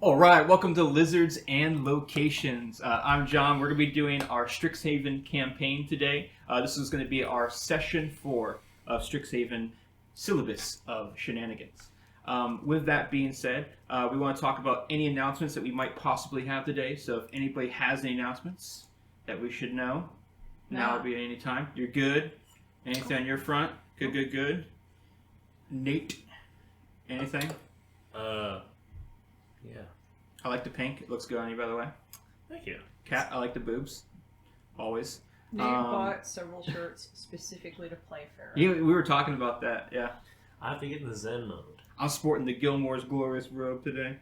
All right, welcome to Lizards and Locations. I'm John. We're going to be doing our Strixhaven campaign today. This is going to be our session 4 of Strixhaven Syllabus of Shenanigans. With that being said, we want to talk about any announcements that we might possibly have today. So if anybody has any announcements that we should know, now would be any time. You're good? Anything on your front? Good. Nate, anything? Yeah. I like the pink. It looks good on you, by the way. Thank you. Kat, I like the boobs. Always. Nate bought several shirts specifically to play fair. Yeah, we were talking about that, yeah. I have to get in the Zen mode. I'm sporting the Gilmore's glorious robe today.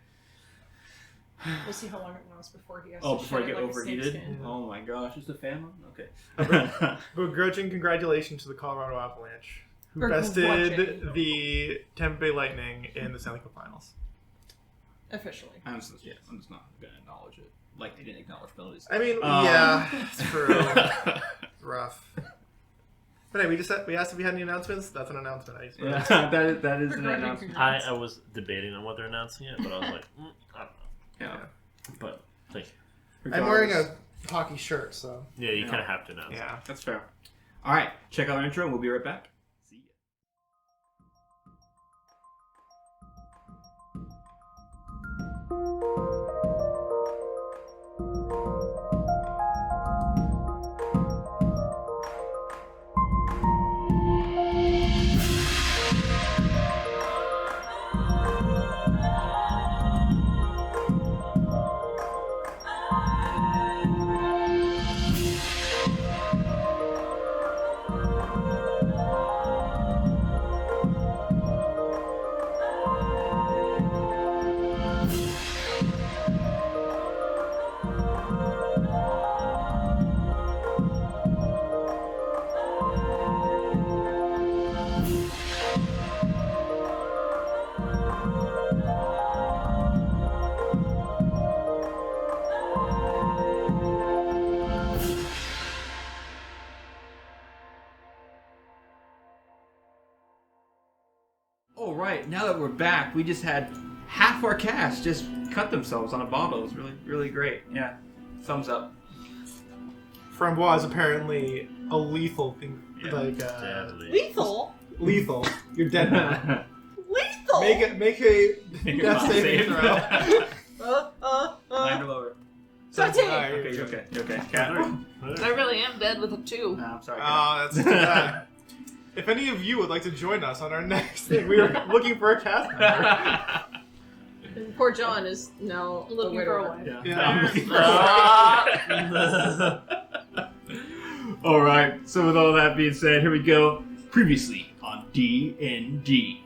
We'll see how long it lasts before he has Before I to get like overheated? A Oh my gosh, is the fan on? Okay. Begrudging congratulations to the Colorado Avalanche, who Begrudging. bested the Tampa Bay Lightning in the Stanley Cup Finals. Officially. I'm just not going to acknowledge it. Like they didn't acknowledge penalties. I mean, yeah, it's true. Rough. But hey, we asked if we had any announcements. That's an announcement. Yeah, that is an announcement. I was debating on whether announcing it, but I was like, I don't know. Yeah. But thank you. I'm wearing a hockey shirt, so Yeah, you kind of have to announce. yeah. That's fair. All right, check out our intro and we'll be right back. See ya. All right, now that we're back, we just had half our cast just cut themselves on a bottle. It was really great. Yeah, thumbs up. Framboise is apparently a lethal thing. Yeah. Like Deadly. Lethal? lethal. You're dead now. Lethal! Make a death saving throw. Higher or lower? 13! Alright, Okay, you're you okay? Cat? I really am dead with a 2. I'm sorry. Kat. Oh, that's too bad. If any of you would like to join us on our next thing, we are looking for a cast member. Poor John is now looking for a wife. Yeah. Yeah. I'm looking for all right. So with all that being said, here we go. Previously on D&D.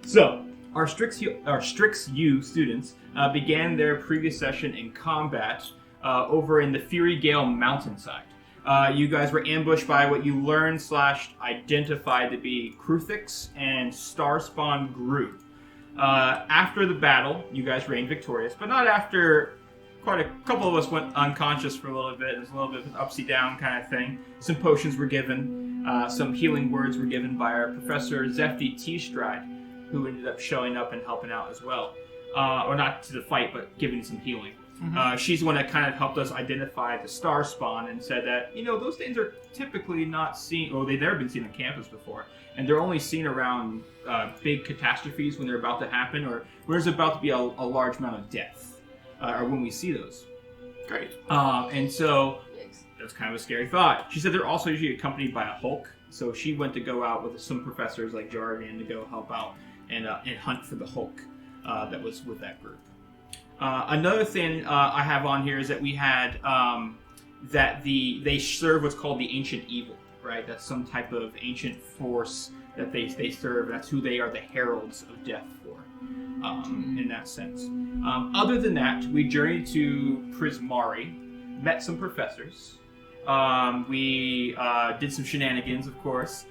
So our StrixU students began their previous session in combat over in the Fury Gale mountainside. You guys were ambushed by what you learned / identified to be Kruthix and Starspawn Gru. After the battle, you guys reigned victorious, but not after. Quite a couple of us went unconscious for a little bit. It was a little bit of an upsy down kind of thing. Some potions were given. Some healing words were given by our Professor Zefti T-Stride, who ended up showing up and helping out as well. Or not to the fight, but giving some healing. Mm-hmm. She's the one that kind of helped us identify the star spawn and said that, those things are typically not seen, or they've never been seen on campus before. And they're only seen around big catastrophes when they're about to happen, or when there's about to be a large amount of death. Or when we see those. Great. And so, that's kind of a scary thought. She said they're also usually accompanied by a Hulk. So she went to go out with some professors like Jarvan to go help out and hunt for the Hulk that was with that group. Another thing I have on here is that we had that they serve what's called the Ancient Evil, right? That's some type of ancient force that they serve. That's who they are, the heralds of death for, in that sense. Other than that, we journeyed to Prismari, met some professors. We did some shenanigans, of course.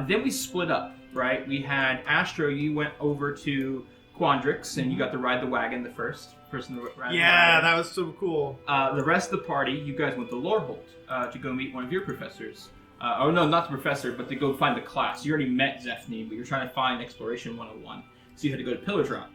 Then we split up, right? We had Astro, you went over to Quandrix, and you got to ride the wagon, the first person to ride the wagon. Yeah, that was so cool. The rest of the party, you guys went to Loreholt to go meet one of your professors. Oh no, not the professor, but to go find the class. You already met Zephne, but you're trying to find Exploration 101, so you had to go to Pillar Drop.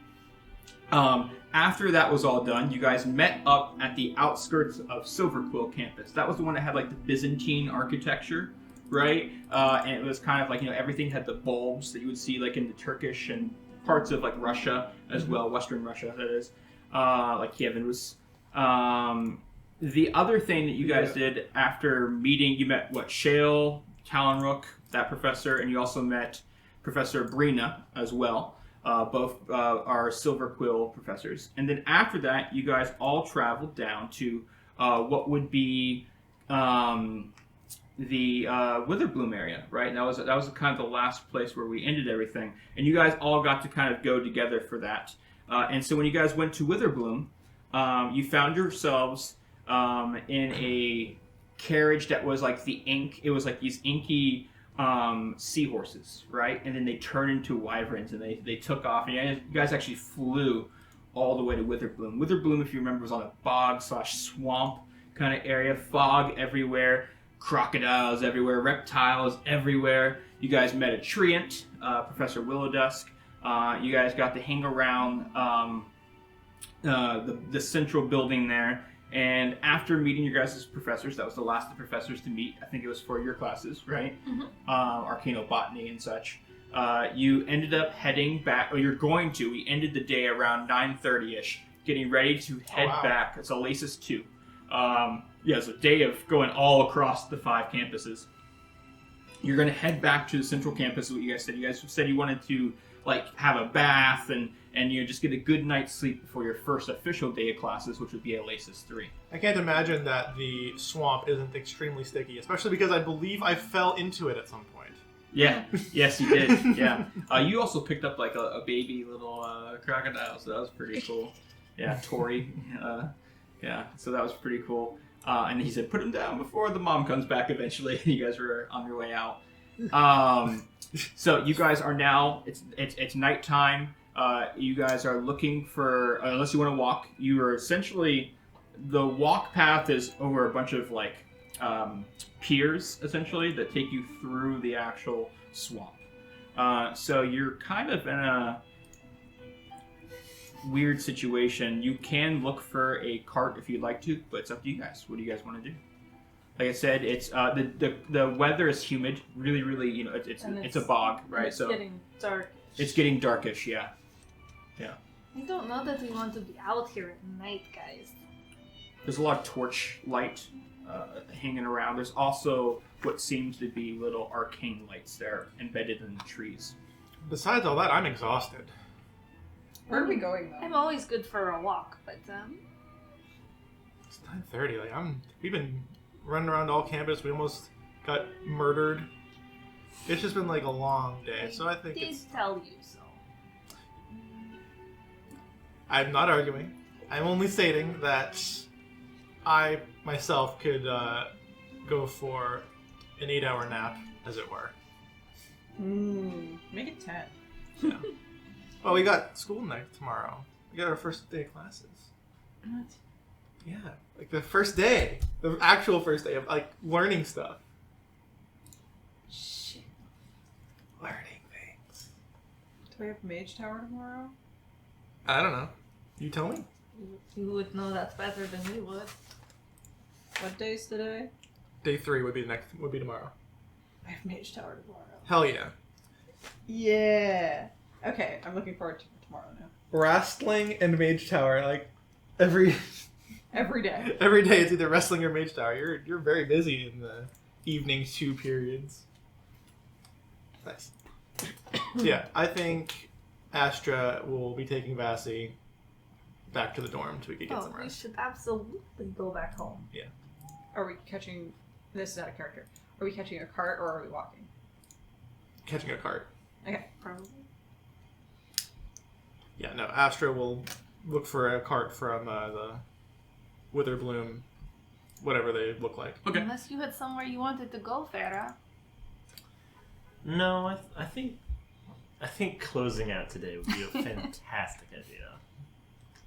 After that was all done, you guys met up at the outskirts of Silverquill campus. That was the one that had like the Byzantine architecture, right? And it was kind of like, everything had the bulbs that you would see like in the Turkish and parts of like Russia as well, Western Russia, that is, like Kiev and Rus. The other thing that you guys did after meeting, you met Shale, Talonrook, that professor, and you also met Professor Brina as well. Both are Silverquill professors. And then after that, you guys all traveled down to what would be the Witherbloom area, right? And that was kind of the last place where we ended everything. And you guys all got to kind of go together for that. And so when you guys went to Witherbloom, you found yourselves in a carriage that was like the ink. It was like these inky seahorses, right? And then they turned into wyverns, and they took off. And you guys actually flew all the way to Witherbloom. Witherbloom, if you remember, was on a bog/swamp kind of area. Fog everywhere, crocodiles everywhere, reptiles everywhere. You guys met a treant, Professor Willowdusk. You guys got to hang around the central building there. And after meeting your guys' professors, that was the last of the professors to meet. I think it was for your classes, right? Mm-hmm. Arcanobotany and such. You ended up heading back, or you're going to. We ended the day around 9:30ish, getting ready to head back. It's Oasis 2. It's a day of going all across the 5 campuses. You're going to head back to the central campus, is what you guys said. You guys said you wanted to have a bath and just get a good night's sleep before your first official day of classes, which would be Oasis 3. I can't imagine that the swamp isn't extremely sticky, especially because I believe I fell into it at some point. Yeah. Yes, you did. Yeah. You also picked up like a baby little crocodile, so that was pretty cool. Yeah, Tori. So that was pretty cool. And he said, put him down before the mom comes back eventually. You guys were on your way out. So you guys are now, it's nighttime. You guys are looking for, unless you want to walk, you are essentially, the walk path is over a bunch of piers, essentially, that take you through the actual swamp. So you're kind of in a weird situation. You can look for a cart if you'd like to, but it's up to you guys. What do you guys want to do? Like I said, it's the weather is humid, really, really. It's a bog, right? It's getting dark. It's getting darkish, yeah. I don't know that we want to be out here at night, guys. There's a lot of torch light hanging around. There's also what seems to be little arcane lights there embedded in the trees. Besides all that, I'm exhausted. Where are we going, though? I'm always good for a walk, but It's 9:30. We've been running around all campus. We almost got murdered. It's just been a long day, so I think did tell you so. I'm not arguing. I'm only stating that I myself could go for an 8-hour nap, as it were. Make it 10. Yeah. Well, we got school night tomorrow. We got our first day of classes. What? Yeah, the first day, the actual first day of learning stuff. Shit. Learning things. Do we have Mage Tower tomorrow? I don't know. You tell me. You would know that better than we would. What day's today? Day 3 would be tomorrow. I have Mage Tower tomorrow. Hell yeah. Yeah. Okay, I'm looking forward to tomorrow now. Wrestling and Mage Tower, every day. Every day it's either wrestling or Mage Tower. You're very busy in the evening 2 periods. Nice. Yeah, I think Astra will be taking Vassie back to the dorm so we can get some We rest. should absolutely go back home. Yeah. Are we catching... This is out of character. Are we catching a cart or are we walking? Catching a cart. Okay. Probably. Yeah, no, Astra will look for a cart from the Witherbloom, whatever they look like. Okay. Unless you had somewhere you wanted to go, Farah. No, I think closing out today would be a fantastic idea.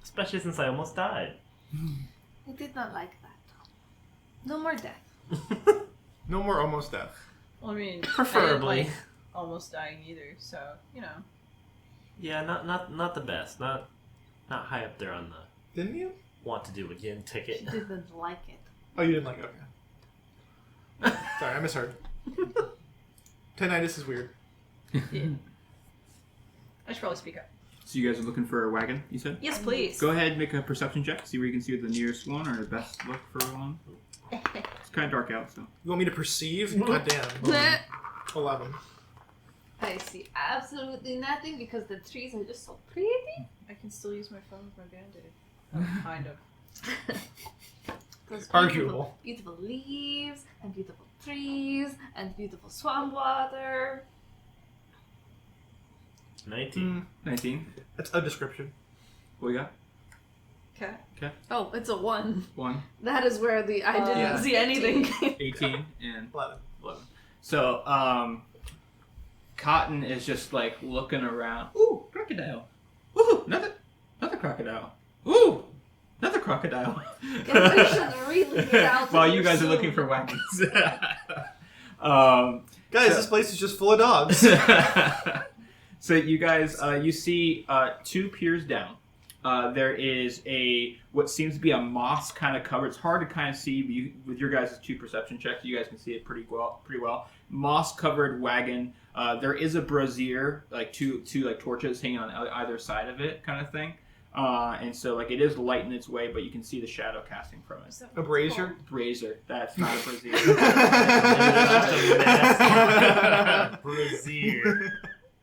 Especially since I almost died. I did not like that. No more death. No more almost death. Well, I mean... Preferably. I didn't like almost dying either, so, Yeah, not the best. Not Not high up there on the Didn't you? want to do again She ticket. didn't like it. Oh, you didn't like it. Okay. Sorry, I misheard. Tinnitus is weird. Yeah. I should probably speak up. So you guys are looking for a wagon, you said? Yes, please. Go ahead and make a perception check. See where you can see the nearest one or the best look for one. It's kind of dark out, so. You want me to perceive? God damn. 11. I see absolutely nothing because the trees are just so pretty. I can still use my phone with my band-aid. Kind of. Those Arguable. beautiful leaves and beautiful trees and beautiful swamp water. 19. 19. That's a description. What you got? Okay. Oh, it's a 1. 1, That is where the I didn't Yeah. see anything. 18, and 11. 11. So, Cotton is just like looking around. Ooh, crocodile. Ooh, another crocodile. Ooh, another crocodile. Guess I should really get out. While of you here guys are soon. looking for wagons. Guys, So- this place is just full of dogs. So you guys, you see 2 piers down. There is what seems to be a moss kind of cover. It's hard to kind of see, but with your guys' 2 perception checks, you guys can see it pretty well. Moss covered wagon. There is a brazier, like two like torches hanging on either side of it, kind of thing. And so like it is light in its way, but you can see the shadow casting from it. A brazier? Brazier. That's not a brazier. Brazier.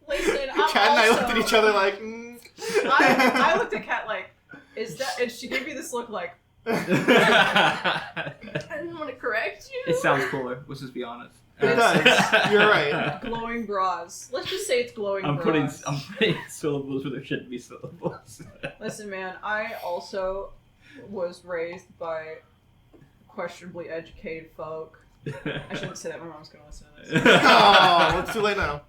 Listen, I'm Kat and I also... looked at each other like, I looked at Kat like, is that... And she gave me this look like... I didn't want to correct you. It sounds cooler. Let's just be honest. It does. You're right. glowing bras. Let's just say it's glowing I'm bras. putting syllables where there shouldn't be syllables. Listen, man, I also was raised by questionably educated folk. I shouldn't say that. My mom's gonna listen to this. Oh, it's too late now.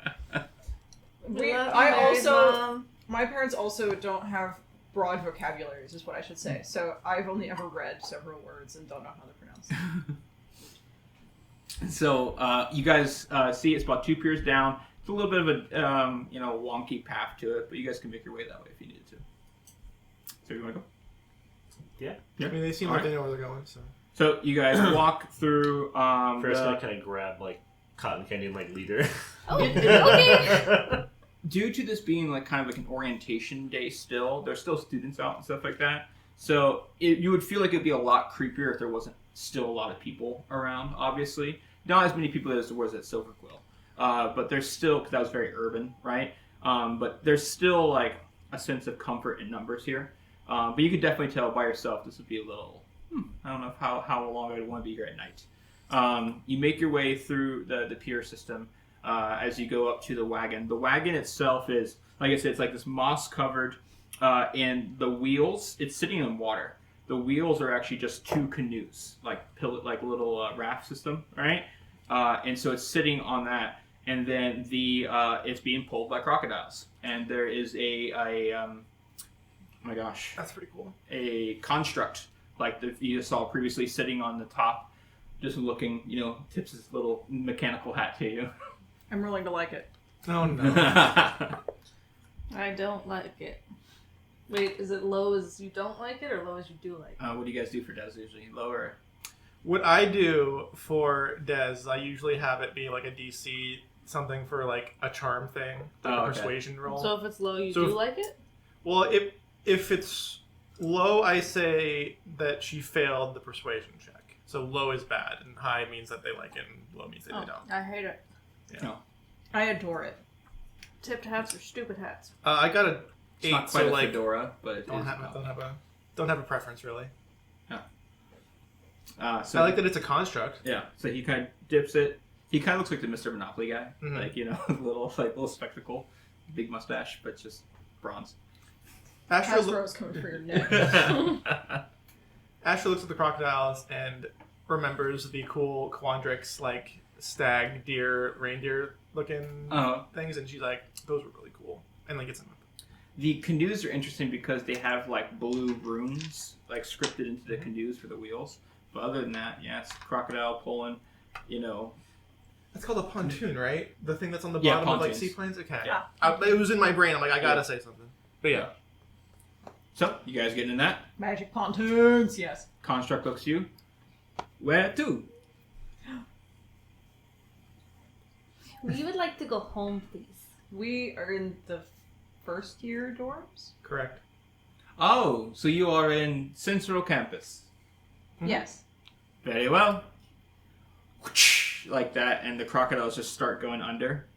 My parents also don't have broad vocabularies, is what I should say. So I've only ever read several words and don't know how they're pronounced. So you guys see it's about 2 piers down. It's a little bit of a wonky path to it, but you guys can make your way that way if you needed to. So you want to go? Yeah. Yeah. I mean, they seem like they know where they're going, so. So you guys walk through. First, I kind of grab like cotton candy and like leader. Oh, okay. Due to this being like kind of like an orientation day still, there's still students out and stuff like that. So you would feel like it'd be a lot creepier if there wasn't still a lot of people around, obviously. Not as many people as there was at Silver Quill. But there's still, because that was very urban, right? But there's still like a sense of comfort in numbers here. But you could definitely tell by yourself this would be a little, I don't know how long I'd want to be here at night. You make your way through the pier system as you go up to the wagon. The wagon itself is, like I said, it's like this moss covered, and the wheels, it's sitting in water. The wheels are actually just 2 canoes, like little raft system, right? And so it's sitting on that, and then it's being pulled by crocodiles. And there is oh my gosh, That's pretty cool. a construct like you just saw previously sitting on the top, just looking, tips his little mechanical hat to you. I'm willing to like it. Oh, no. I don't like it. Wait, is it low as you don't like it or low as you do like it? What do you guys do for Des usually? Lower? What I do for Dez, I usually have it be like a DC something for like a charm thing, like a okay. persuasion roll. So if it's low, you So do if- like it? Well, if it's low, I say that she failed the persuasion check. So low is bad, and high means that they like it, and low means that they don't. I hate it. Yeah. No. I adore it. Tipped hats are stupid hats. I got a It's 8, not quite so a like fedora, but it don't is. have a preference really. So I like that it's a construct. Yeah, so he kind of dips it. He kind of looks like the Mr. Monopoly guy, Mhm. little spectacle, big mustache, but just bronze. Astra, Hasbro's coming for your neck. Astra looks at the crocodiles and remembers the cool Quandrix like stag, deer, reindeer looking things, and she's like, "Those were really cool," and like gets them. The canoes are interesting because they have like blue runes like scripted into the canoes for the wheels. But other than that, yeah, it's crocodile pulling, That's called a pontoon, right? The thing that's on the Yeah, bottom of like pontoons. seaplanes. Okay, Yeah. it was in my brain. I'm like, I gotta say something. But yeah, So, you guys getting in that? Magic pontoons, yes. Construct looks you. Where to? We would like to go home, please. We are in the first year dorms? Correct. Oh, so you are in Central Campus. Yes. Very well. Like that, and the crocodiles just start going under,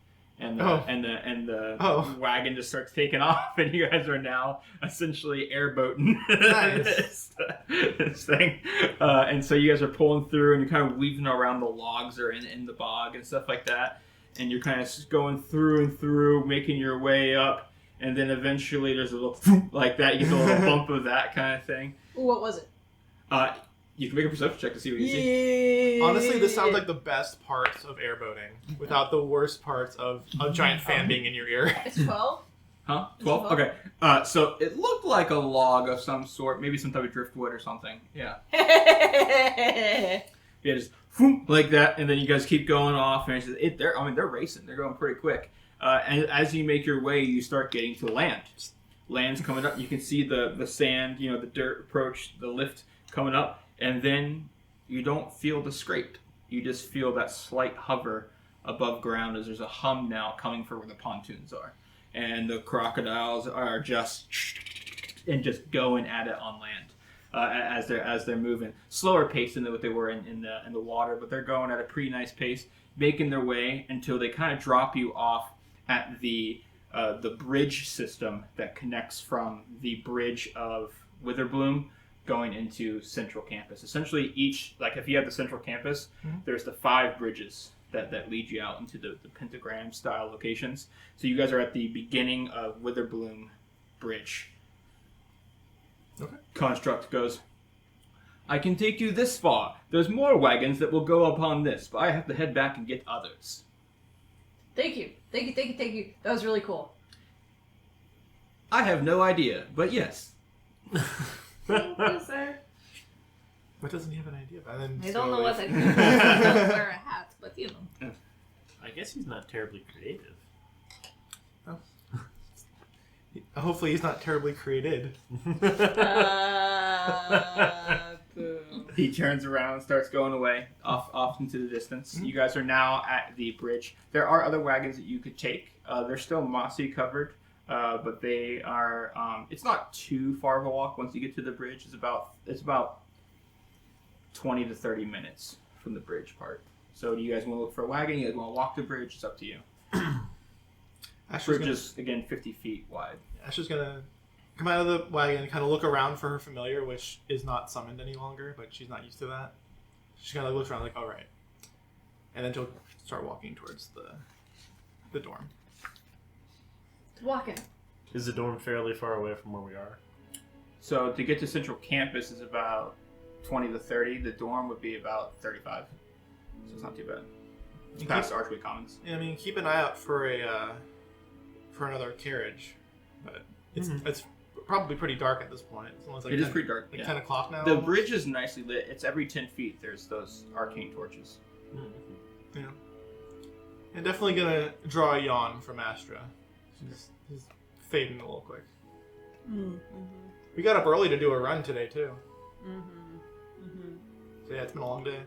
and the wagon just starts taking off, and you guys are now essentially airboating Nice. this thing. And so you guys are pulling through, and you're kind of weaving around the logs or in the bog and stuff like that, and you're kind of going through and through, making your way up, and then eventually there's a little like that. You get a little bump of that kind of thing. Ooh, what was it? You can make a perception check to see what you see. Honestly, this sounds like the best parts of airboating, without the worst parts of a giant fan being in your ear. It's 12. Huh? It's 12? 12. Okay. So it looked like a log of some sort, maybe some type of driftwood or something. Yeah. Yeah, just like that, and then you guys keep going off, and they're racing. They're going pretty quick. And as you make your way, you start getting to land. Land's coming up. You can see the sand, the dirt approach, the lift coming up. And then you don't feel the scrape. You just feel that slight hover above ground as there's a hum now coming for where the pontoons are. And the crocodiles are just going at it on land as they're moving. Slower pace than what they were in the water, but they're going at a pretty nice pace, making their way until they kind of drop you off at the bridge system that connects from the bridge of Witherbloom going into Central Campus. Essentially, if you have the Central Campus, there's the 5 bridges that lead you out into the pentagram style locations. So you guys are at the beginning of Witherbloom Bridge. Okay. Construct goes, I can take you this far. There's more wagons that will go upon this, but I have to head back and get others. Thank you. Thank you. That was really cool. I have no idea, but yes. Thank you, sir. What doesn't he have an idea about? I don't know what I do. I don't wear a hat, but I guess he's not terribly creative. Hopefully he's not terribly created. Boom. He turns around and starts going away, off into the distance. You guys are now at the bridge. There are other wagons that you could take. They're still mossy covered, but they are. It's not too far of a walk once you get to the bridge. It's about 20 to 30 minutes from the bridge part. So do you guys want to look for a wagon? You guys want to walk the bridge? It's up to you. Bridge is, again, 50 feet wide. Ash is going to come out of the wagon and kind of look around for her familiar, which is not summoned any longer, but she's not used to that. She's kind of looks around like, all right. And then she'll start walking towards the dorm. Walking. Is the dorm fairly far away from where we are? So to get to Central Campus is about 20 to 30. The dorm would be about 35. So it's not too bad. It's past Archway Commons. Yeah, I mean, keep an eye out for another carriage, but it's probably pretty dark at this point. It's almost like It is pretty dark. Like Yeah. 10 o'clock now. The almost. bridge is nicely lit. It's every 10 feet. There's those arcane torches. Yeah. And definitely gonna draw a yawn from Astra. She's fading a little quick. We got up early to do a run today too. So yeah, it's been a long day.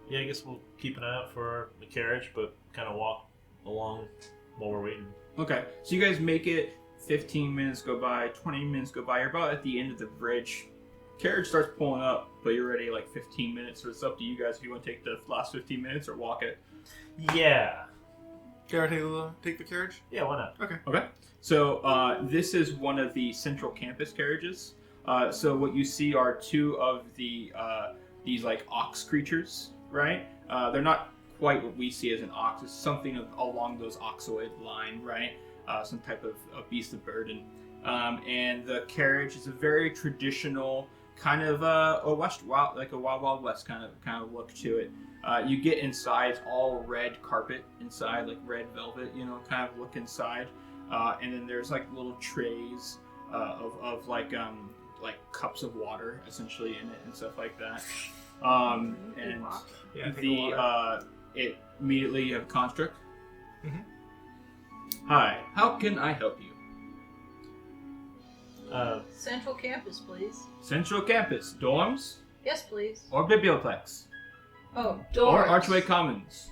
Yeah, I guess we'll keep an eye out for the carriage, but kind of walk along while we're waiting. Okay, so you guys make it. 15 minutes go by, 20 minutes go by. You're about at the end of the bridge. Carriage starts pulling up, but you're already like 15 minutes, so it's up to you guys if you want to take the last 15 minutes or walk it. Yeah. Can I take the carriage? Yeah, why not? Okay. So this is one of the Central Campus carriages. So what you see are 2 of the these like ox creatures, right? They're not quite what we see as an ox. It's something along those oxoid line, right? Some type of beast of burden. And the carriage is a very traditional kind of a Wild West kind of look to it. You get inside, it's all red carpet inside, like red velvet, kind of look inside. And then there's like little trays of like cups of water essentially in it and stuff like that. And Yeah, take a water. it immediately you have a construct. Mhm. Hi, how can I help you? Central campus, please. Central campus, dorms Yes, please. or biblioplex Oh, Dorms. or Archway Commons.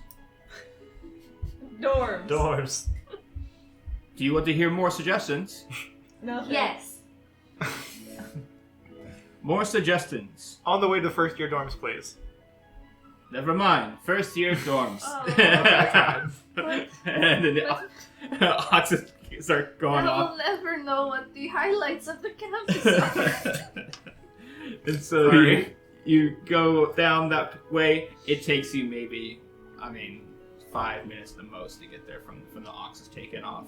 dorms. Dorms. Do you want to hear more suggestions? Nothing. Yes. More suggestions. On the way to first year dorms, please. Never mind. First year dorms. Oh. Okay, God. And then the oxes start going I off. will never know what the highlights of the campus are. And so you go down that way. It takes you maybe, 5 minutes at the most to get there from the ox is taken off.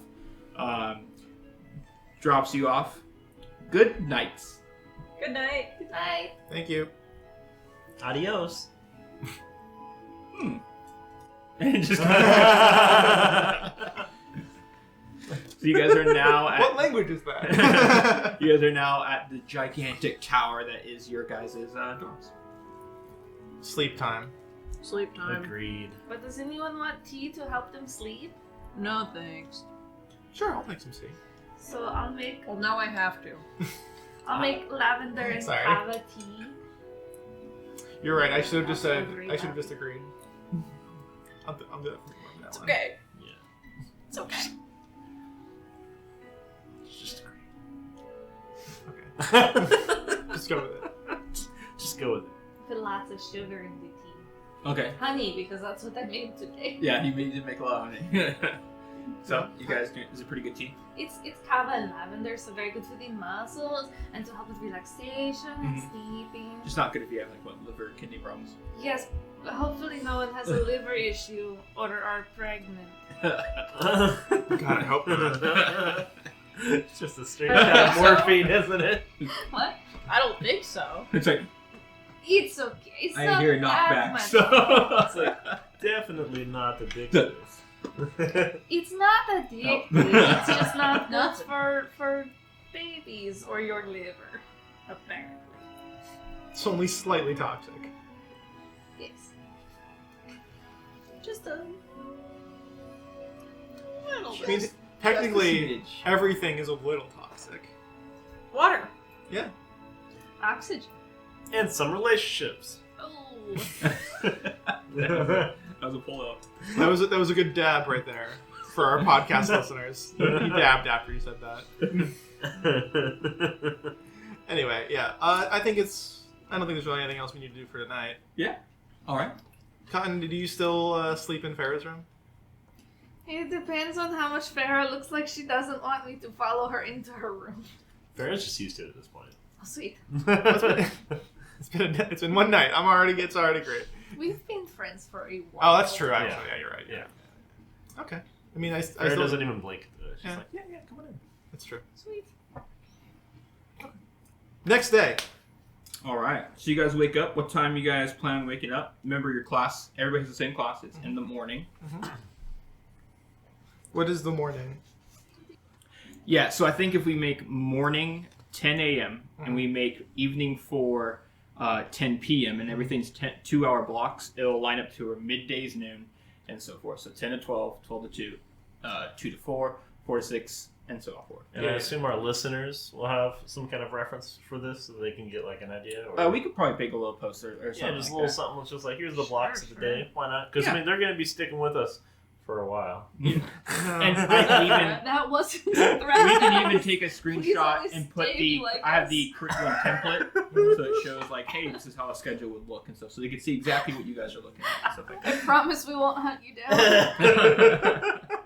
Drops you off. Good night. Good night. Good night. Thank you. Adios. And just so you guys are now at What language is that? you guys are now at the gigantic tower that is your guys' dorms. Sleep time. Sleep time. Agreed. But does anyone want tea to help them sleep? No thanks. Sure, I'll make some tea. So I'll make Well, now I have to. lavender and Sorry. kava tea. You're right. I should have just said. Agree. I should have just agreed. I'll do that from now It's on. okay. Yeah. It's okay. Just Okay. Just go with it. Just go with it. Put lots of sugar in the tea. Okay. Honey, because that's what I made today. Yeah, you did make a lot of money. So you guys do is it pretty good tea? It's kava and lavender, so very good for the muscles and to help with relaxation and sleeping. Just not good if you have liver, kidney problems. Yes, but hopefully no one has a liver issue or are pregnant. God, I hope not. It's just a straight shot of morphine, isn't it? What? I don't think so. It's like It's okay. It's I not hear that knockback. much. So It's like definitely not addictive. It's not addictive. No. It's just not good Nothing. for babies or your liver, apparently. It's only slightly toxic. Yes. Just a little Which bit. means technically Just a smidge. everything is a little toxic. Water. Yeah. Oxygen. And some relationships. Oh. that was a pull out. That was a good dab right there for our podcast listeners. He dabbed after he said that. Anyway, yeah. I think it's. I don't think there's really anything else we need to do for tonight. All right. Cotton, do you still sleep in Farrah's room? It depends on how much Farah looks like she doesn't want me to follow her into her room. Farrah's just used to it at this point. Oh, sweet. It's been one night. It's already great. We've been friends for a while. Oh, that's true. Actually, yeah, you're right. Yeah. Okay. I mean, I Farrah still. doesn't even blink. She's Yeah. like, yeah, come on in. That's true. Sweet. Next day. All right. So you guys wake up. What time you guys plan on waking up? Remember your class. Everybody has the same class. It's in the morning. What is the morning? Yeah. So I think if we make morning 10 a.m. and we make evening for 10 p.m. and everything's 2-hour blocks, it'll line up to a middays, noon, and so forth. So 10 to 12, 12 to 2, 2 to 4, 4 to 6, and so forth. And I assume our listeners will have some kind of reference for this so they can get like an idea. Or... We could probably make a little poster or something. yeah, just like a little that. something that's just like, here's the blocks of the Sure. day. Why not? Because, Yeah. I mean, they're going to be sticking with us for a while. And I can even That wasn't a we threat. can even take a Please screenshot always and put stay the like I have us. the curriculum template so it shows like, hey, this is how a schedule would look and stuff, so they can see exactly what you guys are looking at and stuff like I promise we won't hunt you down. that.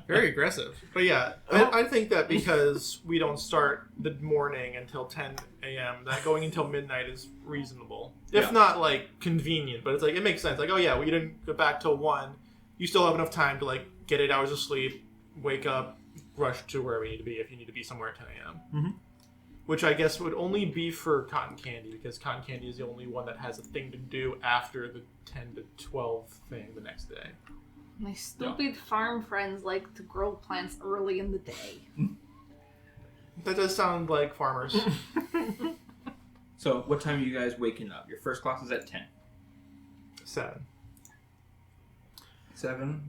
Very aggressive. But yeah, I think that because we don't start the morning until 10 a.m., that going until midnight is reasonable. If Yeah. not, like, convenient. But it's like, it makes sense. Like, oh yeah, we didn't go back till 1. You still have enough time to, like, get 8 hours of sleep, wake up, rush to where we need to be if you need to be somewhere at 10 a.m. Mhm. Which I guess would only be for Cotton Candy, because Cotton Candy is the only one that has a thing to do after the 10 to 12 thing the next day. My stupid farm friends like to grow plants early in the day. That does sound like farmers. So what time are you guys waking up? Your first class is at 10. 7. 7.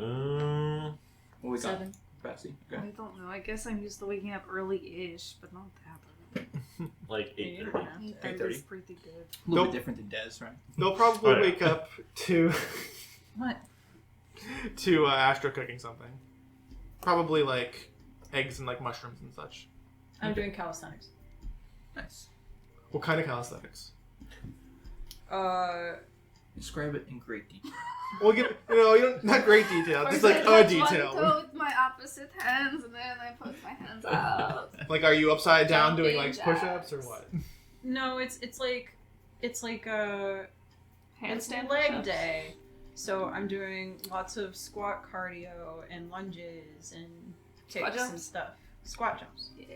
Mm, What we got? 7. Bessie. I Okay. don't know. I guess I'm used to waking up early-ish, but not that early. Like Yeah, you 8:30. don't have to. 8:30 is 8:30. pretty good. A little Nope. bit different than Des, right? They'll probably Oh, yeah. wake up to What? Astra cooking something. Probably like eggs and like mushrooms and such. I'm doing calisthenics. Nice. What kind of calisthenics? Describe it in great detail. Well, you don't, not great detail, just like a One detail. toe with my opposite hands, and then I put my hands out. Like, are you upside down doing like Jumping push-ups or jacks. what? No, it's like it's Handstand leg push-ups. day. So I'm doing lots of squat cardio and lunges and Squat kicks and jumps? stuff. Squat jumps. Yeah.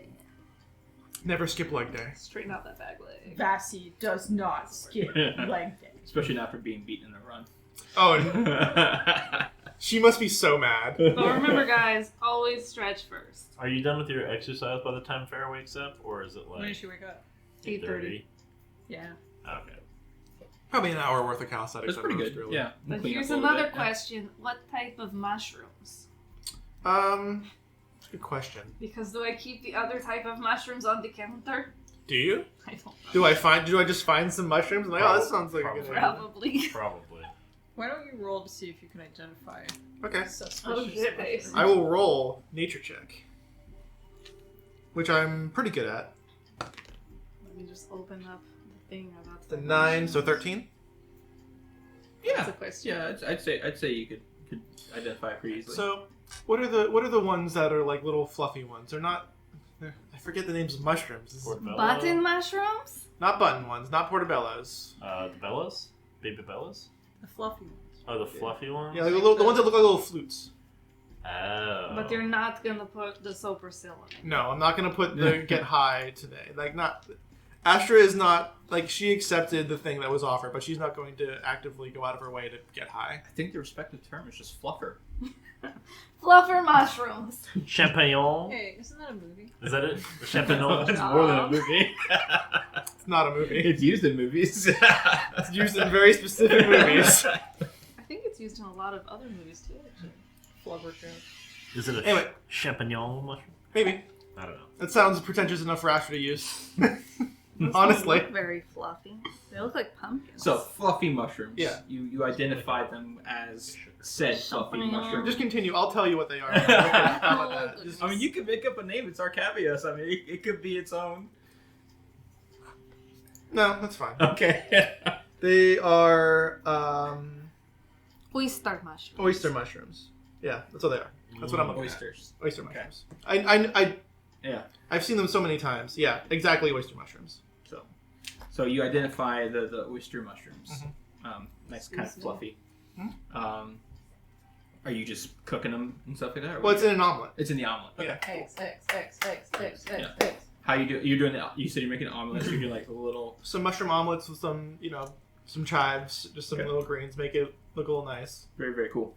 Never skip leg day. Straighten out that back leg. Vassie does not skip leg day. Especially not for being beaten in the run. Oh, and she must be so mad. But remember, guys, always stretch first. Are you done with your exercise by the time Farrah wakes up, or is it When did like she wake up? 8:30. Yeah. Okay. Probably an hour worth of calisthenics. That's pretty at most, good. really. Yeah. But Clean up here's a little another bit, yeah. question: what type of mushrooms? That's a good question. Because do I keep the other type of mushrooms on the counter? Do you? I don't know. Do I just find some mushrooms? I'm like, oh, this sounds like a good idea. Probably. Probably. Why don't you roll to see if you can identify Okay. suspicious Oh, shit, face. mushrooms? I will roll nature check, which I'm pretty good at. Let me just open up the thing about The 9, so 13. Yeah. That's a question. Yeah, I'd say you could identify it pretty easily. So, what are the ones that are like little fluffy ones? They're not. I forget the names of mushrooms. This is Portobello. Button mushrooms? not button ones, not portobellos. The Bellas? Baby Bellas? The fluffy ones. Oh, the fluffy ones? Yeah, like the ones that look like little flutes. Oh. But you're not gonna put the sopracillin in. No, I'm not gonna put the get high today. Like not. Astra is not like she accepted the thing that was offered, but she's not going to actively go out of her way to get high. I think the respective term is just fluffer. Fluffer mushrooms. Champignon? Hey, isn't that a movie? Is that it? The champignon? It's more than a movie. It's not a movie. It's used in movies. It's used in very specific movies. I think it's used in a lot of other movies too, actually. Flubber joke. Is it a Anyway. champignon mushroom? Maybe. I don't know. That sounds pretentious enough for Astra to use. Those Honestly. don't look very fluffy. They look like pumpkins. So fluffy mushrooms. Yeah. You identified them as said fluffy Champignon. mushrooms. Just continue. I'll tell you what they are. How about that? Just- I mean, you could make up a name. It's Arcabius. I mean, it could be its own. No, that's fine. Okay. They are oyster mushrooms. oyster mushrooms. Yeah, that's what they are. That's what I'm looking Oysters. at. Oyster Okay. mushrooms. Yeah. I've seen them so many times. Yeah, exactly. Oyster mushrooms. So you identify the oyster mushrooms. Mhm. Nice, kind of Excuse me. fluffy. Mhm. Are you just cooking them and stuff like that? or Well, it's what? in an omelet. It's in the omelet. Okay. Eggs, eggs. Yeah. How you do? You're doing it. You said you're making an omelet. So you're doing like a little. Some mushroom omelets with some, some chives, just some Okay. little greens, make it look a little nice. Very very cool.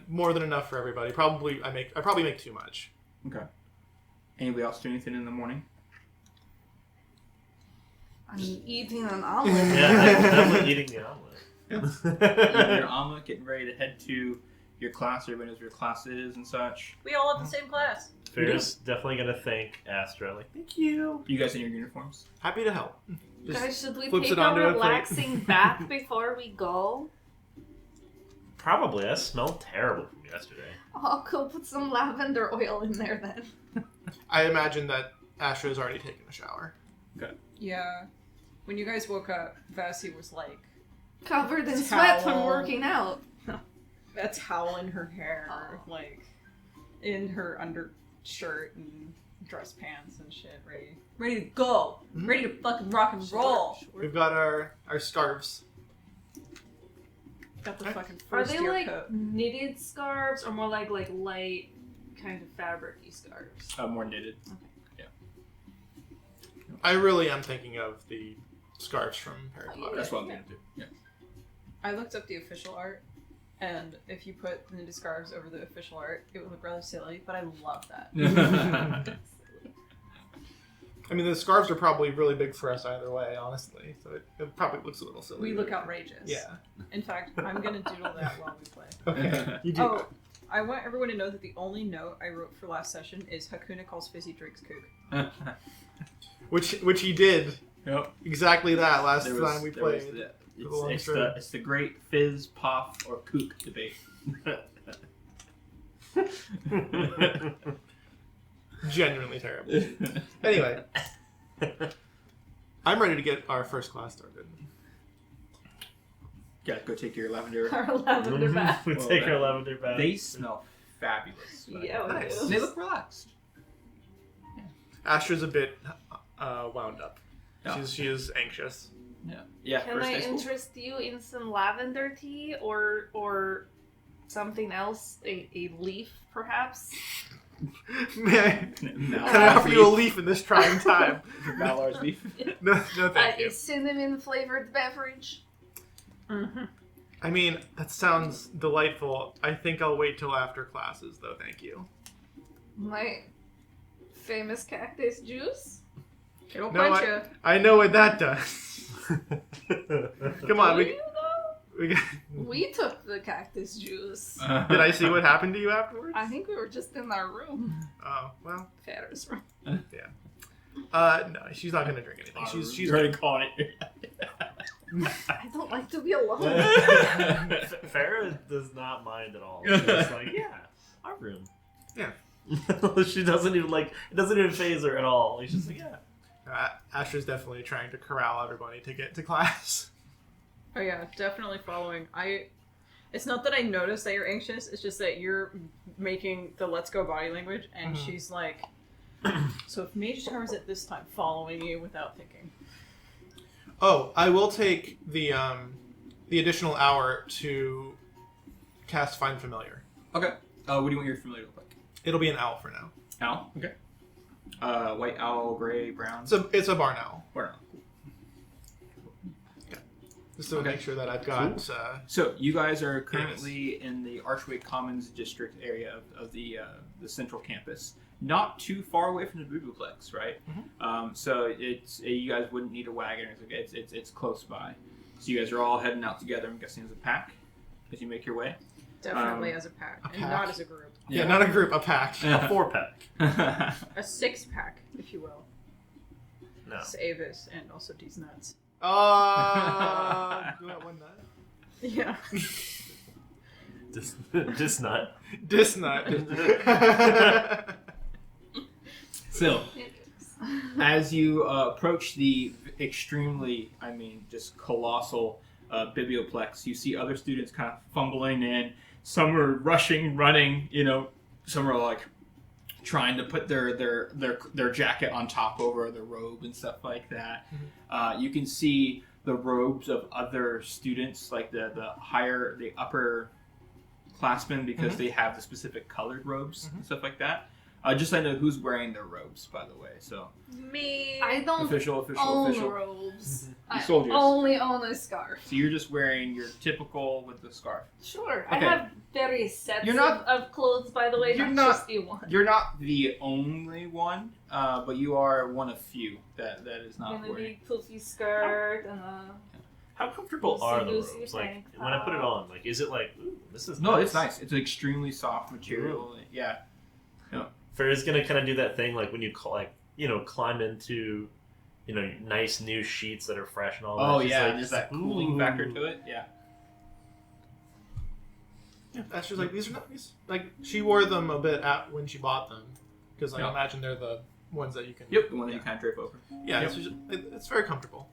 More than enough for everybody. I probably make too much. Okay. Anybody else do anything in the morning? I'm eating an omelet. Yeah, I'm definitely eating the Eating your omelet. omelet, getting ready to head to your class. Everybody knows where your class is and such. We all have the same class. Farrah's definitely gonna thank Astra. Like, thank you. You guys in your uniforms? Happy to help. Just Guys, should we flips take it a onto a plate. relaxing bath before we go? Probably. That smelled terrible from yesterday. I'll go put some lavender oil in there then. I imagine that Astra has already taken a shower. Yeah. When you guys woke up, Vassie was like Covered in sweat from Towel. working out. a towel in her hair, Oh. like in her undershirt and dress pants and shit, ready to go, Mhm. ready to fucking rock and roll. We've got our scarves. Got the fucking Are first they year like coat. knitted scarves or more like light kind of fabric-y scarves? More knitted. I really am thinking of the scarves from Harry Oh, Potter. That's what I'm gonna do. Yeah. I looked up the official art, and if you put the knitted scarves over the official art, it would look rather silly. But I love that. I mean, the scarves are probably really big for us either way, honestly. So it probably looks a little silly. We look outrageous. Yeah. In fact, I'm gonna doodle that while we play. Okay. You do. Oh, I want everyone to know that the only note I wrote for last session is Hakuna calls fizzy drinks kook. Which he did. Yep. Exactly that last time we played. It's the great fizz, puff, or kook debate. Genuinely terrible. Anyway, I'm ready to get our first class started. Yeah, go take your lavender. Our lavender bath. We take our lavender bath. They smell fabulous. Yeah, we Nice. do. They look relaxed. Astra's a bit wound up. Yeah. She is anxious. Yeah. Can first I day school. interest you in some lavender tea or something else? A leaf, perhaps? Man, No. can I offer you a leaf in this trying time? Malar's leaf. No, thank A you. cinnamon flavored beverage. Mm-hmm. I mean, that sounds delightful. I think I'll wait till after classes, though. Thank you. My famous cactus juice. It'll No, quench you. I know what that does. Come on, Do we you though? got... We took the cactus juice. Did I see what happened to you afterwards? I think we were just in our room. Oh, well, Farrah's room. no, she's not gonna drink anything. She's already calling it. I don't like to be alone. Farrah does not mind at all. She's just like, yeah, our room. Yeah. She doesn't even it doesn't even faze her at all. She's just like, yeah. Astra's definitely trying to corral everybody to get to class. Oh yeah, definitely following. It's not that I noticed that you're anxious, it's just that you're making the let's go body language, and Mhm. she's like, so if mage covers it this time, following you without thinking. Oh, I will take the additional hour to cast Find Familiar. Okay. What do you want your familiar to look like? It'll be an owl for now. Owl. Okay. White owl, gray, brown. It's a barn owl. Barn owl. Just to Okay. make sure that I've got... So you guys are currently in the Archway Commons district area of the central campus, not too far away from the Biblioplex, right? Mhm. So you guys wouldn't need a wagon or anything. It's close by. So you guys are all heading out together. I'm guessing as a pack as you make your way. Definitely as a pack, a and pack. not as a group. Yeah, not a group, a pack. A 4-pack. A 6-pack, if you will. No. It's Avis and also D's nuts. You got one nut? Yeah. Just not. Dis nut. So, as you approach the extremely, just colossal Biblioplex, you see other students kind of fumbling in. Some are rushing, running. Some are like trying to put their jacket on top over their robe and stuff like that. You can see the robes of other students, like the upper classmen, because they have the specific colored robes and stuff like that. Just so I know who's wearing their robes, by the way. So Me. I don't official. own robes. I sold yours. only own a scarf. So you're just wearing your typical with the scarf. Sure. Okay. I have various sets You're not- of clothes, by the way, you're not not- just the one. You're not the only one, but you are one of few that is not Gonna wearing. be poofy skirt and a... How comfortable Lucy, are the Lucy robes? tank Like, when I put it top. on, is it like, ooh, this is No, nice. it's nice. It's an extremely soft material. Yeah. Farrah's gonna kind of do that thing, like when you climb into, nice new sheets that are fresh and all that. Oh She's yeah, like, there's that cooling ooh. factor to it. Yeah. Yeah, Astra's like, these are nice. Like, she wore them a bit when she bought them. Because, I Yeah. imagine they're the ones that you can... Yep, the one that yeah. you kind of drape over. Yeah, Yep. it's very comfortable.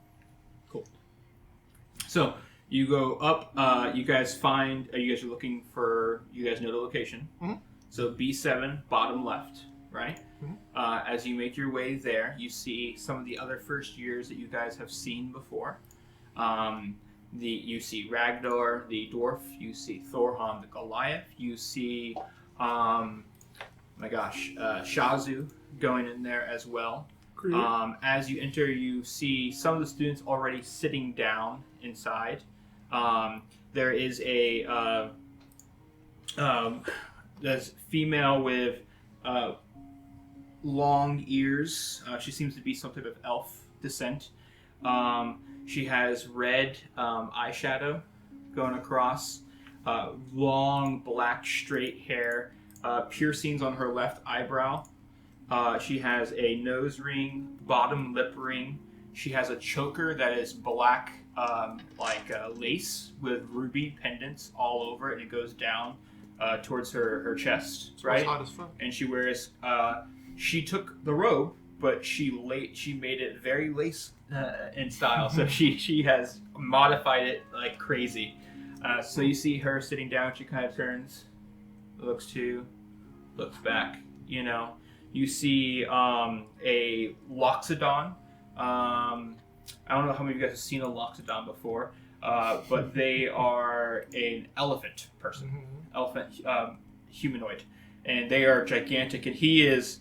So you go up. You guys find. You guys are looking for. You guys know the location. Mhm. So B7, bottom left, right? Mhm. As you make your way there, you see some of the other first years that you guys have seen before. You see Ragnar, the dwarf. You see Thorhan, the Goliath. You see, Shazu going in there as well. As you enter, you see some of the students already sitting down inside. There is there's female with long ears. She seems to be some type of elf descent. She has red eyeshadow going across. long, black, straight hair, piercings on her left eyebrow. She has a nose ring, bottom lip ring. She has a choker that is black, lace with ruby pendants all over it, and it goes down towards her chest, right? Hot as fuck. And she wears. She took the robe, but she made it very lace in style. So she has modified it like crazy. So you see her sitting down. She kind of turns, looks to you, looks back. You know, you see a Loxodon. I don't know how many of you guys have seen a Loxodon before, but they are an elephant person, elephant humanoid, and they are gigantic. And he is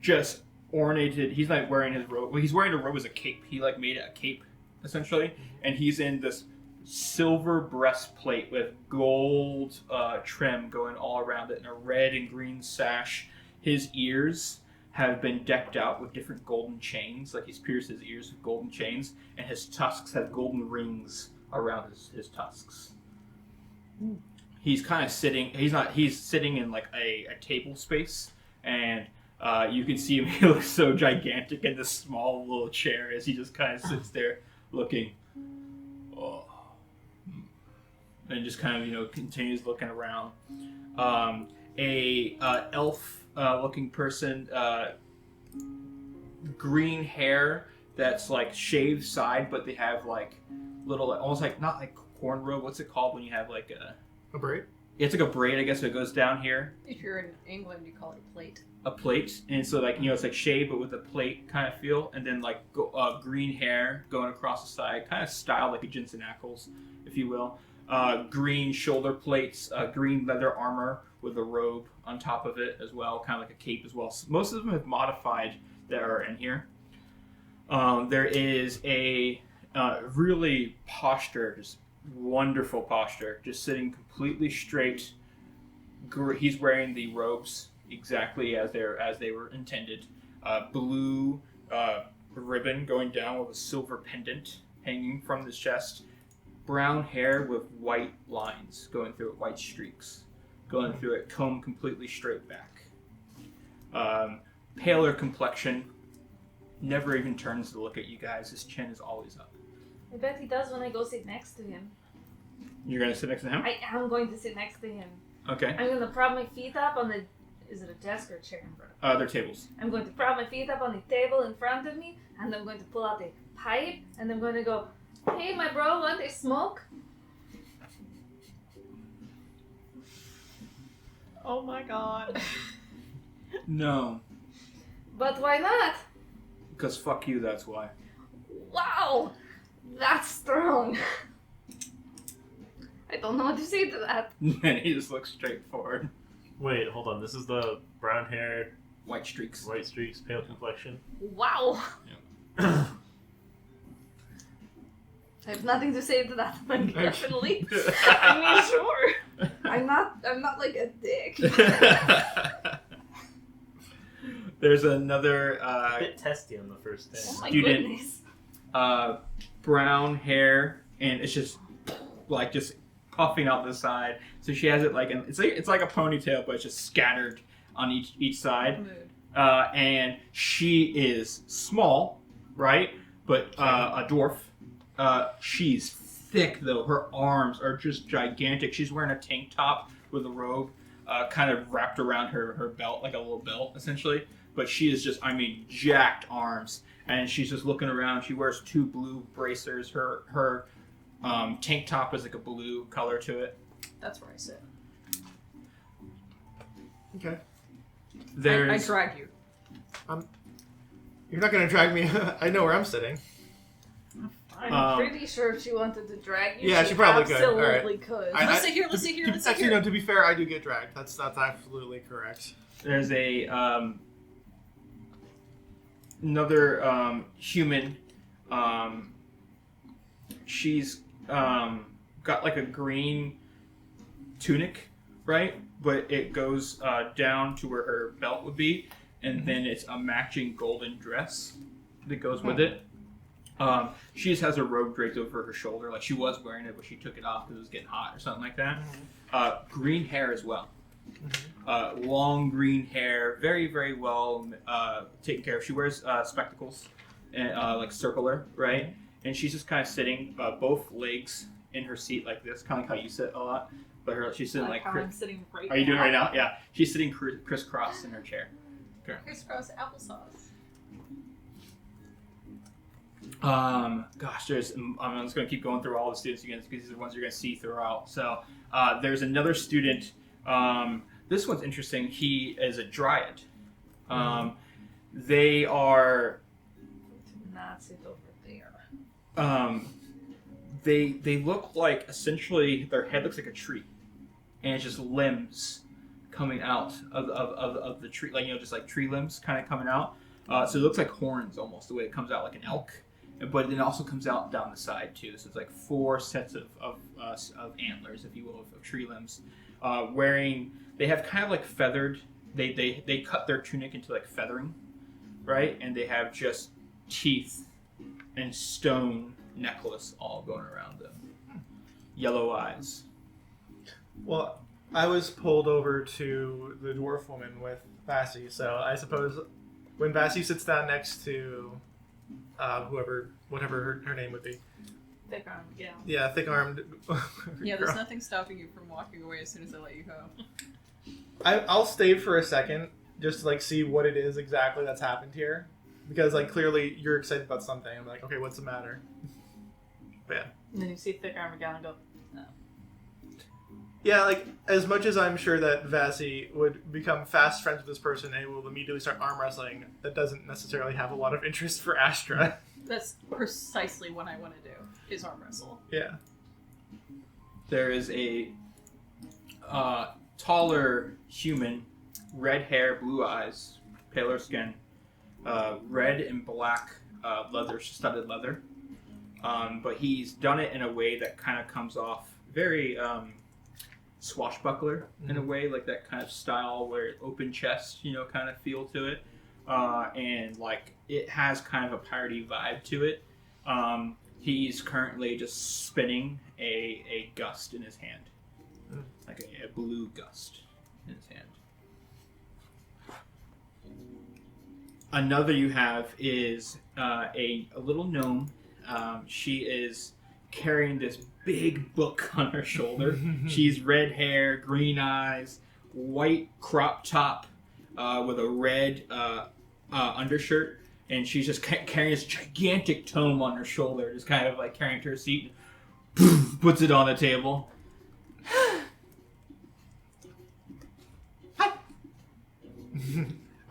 just ornated. He's not wearing his robe. Well, he's wearing a robe as a cape. He like made it a cape essentially, and he's in this silver breastplate with gold trim going all around it, and a red and green sash. His ears have been decked out with different golden chains, like he's pierced his ears with golden chains, and his tusks have golden rings around his tusks. He's kind of sitting. He's sitting in like a table space, and you can see him. He looks so gigantic in this small little chair as he just kind of sits there looking. Oh. And just kind of continues looking around. Elf looking person, green hair that's like shaved side, but they have like little, almost like not like cornrow. What's it called when you have like a braid? It's like a braid, I guess. So it goes down here. If you're in England, you call it a plate. A plate, and so like it's like shaved but with a plate kind of feel, and then like green hair going across the side, kind of styled like a Jensen Ackles, if you will. Green shoulder plates, green leather armor with a robe on top of it as well, kind of like a cape as well. So most of them have modified that are in here. There is a really posture, just wonderful posture, just sitting completely straight. He's wearing the robes exactly as they were intended. Blue ribbon going down with a silver pendant hanging from his chest. Brown hair with white lines going through it, white streaks going through it, combed completely straight back. Paler complexion, never even turns to look at you guys. His chin is always up. I bet he does when I go sit next to him. You're going to sit next to him? I am going to sit next to him. Okay. I'm going to prop my feet up on the... Is it a desk or a chair in front? They're tables. I'm going to prop my feet up on the table in front of me, and I'm going to pull out a pipe, and I'm going to go, "Hey, my bro, want a smoke?" Oh my god. No. But why not? Because fuck you, that's why. Wow! That's strong. I don't know what to say to that. And he just looks straight forward. Wait, hold on. This is the brown hair, White streaks. white streaks, pale complexion. Wow! I have nothing to say to that, but definitely. I mean, sure. I'm not like a dick. There's another A bit testy on the first day. Oh my Student. goodness. Brown hair, and it's just like just puffing out the side. So she has it like it's like a ponytail, but it's just scattered on each side. Mood. And she is small, right? But a dwarf. She's thick though. Her arms are just gigantic. She's wearing a tank top with a robe, kind of wrapped around her belt, like a little belt essentially. But she is just, jacked arms. And she's just looking around. She wears 2 blue bracers. Her tank top is like a blue color to it. That's where I sit. Okay. There's I drag you. You're not gonna drag me. I know where I'm sitting. I'm pretty sure if she wanted to drag you, Yeah, she probably could. absolutely could. Let's sit here, let's sit here, let's sit Actually, here. no. To be fair, I do get dragged. That's absolutely correct. There's a another human. She's got like a green tunic, right? But it goes down to where her belt would be, and then it's a matching golden dress that goes with it. She just has a robe draped over her shoulder, like she was wearing it, but she took it off because it was getting hot or something like that. Green hair as well. Long green hair, very, very well taken care of. She wears spectacles, and like circular, right? And she's just kind of sitting, both legs in her seat like this, kind of like how you sit a lot. But she's sitting like how I'm sitting right now. Are you doing it right now? Yeah. She's sitting crisscross in her chair. Crisscross applesauce. Gosh, I'm just going to keep going through all the students again because these are the ones you're going to see throughout. So there's another student. This one's interesting. He is a dryad. They are... Not sit over there. They look like, essentially, their head looks like a tree. And it's just limbs coming out of the tree. Like, just like tree limbs kind of coming out. So it looks like horns almost, the way it comes out like an elk. But it also comes out down the side too. So it's like 4 sets of antlers, if you will, of tree limbs. They have kind of like feathered. They cut their tunic into like feathering, right? And they have just teeth and stone necklace all going around them. Yellow eyes. Well, I was pulled over to the dwarf woman with Vassy, so I suppose when Vassy sits down next to whatever her name would be. Thick-armed, yeah. Yeah, thick-armed. Yeah, there's nothing stopping you from walking away as soon as I let you go. I'll stay for a second just to like see what it is exactly that's happened here, because like clearly you're excited about something. I'm like, okay, what's the matter? But yeah. And then you see Thick-armed again and go, no. Yeah, like, as much as I'm sure that Vassy would become fast friends with this person and will immediately start arm wrestling, that doesn't necessarily have a lot of interest for Astra. That's precisely what I want to do, is arm wrestle. Yeah. There is a taller human, red hair, blue eyes, paler skin, red and black studded leather. But he's done it in a way that kind of comes off very... swashbuckler in a way, like that kind of style where open chest, kind of feel to it, and like it has kind of a piratey vibe to it. He's currently just spinning a gust in his hand, like a blue gust in his hand. Another you have is a little gnome. She is carrying this big book on her shoulder. She's red hair, green eyes, white crop top with a red undershirt, and she's just carrying this gigantic tome on her shoulder, just kind of like carrying it to her seat, puts it on the table.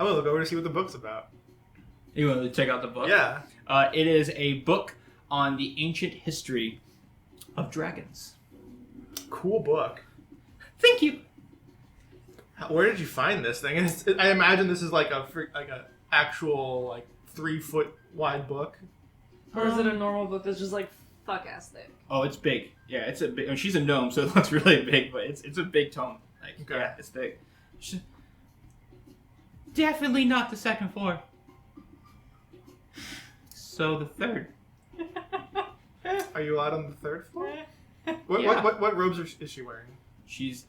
I will go over to see what the book's about. You want to check out the book? Yeah. It is a book on the ancient history of dragons. Cool book. Thank you. Where did you find this thing? I imagine this is like a actual like 3 foot wide book. Or is it a normal book that's just like fuck-ass thick? Oh, it's big. Yeah, it's a big... I mean, she's a gnome, so it looks really big, but it's a big tome. Like, Okay. Yeah, it's big. Definitely not the second floor. So the third. Are you allowed on the 3rd floor? What Yeah. what robes is she wearing? She's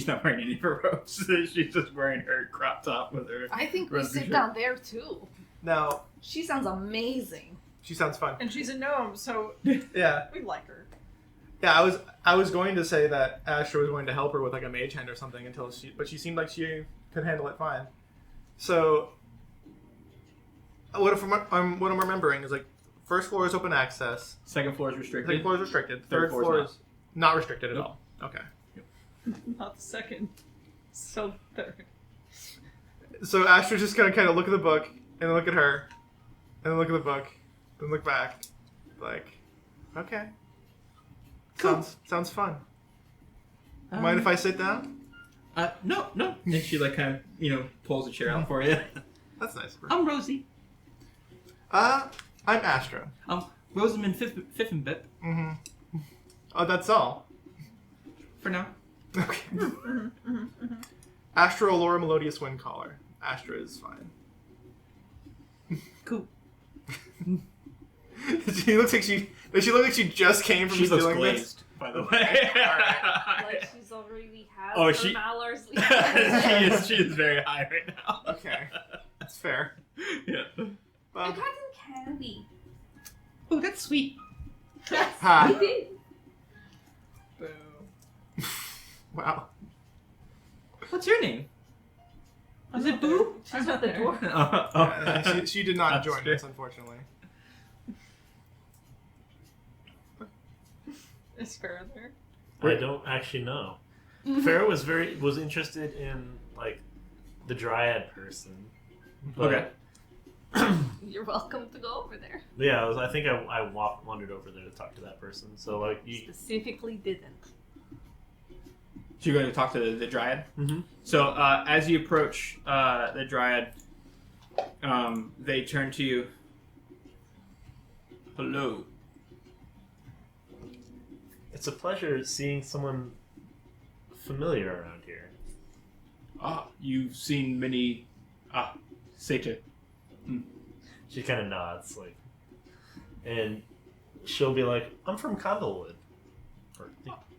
not wearing any of her robes. She's just wearing her crop top with her... I think we Rest sit assured. down there too. Now, She sounds amazing. she sounds fun. And she's a gnome, so Yeah. we like her. Yeah, I was going to say that Astra was going to help her with like a mage hand or something but she seemed like she could handle it fine. So what I'm remembering is like 1st floor is open access, Second floor is restricted. 2nd floor is restricted, Third 3rd floor is floor not. is not restricted at Nope. all. Okay. Not the second. So third. So Astra's just gonna kind of look at the book and then look at her, and then look at the book, then look back, like, okay, Cool. sounds fun. Mind if I sit down? No. And she like kind of pulls a chair out for you. That's nice of her. I'm Rosie. I'm Astra. Rosamund Fiffenbip Mm-hmm. Oh, that's all. for now. Okay. Astra Allura Melodious Wind Caller. Astra is fine. Cool. She looks like she. Does she look like she just came from She looks stealing glazed, by the way. Like she's already had Oh, her she- mallards. she is very high right now. this? Okay, that's fair. Yeah. I got some candy. Oh, that's sweet. Ha. I did. Boo. Wow. What's your name? I'm Is it not Boo? there. She's I'm not the there. door. She did not That's join fair. us, unfortunately. Is Farrah there? I don't actually know. Farrah was interested in like the dryad person. But, Okay. You're welcome to go over there. Yeah, I think I wandered over there to talk to that person. So like, Specifically didn't. So you're going to talk to the dryad? mm-hmm. So as you approach the dryad, they turn to you. Hello. It's a pleasure seeing someone familiar around here. Ah, you've seen many. Satyr. She kind of nods, like, and she'll be like, "I'm from Candlewood," or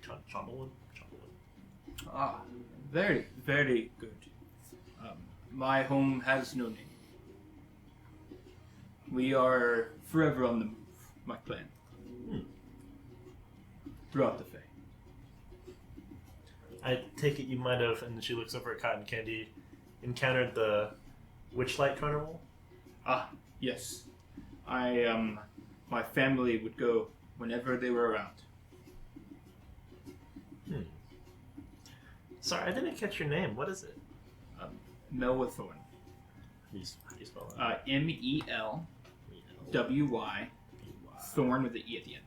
Chandlewood. Ah, very, very good. My home has no name. We are forever on the move, my clan. Throughout the Fae. I take it you might have, and she looks over at Cotton Candy, encountered the Witchlight Carnival. Ah, yes. My family would go whenever they were around. Sorry, I didn't catch your name. What is it? Melwithorn. How do you spell that? MELWY. Thorn with the E at the end.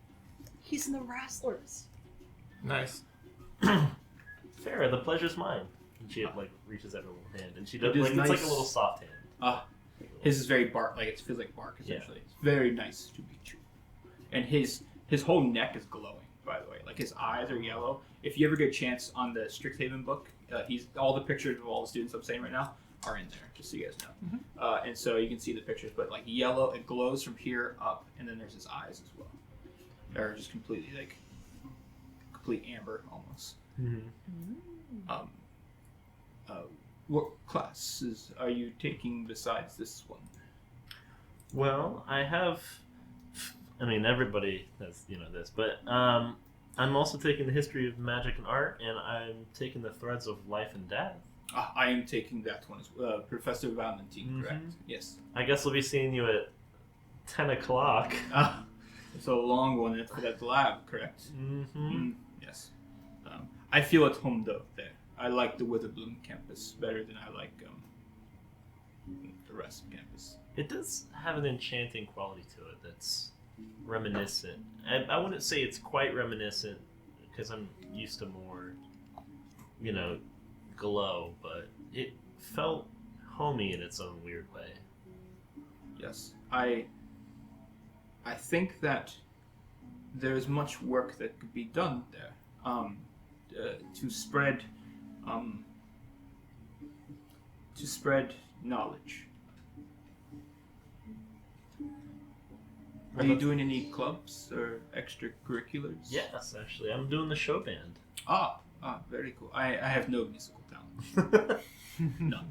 He's in the Wrestlers. Nice. Farrah, the pleasure's mine. And she like reaches out her little hand, and she does It is like it's like a nice. little soft hand. His is very bark, like it feels like bark essentially. It's very nice to meet you. And his whole neck is glowing, by the way. Like his eyes are yellow. If you ever get a chance on the Strixhaven book, he's all the pictures of all the students I'm saying right now are in there, just so you guys know. And so you can see the pictures, but like yellow, it glows from here up, and then there's his eyes as well. They're just completely like complete amber almost. What classes are you taking besides this one? Well, I have. I mean, everybody has this, but I'm also taking the history of magic and art, and I'm taking the threads of life and death. I am taking that one as well. Professor Valentine, correct? Yes. I guess we'll be seeing you at 10 o'clock. It's a long one for that lab, correct? Mm-hmm. Yes. I feel at home though there. I like the Witherbloom campus better than I like the rest of campus. It does have an enchanting quality to it that's reminiscent. I wouldn't say it's quite reminiscent because I'm used to more, glow, but it felt homey in its own weird way. Yes. I think that there's much work that could be done there to spread knowledge. Are you doing any clubs or extracurriculars? Yes, actually, I'm doing the show band. Very cool. I have no musical talent. None.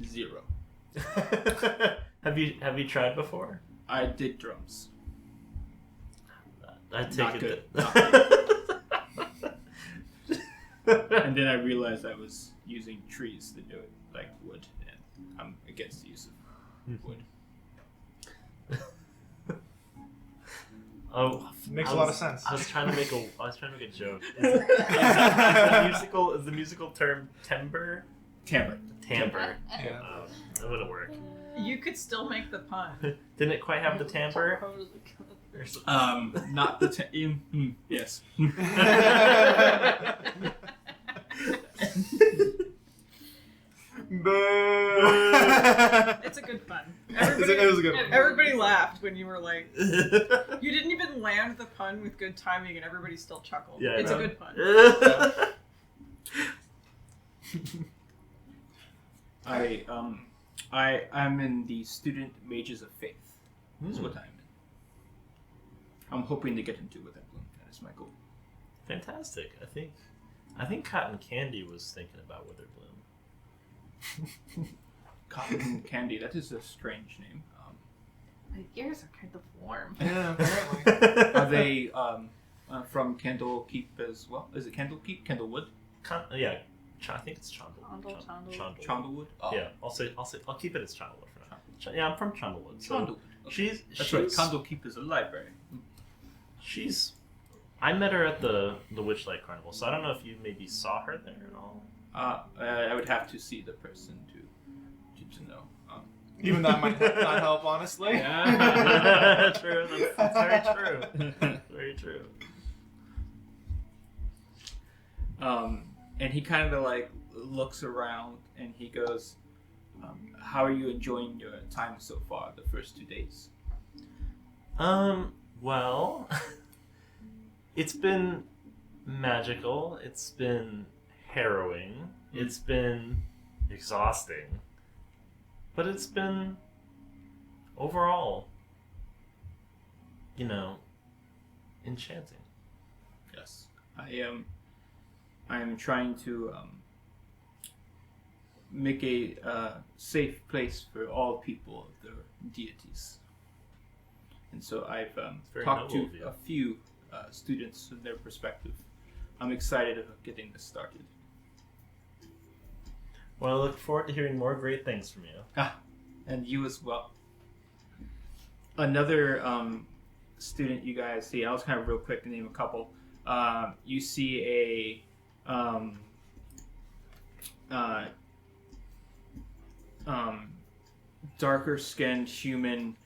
Zero. Have you tried before? I did drums. I take Not it good. that... And then I realized I was using trees to do it, like wood, and I'm against the use of wood. Oh, Makes a lot of sense. I was trying to make a joke. Is the musical term timbre? Timbre. Timbre. Yeah. That wouldn't work. You could still make the pun. Didn't it quite have the timbre? Not the yes. Boo! It's a good pun. It was a good one. Everybody laughed when you were like, you didn't even land the pun with good timing, and everybody still chuckled. Yeah, I It's know. a good pun. I'm in the student mages of faith. Is what I'm in. I'm hoping to get into with that bloom. That is my goal. Fantastic. I think Cotton Candy was thinking about Witherbloom. Cotton Candy. That is a strange name. My ears are kind of warm. Yeah, apparently. Are they from Candlekeep as well? Is it Candlekeep? Candlewood? Yeah, I think it's Chandlewood. Chandlewood? Oh. Yeah, I'll keep it as Chandlewood for now. Yeah, I'm from Chandlewood. So Chandlewood. Okay. That's she's right. Candlekeep is a library. I met her at the Witchlight Carnival, so I don't know if you maybe saw her there at all. I would have to see the person to know. Even that might not help, honestly. Yeah. True. That's very true. Very true. And he kind of like looks around and he goes, "How are you enjoying your time so far? The first 2 days?" Well, it's been magical. It's been harrowing. It's been exhausting. But it's been overall, enchanting. Yes, I am trying to make a safe place for all people of their deities, and so I've very talked noble to of you. a few students and their perspective. I'm excited about getting this started. Well, I look forward to hearing more great things from you. And you as well. Another student you guys see, I'll just kind of real quick to name a couple. You see a darker skinned human,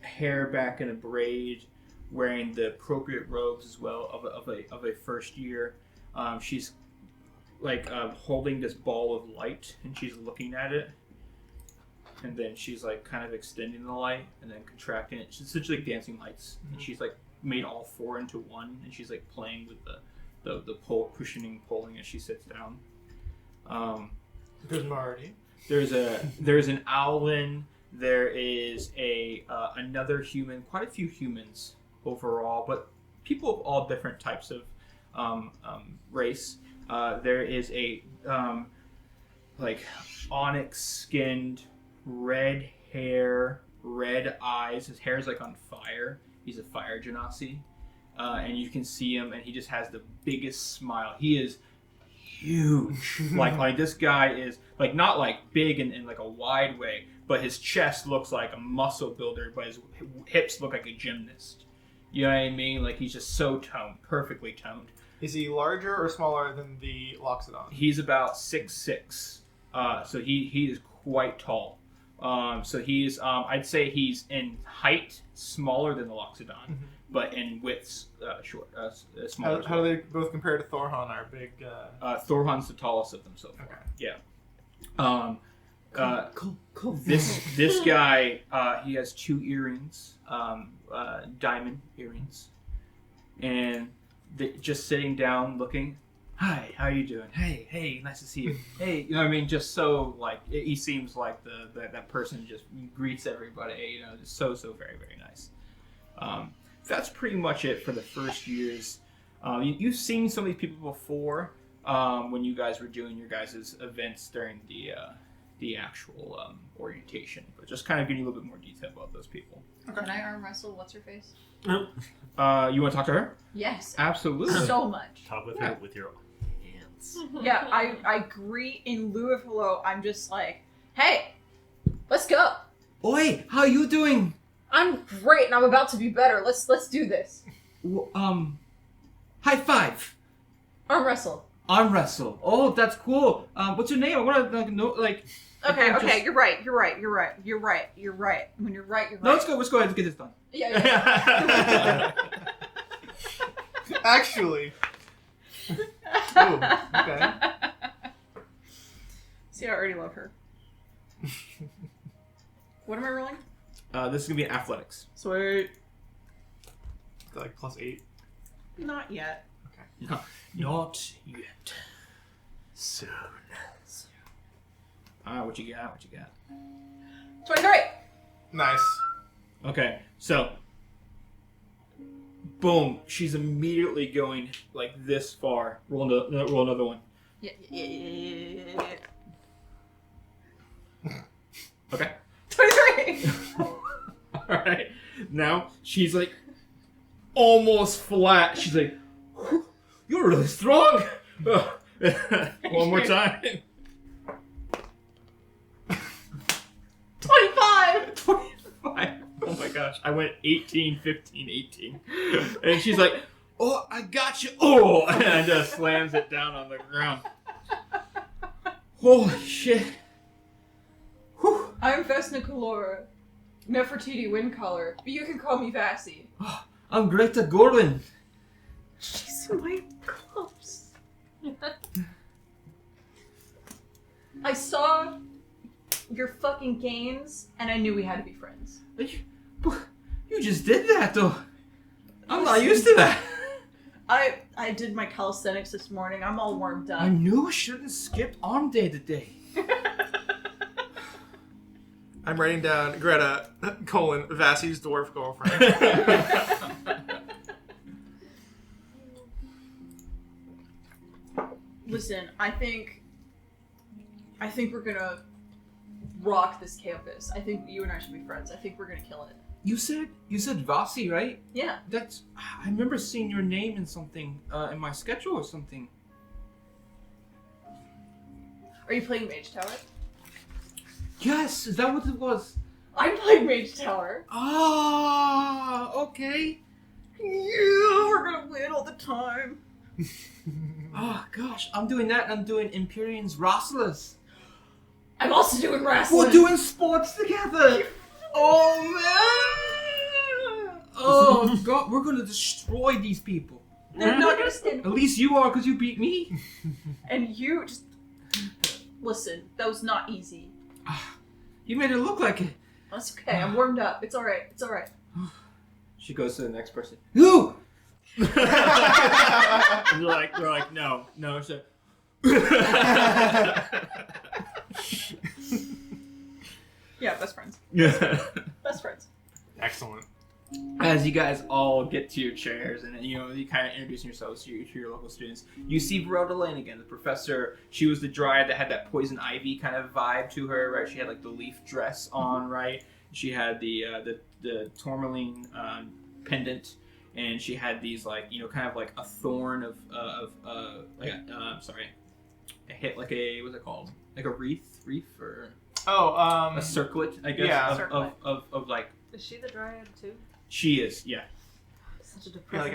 hair back in a braid, wearing the appropriate robes as well of a first year. She's like holding this ball of light and she's looking at it, and then she's like kind of extending the light and then contracting it. She's essentially like dancing lights, and she's like made all four into one, and she's like playing with the pole, cushioning, pulling as she sits down. There's Marty. There's an owlin. There is another human. Quite a few humans overall, but people of all different types of race. There is a like onyx-skinned, red hair, red eyes. His hair is like on fire. He's a fire genasi, and you can see him, and he just has the biggest smile. He is huge. like this guy is like not like big in like a wide way, but his chest looks like a muscle builder, but his hips look like a gymnast. You know what I mean? Like he's just so toned, perfectly toned. Is he larger or smaller than the Loxodon? He's about 6'6", so he is quite tall. So he's I'd say he's in height smaller than the Loxodon, but in width short, smaller. How do they both compare to Thorhan, our big? Thorhan's the tallest of them so far. Okay. Yeah. Cool. This guy, he has 2 earrings, diamond earrings, and just sitting down looking. Hi, how are you doing? Hey, nice to see you. Hey, you know what I mean? Just so like he seems like that person just greets everybody. You know, just so very very nice. That's pretty much it for the first years. You've seen some of these people before when you guys were doing your guys' events during the actual orientation, but just kind of getting a little bit more detail about those people. Can I arm wrestle? What's her face? You want to talk to her? Yes. Absolutely. So much. Talk with her with your hands. Yeah, I greet in lieu of hello. I'm just like, hey, let's go. Oi, how you doing? I'm great, and I'm about to be better. Let's do this. High five. Arm wrestle. Arm wrestle. Oh, that's cool. What's your name? I want to know, like. Okay, you're right. When you're right, you're right. No, let's go ahead and get this done. Yeah. Actually. Ooh, okay. See, I already love her. What am I rolling? This is gonna be athletics. Sweet. Like +8. Not yet. No, not yet. Soon. What you got? 23. Nice. Okay, so boom, she's immediately going like this far. Roll another one. Yeah. Okay. 23! Alright. Now she's like almost flat. She's like, you're really strong. One more time. 25! 25. Oh my gosh. I went 18, 15, 18. And she's like, oh, I got you. Oh, and just slams it down on the ground. Holy shit. Whew. I'm Vesna Kalora, Nefertiti Windcaller, but you can call me Vassy. I'm Greta Gorlin. She's in my gloves. I saw your fucking gains, and I knew we had to be friends. You just did that, though. I'm not used to that. I did my calisthenics this morning. I'm all warmed up. I knew I shouldn't have skipped arm day today. I'm writing down Greta, Vassy's dwarf girlfriend. Listen, I think we're gonna rock this campus. I think you and I should be friends. I think we're gonna kill it. You said Vasi, right? Yeah. I remember seeing your name in something, in my schedule or something. Are you playing Mage Tower? Yes, is that what it was? I'm playing Mage Tower. Ah, okay. Yeah, we're gonna win all the time. Oh gosh, I'm doing that. I'm doing Empyrean's Rasslers. I'm also doing wrestling. We're doing sports together. Oh man! Oh god, we're gonna destroy these people. They're not gonna stand. At least you are, because you beat me. And you just listen. That was not easy. You made it look like it. That's okay. I'm warmed up. It's all right. It's all right. She goes to the next person. Who? And they're like, no. So. Yeah, best friends. Best friends. Excellent. As you guys all get to your chairs and you kind of introducing yourselves to your local students, you see Verelda Lane again, the professor. She was the dryad that had that poison ivy kind of vibe to her, right? She had like the leaf dress on, right? She had the tourmaline pendant, and she had these like kind of like a thorn of a hit like a what's it called, like a wreath or a circlet, I guess. Yeah. Of like. Is she the dryad too? She is, yeah. Such a Yeah, depressing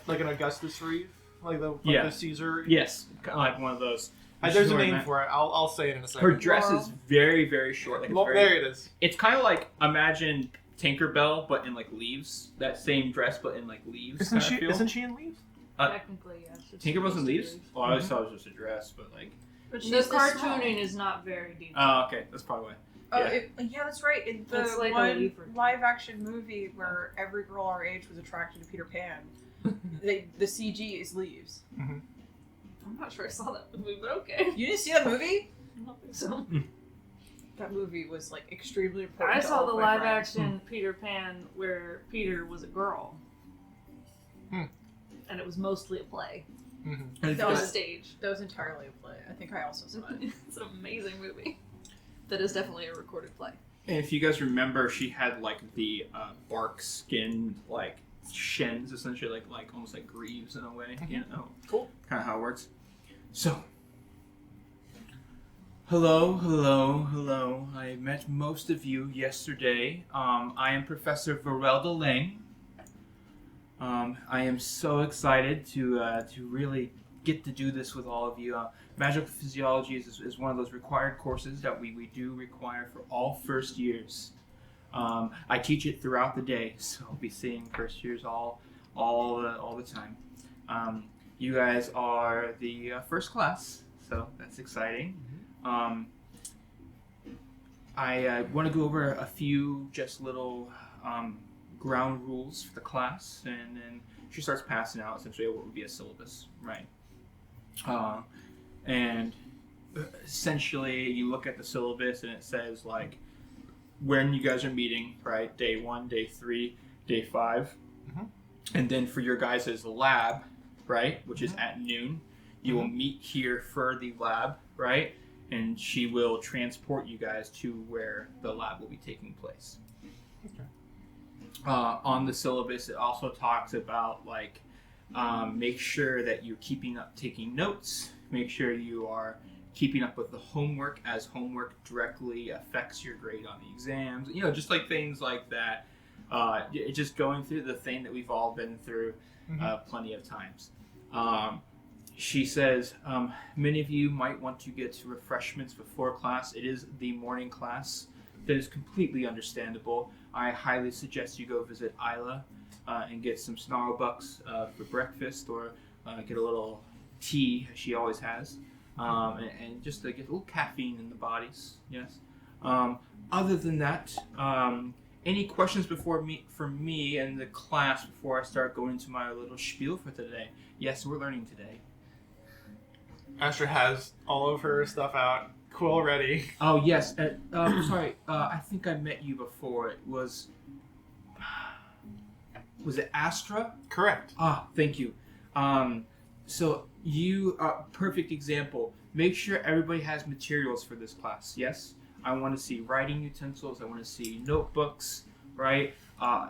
like an Augustus wreath, like the Caesar. Yes, kind of like one of those. There's a name for it. I'll say it in a second. Her dress is very, very short. Like there it is. It's kind of like imagine Tinkerbell, but in like leaves. That same dress, but in like leaves. Isn't she in leaves? Technically, yes. Tinkerbell's in leaves? Well, I always thought it was just a dress, but like. But The cartooning is not very deep. Oh, okay, that's probably why. Yeah, that's right. In the It's like a one leaf or- live-action movie where every girl our age was attracted to Peter Pan, the CG is leaves. I'm not sure I saw that movie, but okay. You didn't see that movie? I don't think so. That movie was like extremely important. I to saw all the of my live friends. action Peter Pan where Peter was a girl. And it was mostly a play. And That On was stage. That was entirely a play. I think I also saw it. It's an amazing movie. That is definitely a recorded play. And if you guys remember, she had like the bark skin, like shins, essentially, like almost like greaves in a way. Cool. Kind of how it works. So, hello. I met most of you yesterday. I am Professor Verelda Lang. I am so excited to really get to do this with all of you. Magical Physiology is one of those required courses that we do require for all first years. I teach it throughout the day, so I'll be seeing first years all the time. You guys are the first class, so that's exciting. I want to go over a few just little ground rules for the class, and then she starts passing out essentially what would be a syllabus, right? And essentially you look at the syllabus and it says like when you guys are meeting, right? Day 1, day 3, day 5. And then for your guys' lab, right, which is at noon, you will meet here for the lab, right? And she will transport you guys to where the lab will be taking place. Okay. On the syllabus, it also talks about like make sure that you're taking notes. Make sure you are keeping up with the homework, as homework directly affects your grade on the exams. You know, just like things like that. Just going through the thing that we've all been through plenty of times. She says, many of you might want to get refreshments before class. It is the morning class. That is completely understandable. I highly suggest you go visit Isla and get some Snarlbucks for breakfast, or get a little tea, as she always has, and just to get a little caffeine in the bodies. Yes. Other than that, any questions from me and the class before I start going into my little spiel for today? Yes, we're learning today. Astra has all of her stuff out. Quill ready. Oh, yes. Sorry, I think I met you before. It was it Astra? Correct. Ah, thank you. So you, perfect example. Make sure everybody has materials for this class, yes? I want to see writing utensils. I want to see notebooks, right?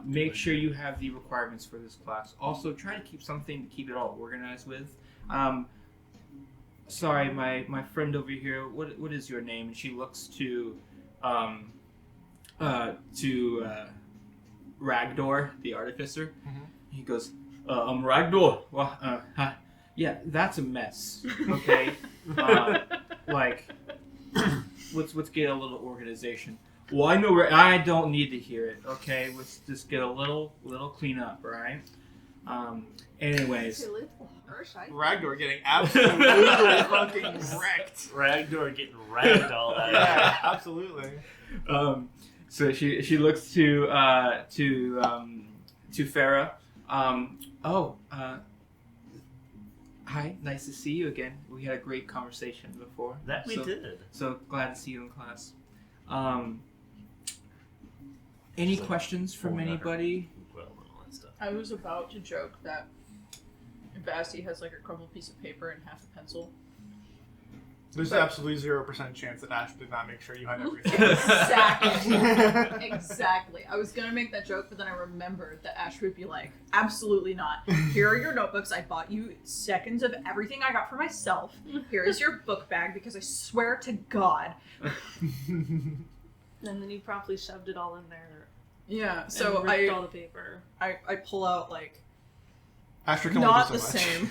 Make sure you have the requirements for this class. Also, try to keep something to keep it all organized with. Sorry, my friend over here, what is your name? And she looks to Ragdor, the artificer. He goes, I'm Ragdor. Well, yeah, that's a mess. Okay, let's get a little organization. Well, I know I don't need to hear it. Okay, let's just get a little cleanup, right? Anyways. Ragdor getting absolutely fucking wrecked. Ragdor getting ragged all that. Yeah, absolutely. So she looks to Farah. Hi, nice to see you again. We had a great conversation before. That we did. So glad to see you in class. Any questions from anybody? Well, all that stuff. I was about to joke that Vasti has like a crumpled piece of paper and half a pencil. There's absolutely 0% chance that Ash did not make sure you had everything. Exactly. Exactly. I was gonna make that joke, but then I remembered that Ash would be like, absolutely not. Here are your notebooks. I bought you seconds of everything I got for myself. Here is your book bag, because I swear to God. And then you promptly shoved it all in there. Yeah, And so ripped all the paper. I pull out like Astra can not only do the so much. same.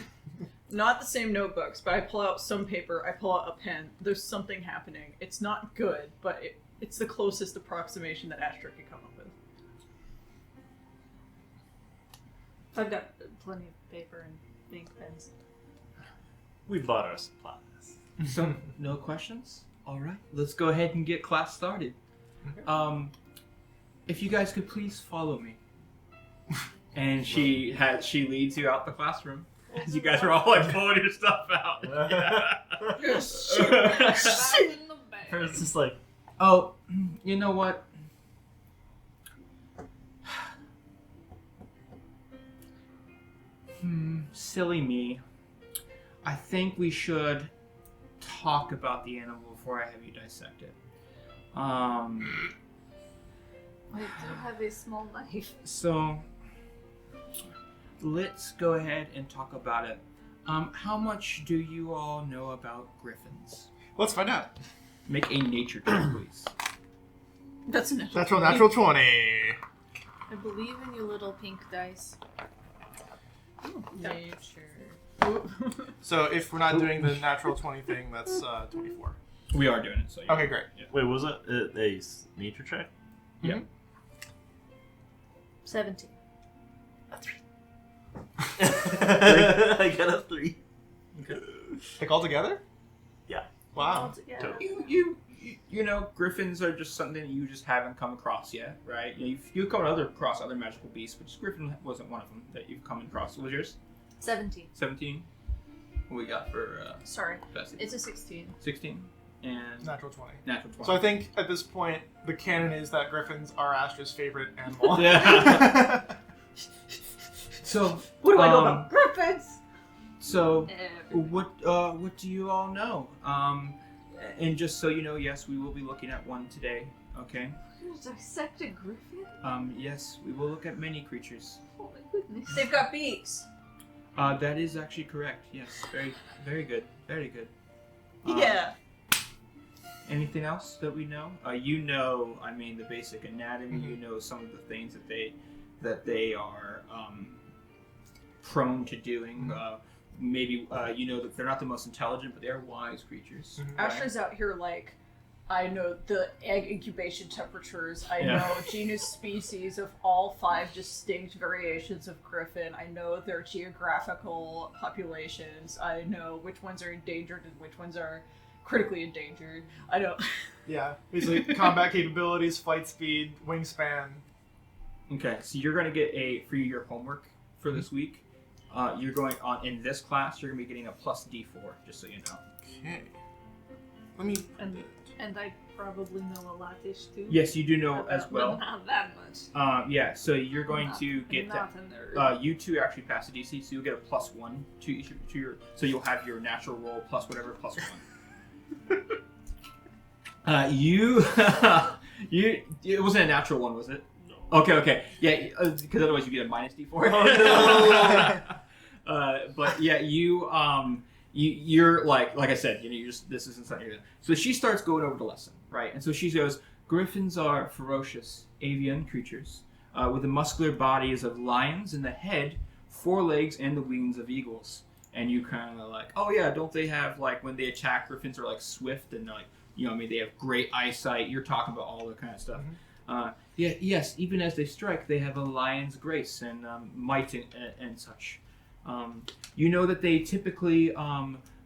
Not the same notebooks, but I pull out some paper, I pull out a pen. There's something happening. It's not good, but it's the closest approximation that Astra could come up with. I've got plenty of paper and ink pens. We bought our supplies. So no questions? All right, let's go ahead and get class started. Okay. If you guys could please follow me. And she leads you out the classroom. As you guys are all like pulling your stuff out. Back in the bag. It's just like, Oh, you know what? Silly me. I think we should talk about the animal before I have you dissect it. I do have a small knife. So let's go ahead and talk about it. How much do you all know about griffins? Let's find out. Make a nature check, please. That's an Natural 20. I believe in you, little pink dice. nature. So if we're not doing the natural 20 thing, that's 24. We are doing it. So Okay, great. wait, was it a nature check? Yeah. 17. A 3. I got a 3. Okay. Like all together? Yeah. Wow. Altogether. You know, griffins are just something that you just haven't come across yet, right? You've come across other magical beasts, but just griffin wasn't one of them that you've come across. What was yours? 17. 17. What we got for Sorry, Bessie? it's a 16. 16 and Natural 20. natural 20. So I think at this point, the canon is that griffins are Astra's favorite animal. Yeah. So, What do I know about griffins? So, what do you all know? And just so you know, yes, we will be looking at one today. Okay. We're gonna dissect a griffin? Yes, we will look at many creatures. Oh my goodness. They've got beaks. That is actually correct. Yes, very, very good, very good. Yeah. Anything else that we know? You know, I mean, the basic anatomy. You know some of the things that they are prone to doing. Maybe you know that they're not the most intelligent, but they are wise creatures. Asher's out here like, I know the egg incubation temperatures. I Yeah. know genus species of all 5 distinct variations of griffin. I know their geographical populations. I know which ones are endangered and which ones are critically endangered. I know. Yeah, basically combat capabilities, flight speed, wingspan. Okay, so you're going to get for your homework for this week. You're going on in this class. You're going to be getting a plus D4, just so you know. Okay. Let me. And I probably know a lot-ish too. Yes, you do know But, as well. But not that much. Yeah, so you're going to get not that. a nerd. You two actually pass the DC, so you'll get a +1 to your. So you'll have your natural roll plus whatever +1. You it wasn't a natural one, was it? No. Okay, yeah, because otherwise you get a -D4. Oh, no. But yeah, you're like I said, you know, this isn't something. So she starts going over the lesson, right? And so she goes, griffins are ferocious avian creatures with the muscular bodies of lions and the head, 4 legs, and the wings of eagles. And you kind of like, oh yeah, don't they have like when they attack, griffins are like swift and like, you know, I mean, they have great eyesight. You're talking about all that kind of stuff. Yes, even as they strike, they have a lion's grace and might and such. You know that they typically,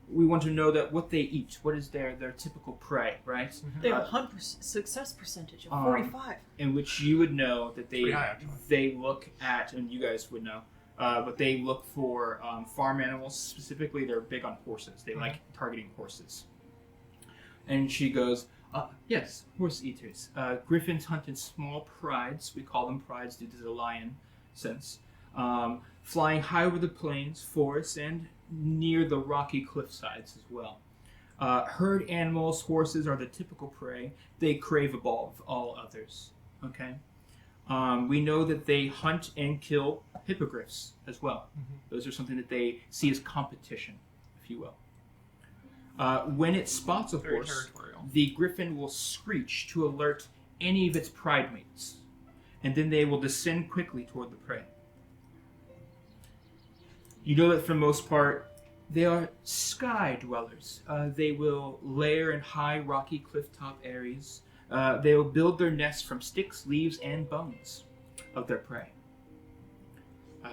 we want to know that what they eat, what is their typical prey, right? They have a hunt success percentage of 45. In which you would know that Pretty high, actually. they look at, and you guys would know, but they look for farm animals. Specifically, they're big on horses. They like targeting horses. And she goes, yes, horse eaters. Griffins hunt in small prides. We call them prides due to the lion sense. Flying high over the plains, forests, and near the rocky cliff sides as well. Herd animals, horses, are the typical prey. They crave above all others. Okay? We know that they hunt and kill hippogriffs as well. Those are something that they see as competition, if you will. When it spots a Very horse, territorial. the griffin will screech to alert any of its pride mates, and then they will descend quickly toward the prey. You know that for the most part, they are sky dwellers. They will lair in high, rocky clifftop areas. They will build their nests from sticks, leaves, and bones of their prey.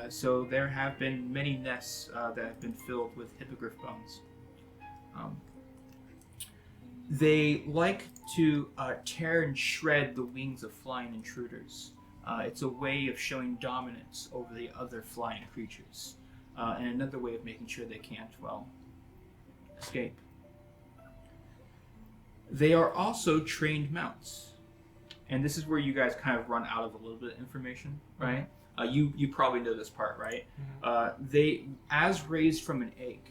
So there have been many nests that have been filled with hippogriff bones. They like to tear and shred the wings of flying intruders. It's a way of showing dominance over the other flying creatures. And another way of making sure they can't, well, escape. They are also trained mounts. And this is where you guys kind of run out of a little bit of information, right? You probably know this part, right? They, as raised from an egg,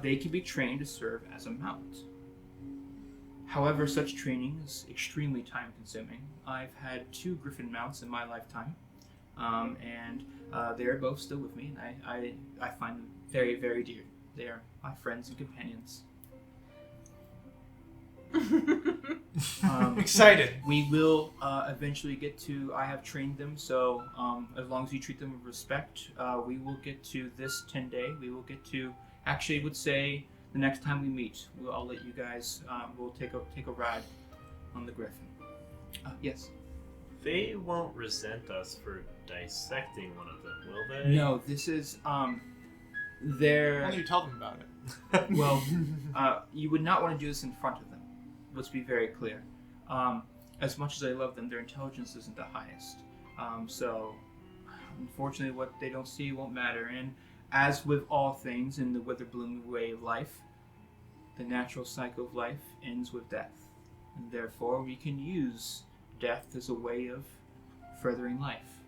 they can be trained to serve as a mount. However, such training is extremely time-consuming. I've had 2 griffin mounts in my lifetime, and they are both still with me, and I find them very, very dear. They are my friends and companions. Excited. We will eventually get to, I have trained them, so as long as you treat them with respect, we will get to this 10-day. We will get to, actually I would say, the next time we meet, I'll let you guys, we'll take a ride on the Griffin. Yes? They won't resent us for dissecting one of them, will they? No, this is, Why their, don't you tell them about it? well, you would not want to do this in front of them. Let's be very clear. As much as I love them, their intelligence isn't the highest. So, unfortunately, what they don't see won't matter. And as with all things in the wither-bloom way of life, the natural cycle of life ends with death. And therefore, we can use death as a way of furthering life.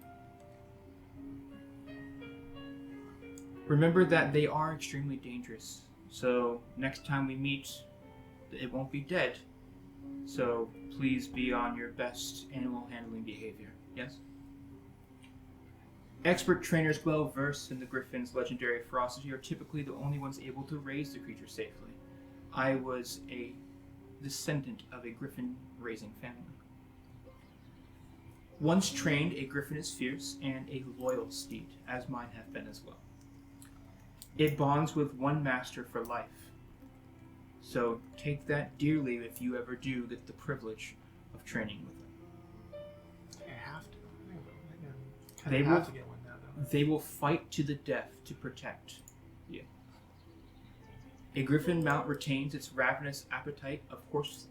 Remember that they are extremely dangerous. So next time we meet, it won't be dead. So please be on your best animal handling behavior. Yes? Expert trainers well versed in the griffin's legendary ferocity are typically the only ones able to raise the creature safely. I was a descendant of a griffin raising family. Once trained, a griffin is fierce and a loyal steed, as mine have been as well. It bonds with one master for life. So take that dearly if you ever do get the privilege of training with them. I have to. I They have will- to get one now, though. They will fight to the death to protect you. A griffin mount retains its ravenous appetite of horse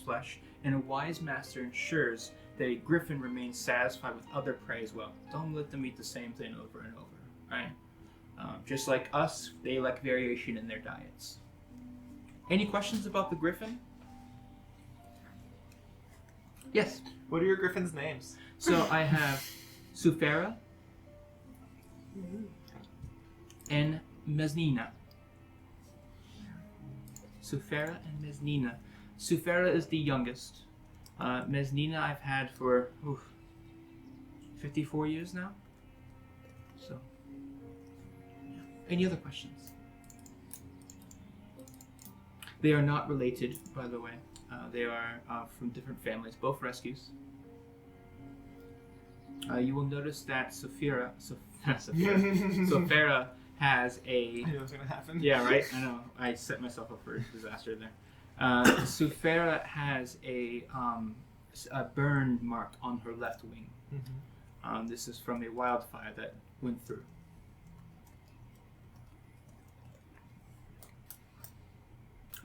flesh, and a wise master ensures that a griffin remains satisfied with other prey as well. Don't let them eat the same thing over and over, right? Just like us, they like variation in their diets. Any questions about the griffin? Yes. What are your griffins' names? So I have Sufera and Meznina. Sufera and Meznina. Sufera is the youngest. Meznina I've had for 54 years now. So, yeah. Any other questions? They are not related, by the way. They are from different families, both rescues. You will notice that Sufera has a... I knew it was going to happen. Yeah, right? I know. I set myself up for disaster there. Sufera has a burn mark on her left wing. Mm-hmm. This is from a wildfire that went through.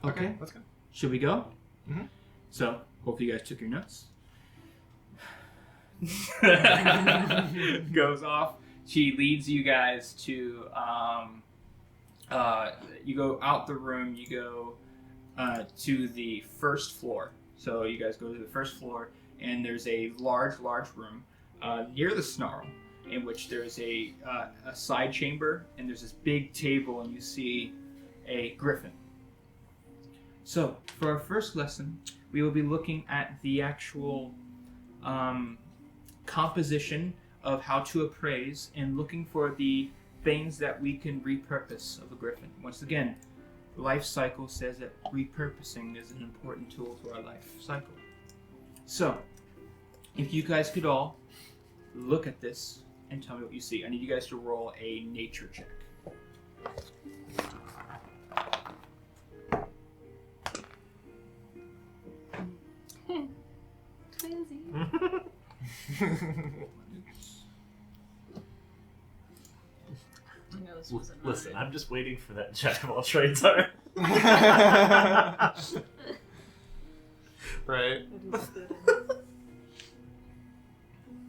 Okay. Let's go. Should we go? Mhm. So, hope you guys took your notes. Goes off. She leads you guys to, you go out the room, you go to the first floor. So you guys go to the first floor, and there's a large room near the snarl, in which there's a side chamber, and there's this big table, and you see a griffin. So, for our first lesson, we will be looking at the actual composition of how to appraise and looking for the things that we can repurpose of a griffin. Once again, life cycle says that repurposing is an important tool to our life cycle. So, if you guys could all look at this and tell me what you see. I need you guys to roll a nature check. Twinsie. I know this wasn't Listen, I'm just waiting for that jack of all trades art. Right.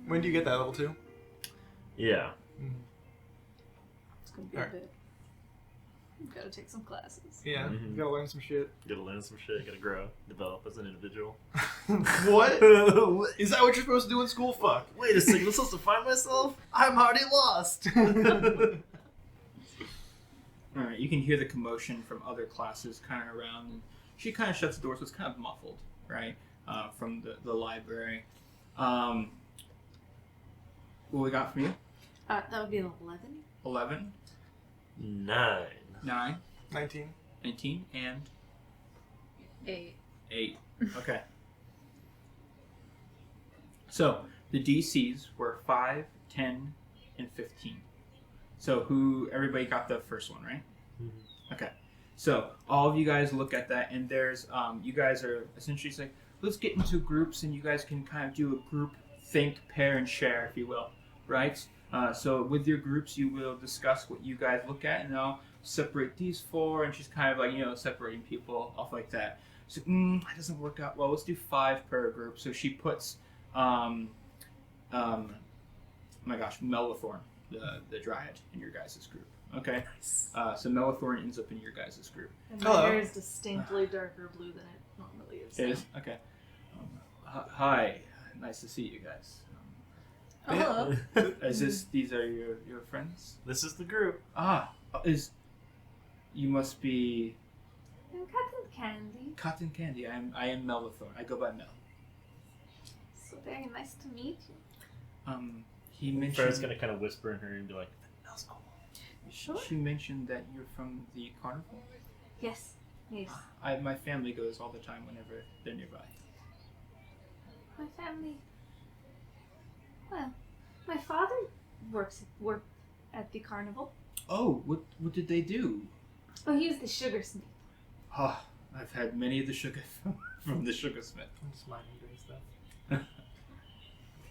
When do you get that, level 2? Yeah. It's gonna be Alright. a bit. You've got to take some classes. Yeah, Mhm. you gotta learn some shit. Gotta learn some shit, gotta grow, develop as an individual. What? Is that what you're supposed to do in school? Fuck. Wait a second, I'm supposed to find myself? I'm already lost! Alright, you can hear the commotion from other classes kind of around. And she kind of shuts the door, so it's kind of muffled, right? From the library. What we got from you? That would be an 11. 11, 9. 9, 19. 19, and 8. 8. Okay. So, the DCs were 5, 10, and 15. So, everybody got the first one, right? Mhm. Okay. So, all of you guys look at that, and there's, you guys are essentially like, let's get into groups, and you guys can kind of do a group think, pair, and share, if you will, right? So, with your groups, you will discuss what you guys look at, and I'll separate these 4, and she's kind of like, separating people off like that. So, that doesn't work out well. Let's do 5 per group. So she puts, oh my gosh, Mellithorn, the Dryad, in your guys' group. Okay? Nice. So Mellithorn ends up in your guys' group. And Hello. my hair is distinctly darker blue than it normally is. It is? Okay. Hi. Nice to see you guys. They Hello. These are your friends? This is the group. You must be And cotton candy. Cotton Candy. I am Melithorn. I go by Mel. So very nice to meet you. He mentioned. Farrah's gonna kind of whisper in her ear and be like, "Mel's cool." Sure. She mentioned that you're from the carnival. Yes. Yes. My family goes all the time whenever they're nearby. My family. Well, my father worked at the carnival. Oh, what did they do? Oh, he was the sugarsmith. Oh, I've had many of the sugar from the sugarsmith. I'm just minding doing stuff.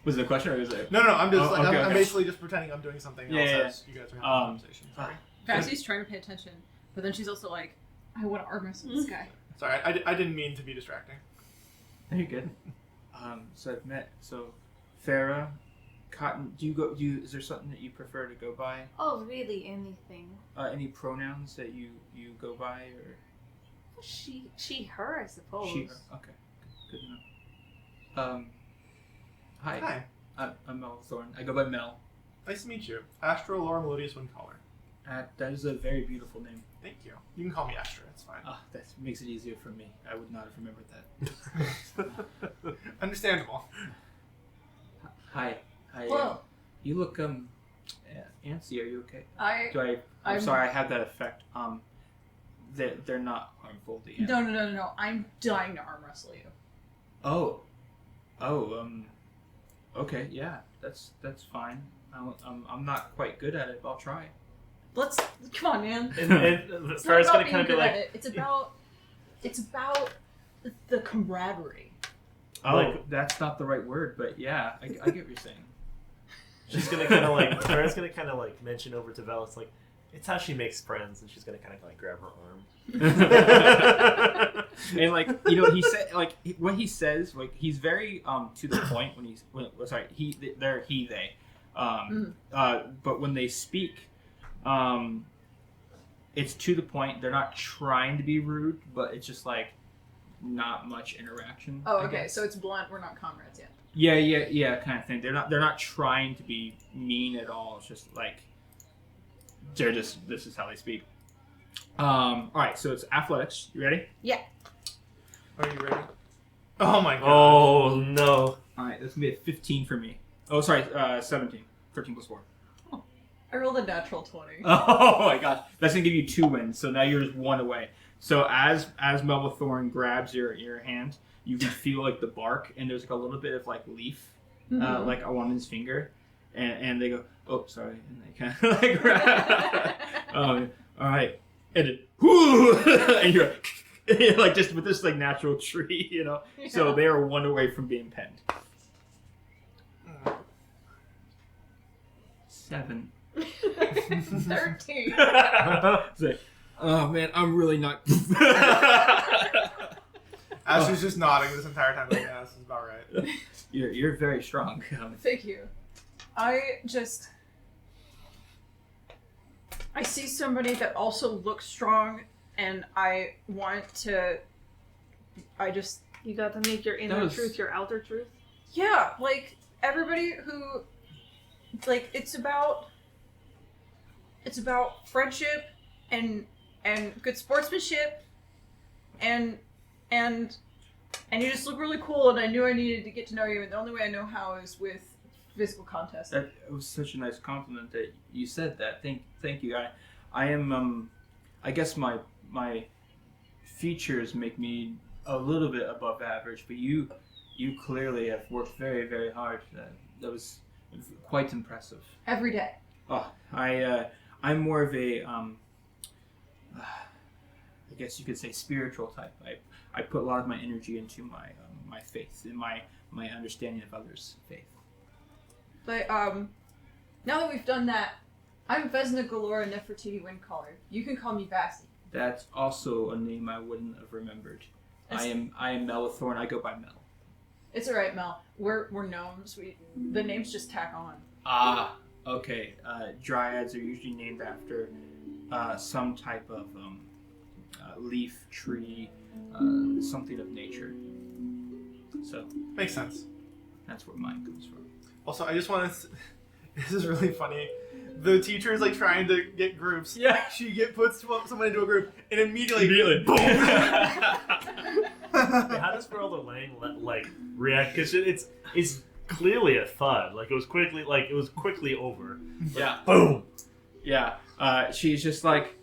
Was it a question or was it? No, I'm just Oh, like okay, I'm okay. basically just pretending I'm doing something else Yeah. as you guys are having a conversation. Sorry. Fassie's trying to pay attention, but then she's also like, I want to arm wrestle this guy. Sorry, I didn't mean to be distracting. You're good. So I've met Farrah, Cotton. Is there something that you prefer to go by? Oh, really? Anything? Any pronouns that you go by or? She, her, I suppose. She. Okay. Good enough. Hi. Hi. I'm Mel Thorne. I go by Mel. Nice to meet you. Astro Laura Melodious Windcaller. That is a very beautiful name. Thank you. You can call me Astra. It's fine. That makes it easier for me. I would not have remembered that. Understandable. Hi. Hello. You look antsy. Are you okay? I'm I'm sorry. I have that effect. They're not harmful to you. No. I'm dying to arm wrestle you. Oh. Okay. Yeah. That's fine. I'm not quite good at it, but I'll try. Come on, man. And It's not Farrah's about gonna being kind of be good at like, it. It's about the camaraderie. Oh, Like- that's not the right word, but yeah, I get what you're saying. she's gonna kind of like, Farrah's gonna kind of like mention over to Vel, it's like, it's how she makes friends, and she's gonna kind of like grab her arm. And he said what he says, like he's very to the point they but when they speak, it's to the point. They're not trying to be rude, but it's just like not much interaction. Oh, I okay. guess. So it's blunt. We're not comrades yet. Yeah, kind of thing. They're not trying to be mean at all. It's just like this is how they speak. All right, so it's athletics. You ready? Are you ready? Oh my god. Oh no. All right, that's gonna be a 15 for me. Oh, sorry, 17. 13 plus 4. I rolled a natural 20. Oh my gosh, that's gonna give you 2 wins. So now you're just 1 away. So as Melba Thorne grabs your hand, you can feel like the bark, and there's like a little bit of like leaf, like on his finger, and they go, oh sorry, and they kind of like grab. All right, and it, whoo, and you're like just with this like natural tree, you know. Yeah. So they are 1 away from being penned. 7. 13. It's like, oh man, I'm really not. Astra's just nodding this entire time. Like, yeah, this is about right. You're very strong. Thank you. I see somebody that also looks strong, and I want to. You got to make your inner truth your outer truth. Yeah, like everybody who, like it's about friendship and good sportsmanship and you just look really cool, and I knew I needed to get to know you, and the only way I know how is with physical contest. That was such a nice compliment that you said that. Thank you. I am I guess my features make me a little bit above average, but you clearly have worked very, very hard. That was quite impressive. Every day. Oh, I'm more of a I guess you could say spiritual type. I put a lot of my energy into my faith and my understanding of others' faith. But now that we've done that, I'm Vesna Galora Nefertiti Windcaller. You can call me Vassie. That's also a name I wouldn't have remembered. I am Melithorn. I go by Mel. It's alright, Mel. We're gnomes. The names just tack on. Ah, okay. Dryads are usually named after some type of leaf, tree, something of nature. So Makes sense. that's where mine comes from. Also, I just want to This is really funny. The teacher is like trying to get groups. Yeah. She puts someone into a group and immediately boom. How does Roller Lang react? Because it's clearly a thud. Like it was quickly over. Yeah. Boom. Yeah. She's just like,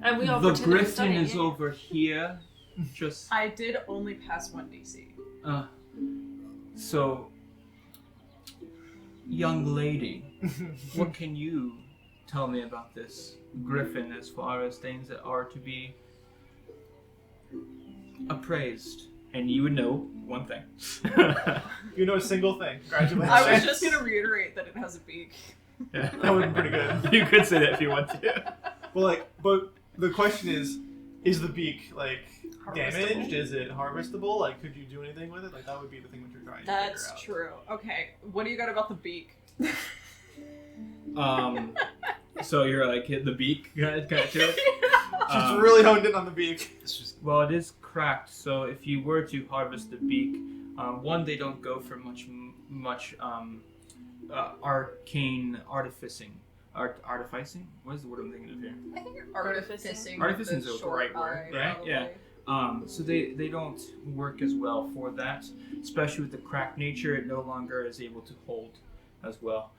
And we all the pretended to griffin study is it. over here. Just I did only pass 1 DC. so, young lady, what can you tell me about this griffin as far as things that are to be appraised? And you would know one thing. You know a single thing. Congratulations. I was just gonna reiterate that it has a beak. Yeah. That would be pretty good. You could say that if you want to. Well, but the question is the beak damaged? Harvestable? Is it harvestable? Like, could you do anything with it? Like, that would be the thing that you're trying to That's figure out. true. Okay, what do you got about the beak? So you're like hit the beak kind of joke. She's really honed in on the beak. It's just Well, it is cracked. So if you were to harvest the beak, one, they don't go for much arcane artificing. Artificing? What is the word I'm thinking of here? I think artificing. Artificing with is the the right short word, eye, right? probably. Yeah. So they don't work as well for that, especially with the cracked nature. It no longer is able to hold as well.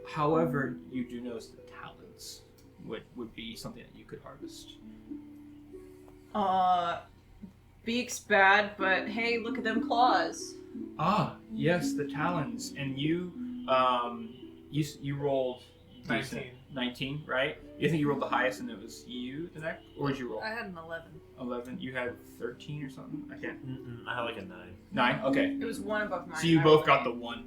However, you do notice the talons would be something that you could harvest. Beak's bad, but hey, look at them claws. Ah, yes, the talons. And you rolled decent. 19, right? You think you rolled the highest and it was you the next? Or did you roll? I had an 11. 11. You had 13 or something? I can't. I had like a 9. 9? Okay. It was one above mine. So you I both rolled got an the one,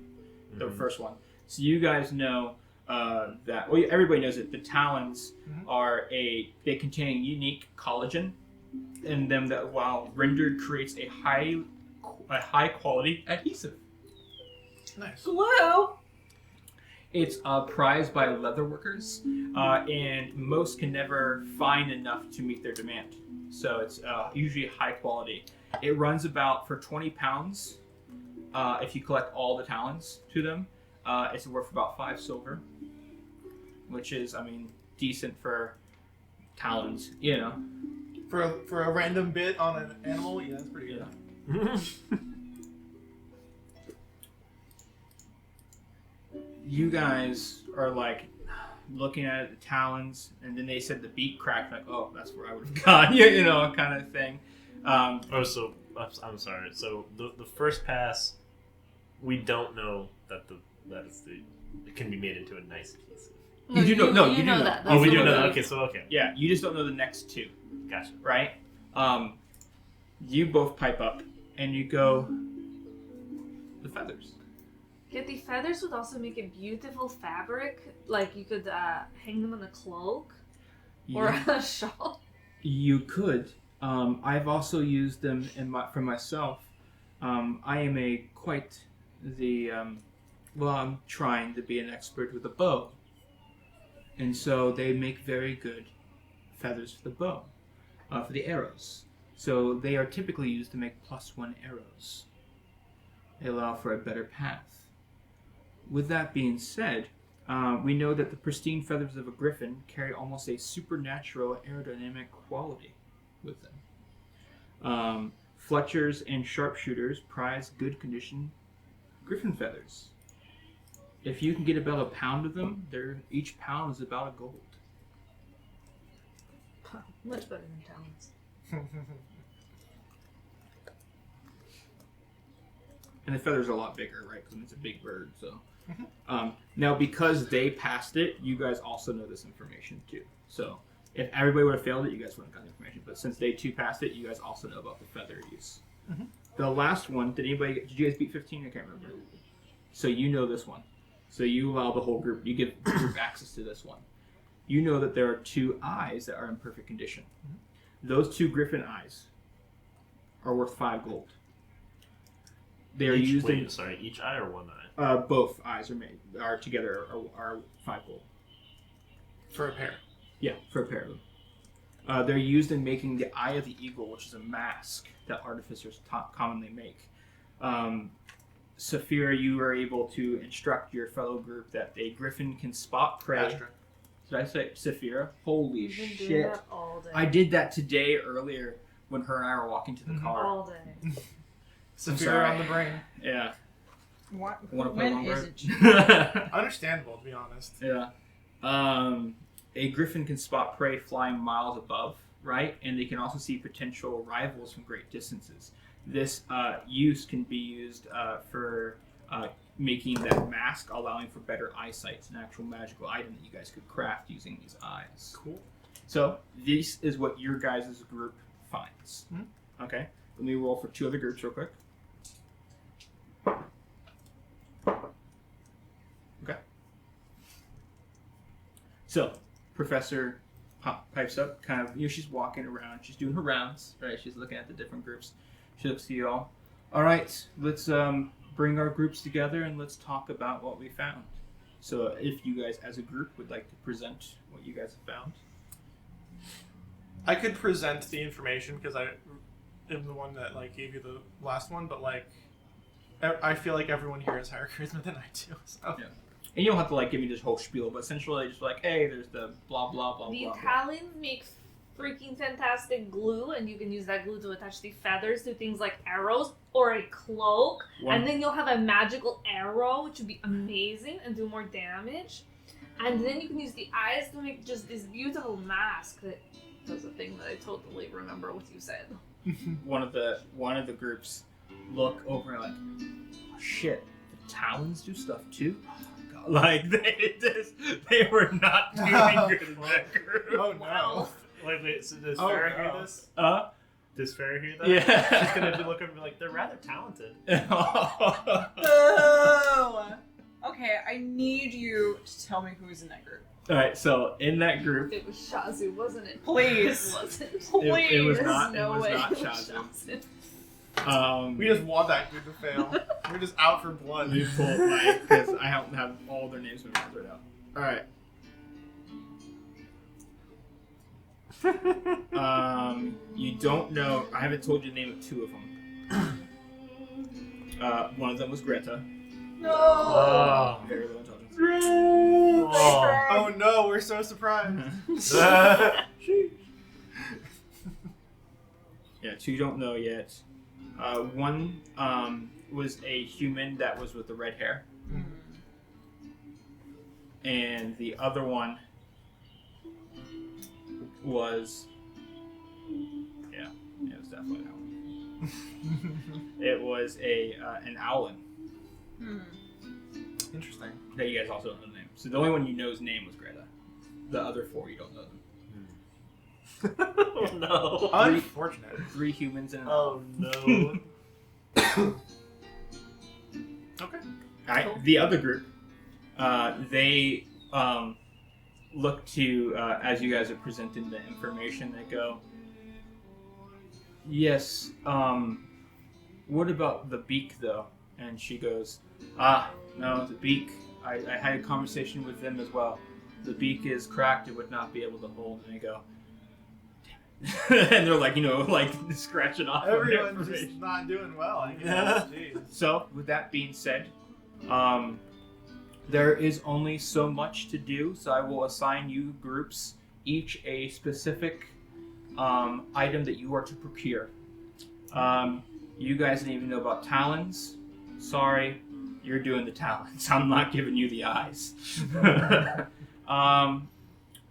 the first one. So you guys know that, well, everybody knows it. The talons are they contain unique collagen in them that, while rendered, creates a high quality adhesive. Nice. Glue. It's prized by leather workers, and most can never find enough to meet their demand. So it's usually high quality. It runs about for 20 pounds. If you collect all the talons to them, it's worth about 5 silver, which is, I mean, decent for talons, you know. For a random bit on an animal, yeah, that's pretty good. Yeah. You guys are like looking at the talons, and then they said the beak cracked. Like, oh, that's where I would have gone, you know, kind of thing. So I'm sorry. So the first pass, we don't know that it can be made into a nice adhesive. You do know. No, you do know. that. Oh, we do That's know what that. it Okay, is. so okay, Yeah, you just don't know the next two, gotcha. right? You both pipe up, and you go, the feathers. Yeah, the feathers would also make a beautiful fabric. Like you could hang them on a cloak or a shawl. You could. I've also used them for myself. I am quite the I'm trying to be an expert with a bow, and so they make very good feathers for the bow, for the arrows. So they are typically used to make +1 arrows. They allow for a better path. With that being said, we know that the pristine feathers of a griffin carry almost a supernatural aerodynamic quality with them. Fletchers and sharpshooters prize good condition griffin feathers. If you can get about a pound of them, each pound is about a gold. Much better than talons. And the feathers are a lot bigger, right? Because it's a big bird. So now, because they passed it, you guys also know this information too. So if everybody would have failed it, you guys wouldn't have got the information. But since they too passed it, you guys also know about the feather use. The last one, did you guys beat 15? I can't remember. So you know this one. So you allow the whole group, you give the group access to this one. You know that there are 2 eyes that are in perfect condition. Those 2 griffin eyes are worth 5 gold. They are used in each eye or one eye? both eyes are together are 5 gold. For a pair. Yeah, for a pair of them. They're used in making the Eye of the Eagle, which is a mask that artificers commonly make. Saphira, you were able to instruct your fellow group that a griffin can spot prey. Astra. Did I say Saphira? Holy You've been doing shit. that all day. I did that today earlier when her and I were walking to the car. all day. Saphira on the brain. Yeah. What? Wanna play When longer? is it? Understandable, to be honest. Yeah. A griffin can spot prey flying miles above, right? And they can also see potential rivals from great distances. This use can be used for making that mask, allowing for better eyesight. It's an actual magical item that you guys could craft using these eyes. Cool. So this is what your guys' group finds. Okay. Let me roll for 2 other groups real quick. Okay. So, Professor pipes up, kind of, she's walking around, she's doing her rounds, right? She's looking at the different groups. She looks to you all. All right, let's bring our groups together and let's talk about what we found. So, if you guys, as a group, would like to present what you guys have found. I could present the information because I am the one that gave you the last one, but I feel like everyone here has higher charisma than I do. So. Yeah. And you don't have to give me this whole spiel, but essentially just hey, there's the blah blah blah The blah. blah. Italians make freaking fantastic glue, and you can use that glue to attach the feathers to things like arrows or a cloak, and then you'll have a magical arrow, which would be amazing and do more damage. And then you can use the eyes to make just this beautiful mask that does a thing that I totally remember what you said. One of the groups look over and oh, shit, the Talons do stuff too. Oh, God. They were not doing good in that group. Oh no. Wait, so does Oh, Farrah hear no. this? Uh? Does Farrah hear that? Yeah. She's gonna look over and be like, they're rather talented. Oh. Okay, I need you to tell me who's in that group. All right, so in that group, It was Shazu, wasn't it? Please. It wasn't. it was There's not. no it was way not it was Shazu. Shazu. We just want that dude to fail. We're just out for blood. Let me pull my, because I don't have all their names memorized right now. All right. You don't know. I haven't told you the name of 2 of them. One of them was Greta. No. Oh. Very low intelligence. Oh. Oh no, we're so surprised. Yeah, 2 you don't know yet. One was a human that was with the red hair, and the other one was, yeah, it was definitely that one. It was an owlin Interesting. that you guys also don't know the name. So the only one you know's name was Greta. The other 4 you don't know them. Oh no. Unfortunate. 3 humans and an Oh no. Okay. Alright, the other group, they look to, as you guys are presenting the information, they go, yes, what about the beak though? And she goes, no, the beak, I had a conversation with them as well. The beak is cracked, it would not be able to hold. And they go, damn it. And they're scratching off. Everyone's just not doing well, I guess. Jeez. So, with that being said, there is only so much to do, so I will assign you groups each a specific item that you are to procure. You guys didn't even know about talons. Sorry, you're doing the talons. I'm not giving you the eyes.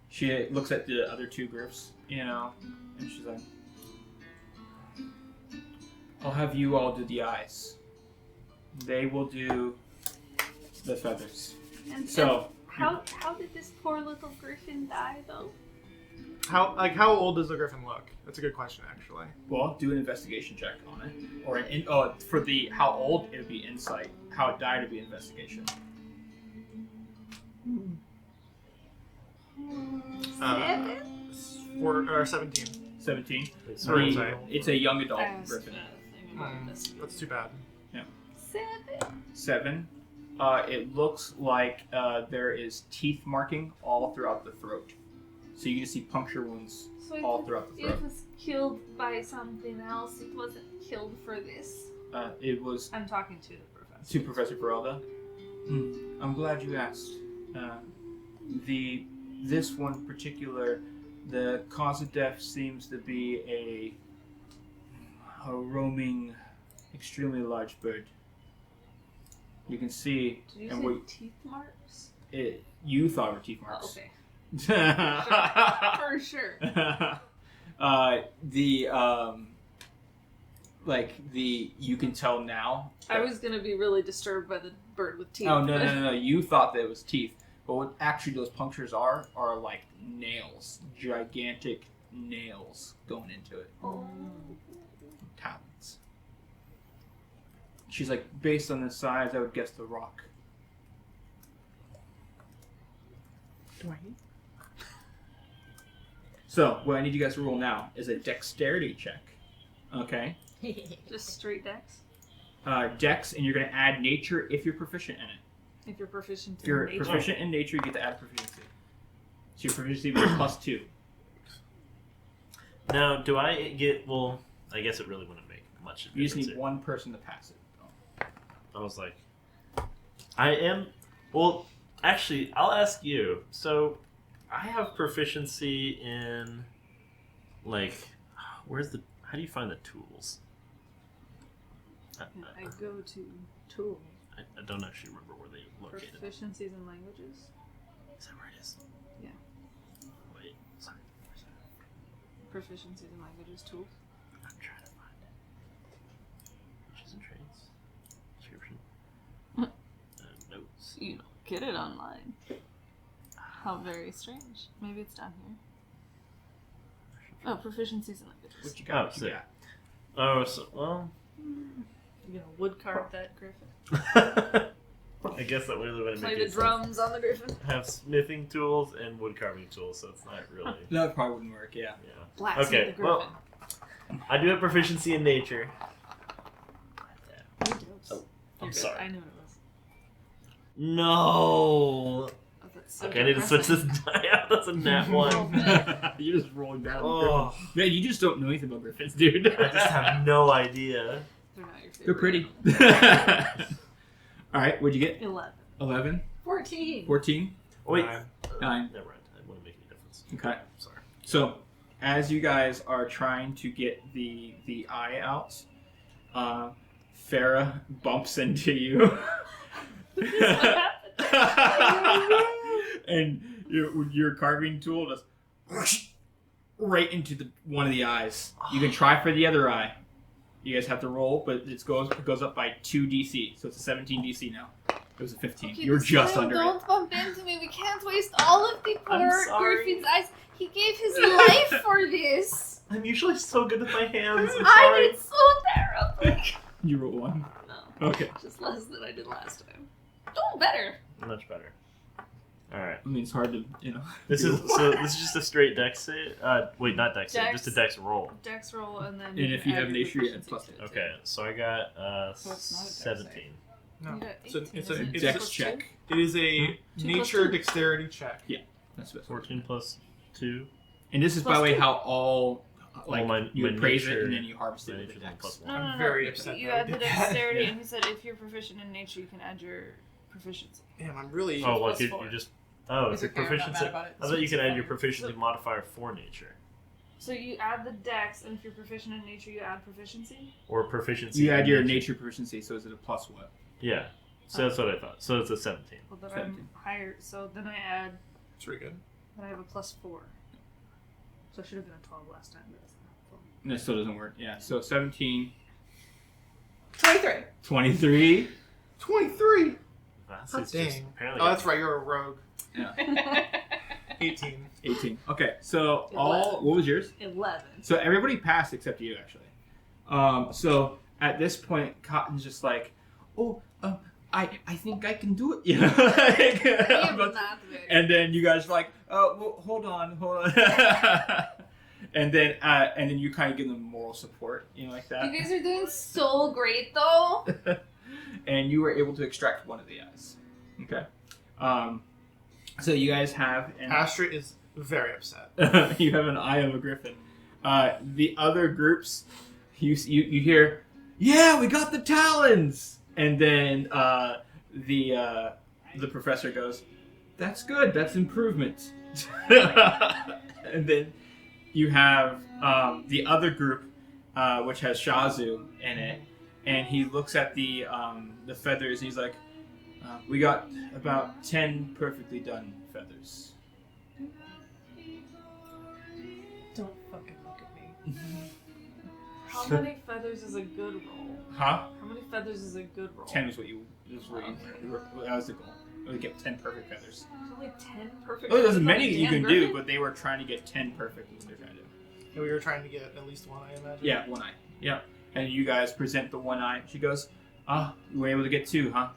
She looks at the other 2 groups, and she's like, I'll have you all do the eyes. They will do the feathers. And So, how did this poor little griffin die though? How old does the griffin look? That's a good question, actually. well, do an investigation check on it. Or for the how old, it would be insight. How it died would be investigation. 17. 17. Sorry, sorry. It's a young adult I was griffin. thinking about this. That's too bad. 7. 7. It looks like there is teeth marking all throughout the throat. So you can see puncture wounds So all throughout the throat. it was killed by something else. It wasn't killed for this. It was I'm talking to the professor. To Professor Peralta. I'm glad you asked. This one in particular, the cause of death seems to be a roaming, extremely large bird. You can see. Did you and say what teeth marks? you thought were teeth Oh, marks. okay. For sure. You can tell now. I was gonna be really disturbed by the bird with teeth. Oh no! You thought that it was teeth, but what actually those punctures are like nails, gigantic nails going into it. Oh. Talons. She's like, based on the size, I would guess the rock. Right. So what I need you guys to roll now is a dexterity check. Okay. Just straight dex. Dex, and you're going to add nature if you're proficient in it. If you're proficient If you're in nature. proficient in nature, you get to add proficiency. So your proficiency will be +2. Now, do I get? Well, I guess it really wouldn't make much. You just difference need here. one person to pass it. I was like, I am. Well, actually, I'll ask you. So, I have proficiency in, like, where's the? How do you find the tools? I go to tool. I don't actually remember where they located. Proficiencies in languages. Is that where it is? Yeah. Wait, sorry. Where's that? Proficiencies in languages tool. I'm trying to find it. Riches and trades. Description. Notes. You don't get it online. How very strange. Maybe it's down here. Oh, proficiencies in languages. What you got? Oh, What you sick. got? Oh, so well. You gonna wood carve that griffin? I guess that really wouldn't Play make the any drums on the griffin? sense. I have smithing tools and wood carving tools, so it's not really. That probably wouldn't work, yeah. Yeah. Blacksmith Okay, the griffin. well, I do have proficiency in nature. Oh, I'm sorry. I knew what it was. No. Oh, that's so Okay, I need to switch this depressing. die out. That's a nat one. You're just rolling down. Oh, Man, you just don't know anything about griffins, dude. I just have no idea. They're not your favorite. They're pretty. Alright, what'd you get? 11. 11? 14. 14? Wait. 9. Never mind. It wouldn't make any difference. Okay. Sorry. So, as you guys are trying to get the eye out, Farah bumps into you. And your carving tool just right into one of the eyes. You can try for the other eye. You guys have to roll, but it goes up by 2 DC, so it's a 17 DC now. It was a 15. Okay, You're this just time under don't it. bump into me. We can't waste all of the I'm poor sorry. Griffin's eyes. He gave his life for this. I'm usually so good with my hands. I'm I sorry. did so terribly. You roll 1. No, Okay. just less than I did last time. Oh, better. Much better. All right. I mean, it's hard to, This is just a straight dex save. Wait, not dex save, Dex. just a dex roll. Dex roll and then. And if you add have your nature, you add proficiency +2. to it. Okay, so I got So it's not a dex 17. No. You got It's a 18, it's isn't a it? Dex Plus check. two? it is a 2 plus nature 2. dexterity check. That's what 14 plus 2. And this is, by Plus the way, 2. how all, you my appraise it nature- and then you harvest it my with the nature's dex. plus No, one. no, I'm no, very no. upset You that I add the did that. dexterity, Yeah. and he said if you're proficient in nature, you can add your proficiency. Damn, I'm really. Oh, like plus you 4. just. Oh, It's it's okay, your I'm not mad proficiency. about it. I thought you could add your So- proficiency modifier for nature. So you add the dex, and if you're proficient in nature, you add proficiency. Or proficiency. You add in your nature proficiency, so is it a plus what? Yeah. So that's what I thought. So it's a 17. Well, then 17. I'm higher. So then I add. It's pretty good. Then I have a plus 4. So it should have been a 12 last time, but it's not. And that still doesn't work. Yeah, so 17, 23. 23. 23. That's Oh, it's just dang. apparently. Oh, that's right. You're a rogue. 18. 18. Okay, so 11. what was yours? 11. So everybody passed except you, actually. So at this point, Cotton's just like, oh, I think I can do it. You know? I'm But- not very. and then you guys are like, well, hold on. and then you kind of give them moral support, like that. You guys are doing so great, though. And you were able to extract one of the eyes. Okay. So you guys have Astrid is very upset. you have an eye of a griffin. The other groups, you hear, yeah, we got the talons, And then the professor goes, "That's good. That's improvement." And then you have the other group, which has Shazu in it, and he looks at the feathers. And he's like, "We got about 10 perfectly done feathers." Don't fucking look at me. How many feathers is a good roll? Huh? How many feathers is a good roll? 10 is what you. That was the goal. We get 10 perfect feathers. There's only 10 perfect Oh, there's feathers many on that you Dan can do, Griffin? but they were trying to get 10 perfect. Is what they're trying to do. And we were trying to get at least one, I imagine. Yeah, one eye. Yeah. And you guys present the one eye. She goes, you were able to get 2, huh?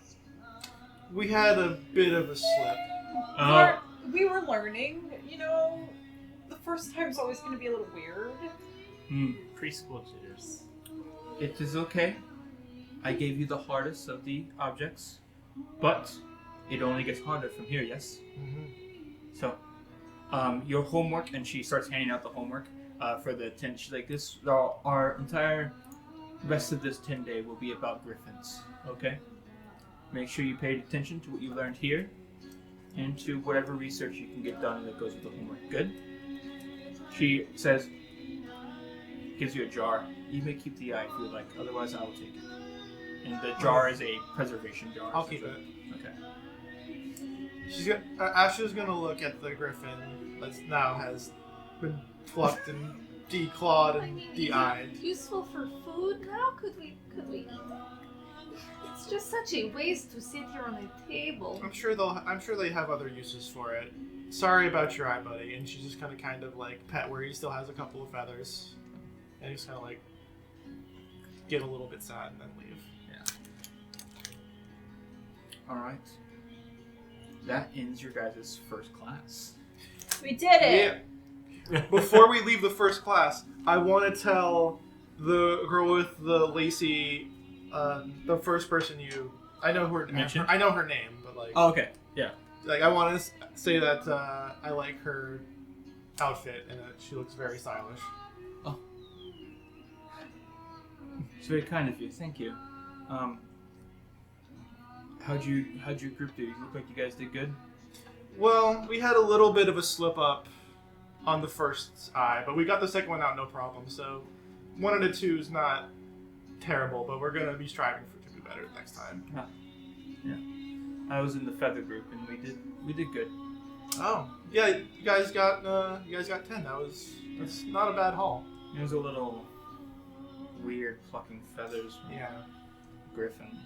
We had a bit of a slip. We were learning, the first time's always going to be a little weird. Preschool jitters. It is okay. I gave you the hardest of the objects, but it only gets harder from here, yes? Mm-hmm. So, your homework, and she starts handing out the homework for the 10. She's like, our entire rest of this 10 day will be about griffins, okay? Make sure you pay attention to what you learned here, and to whatever research you can get done that goes with the homework. Good? She says, gives you a jar. You may keep the eye if you like, otherwise I will take it. And the jar is a preservation jar. I'll keep it. Okay. Ashla's gonna look at the griffin that now has been plucked and declawed and de-eyed. Is it useful for food now? Could we eat it? It's just such a waste to sit here on a table. I'm sure they have other uses for it. Sorry about your eye, buddy. And she's just kind of like pet where he still has a couple of feathers, and he's kind of like get a little bit sad and then leave. All right. That ends your guys' first class. We did it! Yeah. Before we leave the first class, I want to tell the girl with the lacy, the first person I know her Mentioned? I know her name, but like, Oh, okay. Yeah. like I want to say that I like her outfit and that she looks very stylish. Oh. It's very kind of you. Thank you. How'd your group do? You look like you guys did good. Well, we had a little bit of a slip up on the first eye, but we got the second one out no problem. So 1 out of 2 is not terrible, but we're gonna be striving to do better next time. Yeah. I was in the feather group and we did good. Oh, yeah, you guys got 10. That's not a bad haul. It was a little weird plucking feathers from Yeah. Griffin.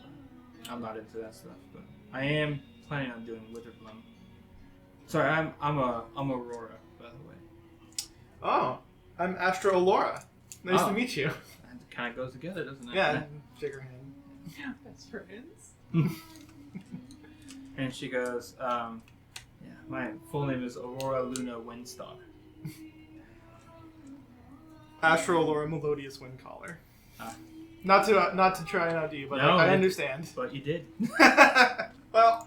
I'm not into that stuff, but I am planning on doing Witherbloom. Sorry, I'm Aurora, by the way. Oh, I'm Astra Allura. Nice Oh. to meet you. It kind of goes together, doesn't it? Yeah, shake her hand. Best friends. And she goes, my full name is Aurora Luna Windstar. Astra Allura Melodious Windcaller. Ah. Not to try and outdo you, but No, I understand. But you did. Well,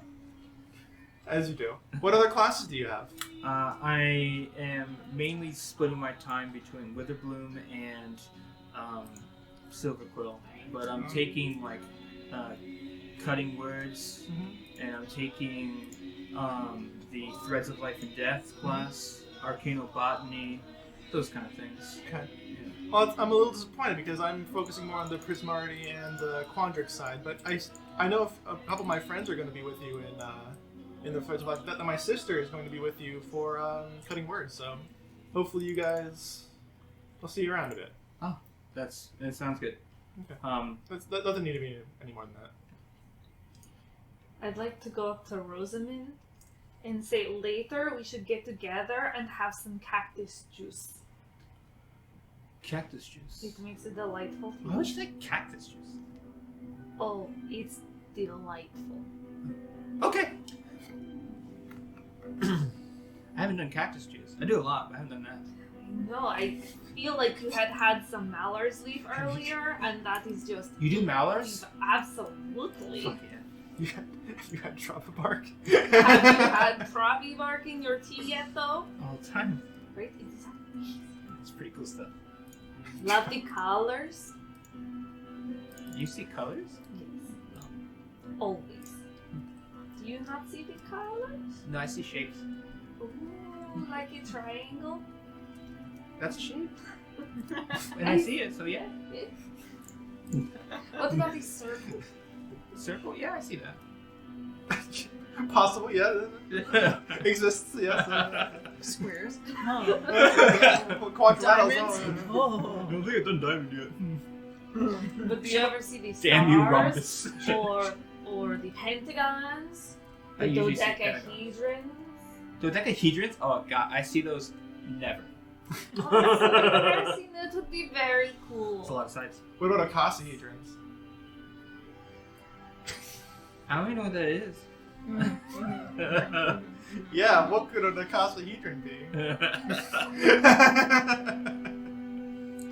as you do. What other classes do you have? I am mainly splitting my time between Witherbloom and Silverquill, but I'm taking cutting words, and I'm taking the Threads of Life and Death class, Arcanobotany, those kind of things. Okay. Yeah. Well, I'm a little disappointed because I'm focusing more on the Prismarity and the Quandrix side, but I know a couple of my friends are going to be with you in the Threads of Life. That my sister is going to be with you for cutting words, so hopefully you guys will see you around a bit. Oh, that sounds good. Okay. That doesn't need to be any more than that. I'd like to go up to Rosamund and say later we should get together and have some cactus juice. Cactus juice. It makes it delightful. Why would you like cactus juice? Oh, it's delightful. Okay. I haven't done cactus juice. I do a lot, but I haven't done that. No, I feel like you had some Mallard's leaf earlier, and that is just... You do Mallards? Absolutely. Fuck yeah. You had Trumpet Bark? Have you had Troppy bark in your tea yet, though? All the time. Right? It's amazing. It's pretty cool stuff. Love the colors. You see colors? Yes. Always. Do you not see the colors? No, I see shapes. Ooh, like a triangle? That's a shape. And I see it, so yeah. What about the circle? Circle? Yeah, I see that. Possible, yeah. Exists, yes. Squares. Quadrilaterals. Diamonds. Oh. I don't think I've done diamond yet. But do you ever see the stars? Damn you, Rumpus. or the pentagons? I The usually see pentagons. dodecahedrons? Dodecahedrons? Oh god, I see those never. Oh, I've never seen that. Would be very cool. It's a lot of sides. What about icosahedrons? I don't even know what that is. Yeah, what could an icosahedron be?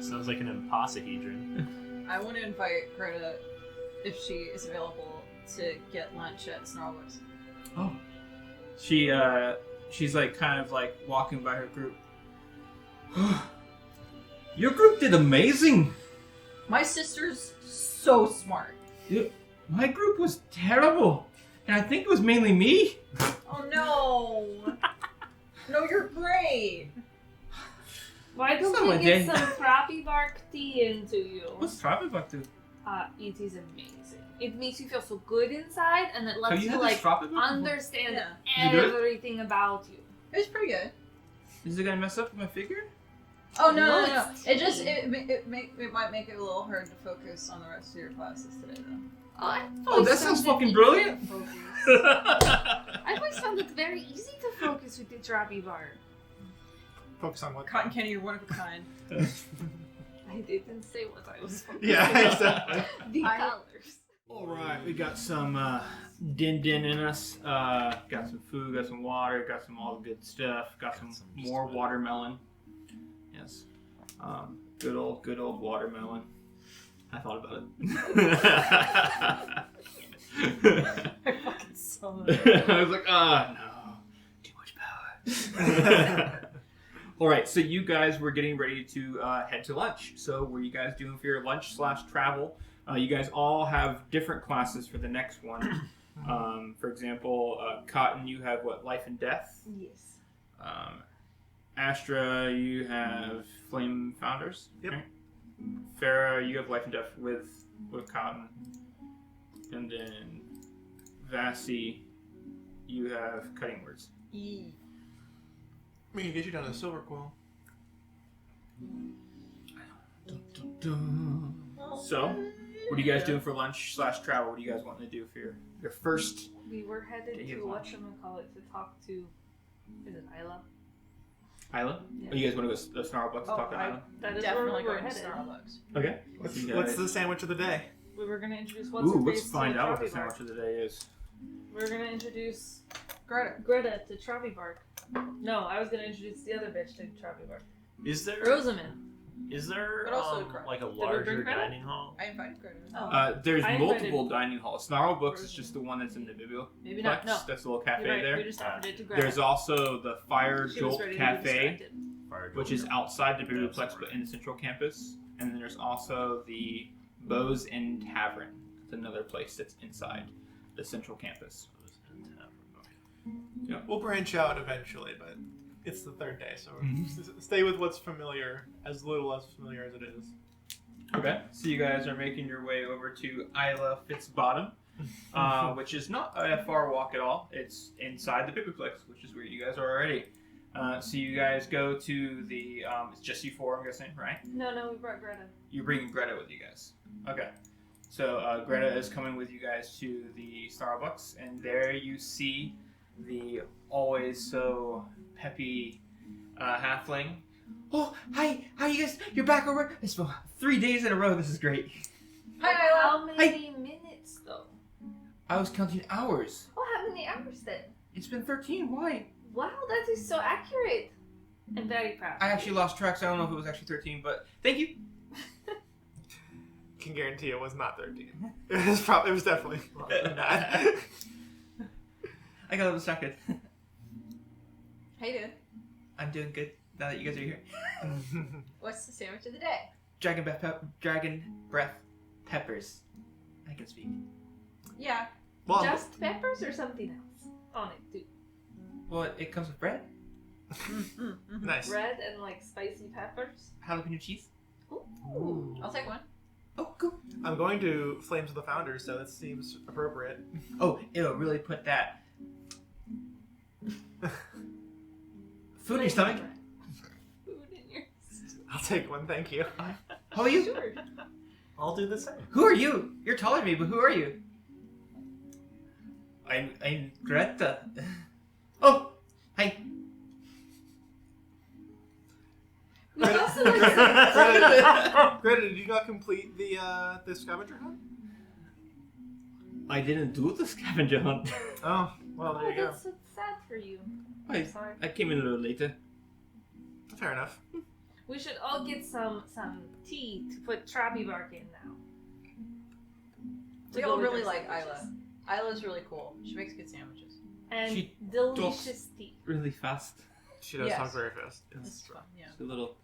Sounds like an impossahedron. I want to invite Greta, if she is available, to get lunch at Snarlworks. Oh. She's like kind of like walking by her group. Your group did amazing. My sister's so smart. My group was terrible. And I think it was mainly me. Oh no! No, you're great. Why It's not don't my we get day. some Thrappy Bark tea into you? What's Travis about to? It is amazing. It makes you feel so good inside, and it Have lets you you had like this Travis before? understand Yeah. Is it good? everything about you. It was pretty good. Is it gonna mess up my figure? Oh no, No, no, no! it's It just tea. it might make it a little hard to focus on the rest of your classes today, though. Oh, that sounds fucking brilliant. I always found it very easy to focus with the Thrappy Bark. Focus on what? Cotton candy, you're one of a kind. I didn't say what I was focusing Yeah, on. exactly. The colors. All right, we got some din in us. Got some food, got some water, got some all the good stuff. Got some more watermelon. Yes, good old watermelon. I thought about it. I fucking saw that. I was like, no, too much power. All right, so you guys were getting ready to head to lunch. So what are you guys doing for your lunch/travel? You guys all have different classes for the next one. For example, Cotton, you have what, Life and Death? Yes. Astra, you have Flame Founders. Yep. Okay. Farah, you have Life and Death with Cotton. And then Vasi, you have Cutting Words. E. We can get you down to the Silver Quill. So, what are you guys doing for lunch/travel? What are you guys wanting to do for your first? We were headed Day to of lunch. whatchamacallit to talk to, is it Isla? Isla? Yeah. Oh, you guys want to go to Snarlbucks to talk to Isla? That is Definitely where we were going to headed. Starbucks. Okay. What's the sandwich of the day? We were going to introduce what's Ooh, her let's face find to out what the Thrappy Bark. sandwich of the day is. We were going to introduce Greta. Greta to Thrappy Bark. No, I was going to introduce the other bitch to Thrappy Bark. Is there Rosamund. But also Greta. like a we bring larger Greta? dining hall? I invited Greta. Oh. There's I multiple invited- dining halls. Snarlbooks is just the one that's in the bibliolex. Maybe not. No. That's the little cafe You're right. there. We just offered it to Greta. There's also the Fire She was Jolt ready to be Cafe, distracted. which is outside the biblioplex but in the central campus. And then there's also the Bows Inn Tavern. It's another place that's inside the central campus. We'll branch out eventually, but it's the third day, so Mhm. stay with what's familiar, as little as familiar as it is. Okay, so you guys are making your way over to Isla Fitzbottom, which is not a far walk at all. It's inside the biblioplex, which is where you guys are already. So you guys go to the, it's just you four, I'm guessing, right? No, we brought Greta. You're bringing Greta with you guys. Okay. So Greta is coming with you guys to the Starbucks, and there you see the always so peppy halfling. Oh, hi! How you guys? You're back over? It's been 3 days in a row. This is great. Hi, Isla. How many minutes, though? I was counting hours. Oh, how many hours then? It's been 13. Why? Wow, that is so accurate. I'm very proud. I actually lost track, so I don't know if it was actually 13, but thank you. Can guarantee it was not 13. It was definitely longer than that. I got a little distracted. How you doing? I'm doing good now that you guys are here. What's the sandwich of the day? Dragon breath peppers. I can speak. Yeah, Well, Just peppers or something else on it too? Well, it comes with bread, nice. Bread and like spicy peppers. jalapeno cheese. Ooh. I'll take one. Oh, cool. I'm going to Flames of the Founders, so that seems appropriate. Oh, it'll really put that food in your stomach. Food in your I'll take one, thank you. How are you? Sure. I'll do the same. Who are you? You're taller than me, but who are you? I'm Greta. Oh, hi. We also like Greta, did you not complete the scavenger hunt? I didn't do the scavenger hunt. Oh, well, there you go. that's so sad for you. I, Sorry. I came in a little later. Fair enough. We should all get some tea to put Trappy bark in now. To We go all with really our like sandwiches. Isla. Isla's really cool. She makes good sandwiches. And She delicious tea. Really fast. She does Yes. talk very fast. It's fun. Yeah. She's a little.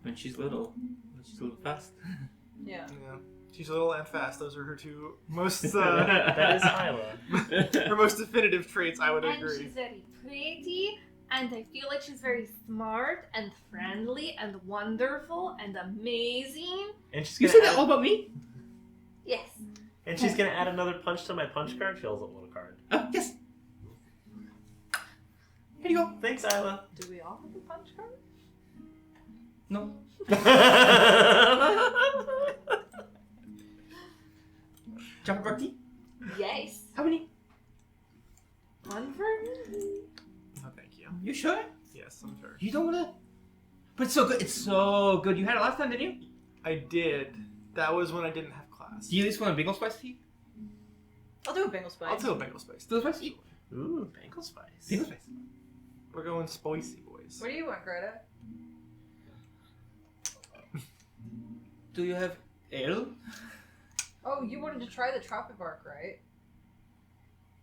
When she's little, she's a little fast. Yeah. Yeah. She's little and fast. Those are her two most That is Isla. her most definitive traits, I would And agree. she's very pretty, and I feel like she's very smart and friendly and wonderful and amazing. And she's You gonna said that all add, about me? Yes. and she's gonna add another punch to my punch card. She holds up a little card. Oh, yes. Here you go. Thanks, Isla. Do we all have a punch card? No. Jump Rocky? Yes. How many? One for me. Oh, thank you. You sure? Yes, I'm sure. You don't wanna? But it's so good. It's so good. You had it last time, didn't you? I did. That was when I didn't have class. Do you at least want a Bengal spice tea? I'll do a Bengal spice. I'll do a Bengal spice. Still spice tea? Ooh, Bengal spice. Bengal spice. We're going spicy, boys. What do you want, Greta? Do you have ale? Oh, you wanted to try the tropic bark, right?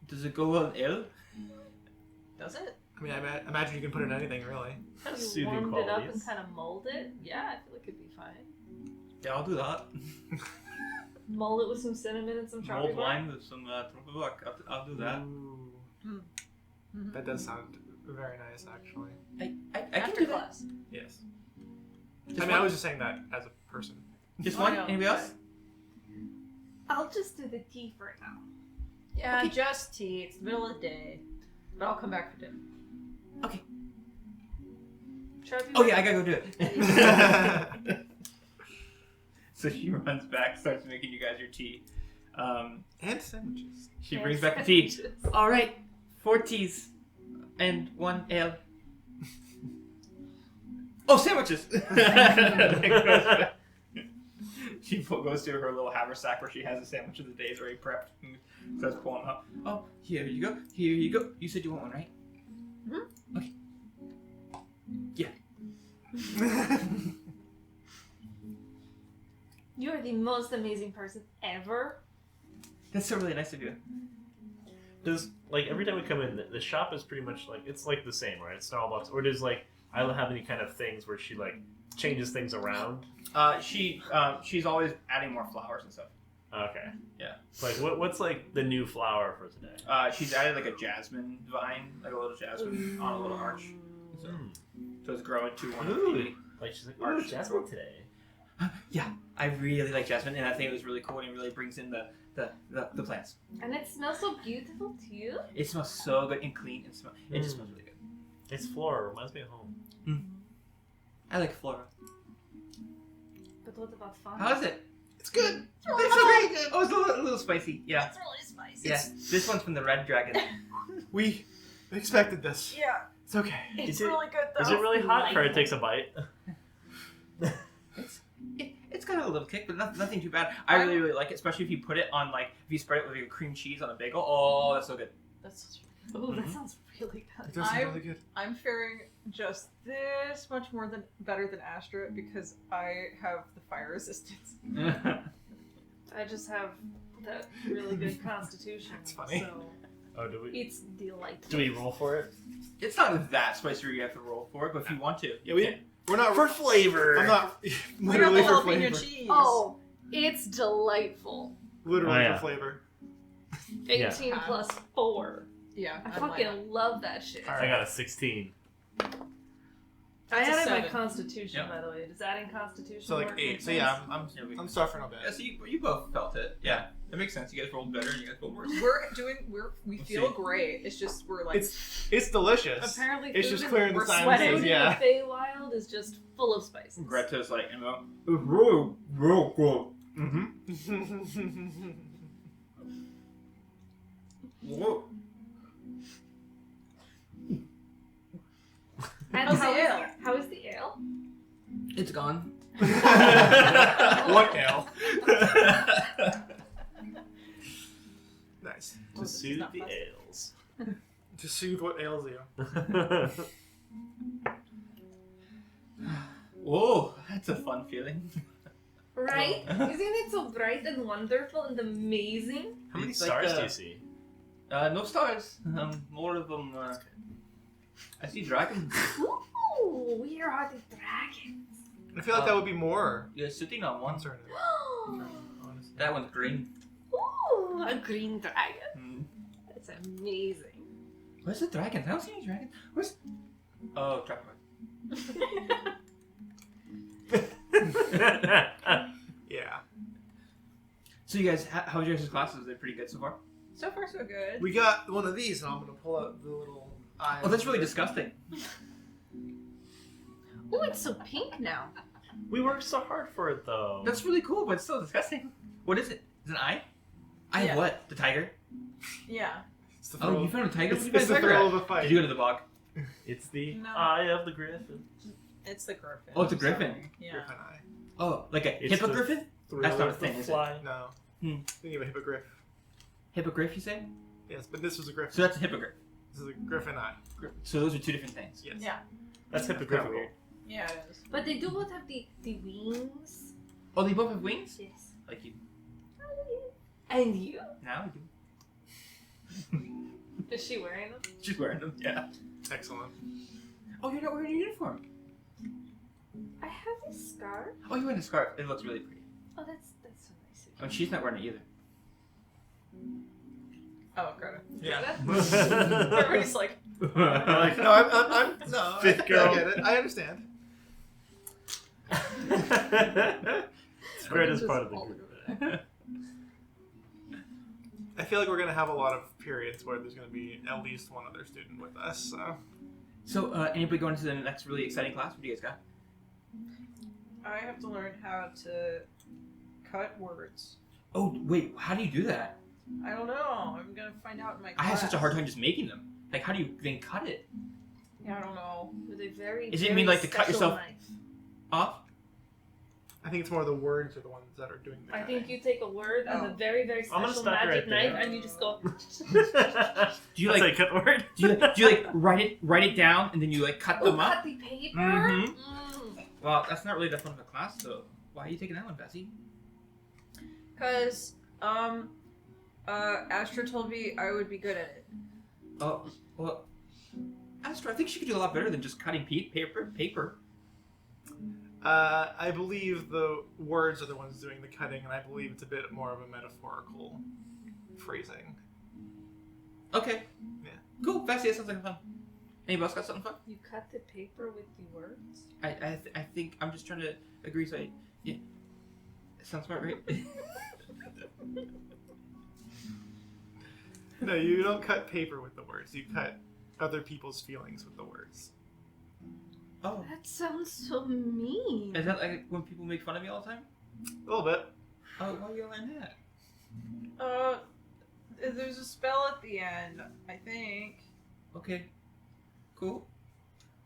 Does it go on ale? Does it? I mean, I imagine you can put it in anything, really. You Soothing warmed it up and qualities. kind of mold it. Yeah, I feel like it'd be fine. Yeah, I'll do that. Mold it with some cinnamon and some tropic Mulled bark. wine with some tropical bark. I'll do that. Ooh. Mhm. That does sound very nice, actually. I can After do that. class. Yes. Just I mean, one? I was just saying that as a person. Just Oh, one? no. Anybody else? I'll just do the tea for now. Yeah, Okay. just tea. It's the middle of the day. But I'll come back for dinner. Okay. Trappy Oh yeah, I bark. gotta go do it. So she runs back, starts making you guys your tea. And sandwiches. She And brings back the tea. sandwiches. All right, 4 teas and 1 ale. Oh, sandwiches! She goes to her little haversack where she has a sandwich of the day already prepped and starts pulling them up. Oh, here you go. Here you go. You said you want one, right? Mhm. Okay. Yeah. You're the most amazing person ever. That's so really nice of you. Does like every time we come in, the shop is pretty much like it's like the same, right? It's Starbucks, or does like Isla have any kind of things where she like changes things around? She's always adding more flowers and stuff. Okay. Yeah. Like what's like the new flower for today? She's added like a jasmine vine, like a little jasmine on a little arch. So, so it's growing to one of the. Like she's like, Arch. ooh, Jasmine today. Yeah, I really like jasmine, and I think it was really cool, and it really brings in the plants. And it smells so beautiful too. It smells so good and clean, and it just smells really good. It's Flora. Reminds me of home. I like flora. But what about fun? How is it? It's good. It's really It's so fun. great. Oh, it's a little spicy. Yeah, It's really spicy. yeah. This one's from the red dragon. We expected this. Yeah. It's okay. It's Is it- really good though. Is it really hot? Fred takes a bite. It's got a little kick, but nothing too bad. I really like it, especially if you put it on if you spread it with your cream cheese on a bagel. Oh, that's so good. That's Oh, that sounds really good. It does sound I- really good. I'm faring just this much better than Astra because I have the fire resistance. I just have that really good constitution. It's funny. So Oh, do we? it's delightful. Do we roll for it? It's not that spicy where you have to roll for it, but if you want to. Yeah, we're not For flavor. I'm not We got literally the for jalapeno flavor. cheese. Oh, it's delightful. Literally Oh, yeah. for flavor. 18 Yeah. plus 4. Yeah. I I'm fucking like- love that shit. I got a 16. I That's a added my 7. Constitution, Yep. by the way. Does adding Constitution So like work 8. make So yeah, sense? I'm suffering a Yeah, bit. so you both felt it. Yeah, that makes sense. You guys rolled better and you guys rolled worse. We Let's feel see. great. It's just we're like It's delicious. Apparently, It's food just in- clearing the we're sinuses. sweating. food Yeah. in the Feywild is just full of spices. Greta's like, it's really, real good. Mm-hmm. Whoa. And How's the ale? How is the ale? It's gone. What ale? Nice. Oh, To this is soothe not the fun. ales. To soothe what ails you. Whoa, that's a fun feeling. Right? Isn't it so bright and wonderful and amazing? How many It's like, stars do you see? No stars. More of them. I see dragons. Ooh, where are the dragons? I feel like that would be more You're sitting on one. concerning. Honestly. That one's green. Ooh, a green dragon. Mm. That's amazing. Where's the dragons? I don't see any dragons. Where's? Oh, drop Yeah. So you guys, how was your guys' classes? Are they pretty good so far? so far so good. We got one of these, and I'm gonna pull out the little eye. Oh, that's really disgusting. Oh, it's so pink now. We worked so hard for it, though. That's really cool, but it's still disgusting. What is it? Is it an eye? Eye Yeah. of what? The tiger? Yeah. It's the Oh, thrill. you found a tiger? It's, Where'd you it's the find a tiger thrill at? of a fight. Did you go to the bog? It's the No. eye of the griffin. It's the griffin. Oh, it's a I'm griffin. sorry. Yeah. Griffin eye. Oh, like a It's the hippogriffin? Thrill That's not a of the thing, is it? fly. No. Hmm. Thinking of a hippogriff. Hippogriff, you say? Yes, but this was a griffin. So that's a hippogriff. This is a griffin eye. So those are two different things. Yes. Yeah. That's Kinda hypocritical. weird. Yeah, it is. But they do both have the wings. Oh, they both have wings? Yes. Like you. And you? Now you do. Is she wearing them? She's wearing them, yeah. Excellent. Oh, you're not wearing a uniform. I have a scarf. Oh, you're wearing a scarf. It looks really pretty. Oh, that's so nice. Oh, and she's not wearing it either. Oh, got it. Yeah. Everybody's like, Like, No, I'm no. Fifth I girl. get it. I understand. Spread is just part of the all group. over I feel like we're gonna have a lot of periods where there's gonna be at least one other student with us. So So, anybody going to the next really exciting class? What do you guys got? I have to learn how to cut words. Oh, wait, how do you do that? I don't know. I'm gonna find out in my I class. have such a hard time just making them. Like, how do you then cut it Yeah, I don't know. With a very. Is it very mean, like, to cut special yourself- knife. off? I think it's more the words are the ones that are doing the I cutting. think you take a word and a Oh. very, very I'm gonna special stop you magic right there. knife and you just go. Do you That's like? a cut word. Do you like write it down and then you like cut Oh, them up? cut the paper? Mhm. Mm. Well, that's not really that fun of a class, so why are you taking that one, Bessie? Cause Astra told me I would be good at it. Oh, well, Astra, I think she could do a lot better than just cutting paper. I believe the words are the ones doing the cutting, and I believe it's a bit more of a metaphorical phrasing. Okay. Yeah. Cool, Bessie, that sounds like fun. Anybody else got something fun? You cut the paper with the words? I think I'm just trying to agree. So, yeah, it sounds smart, right? No, you don't cut paper with the words. You cut other people's feelings with the words. Oh, That sounds so mean. is that like when people make fun of me all the time? A little bit. Oh, why are you learn that? There's a spell at the end, I think. Okay, cool.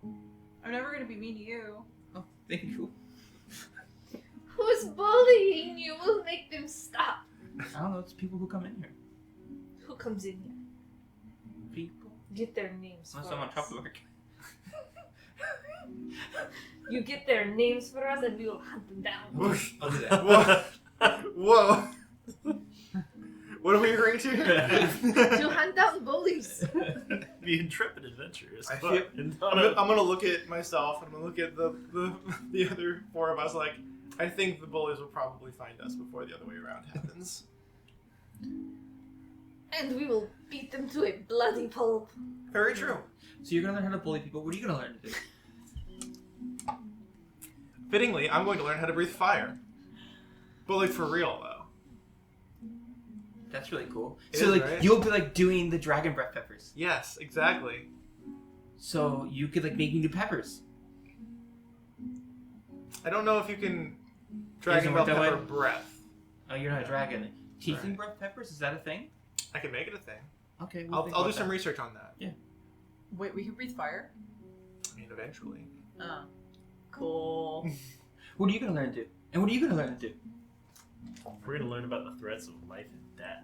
I'm never gonna be mean to you. Oh, thank you. Who's bullying you? We'll make them stop. I don't know. It's people who come in here. Who comes in here? People. Get their names Unless for I'm on us. top of work. You get their names for us and we will hunt them down. I'll do that. Whoa. Whoa. What are we agreeing to? To hunt down bullies. The intrepid adventurers. I But feel- in I'm gonna look at myself and I'm gonna look at the other four of us like, I think the bullies will probably find us before the other way around happens. And we will beat them to a bloody pulp. Very true. So you're gonna learn how to bully people. What are you gonna learn to do? Fittingly, I'm going to learn how to breathe fire. But like for real though. That's really cool. It So is, like right? you'll be like doing the dragon breath peppers. Yes, exactly. So you could like make new peppers. I don't know if you can Doesn't dragon work bell that pepper way? breath. Oh, you're not a dragon. Tiefling Right. breath peppers, is that a thing? I can make it a thing. Okay, I'll do some research on that. Wait, we can breathe fire? I mean, eventually. Oh. Cool. What are you gonna learn to do? And what are you gonna learn to do? We're gonna learn about the threats of life and death.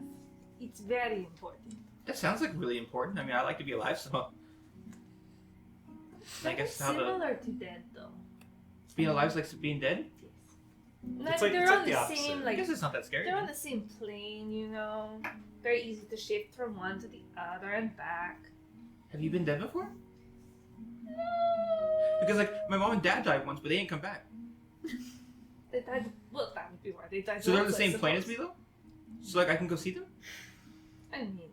It's very important. That sounds like really important. I mean, I like to be alive, so I Very guess how to similar to dead, though. being alive is like being dead. No, It's like- they're it's on like the the opposite. same, I like guess it's not that scary. they're on the same plane, you know. Very easy to shift from one to the other and back. Have you been dead before? Because like my mom and dad died once, but they didn't come back. They died. Well, that would be why they died. So they're on the once, I same plane as suppose. me though. So like I can go see them. I mean,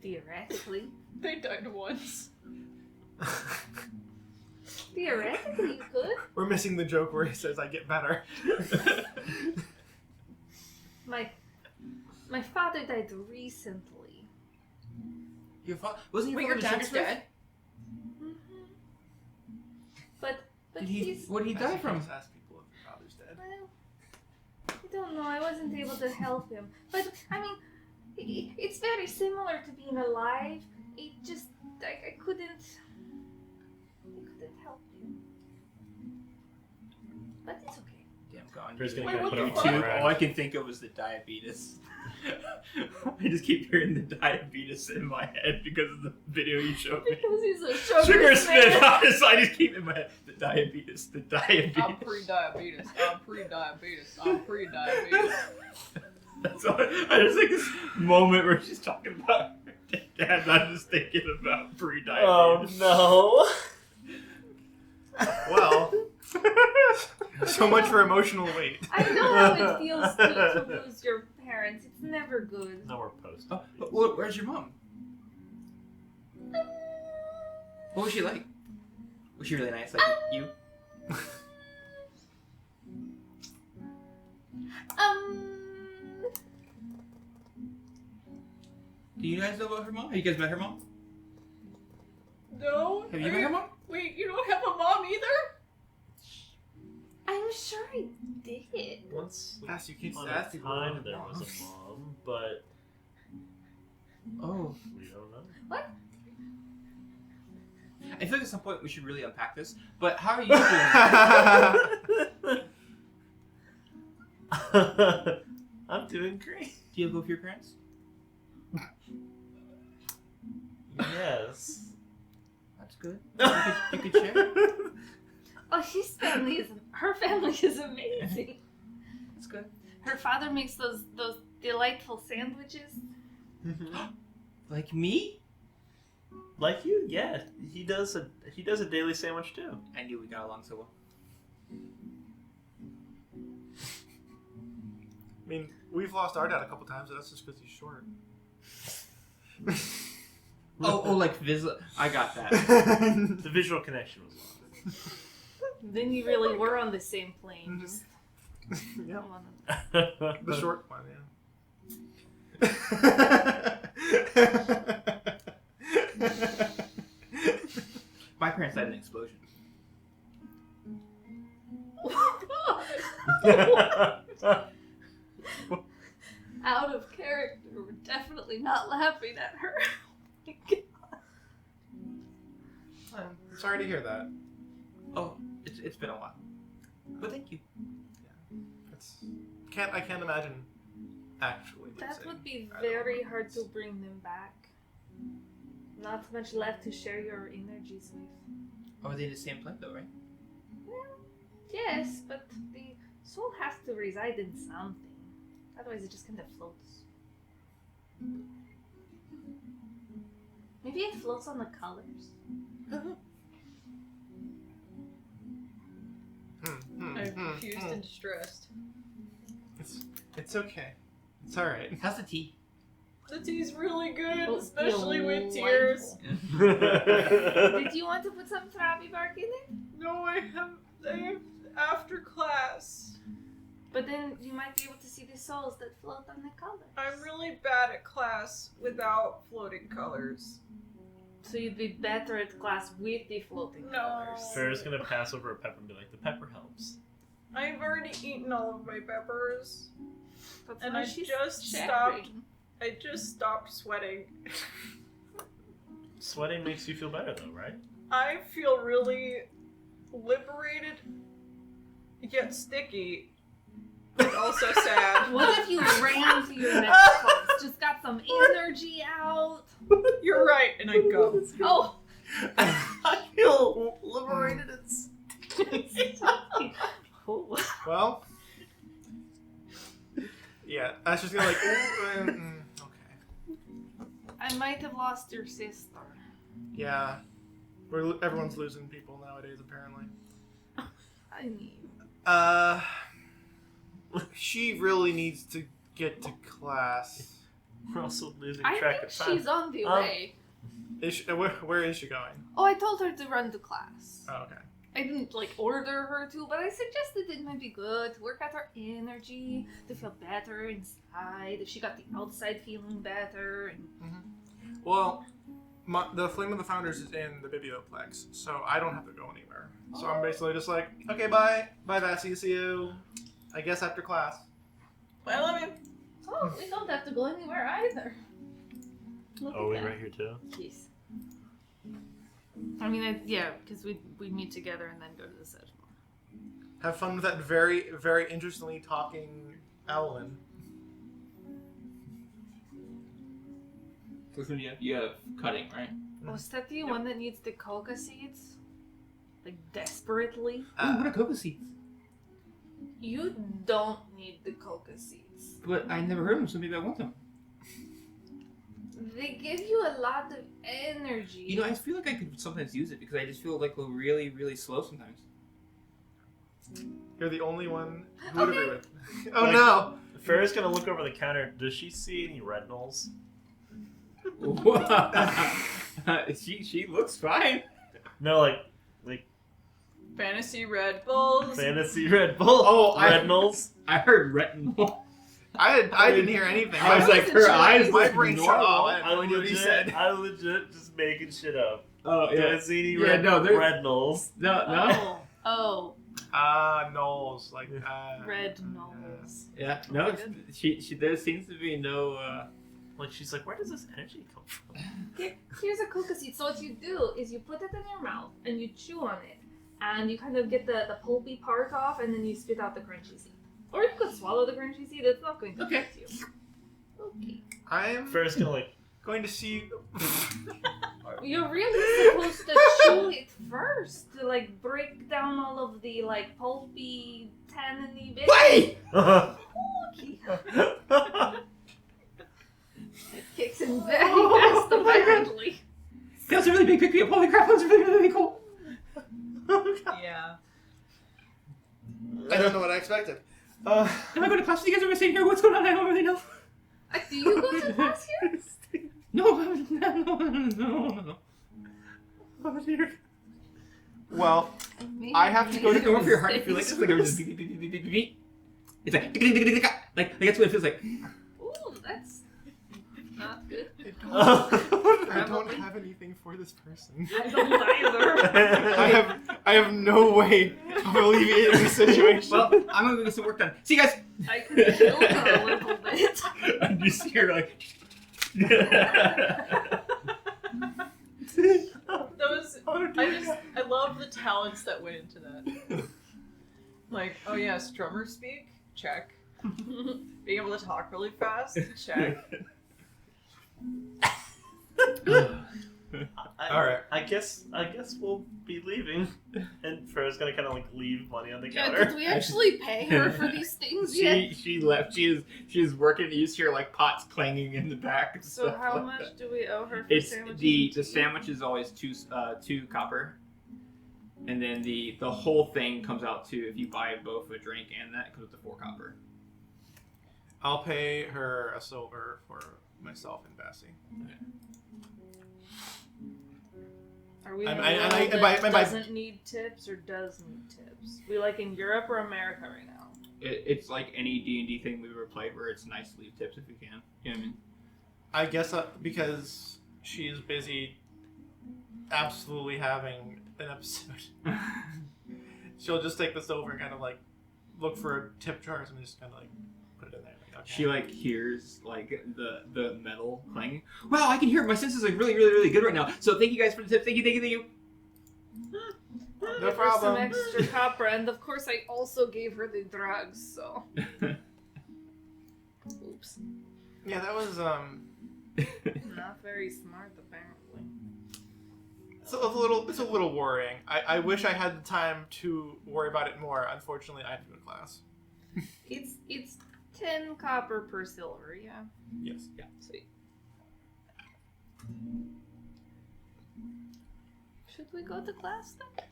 theoretically, They died once. theoretically you could. We're missing the joke where he says, I get better. My father died recently. Your father wasn't Wait, your your father dad's sugar dead? hmm But Did he? he's. What did he die from? Just ask people if your father's dead. Well, I don't know. I wasn't able to help him. But I mean, it's very similar to being alive. It just I couldn't help him. But it's okay. Damn, gone. Chris gonna Wait, get what put the on fuck? YouTube. ground. All I can think of is the diabetes. I just keep hearing the diabetes in my head because of the video you showed me. Because he's a sugar, Sugar smith. smith. I just keep in my head the diabetes. The diabetes. I'm pre-diabetes. I'm pre-diabetes. I'm pre-diabetes. That's all. I just like this moment where she's talking about her dad. I'm just thinking about pre-diabetes. no! Well, so much for emotional weight. I know how it feels to lose your parents. It's never good. No, we're post. Oh, but where's your mom? What was she like? Was she really nice, like you? Do you guys know about her mom? Have you guys met her mom? No? Have you met her mom? Wait, you don't have a mom either? I'm sure I did. Once Yes, you keep upon a asking. time there was a mom, but Oh. we don't know. I feel like at some point we should really unpack this. But how are you doing? I'm doing great. Do you have both your parents? Yes. That's good. You could share. Oh, her family is amazing. That's good. Her father makes those delightful sandwiches. Like me? Like you, yeah. He does a daily sandwich too. I knew we got along so well. I mean, we've lost our dad a couple times, and that's just because he's short. Oh, like visual. I got that. The visual connection was lost. Then you really were on the same plane. Mhm. Just Yeah, on the short one, My parents died in an explosion. Out of character. We're definitely not laughing at her. I'm sorry to hear that. Oh, it's been a while. But thank you. I can't imagine actually That losing would be either very one of hard to us. bring them back. Not much left to share your energies with. Oh, are they in the same plane though, right? Well, yes, but the soul has to reside in something. Otherwise, it just kind of floats. Maybe it floats on the colors. I'm confused and distressed. It's okay. It's all right. How's the tea? The tea's really good, Oh, especially with delightful. tears. Did you want to put some Trappy bark in it? No, I have after class. But then you might be able to see the souls that float on the colors. I'm really bad at class without floating colors. So you'd be better at class with the floating No. colors. Farrah's gonna pass over a pepper and be like, the pepper helps. I've already eaten all of my peppers. That's And why I she's just sharing. I just stopped sweating. Sweating makes you feel better though, right? I feel really liberated, yet sticky, but also sad. What if you ran to your next class? Just got some energy out. You're right, and I go. Oh, I feel liberated and oh. Well, yeah, that's just gonna like. Okay. I might have lost your sister. Yeah, everyone's losing people nowadays apparently. I mean, She really needs to get to class. we're also losing I track think of time. she's on the Um, way. Is she, where is she going? Oh, I told her to run to class. Oh, okay. I didn't order her to, but I suggested it might be good to work out her energy, to feel better inside. If she got the outside feeling better, and Well, the Flame of the Founders is in the Biblioplex, so I don't have to go anywhere. So I'm basically just like, okay, bye, Vassie, see you. I guess after class. Well, I mean, oh, we don't have to go anywhere either. Look Oh, at we're that. right here too? Yes. I mean, yeah, because we meet together and then go to the session. Have fun with that very, very interestingly talking Owlin. So this one you have cutting, right? Was that the one that needs the coca seeds? Like, desperately? Ooh, what are coca seeds? You don't need the coca seeds. But I never heard of them, so maybe I want them. They give you a lot of energy. You know, I feel like I could sometimes use it because I just feel like we're really, really slow sometimes. You're the only one who would Okay. agree with. Oh Like- no! Farrah's gonna look over the counter. Does she see any retinols? she looks fine. No, like fantasy Red Bulls. fantasy Red Bull. Oh, retinols. I heard retinol. I didn't hear anything. I was like, her eyes My look brain shut normal. off. I What he legit, said. I legit just making shit up. Oh Do yeah. I see any Yeah, no, they're- retinols? No. Oh, Knowles. Like, red nose. Yeah. No. She. There seems to be no. Like she's like, where does this energy come from? Here's a coca seed. So what you do is you put it in your mouth and you chew on it, and you kind of get the pulpy part off, and then you spit out the crunchy seed. Or you could swallow the crunchy seed. It's not going to Okay. hurt you. Okay. I'm Farrah's gonna like, going to see. You're really supposed to chew it first to break down all of the pulpy, tanniny bits. Wait. Okay. It kicks in very fast, apparently. That was a really big pick me up. Holy crap! That was really, really cool. Yeah. I don't know what I expected. Am I going to class with you guys? Am I staying here? What's going on? I don't really know. Do you go to class here? No. Oh dear. Well, I have to go to Go over your heart. You feel like it's like everything just beep, beep, beep, beep, beep, beep. It's like that's what it feels like. Ooh, that's not good. I don't have anything for this person. I don't either. I have no way of alleviating the situation. Well, I'm gonna go get some work done. See you guys. I could kill her a little bit. And you see her like. I love the talents that went into that. Like, oh yes, drummer speak, check. Being able to talk really fast, check. Alright. I guess we'll be leaving. And Farrah's gonna kind of leave money on the Yeah, counter. did we actually pay her for these things yet? She left. She's working. You see her like pots clanging in the back. And So stuff how like much that. do we owe her for It's sandwiches? the sandwich is always two copper, and then the whole thing comes out to, if you buy both a drink and that, it comes up to 4 copper. I'll pay her a silver for myself and Bessie. Are we I'm- in I- a world and I- that by- by- doesn't need tips or does need tips? We like in Europe or America right now? It's like any D&D thing we've ever played where it's nice to leave tips if you can. You know what I mean? I guess because she is busy absolutely having an episode, she'll just take this over and kind of like look for a tip jar and just kind of like put it in there. Like, okay. She like hears like the metal clanging. Wow, I can hear it. My senses are really, really, really good right now. So thank you guys for the tip. Thank you, thank you, thank you. No Give her some problem. extra copper, and of course I also gave her the drugs, so... Oops. Yeah, that was Not very smart, apparently. it's a little worrying. I wish I had the time to worry about it more. Unfortunately, I have to go to class. It's 10 copper per silver, yeah. Yes. Yeah. Sweet. Should we go to class then?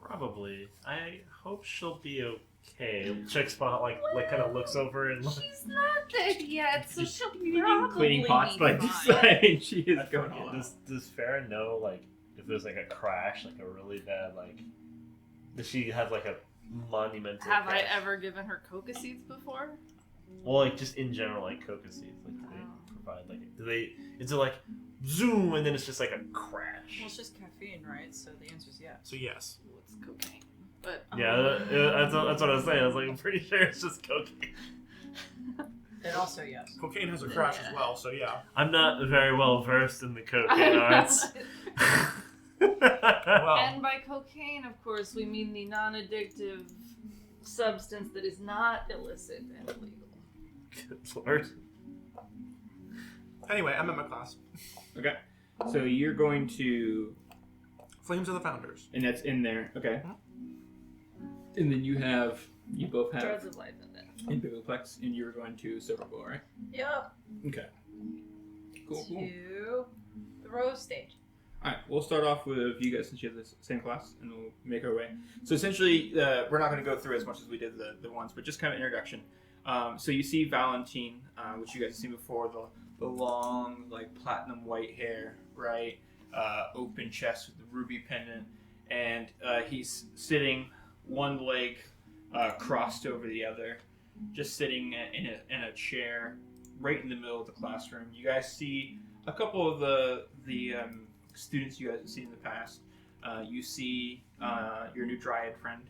Probably. I hope she'll be okay. Chick Spot like kind of looks over and She's not dead yet, so she'll Cleaning probably pots be by fine. deciding she is I going forget, on. does Farah know like if there's like a crash, like a really bad like? Does she have like a monumental? Have I crash? ever given her coca seeds before? Well, like just in general, like coca seeds, like do they Oh. provide like? Do they? Is it like zoom and then it's just like a crash? Well, it's just caffeine, right? So the answer is yes. So yes. Well, it's cocaine. But Yeah, that's what I was saying. I was like, I'm pretty sure it's just cocaine. And also yes. Cocaine has a crash as well, so yeah. I'm not very well versed in the cocaine arts. Well, And by cocaine, of course, we mean the non-addictive substance that is not illicit and illegal. Good lord. anyway, I'm in my class. Okay. So you're going to, Flames of the Founders. and that's in there. Okay. And then you both have Threads of life in there. in Bibleplex, and you're going to Silverbow, right? Yep. Okay. Cool. To the rose stage. All right, we'll start off with you guys since you have the same class, and we'll make our way. So essentially, we're not going to go through as much as we did the ones, but just kind of introduction. So you see Valentine, which you guys have seen before, the long, like platinum white hair, right? Open chest with the ruby pendant, and he's sitting one leg crossed over the other, just sitting in a chair right in the middle of the classroom. You guys see a couple of the students you guys have seen in the past. You see your new Dryad friend,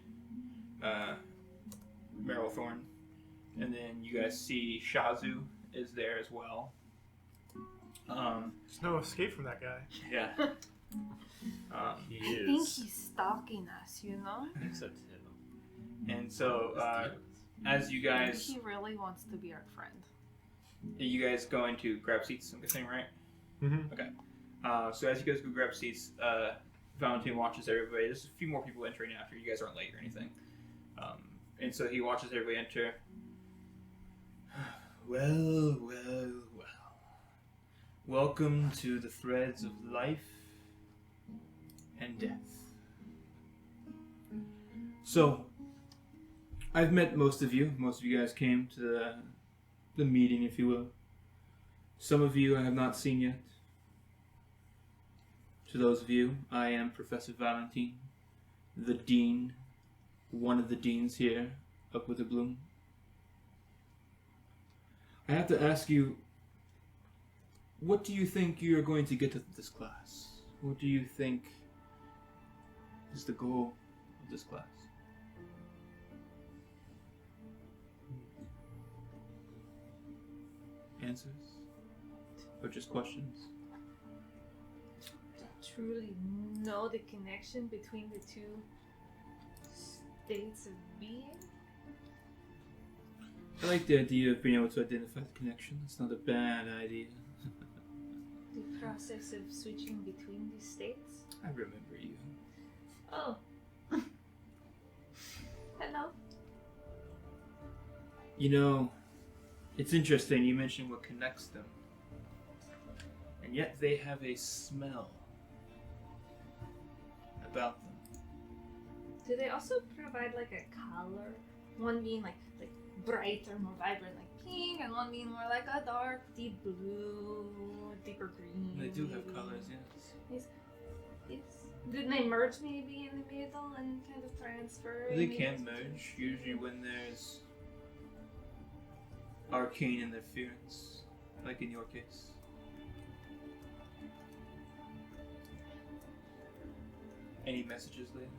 Meryl Thorne, and then you guys see Shazu is there as well. There's no escape from that guy. Yeah. He I think is. he's stalking us, you know? Except him. And so as you I think guys he really wants to be our friend. going to grab seats, I'm guessing, right? Mm-hmm. So as you guys go grab seats, Valentine watches everybody. There's a few more people entering after. You guys aren't late or anything. And so he watches everybody enter. Well. Welcome to the threads of life and death. So, I've met most of you. Most of you guys came to the meeting, if you will. Some of you I have not seen yet. To those of you, I am Professor Valentine, the Dean, one of the deans here up with the bloom. I have to ask you, what do you think you're going to get at this class? What do you think is the goal of this class? Answers? Or just questions? Truly know the connection between the two states of being? I like the idea of being able to identify the connection. It's not a bad idea. The process of switching between these states? I remember you. Oh. Hello. You know, it's interesting you mentioned what connects them. And yet they have a smell about them. Do they also provide like a color? One being like brighter, more vibrant, like pink, and one being more like a dark, deep blue, deeper green. They do have maybe. colors, yes. Yes. Did they merge maybe in the middle and kind of transfer? They maybe can to- merge, usually when there's arcane interference, like in your case. Any messages later?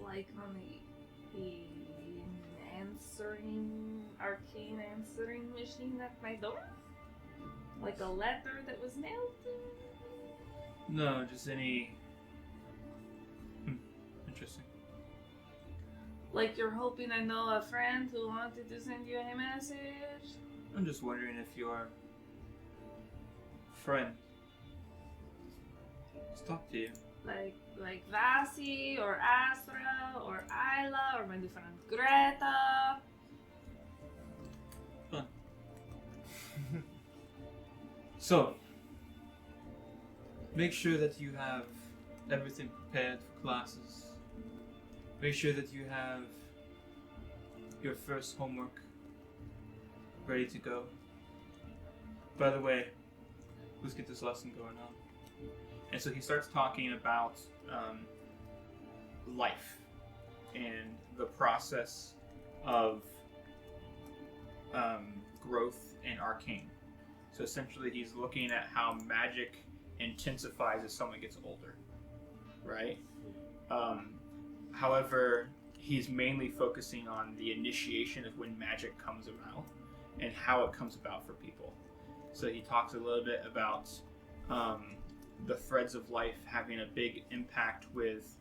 Like on the arcane answering machine at my door? Like a letter that was mailed to me? No, just any... Interesting. Like you're hoping I know a friend who wanted to send you a message? I'm just wondering if your friend has talked to you. Like Vasi or Astra or Ayla or my new friend Greta. Fun. So, make sure that you have everything prepared for classes. Make sure that you have your first homework ready to go. By the way, let's get this lesson going on. And so he starts talking about life and the process of growth and arcane. So essentially he's looking at how magic intensifies as someone gets older, right? However, he's mainly focusing on the initiation of when magic comes about and how it comes about for people. So he talks a little bit about the threads of life having a big impact with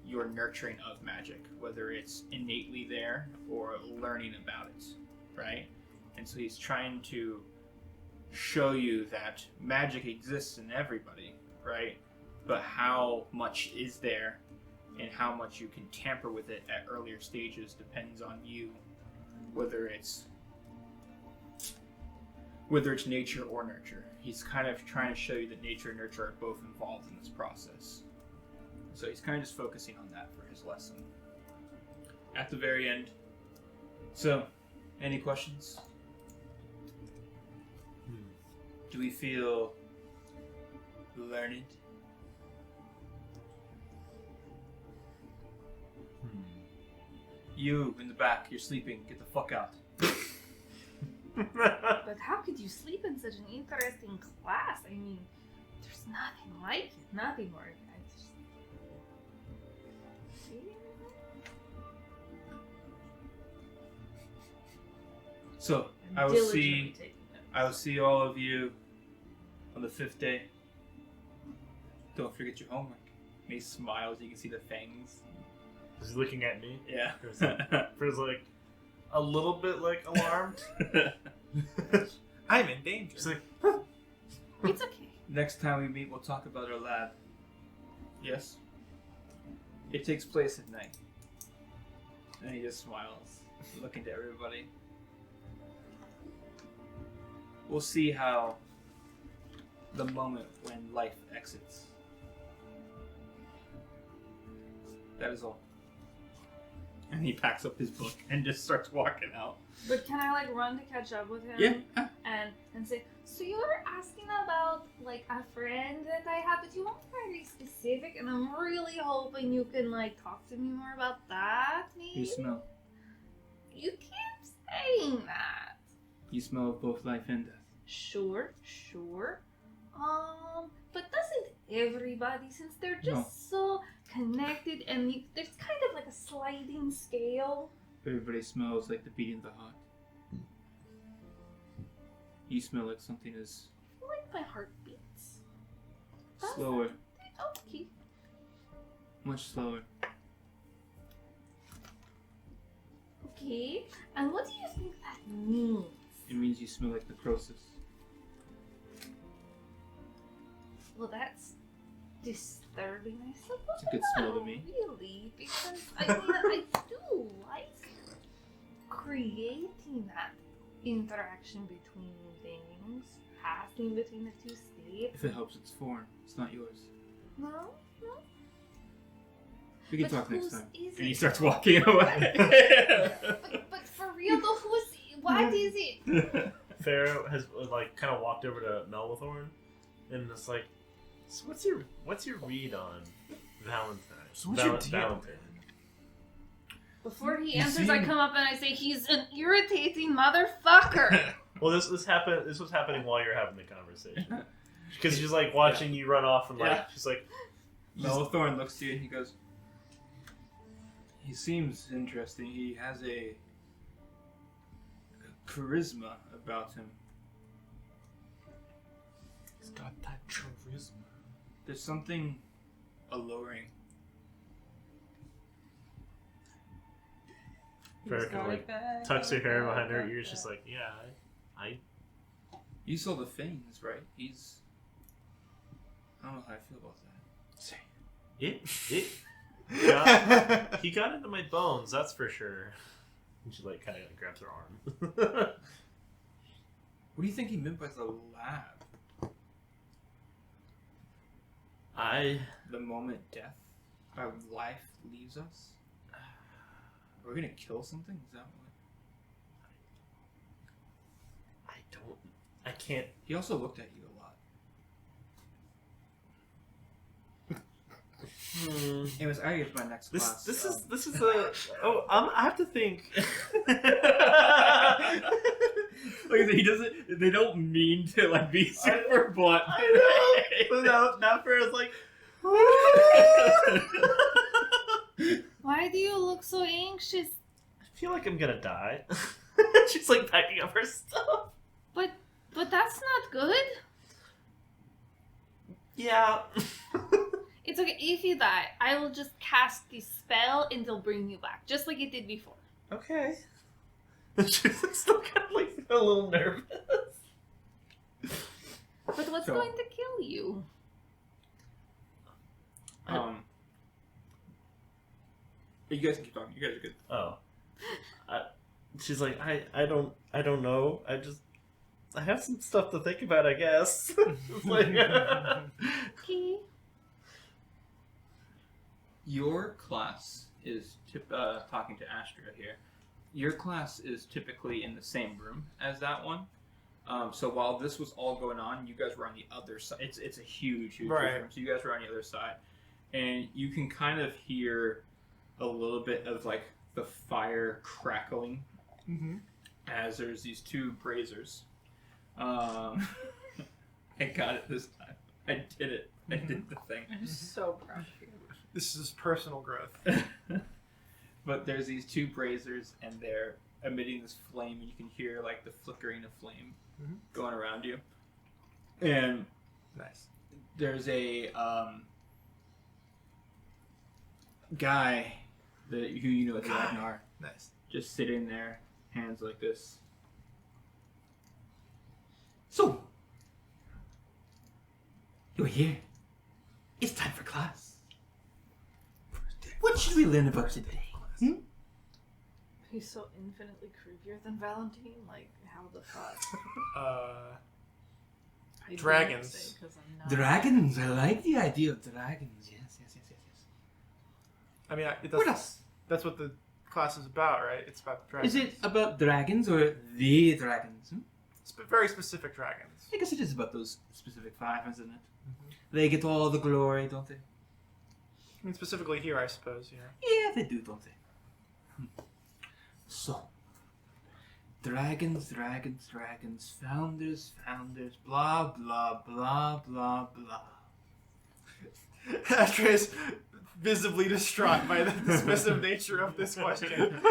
your nurturing of magic, whether it's innately there or learning about it, right? And so he's trying to show you that magic exists in everybody, right? But how much is there and how much you can tamper with it at earlier stages depends on you, whether it's nature or nurture. He's kind of trying to show you that nature and nurture are both involved in this process. So he's kind of just focusing on that for his lesson. At the very end. So, any questions? Do we feel learned? You in the back, you're sleeping. Get the fuck out. But how could you sleep in such an interesting class? I mean, there's nothing like it. Nothing more. So I will see all of you on the 5th day. Don't forget your homework. And he smiles. You can see the fangs. He's looking at me. Yeah. Feels like a little bit like alarmed. I'm in danger. Just like, It's okay. Next time we meet, we'll talk about our lab. Yes? It takes place at night. And he just smiles, looking to everybody. We'll see how the moment when life exits. That is all. And he packs up his book and just starts walking out. But can I like run to catch up with him? Yeah. And say, so you were asking about like a friend that I have, but you weren't very specific, and I'm really hoping you can like talk to me more about that. Maybe You smell. you keep saying that. You smell of both life and death. Sure. But doesn't everybody, since they're just so connected, and there's kind of like a sliding scale? Everybody smells like the beating of the heart. You smell like something is I feel like my heart beats. slower, Okay. much slower. Okay. And what do you think that means? It means you smell like necrosis. Well, that's disturbing, I suppose. It's a good smell to me. Really, because I mean, I do like creating that interaction between things, passing between the two states. If it helps, it's foreign. It's not yours. No. We can But talk next whose time. is And he it, starts though? walking away. But for real though, what is it? Pharaoh has like kind of walked over to Melwithorn, and it's like, so what's your read on Valentine? So what's your deal? Valentine. Before he You answers, I seem- come up and I say he's an irritating motherfucker. Well, this was happening while you're having the conversation, because she's like watching you run off and like Yeah. she's like, Melithorn looks to you and he goes, he seems interesting. He has a charisma about him. He's got that charisma. There's something alluring. Pharaoh kind of like tucks her hair behind her ears, just like, yeah, I You saw the fangs, right? He's... I don't know how I feel about that. he got into my bones, that's for sure. And she like kind of grabs her arm. What do you think he meant by the lab? The moment death, our life leaves us? We're gonna kill something? Is that what? I can't. He also looked at you a lot. Anyways, I get my next class. This is a. Oh, I have to think. Like I said, he doesn't. They don't mean to like be super blunt. I know. But now Pharaoh's like. Why do you look so anxious? I feel like I'm gonna die. She's like packing up her stuff. But that's not good. Yeah. It's okay. If you die, I will just cast the spell and they'll bring you back, just like it did before. Okay. She's like still kind of like a little nervous. But what's So- going to kill you? You guys can keep talking. You guys are good. Oh. She's like, I don't know. I have some stuff to think about, I guess. It's like, Okay. Your class is talking to Astra here. Your class is typically in the same room as that one. So while this was all going on, you guys were on the other side. It's a huge Right. room. So you guys were on the other side, and you can kind of hear a little bit of like the fire crackling as there's these two braziers. I got it this time. I did it. I did the thing. I'm so proud of you. This is personal growth. But there's these two braziers, and they're emitting this flame, and you can hear like the flickering of flame going around you. And Nice. there's a guy who you know as Ragnar, Nice. just sitting there, hands like this. So, you're here. It's time for class. What should we learn about today? He's so infinitely creepier than Valentine. Like, how the fuck? I didn't Dragons. say 'cause I'm not. Dragons. I like the idea of dragons. Yes. I mean, What else? that's what the class is about, right? It's about dragons. Is it about dragons or the dragons? Very specific dragons. I guess it is about those specific five, isn't it? They get all the glory, don't they? I mean, specifically here, I suppose. Yeah. Yeah, they do, don't they? So, dragons, founders, blah, blah, blah, blah, blah. Astra is visibly distraught by the dismissive nature of this question.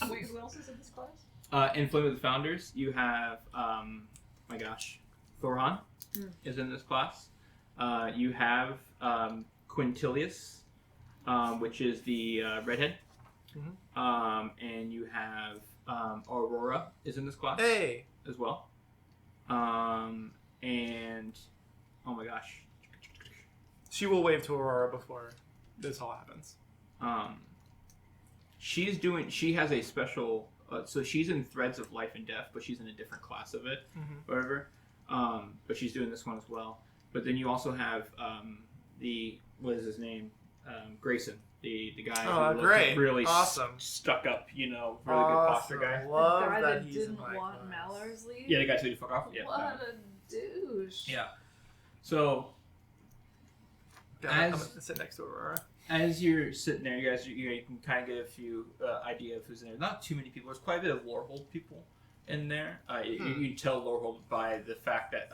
Wait, who else is in this class? In Flame of the Founders, you have, my gosh, Thorhan is in this class. You have Quintilius, which is the redhead. And you have Aurora is in this class Hey. as well. And oh my gosh, She will wave to Aurora before this all happens. she has a special. So she's in Threads of Life and Death, but she's in a different class of it, whatever. But she's doing this one as well. But then you also have what is his name? Grayson, the guy Oh, who great. looked really Awesome. Stuck up, really good posture guy. Love the guy that that he's didn't in my want class. Mallory's leave. Yeah, the guy told you to fuck off. Yeah. What a douche. Yeah. So Yeah, I'm As- gonna sit next to Aurora. as you're sitting there, you guys, you can kind of get a few idea of who's in there. Not too many people. There's quite a bit of Lorehold people in there. You can tell Lorehold by the fact that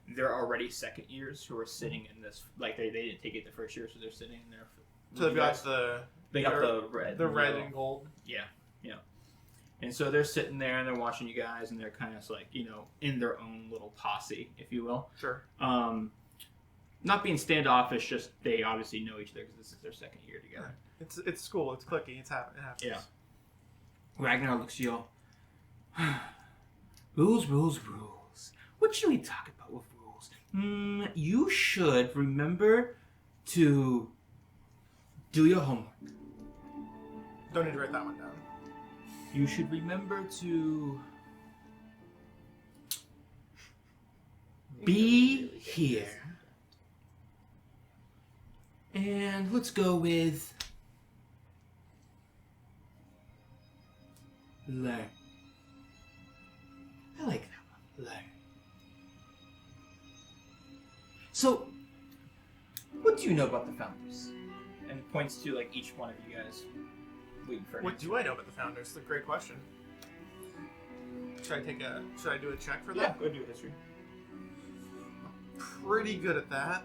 there are already second years who are sitting in this. Like they didn't take it the first year, so they're sitting in there. So they've got they got the red, the red yellow. and gold. Yeah. And so they're sitting there and they're watching you guys, and they're kind of like in their own little posse, if you will. Sure. Not being standoffish, just they obviously know each other because this is their second year together. It's school. It's clicky. It happens. Yeah. Ragnar looks at y'all. Rules, rules, rules. What should we talk about with rules? You should remember to do your homework. Don't need to write that one down. You should remember to be here. And let's go with learn. I like that one. Learn. So, what do you know about the founders? And it points to like each one of you guys waiting for an What answer. do I know about the founders? It's a great question. Should I do a check for Yeah, that? go do history. Pretty good at that.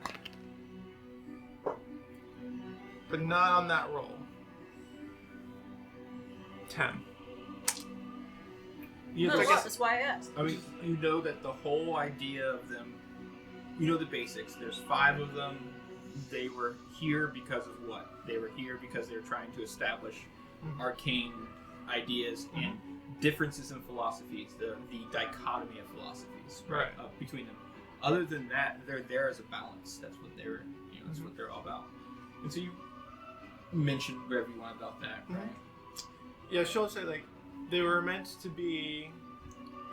But not on that roll. 10. You No, know, that's why I asked. I mean, you know that the whole idea of them, you know the basics. There's 5 of them. They were here because of what? They were here because they were trying to establish arcane ideas and differences in philosophies, the dichotomy of philosophies Right. Between them. Other than that, they're there as a balance. That's what they're, that's what they're all about. And so you mentioned whatever you want about that, right? Yeah, she'll say like they were meant to be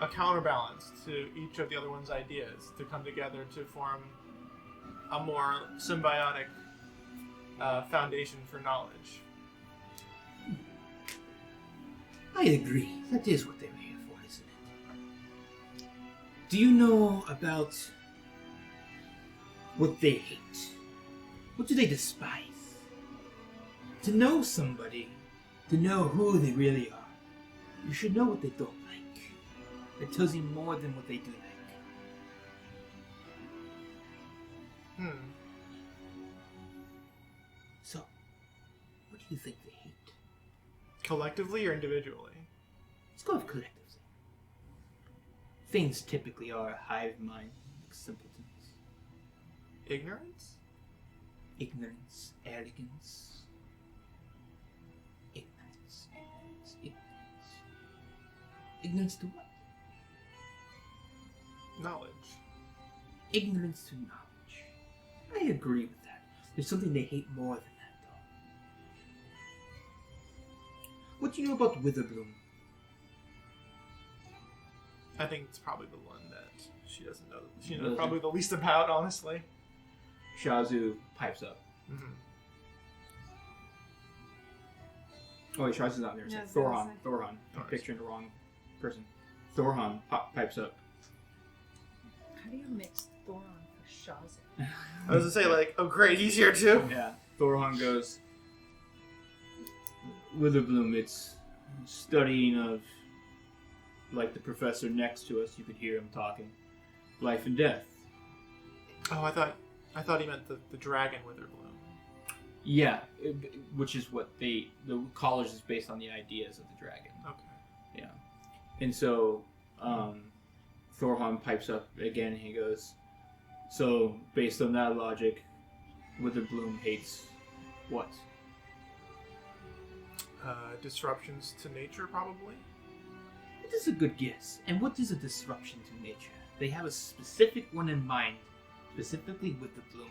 a counterbalance to each of the other one's ideas to come together to form a more symbiotic foundation for knowledge. I agree. That is what they were here for, isn't it? Do you know about what they hate? What do they despise? To know somebody, to know who they really are, you should know what they don't like. It tells you more than what they do like. So, what do you think they hate? Collectively or individually? Let's go with collectively. Things typically are a hive mind, like simpletons. Ignorance? Ignorance, arrogance. Ignorance, ignorance, ignorance. Ignorance to what? Knowledge. Ignorance to knowledge. I agree with that. There's something they hate more than that, though. What do you know about Witherbloom? I think it's probably the one that she doesn't know. She knows probably the least about, honestly. Shazu pipes up. Mm-hmm. Oh wait, Shazu's not there. It's Yeah, like I was gonna Thorhan. say. Thorhan. I'm Nice. picturing the wrong person. Thorhan pipes up. How do you mix Thoron for Shazam? I was gonna say like, oh great, he's here too. Yeah. Thorhan goes, Witherbloom, it's studying of, like the professor next to us, you could hear him talking, life and death. Oh, I thought he meant the dragon Witherbloom. Yeah, which is what the college is based on the ideas of the dragon. Okay. Yeah. And so, Thorhan pipes up again and he goes, so, based on that logic, Witherbloom hates what? Disruptions to nature, probably. That is a good guess. And what is a disruption to nature? They have a specific one in mind, specifically Witherbloom.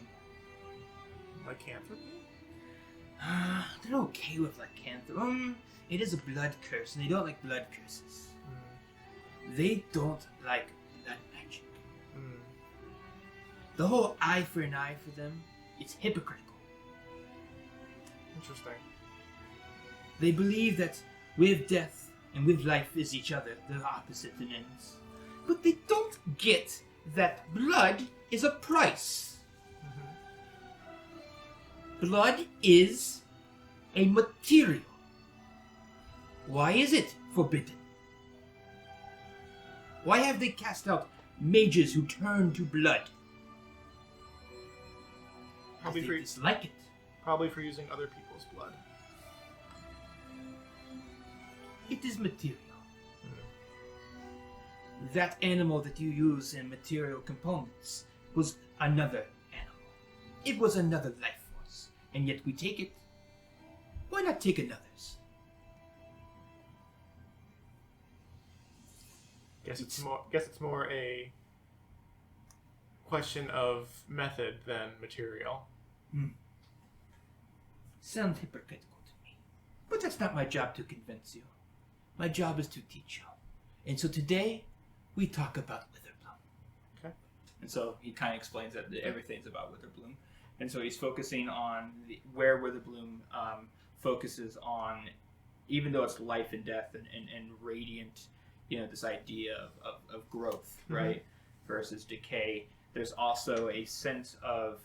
Lycanthropy? They're okay with lycanthropy. It is a blood curse, and they don't like blood curses. They don't like blood magic. The whole eye for an eye for them It's hypocritical. Interesting. They believe that with death and with life is each other, they're opposite in ends. But they don't get that blood is a price. Blood is a material. Why is it forbidden? Why have they cast out mages who turn to blood? Probably They for, dislike it. probably for using other people's blood. It is material. That animal that you use in material components was another animal. It was another life force. And yet we take it. Why not take another's? Guess it's more a question of method than material. Sounds hypocritical to me. But that's not my job to convince you. My job is to teach you. And so today, we talk about Witherbloom. Okay. And so he kind of explains that everything's about Witherbloom. And so he's focusing on where Witherbloom focuses on, even though it's life and death and radiant, this idea of growth, right, versus decay. There's also a sense of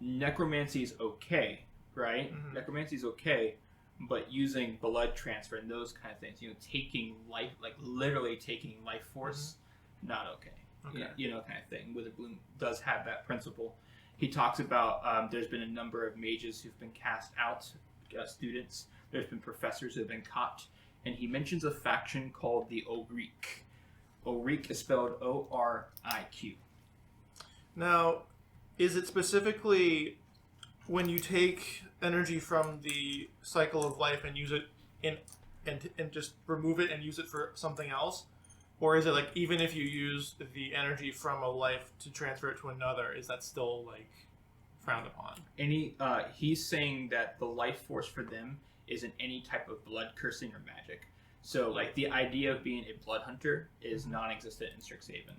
necromancy is okay, right? Necromancy is okay, but using blood transfer and those kind of things, taking life, like literally taking life force, not okay. Okay. Kind of thing. Witherbloom does have that principle. He talks about there's been a number of mages who've been cast out, students. There's been professors who have been caught. And he mentions a faction called the Oriq. Oriq is spelled O-R-I-Q. Now, is it specifically when you take energy from the cycle of life and use it and just remove it and use it for something else? Or is it like even if you use the energy from a life to transfer it to another, is that still like frowned upon? He's saying that the life force for them isn't any type of blood cursing or magic. So like the idea of being a blood hunter is non-existent in Strixhaven.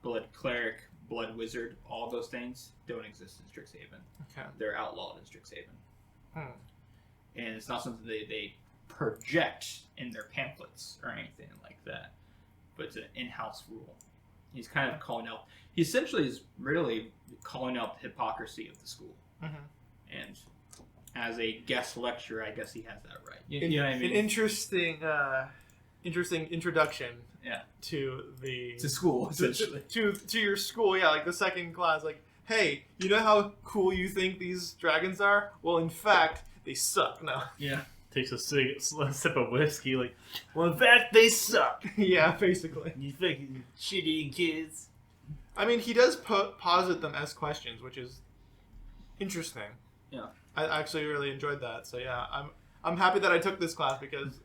Blood cleric, blood wizard, all those things don't exist in Strixhaven. Okay. They're outlawed in Strixhaven. And it's not something they project in their pamphlets or anything like that. But it's an in-house rule. He's kind of calling out. He essentially is really calling out the hypocrisy of the school. And as a guest lecturer, I guess he has that right. You know what I mean? An interesting introduction. Yeah. To the school, essentially. To your school, yeah, like the second class, like, hey, you know how cool you think these dragons are? Well, in fact, they suck. No. Yeah. Takes a sip of whiskey, like, well, in fact, they suck. Yeah, basically. You fucking shit-eating kids. I mean, he does posit them as questions, which is interesting. Yeah. I actually really enjoyed that. So yeah, I'm happy that I took this class because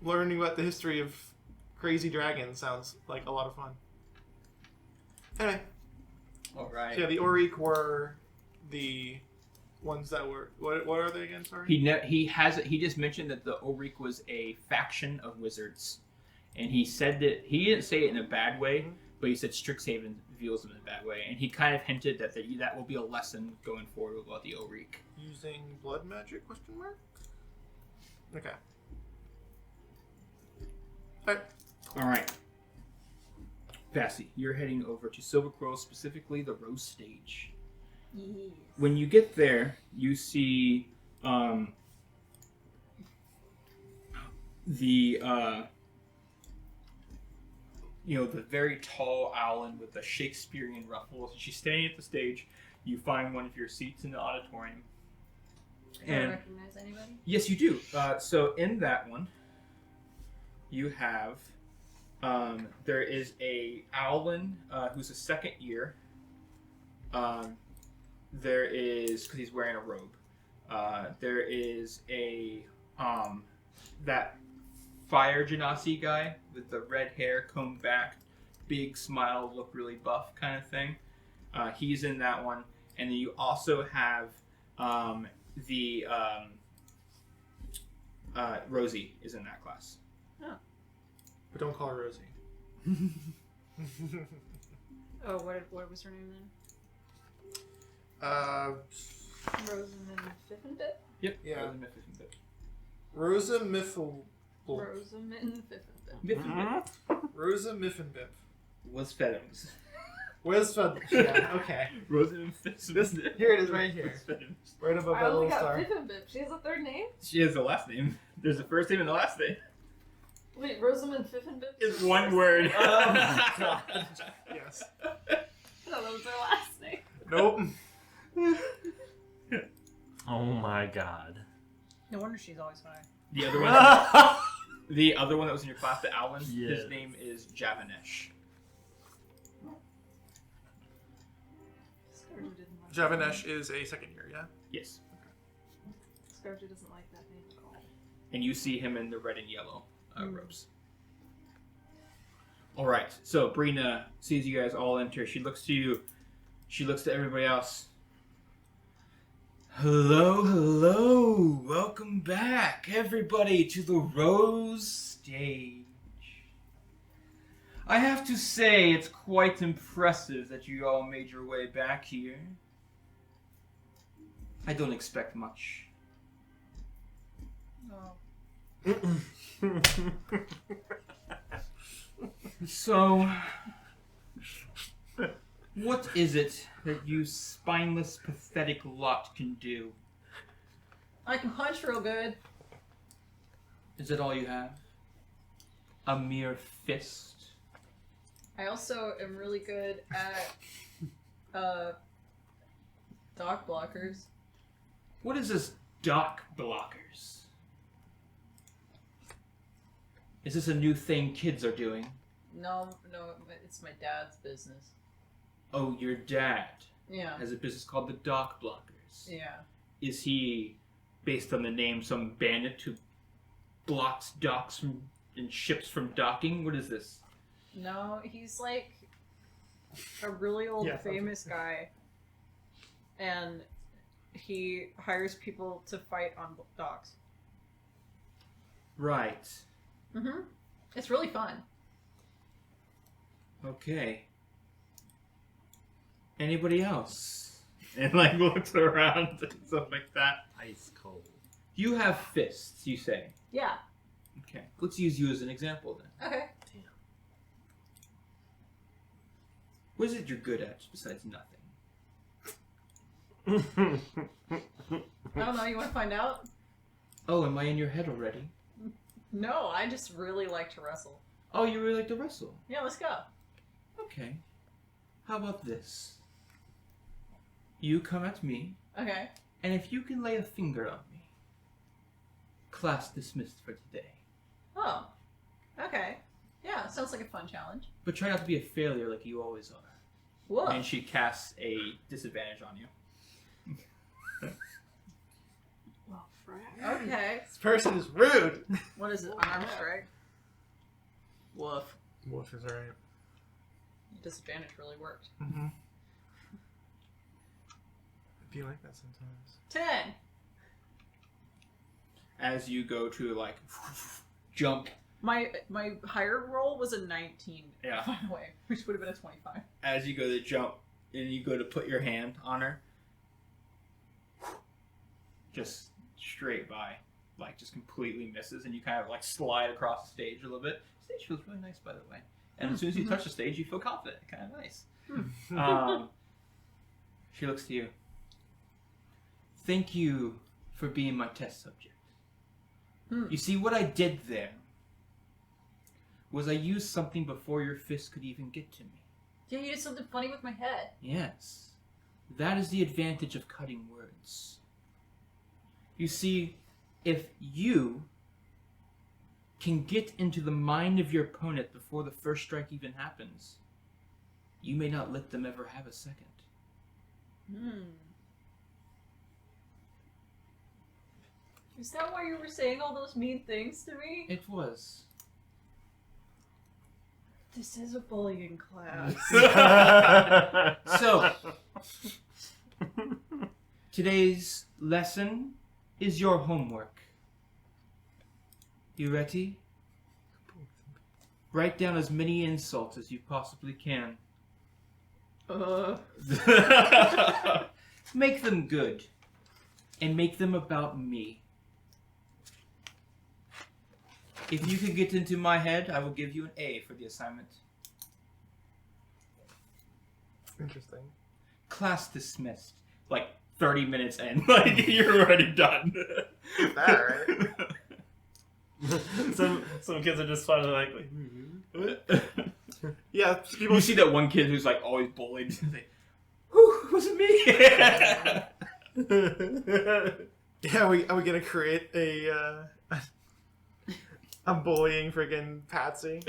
learning about the history of crazy dragons sounds like a lot of fun. Anyway. All right. So yeah, the Oriq were the ones that were what are they again? Sorry. He just mentioned that the Oriq was a faction of wizards, and he said that he didn't say it in a bad way, but he said Strixhaven views them in a bad way, and he kind of hinted that that will be a lesson going forward about the Oriq. Using blood magic? Question mark. Okay. All right. Vassy, you're heading over to Silvercrow, specifically the Rose Stage. Yes. When you get there, you see the the very tall Owlin with the Shakespearean ruffles. She's standing at the stage. You find one of your seats in the auditorium. Do I recognize anybody? Yes, you do. So in that one, you have there is a Owlin who's a second year. There is, because he's wearing a robe. There is a that Fire Genasi guy with the red hair combed back, big smile, look really buff kind of thing. He's in that one, and then you also have the Rosie is in that class. Oh. But don't call her Rosie. Oh, what was her name then? Rosamund Fiffenbit? Yep. Yeah. Rosa Mifflin. Rosa Miffle. Rosamund Fiffenbit. Mifflin. Rosa Miffenbip. Was Fedoms. Where's the? Yeah. Okay. Rosa Mifflin. Here it is, right here. Right above I that only little got star. Fiffenbit. She has a third name? She has a last name. There's a first name and a last name. Wait, Rosamund Fiffenbit? It's one word. Oh my god. Yes. I thought that was her last name. Nope. Oh my god. No wonder she's always high. The other one. The other one that was in your class, the Alwyn. Yes. His name is Javanesh. Scarjo didn't like Javanesh is a second year, yeah? Yes. that. Scarjo doesn't like that name at all. And you see him in the red and yellow robes. All right. So Brina sees you guys all enter. She looks to you. She looks to everybody else. Hello, hello. Welcome back, everybody, to the Rose stage. I have to say, it's quite impressive that you all made your way back here. I don't expect much. Oh. So, what is it that you spineless, pathetic lot can do? I can punch real good. Is that all you have? A mere fist? I also am really good at dock blockers. What is this dock blockers? Is this a new thing kids are doing? No, it's my dad's business. Oh, your dad Yeah. has a business called the Dock Blockers. Yeah. Is he, based on the name, some bandit who blocks docks and ships from docking? What is this? No, he's like a really old famous guy. And he hires people to fight on docks. Right. Mm-hmm. It's really fun. Okay. Anybody else? And like looks around and stuff like that. Ice cold. You have fists, you say. Yeah. Okay. Let's use you as an example then. Okay. What is it you're good at besides nothing? I don't know, you want to find out? Oh, am I in your head already? No, I just really like to wrestle. Oh, you really like to wrestle? Yeah, let's go. Okay. How about this? You come at me, Okay. and if you can lay a finger on me, class dismissed for today. Oh. Okay. Yeah, sounds like a fun challenge. But try not to be a failure like you always are. Whoa. And she casts a disadvantage on you. Well, Fred. Okay. This person is rude. What is it? Unarmed strike? Woof. Wolf is alright. Disadvantage really worked. Mm-hmm. Be like that sometimes. 10. As you go to like jump, My higher roll was a 19. Yeah. By the way, which would have been a 25. as you go to jump, and you go to put your hand on her, just straight by, like just completely misses, and you kind of like slide across the stage a little bit. The stage feels really nice, by the way. And as soon as you touch the stage, you feel confident. Kind of nice. She looks to you. Thank you for being my test subject. You see, what I did there was I used something before your fist could even get to me. Yeah, you did something funny with my head. Yes. That is the advantage of cutting words. You see, if you can get into the mind of your opponent before the first strike even happens, you may not let them ever have a second. Is that why you were saying all those mean things to me? It was. This is a bullying class. So, today's lesson is your homework. You ready? Write down as many insults as you possibly can. Make them good. And make them about me. If you can get into my head, I will give you an A for the assignment. Interesting. Class dismissed. Like 30 minutes in, like you're already done. That right? some kids are just finally like Yeah, people You see that one kid who's like always bullied. He's like, whew, it wasn't me. Yeah, are we gonna create a bullying freaking Patsy?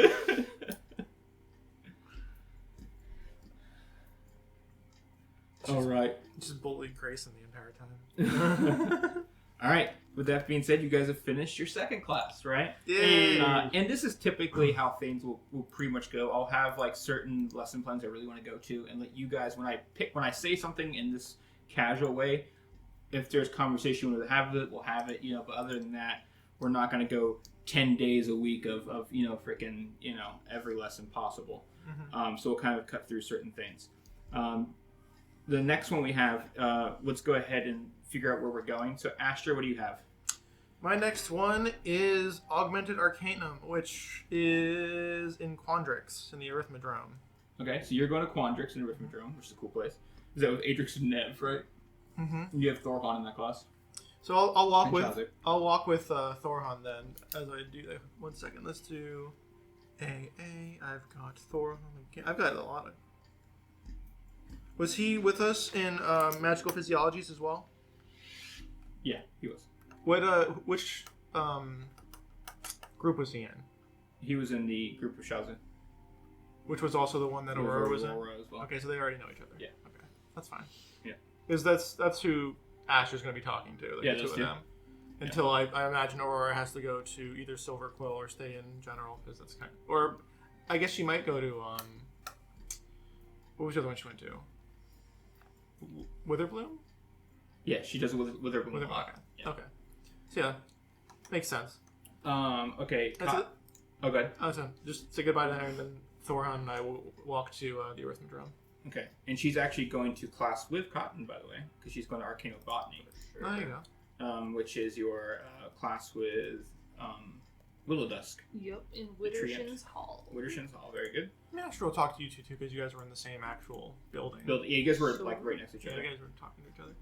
All right. Just bullied Grayson the entire time. All right. With that being said, you guys have finished your second class, right? Yay! And this is typically how things will pretty much go. I'll have like certain lesson plans I really want to go to, and let you guys when I say something in this casual way, if there's conversation we'll have it, we'll have it, But other than that, we're not going to go 10 days a week of freaking every lesson possible. Mm-hmm. So we'll kind of cut through certain things. The next one we have, let's go ahead and figure out where we're going. So Astra, what do you have? My next one is Augmented Arcanum, which is in Quandrix, in the Arithmodrome. Okay, so you're going to Quandrix in Arithmodrome, which is a cool place. Is that with Adrix and Nev, right? Mm-hmm. You have Thorhan in that class. So I'll walk And with Chazzy. Thorhan then as I do that. 1 second, let's do AA. I've got Thorhan again. I've got a lot of. Was he with us in Magical Physiologies as well? Yeah, he was. Which group was he in? He was in the group of Shazzy. Which was also the one that Aurora was in? Aurora as well. Okay, so they already know each other. Yeah. Okay, that's fine. Yeah. Because that's who Asher's going to be talking to. Like Yeah, the two those of two. them. Until I imagine Aurora has to go to either Silver Quill or stay in general, because that's kind of... Or I guess she might go to... what was the other one she went to? Witherbloom? Yeah, she does it with her Witherbloom, okay. Yeah. Okay. So yeah, makes sense. Okay. That's it. Oh, good. So just say goodbye to her, and then Thorhan and I will walk to the Arithmodrome. Okay. And she's actually going to class with Cotton, by the way, because she's going to Arcanobotany. There you go. Which is your class with Willow Dusk. Yep, in The tree Widdershin's Hall. Widdershin's Hall, very good. I mean, I'm sure we'll talk to you two, too, because you guys were in the same actual building. Yeah, you guys were like right next to each Yeah, other. you guys were talking to each other.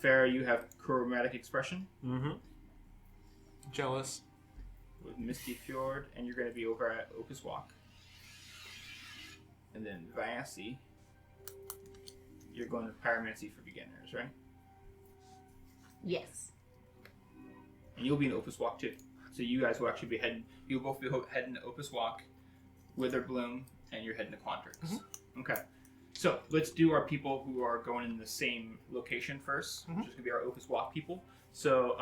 Farah, you have Chromatic Expression mm-hmm. Jealous. with Misty Fjord, and you're going to be over at Opus Walk. And then Vyasi, you're going to Pyromancy for Beginners, right? Yes. And you'll be in Opus Walk too. So you guys will actually be heading. You'll both be heading to Opus Walk, Witherbloom, and you're heading to Quandrix. Mm-hmm. Okay. So let's do our people who are going in the same location first, Mm-hmm. which is gonna be our Opus Walk people. So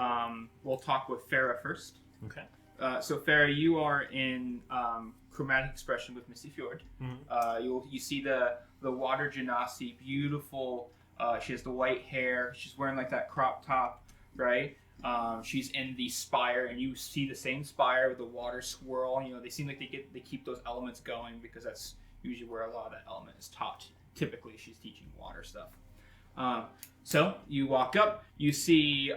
we'll talk with Farah first. Okay. So Farah, you are in Chromatic Expression with Misty Fjord. Mm-hmm. You see the water genasi, beautiful. She has the white hair. She's wearing like that crop top, right? She's in the spire, and you see the same spire with the water swirl. They seem like they keep those elements going because that's usually where a lot of that element is taught. Typically, she's teaching water stuff. So you walk up. You see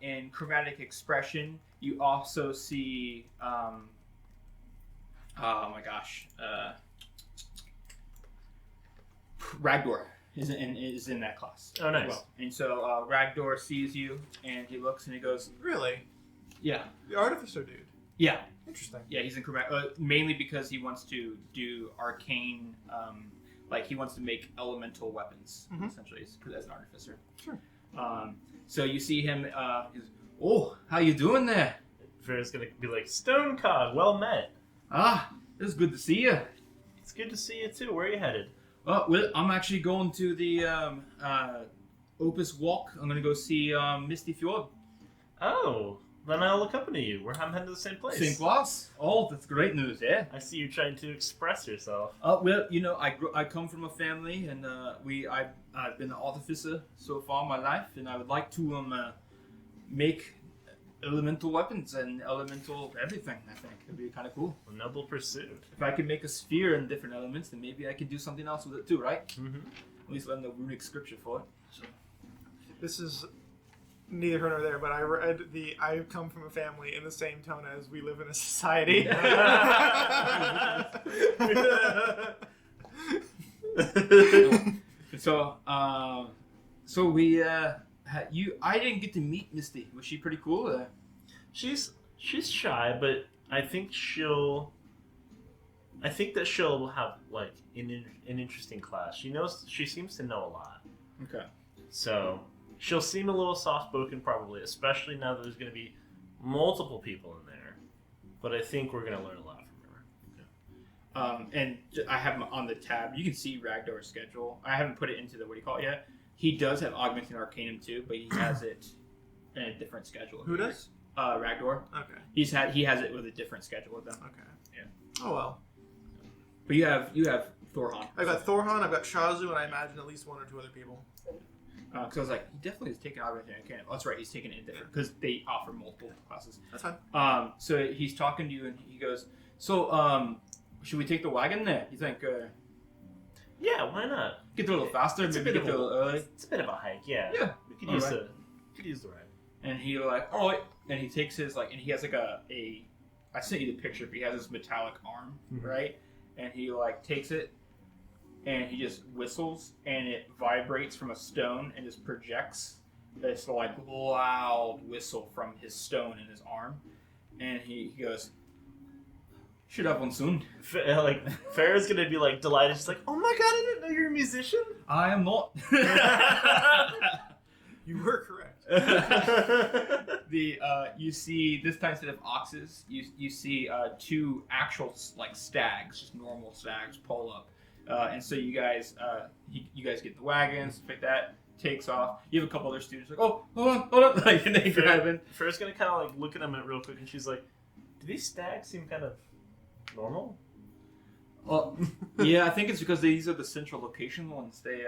in Chromatic Expression. You also see. Oh my gosh. Ragdor is in that class. Oh, nice. As well. And so Ragdor sees you, and he looks and he goes, Really? "Yeah, The Artificer dude. yeah, Interesting. yeah." He's in Chromatic, mainly because he wants to do arcane, like he wants to make elemental weapons, Mhm. essentially, as an artificer. Sure. So you see him. He's, "Oh, how you doing there? Farah's gonna be like, Stonecog, well met. Ah, it's good to see you." It's good to see you too. Where are you headed? Oh, well, I'm actually going to the Opus Walk. I'm going to go see Misty Fjord. Oh, then I'll accompany you. I'm heading to the same place. Same class? Oh, that's great news, yeah. I see you trying to express yourself. Well, I come from a family, and I've been an artificer so far in my life, and I would like to make elemental weapons and elemental everything. I think it'd be kind of cool. A noble pursuit. If I could make a sphere in different elements, then maybe I could do something else with it too, right? Mm-hmm. At least learn the runic scripture for it. So. This is neither here nor there, but I read I come from a family in the same tone as we live in a society. So we I didn't get to meet Misty. Was she pretty cool? She's shy, but I think that she'll have like an interesting class. She seems to know a lot. Okay. So she'll seem a little soft-spoken probably, especially now that there's going to be multiple people in there. But I think we're going to learn a lot from her. And I have on the tab. You can see Ragdor's schedule. I haven't put it into the yet. He does have Augmenting Arcanum too, but he has it in a different schedule. Who does? Ragdor. Okay. He has it with a different schedule with them. Okay. Yeah. Oh well. But you have Thorhan. I've got Thorhan, I've got Shazu, and I imagine at least one or two other people. Because I was like, he definitely is taking Augmenting Arcanum. Oh, that's right, he's taking it in different because they offer multiple classes. That's fine. So he's talking to you and he goes, so should we take the wagon there? You think? Yeah, why not? Get there a little faster. It's Maybe get there a little early. It's a bit of a hike, yeah. Yeah. We could use the ride. And he like, all right. And he takes his and he has like a I sent you the picture, but he has this metallic arm, right? And he takes it, and he just whistles, and it vibrates from a stone, and just projects this loud whistle from his stone in his arm, and he goes, "Should have one soon." Farrah's gonna be delighted. She's like, "Oh my god, I didn't know you're a musician." I am not. You were correct. You see this time instead of oxes, you see two actual stags, just normal stags, pull up, and so you guys get in the wagons, stuff like that. Takes off. You have a couple other students oh, hold on, and they grab in. Farrah's gonna kind of look at them real quick, and she's like, "Do these stags seem kind of normal?" Well, yeah, I think it's because these are the central location ones. They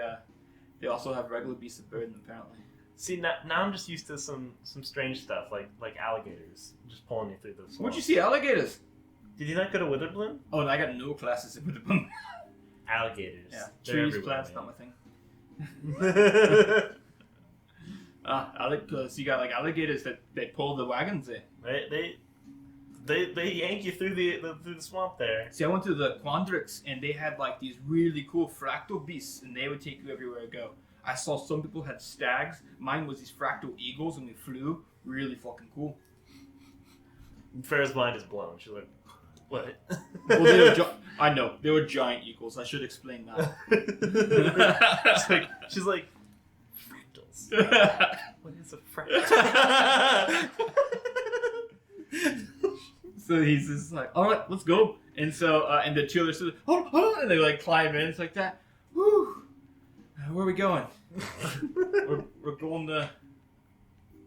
also have regular beasts of burden apparently. See, now I'm just used to some strange stuff, like alligators just pulling me through the swamp. Where'd you see alligators? Did you not go to Witherbloom? Oh, and I got no classes in Witherbloom. Alligators. Yeah, They're trees, plants, man. not my thing. So you got alligators that they pull the wagons in. They yank you through the swamp there. See, I went to the Quandrix and they had these really cool fractal beasts, and they would take you everywhere you go. I saw some people had stags. Mine was these fractal eagles, and we flew. Really fucking cool. Farrah's mind is blown. She's like, "What?" Well, they were I know they were giant eagles. I should explain that. she's like, fractals. What is a fractal? So he's just like, all right, let's go. And so, and the two other students, hold on, and they climb in. It's like that. Woo! Where are we going? we're going to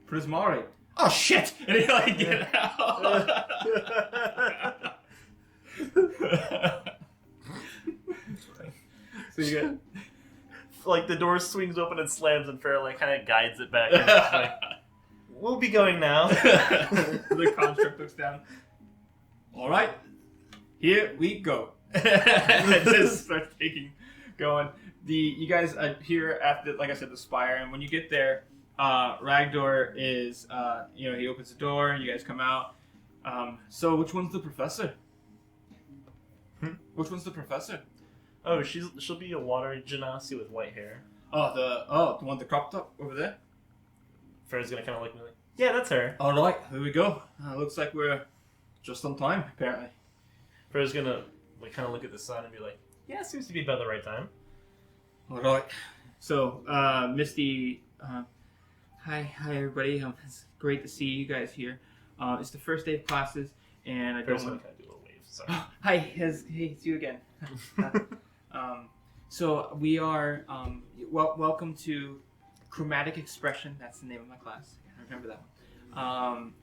Prismari. Oh shit! And he get out. So you get the door swings open and slams, and Farrah kind of guides it back. And it's like, we'll be going now. The construct looks down. All right, here we go. And just starts going. You guys are here at like I said, the spire, and when you get there, Ragdor is, he opens the door, and you guys come out. So which one's the professor? Which one's the professor? Oh, she'll be a water genasi with white hair. The one with the crop top over there. Farrah's gonna kind of look at me like, yeah, that's her. All right, here we go. Looks like we're just on time, apparently. Farrah's gonna kind of look at the sun and be like, yeah, it seems to be about the right time. All right. So, Misty, hi everybody. It's great to see you guys here. It's the first day of classes, and I Farrah's don't gonna want kind of do a little wave. Sorry. Hi, hey, it's you again. So we are welcome to Chromatic Expression. That's the name of my class. I remember that one.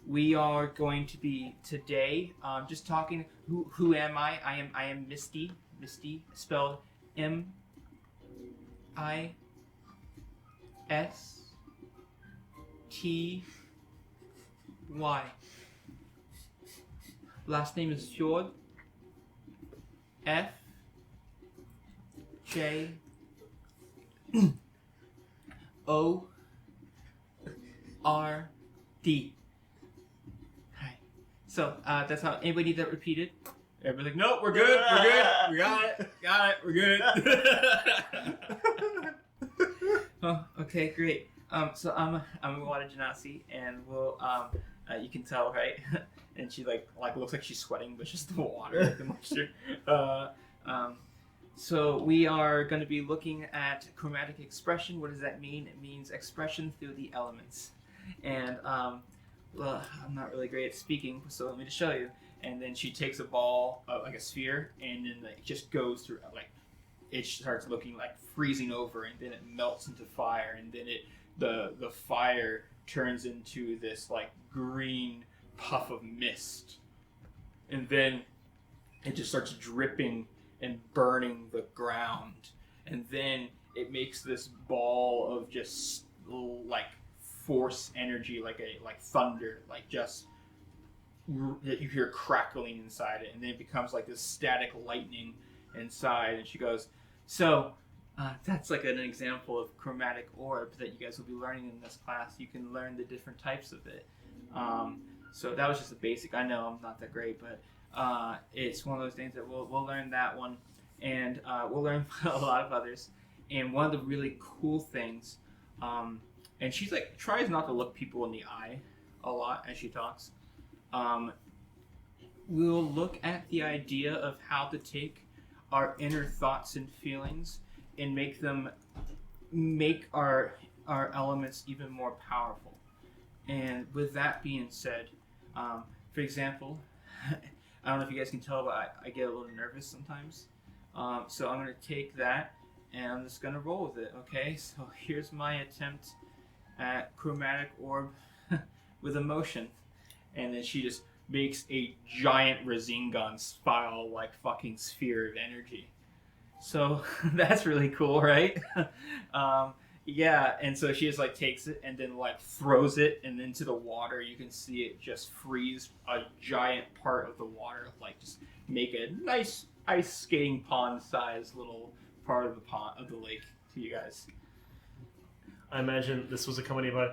We are going to be today just talking. Who am I? I am Misty. Misty spelled M-I-S-T-Y. Last name is Fjord. F-J-O-R-D. R-D. Hi. So, that's how, anybody need that repeated? Everybody's like, nope, we're good, we got it, we're good. Oh, okay, great. So I'm a water genasi, and we'll, you can tell, right? And she like looks like she's sweating, but just the water, like the moisture. So we are going to be looking at chromatic expression. What does that mean? It means expression through the elements. And well, I'm not really great at speaking, so let me just show you. And then she takes a ball, like a sphere, and then it just goes through, like, it starts looking like freezing over, and then it melts into fire, and then the fire turns into this like green puff of mist, and then it just starts dripping and burning the ground, and then it makes this ball of just like force energy, like thunder, like just you hear crackling inside it, and then it becomes like this static lightning inside. And she goes, so that's like an example of chromatic orb that you guys will be learning in this class. You can learn the different types of it. So that was just a basic. I know I'm not that great, but it's one of those things that we'll learn that one, and we'll learn a lot of others. And one of the really cool things, and she's like tries not to look people in the eye a lot as she talks. We'll look at the idea of how to take our inner thoughts and feelings and make our elements even more powerful. And with that being said, for example, I don't know if you guys can tell, but I get a little nervous sometimes. So I'm going to take that and I'm just going to roll with it, okay? So here's my attempt at chromatic orb with emotion. And then she just makes a giant Rasengan style like fucking sphere of energy. So that's really cool, right? Yeah, and so she just like takes it and then like throws it and into the water. You can see it just freeze a giant part of the water, like just make a nice ice skating pond size little part of the pond of the lake to you guys. I imagine this was accompanied by.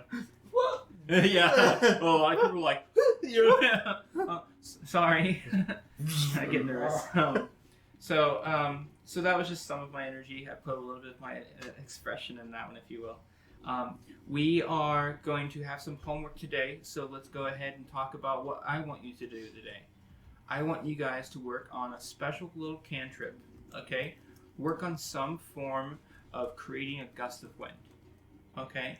Yeah. Well, a lot of people were like, sorry. I get nervous. So that was just some of my energy. I put a little bit of my expression in that one, if you will. We are going to have some homework today, so let's go ahead and talk about what I want you to do today. I want you guys to work on a special little cantrip, okay? Work on some form of creating a gust of wind, okay?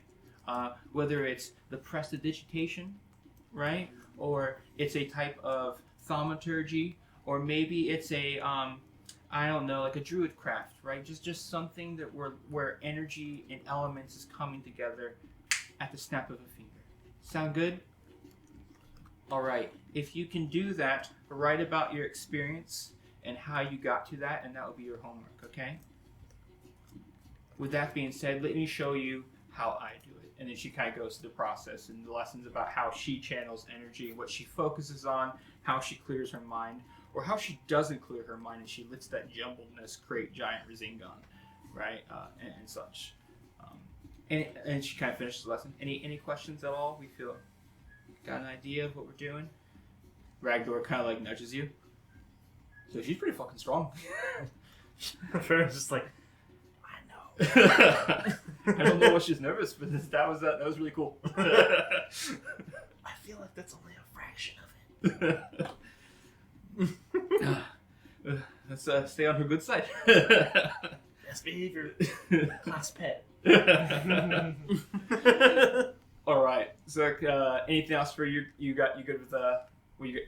Whether it's the prestidigitation, right? Or it's a type of thaumaturgy, or maybe it's a, I don't know, like a druid craft, right? Just something that where energy and elements is coming together at the snap of a finger. Sound good? All right. If you can do that, write about your experience and how you got to that, and that will be your homework, okay? With that being said, let me show you how I do it. And then she kind of goes through the process and the lessons about how she channels energy, what she focuses on, how she clears her mind, or how she doesn't clear her mind and she lets that jumbledness create giant Rasengan, right? And such. And she kind of finishes the lesson. Any questions at all? We feel got an idea of what we're doing? Ragdor kind of like nudges you. So she's pretty fucking strong. Fair's just like, I know. I don't know why she's nervous, but that was really cool. I feel like that's only a fraction of it. Let's stay on her good side. Best behavior. Class pet. All right. So, anything else for you? You good with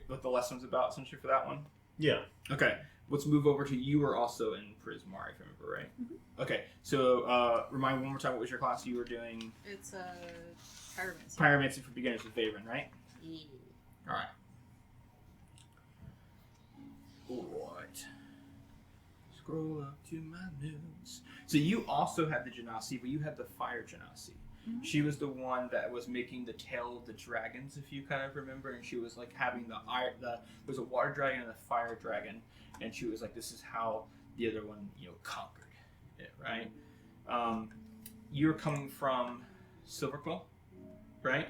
what the lesson's about, essentially, for that one? Yeah. Okay. Let's move over to you were also in Prismar, if I remember right. Mm-hmm. Okay. So, remind me one more time, what was your class you were doing? It's pyromancy. Pyromancy for beginners with Vavrin, right? Yeah. All right. Alright. Scroll up to my notes. So you also had the Genasi, but you had the Fire Genasi. Mm-hmm. She was the one that was making the tail of the dragons, if you kind of remember, and she was like having there was a water dragon and a fire dragon, and she was like, this is how the other one, conquered it, right? You're coming from Silverclaw, right?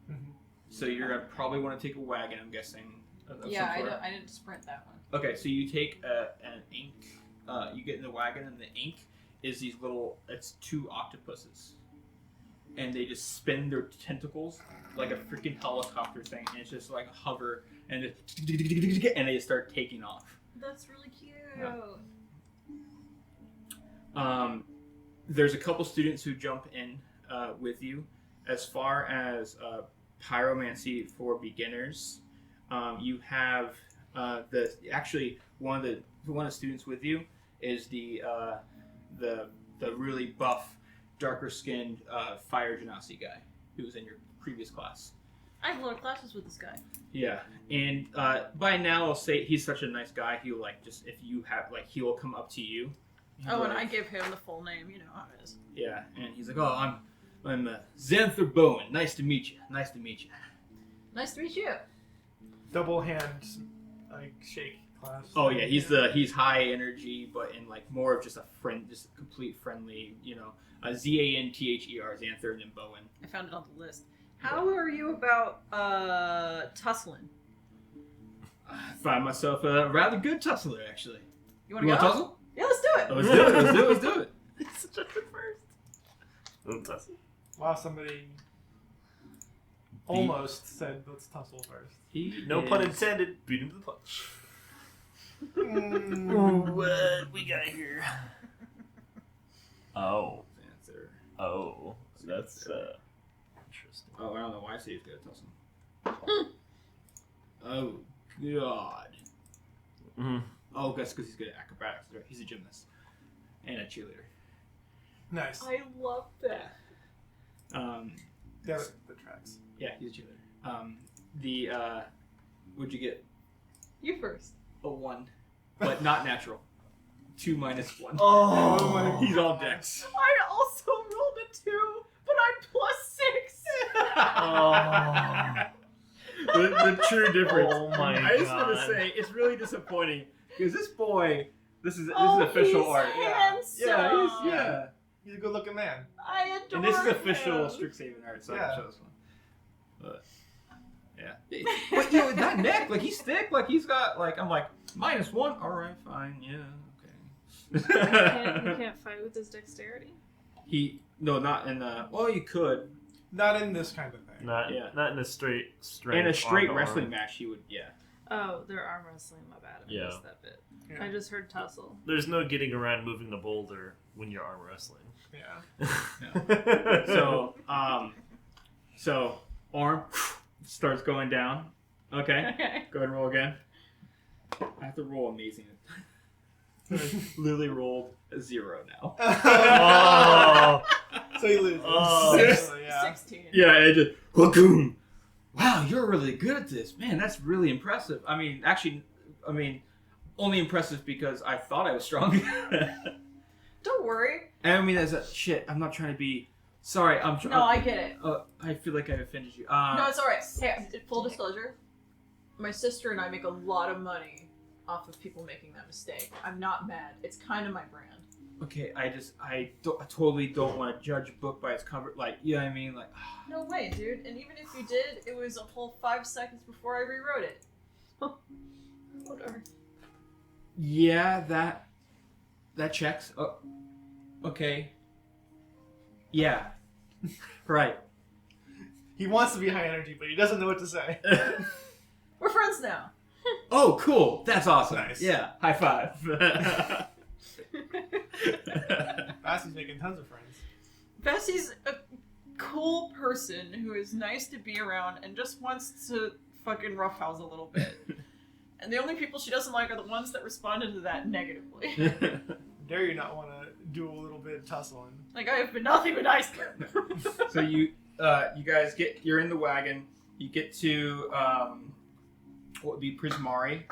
Mhm. So you're gonna probably want to take a wagon, I'm guessing. Of some sort. I didn't sprint that one. Okay, so you take an ink. You get in the wagon, and the ink is these little. It's 2 octopuses, and they just spin their tentacles like a freaking helicopter thing, and it's just like a hover, and and they start taking off. That's really cute. There's a couple students who jump in with you. As far as pyromancy for beginners, you have one of the students with you is the really buff, darker skinned fire genasi guy who was in your previous class. I have lower classes with this guy. Yeah, and by now I'll say he's such a nice guy. He'll if you have he will come up to you. Oh, and I give him the full name. You know how it is. Yeah, and he's like, "Oh, I'm Xanther Bowen. Nice to meet you. Nice to meet you." Nice to meet you. Double hand shake class. Oh yeah, he's high energy, but in more of just a friend, just a complete friendly. Zanther, Xanther, and then Bowen. I found it on the list. How are you about tussling? I find myself a rather good tussler, actually. You want to go? Tussle? Yeah, let's do it. Let's do it. Let's do it. It's such a good first. Little tussle. Wow, somebody almost said let's tussle first. No pun intended. Beat him to the punch. What we got here? Oh. Answer. Oh. That's interesting. Oh, I don't know why I say he's good at tussling. Oh God. Mm-hmm. Oh, that's because he's good at acrobatics. Right? He's a gymnast and a cheerleader. Nice. I love that. Yeah, the tracks. Yeah, he's a cheerleader. What'd you get? You first. A 1, but not natural. 2 minus 1. Oh, He's all dex. I also rolled a 2, but I'm plus 6. The true difference. Oh my god. I just want to say it's really disappointing because this boy, this is official he's art. handsome. Yeah. He's a good-looking man. I adore And this is him. official Strixhaven art, so I Yeah. can show this one. But yeah, but that neck, he's thick, he's got I'm like -1. All right, fine, yeah, You okay. can't fight with his dexterity. Not in well, you could. Not in this kind of thing. Not in a straight In a straight arm-to-arm. wrestling match, he would, yeah. Oh, they're arm wrestling. My bad. I Yeah. missed that bit. Yeah. I just heard tussle. There's no getting around moving the boulder when you're arm wrestling. Yeah. So arm starts going down. Okay, Okay. go ahead and roll again. I have to roll amazing. Literally rolled a 0 now. Oh. So he loses. Oh. Yeah. 16. Yeah, it just Hagoon. Wow, you're really good at this, man. That's really impressive. Only impressive because I thought I was strong. Don't worry. And I mean, as a shit, I'm not trying to be. Sorry, I'm. No, I get it. I feel like I've offended you. No, it's alright. Hey, full disclosure. My sister and I make a lot of money off of people making that mistake. I'm not mad. It's kind of my brand. Okay, I totally don't want to judge a book by its cover. You know what I mean? No way, dude. And even if you did, it was a whole 5 seconds before I rewrote it. Whatever. Yeah, that checks. Oh, okay. Yeah. Right. He wants to be high energy, but he doesn't know what to say. We're friends now. Oh, cool. That's awesome. Nice. Yeah. High five. Bassie's making tons of friends. Bessie's a cool person who is nice to be around and just wants to fucking roughhouse a little bit. And the only people she doesn't like are the ones that responded to that negatively. Dare you not want to do a little bit of tussling? I have been nothing but nice. So you guys you're in the wagon. You get to what would be Prismari,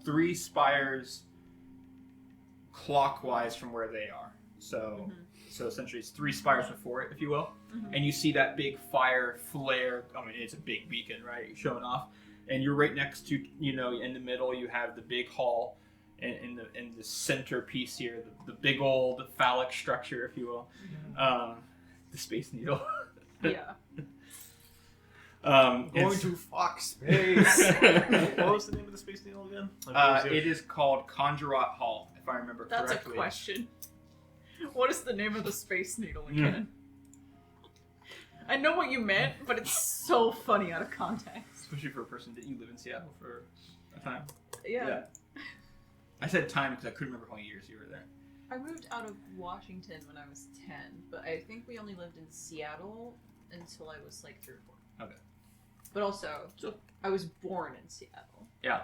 3 spires clockwise from where they are. So so essentially it's 3 spires before it, if you will. Mhm. And you see that big fire flare. I mean, it's a big beacon, right? Showing off. And you're right next to, in the middle, you have the big hall. And in the centerpiece here, the big old phallic structure, if you will. The Space Needle. Yeah. Going to Fox Space. What was the name of the Space Needle again? It is called Conjurat Hall, if I remember That's correctly. a question. What is the name of the Space Needle again? I know what you meant, but it's so funny out of context. Especially for a person that you live in Seattle for a time. Yeah. I said time because I couldn't remember how many years you were there. I moved out of Washington when I was 10, but I think we only lived in Seattle until I was like 3 or 4. Okay. But also, I was born in Seattle. Yeah.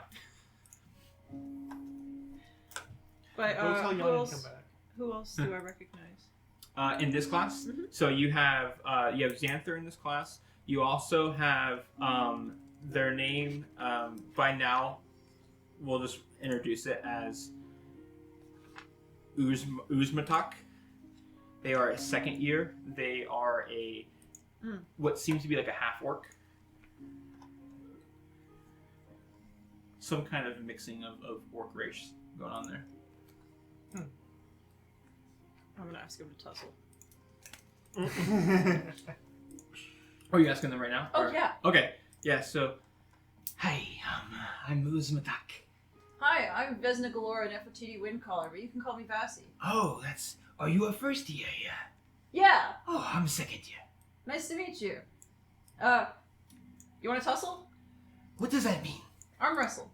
But Don't tell Yanni to come back. who else do I recognize? In this class, Mhm. so you have Xanther in this class. You also have their name. By now, we'll just introduce it as Uzmatak. They are a second year. They are what seems to be like a half orc. Some kind of mixing of orc race going on there. I'm gonna ask him to tussle. Oh, are you asking them right now? Oh, Or- yeah. Okay. Yeah. So Hi, I'm Uzmatak. Hi, I'm Vesna Galora Nefertiti Windcaller, but you can call me Vassy. Oh, are you a first year? Yeah. Yeah, Oh, I'm a second year. nice to meet you. You want to tussle? What does that mean? Arm wrestle.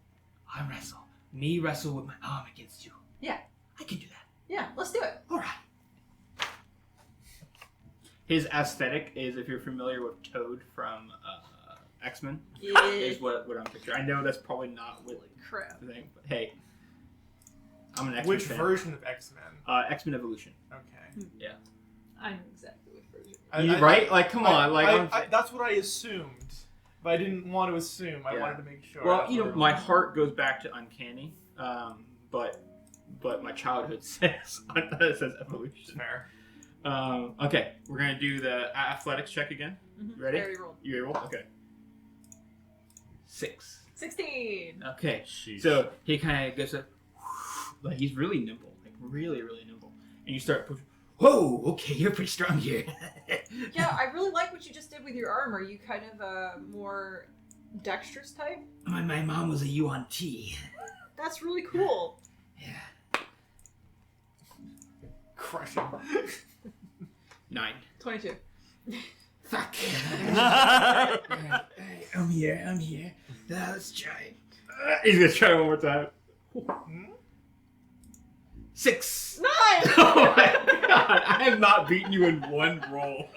Arm wrestle. Me wrestle with my arm against you. Yeah. I can do that. Yeah, let's do it. All right. his aesthetic is, if you're familiar with Toad from X-Men, Yeah. is what I'm picturing. I know that's probably not what Holy crap. the thing, but hey, I'm an X-Men Which fan. version of X-Men? X-Men Evolution. Okay. I know exactly which version. Right? Like, come on. That's what I assumed, but I didn't want to assume. I Yeah. wanted to make sure. Well, That's you know, what- my heart goes back to Uncanny, but my childhood says Evolution. Fair. Okay, we're gonna do the athletics check again. Mm-hmm. Ready? I already rolled. You able? Okay. 6. 16. Okay. Sheesh. So he kind of goes like he's really nimble, like really, really nimble, and you start pushing. Whoa, okay, you're pretty strong here. Yeah, I really like what you just did with your arm. Are you kind of a more dexterous type? my mom was a UNT. That's really cool. Yeah. Crush him. 9. 22. Fuck. Alright, I'm here. Now let's try. He's gonna try one more time. 6. 9! Oh my god! I have not beaten you in one roll.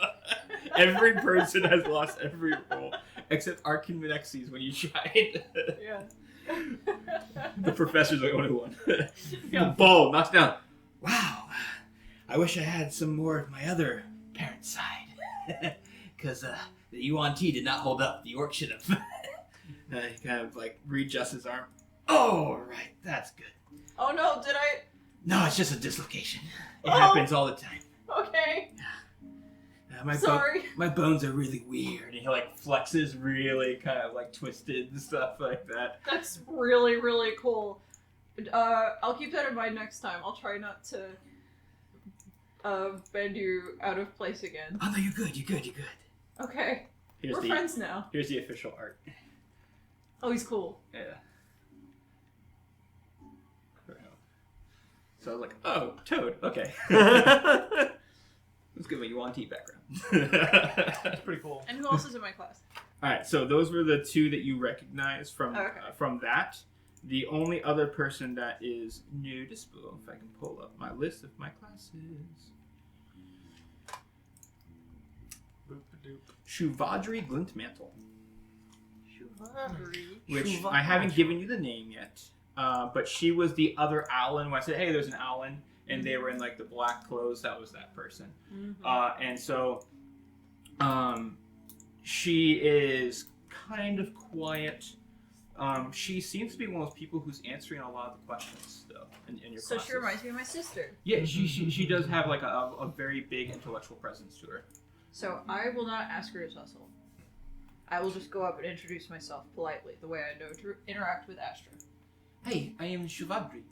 Every person has lost every roll except Archimedes when you tried. Yeah. The professor's the only one. Yeah. The ball knocks down. Wow. I wish I had some more of my other parent's side. Because the UNT did not hold up. The orc should have. He kind of like readjusts his arm. Oh, right. That's good. Oh no, did I? No, it's just a dislocation. It Oh. happens all the time. Okay. My Sorry. my bones are really weird. And he like flexes really kind of like twisted and stuff like that. That's really, really cool. I'll keep that in mind next time. I'll try not to bend you out of place again. Oh, no, you're good. You're good. Okay. Here's We're the friends now. here's the official art. Oh, he's cool. Yeah. So I was like, oh, Toad. Okay. Let's give a UNT background. That's pretty cool. And who else is in my class? All right, so those were the 2 that you recognize from Okay. from that. The only other person that is new to school, if I can pull up my list of my classes, Boop-a-doop. Shuvadri Glintmantle, which Shuvadri. I haven't given you the name yet, but she was the other Alan. When I said, hey, there's an Alan, and they were in like the black clothes, that was that person. Mm-hmm. And so she is kind of quiet. She seems to be one of those people who's answering a lot of the questions, though, in your So classes. she reminds me of my sister. Yeah, she does have like a very big intellectual presence to her. So I will not ask her to tussle. I will just go up and introduce myself politely, the way I know to interact with Astra. Hey, I am Shuvadri.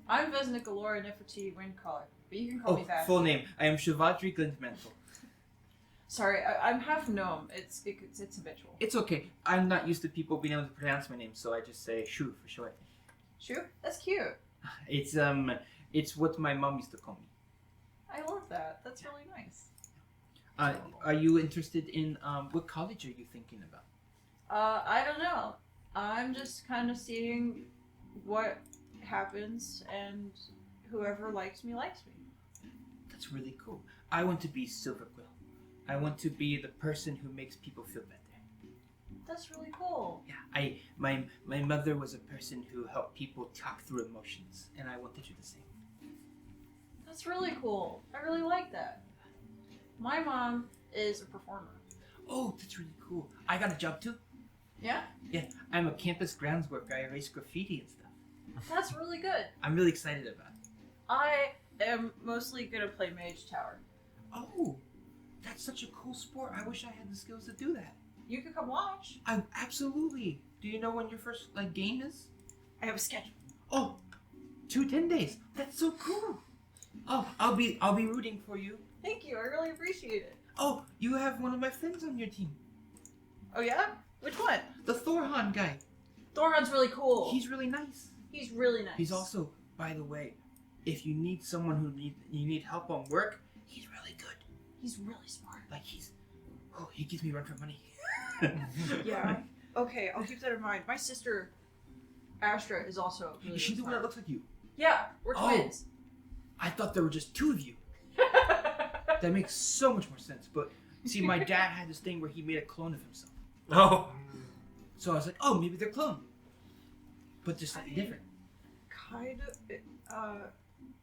I'm Vesna Galora Nefertiti Windcaller, but you can call me Oh, Vassy. full name. I am Shuvadri Glintmantle. Sorry, I'm half gnome. It's habitual. It's okay. I'm not used to people being able to pronounce my name, so I just say Shu for short. Shu? That's cute. It's what my mom used to call me. I love that. That's really nice. Are you interested in what college are you thinking about? I don't know. I'm just kind of seeing what happens, and whoever likes me likes me. That's really cool. I want to be Silver Quill. I want to be the person who makes people feel better. That's really cool. Yeah, my mother was a person who helped people talk through emotions, and I want to do the same. That's really cool. I really like that. My mom is a performer. Oh, that's really cool. I got a job too. Yeah? Yeah, I'm a campus grounds worker. I erase graffiti and stuff. That's really good. I'm really excited about it. I am mostly gonna play Mage Tower. Oh, that's such a cool sport. I wish I had the skills to do that. You could come watch. Absolutely. Do you know when your first game is? I have a schedule. Oh, 10 days. That's so cool. Oh, I'll be rooting for you. Thank you. I really appreciate it. Oh, you have one of my friends on your team. Oh yeah? Which one? The Thorhan guy. Thorhan's really cool. He's really nice. He's really nice. He's also, by the way, if you need someone who you need help on work, he's really good. He's really smart. Like he gives me run for money. Yeah. Okay, I'll keep that in mind. My sister, Astra, is also really Is she the one smart. that looks like you? Yeah, we're twins. I thought there were just two of you. That makes so much more sense. But see, my dad had this thing where he made a clone of himself. Oh. So I was like, oh, maybe they're clone. But just slightly different. Kind of.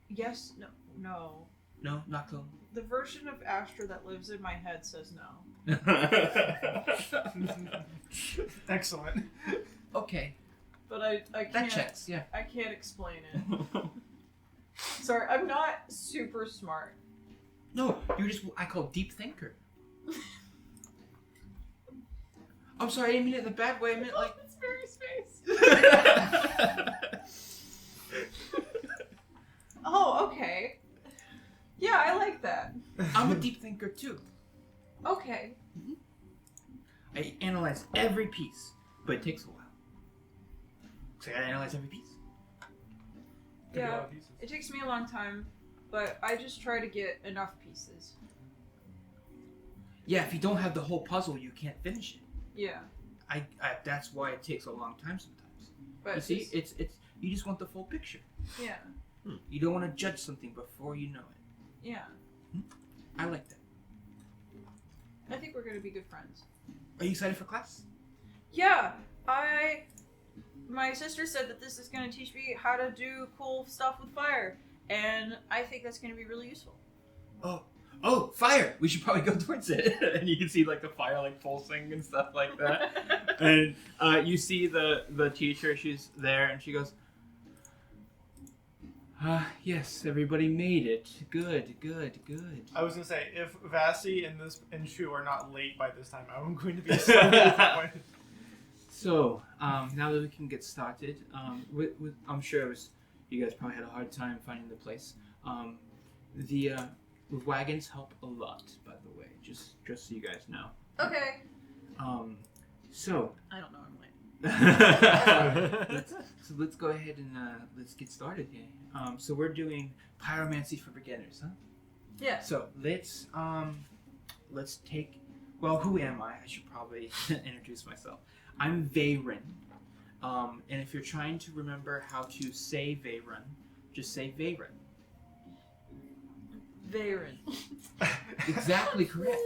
Yes. No. No, not clone. The version of Astra that lives in my head says no. Excellent. Okay, But I can't. that checks. Yeah. I can't explain it. Sorry, I'm not super smart. No, you're just I call deep thinker. I'm sorry, I didn't mean it in a bad way. I meant like. It's very space. Oh, okay. Yeah, I like that. I'm a deep thinker too. Okay. I analyze every piece, but it takes a while. So I gotta analyze every piece. Yeah, it takes me a long time, but I just try to get enough pieces. Yeah, if you don't have the whole puzzle, you can't finish it. Yeah. I that's why it takes a long time sometimes. But You see, it's you just want the full picture. yeah. You don't want to judge something before you know it. Yeah. I like that. I think we're gonna be good friends. Are you excited for class? Yeah, my sister said that this is gonna teach me how to do cool stuff with fire, and I think that's gonna be really useful. Oh, fire! We should probably go towards it. And you can see like the fire like pulsing and stuff like that. And you see the teacher, she's there and she goes, yes, everybody made it. Good. I was gonna say, if Vasi and Shu are not late by this time, I'm going to be so disappointed. So, now that we can get started, I'm sure you guys probably had a hard time finding the place. The wagons help a lot, by the way, just so you guys know. Okay. So I don't know, I'm late. let's go ahead and let's get started here. So we're doing pyromancy for beginners, huh? Yeah. So let's take. Well, who am I? I should probably introduce myself. I'm Veyron. And if you're trying to remember how to say Veyron, just say Veyron. Veyron. Exactly correct.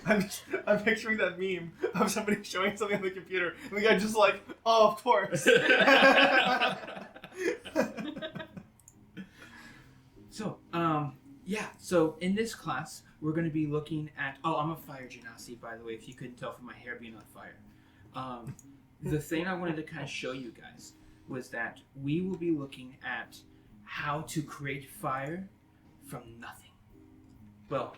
I'm picturing that meme of somebody showing something on the computer, and the guy just like, oh, of course. So, so in this class, we're going to be looking at... Oh, I'm a fire genasi, by the way, if you couldn't tell from my hair being on fire. The thing I wanted to kind of show you guys was that we will be looking at how to create fire from nothing. Well,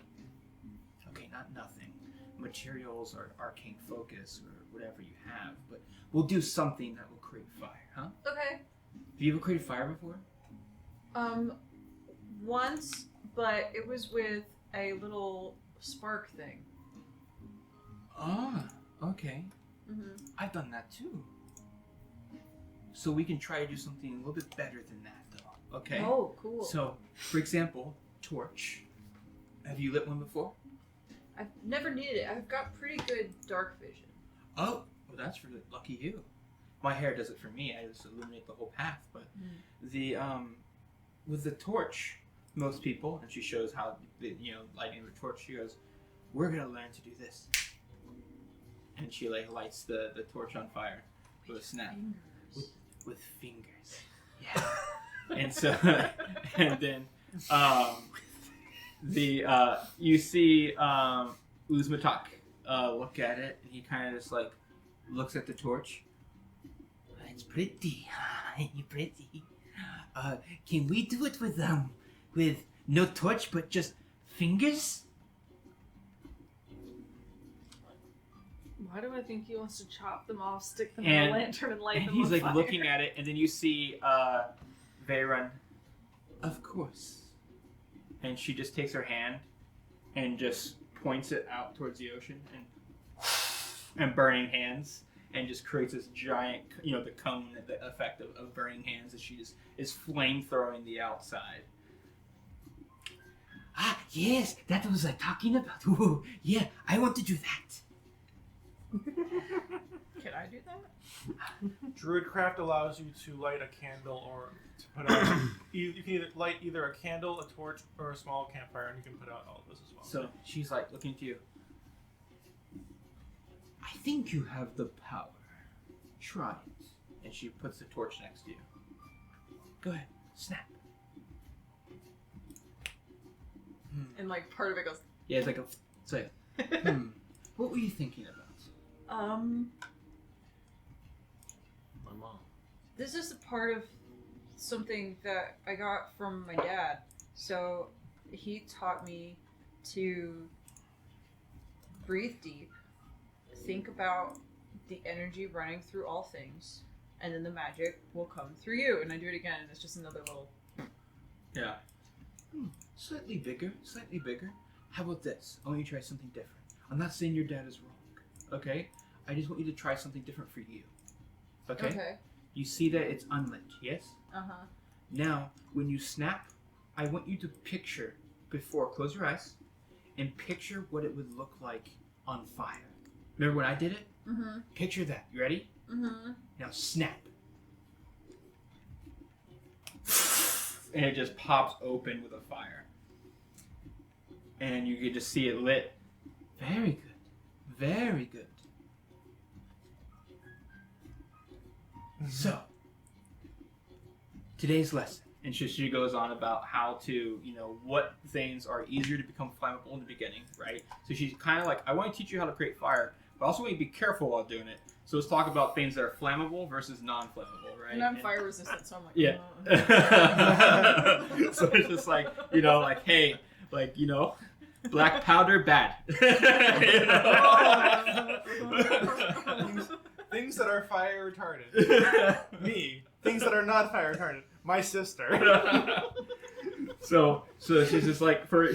okay, not nothing. Materials or arcane focus or whatever you have, but we'll do something that will create fire, huh? Okay. Have you ever created fire before? Once, but it was with a little spark thing. Ah, okay. Mm-hmm. I've done that too. So we can try to do something a little bit better than that, though. Okay. Oh, cool. So, for example, torch. Have you lit one before? I've never needed it. I've got pretty good dark vision. Oh, well, that's really lucky you. My hair does it for me. I just illuminate the whole path. But the with the torch, most people, and she shows how lighting the torch. She goes, "We're gonna learn to do this," and she lights the torch on fire with a snap with fingers. Yeah. And so, and then you see Uzmatak look at it, and he kind of just like looks at the torch. It's pretty. Pretty. Can we do it with no torch but just fingers? Why do I think he wants to chop them off, stick them in a lantern, and light them on he's like fire? looking at it, and then you see Veyron. Of course. And she just takes her hand and just points it out towards the ocean and burning hands, and just creates this giant, the cone, the effect of burning hands as she just is flamethrowing the outside. Ah, yes, that was I talking about. Ooh, yeah, I want to do that. Can I do that? Druidcraft allows you to light a candle or to put out. You can either light either a candle, a torch, or a small campfire, and you can put out all of those as well. So she's like looking to you. I think you have the power. Try it. And she puts the torch next to you. Go ahead, snap. And like part of it goes. Yeah, it's like a. Say, what were you thinking about? My mom. This is a part of something that I got from my dad. So he taught me to breathe deep, think about the energy running through all things, and then the magic will come through you. And I do it again, and it's just another little. Yeah. Slightly bigger, slightly bigger. How about this? I want you to try something different. I'm not saying your dad is wrong, okay? I just want you to try something different for you. Okay? Okay. You see that it's unlit, yes? Uh-huh. Now, when you snap, I want you to picture, close your eyes, and picture what it would look like on fire. Remember when I did it? Mm-hmm. Picture that. You ready? Mm-hmm. Now snap. And it just pops open with a fire. And you can just see it lit. Very good. Very good. So, today's lesson. And she goes on about how to, what things are easier to become flammable in the beginning, right? So she's kind of like, I want to teach you how to create fire, but also want you to be careful while doing it. So let's talk about things that are flammable versus non-flammable, right? And I'm fire resistant, so I'm like, Yeah. So it's just like, hey, black powder, bad. Things that are fire retarded. Me. Things that are not fire retarded. My sister. So she's just like, for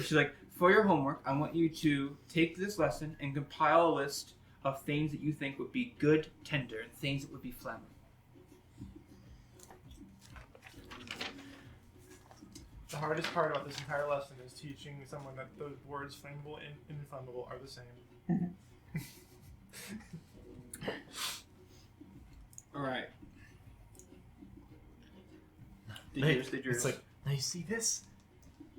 your homework, I want you to take this lesson and compile a list of things that you think would be good, tender, and things that would be flammable. The hardest part about this entire lesson is teaching someone that the words flammable and inflammable are the same. All right. It's like, now you see this?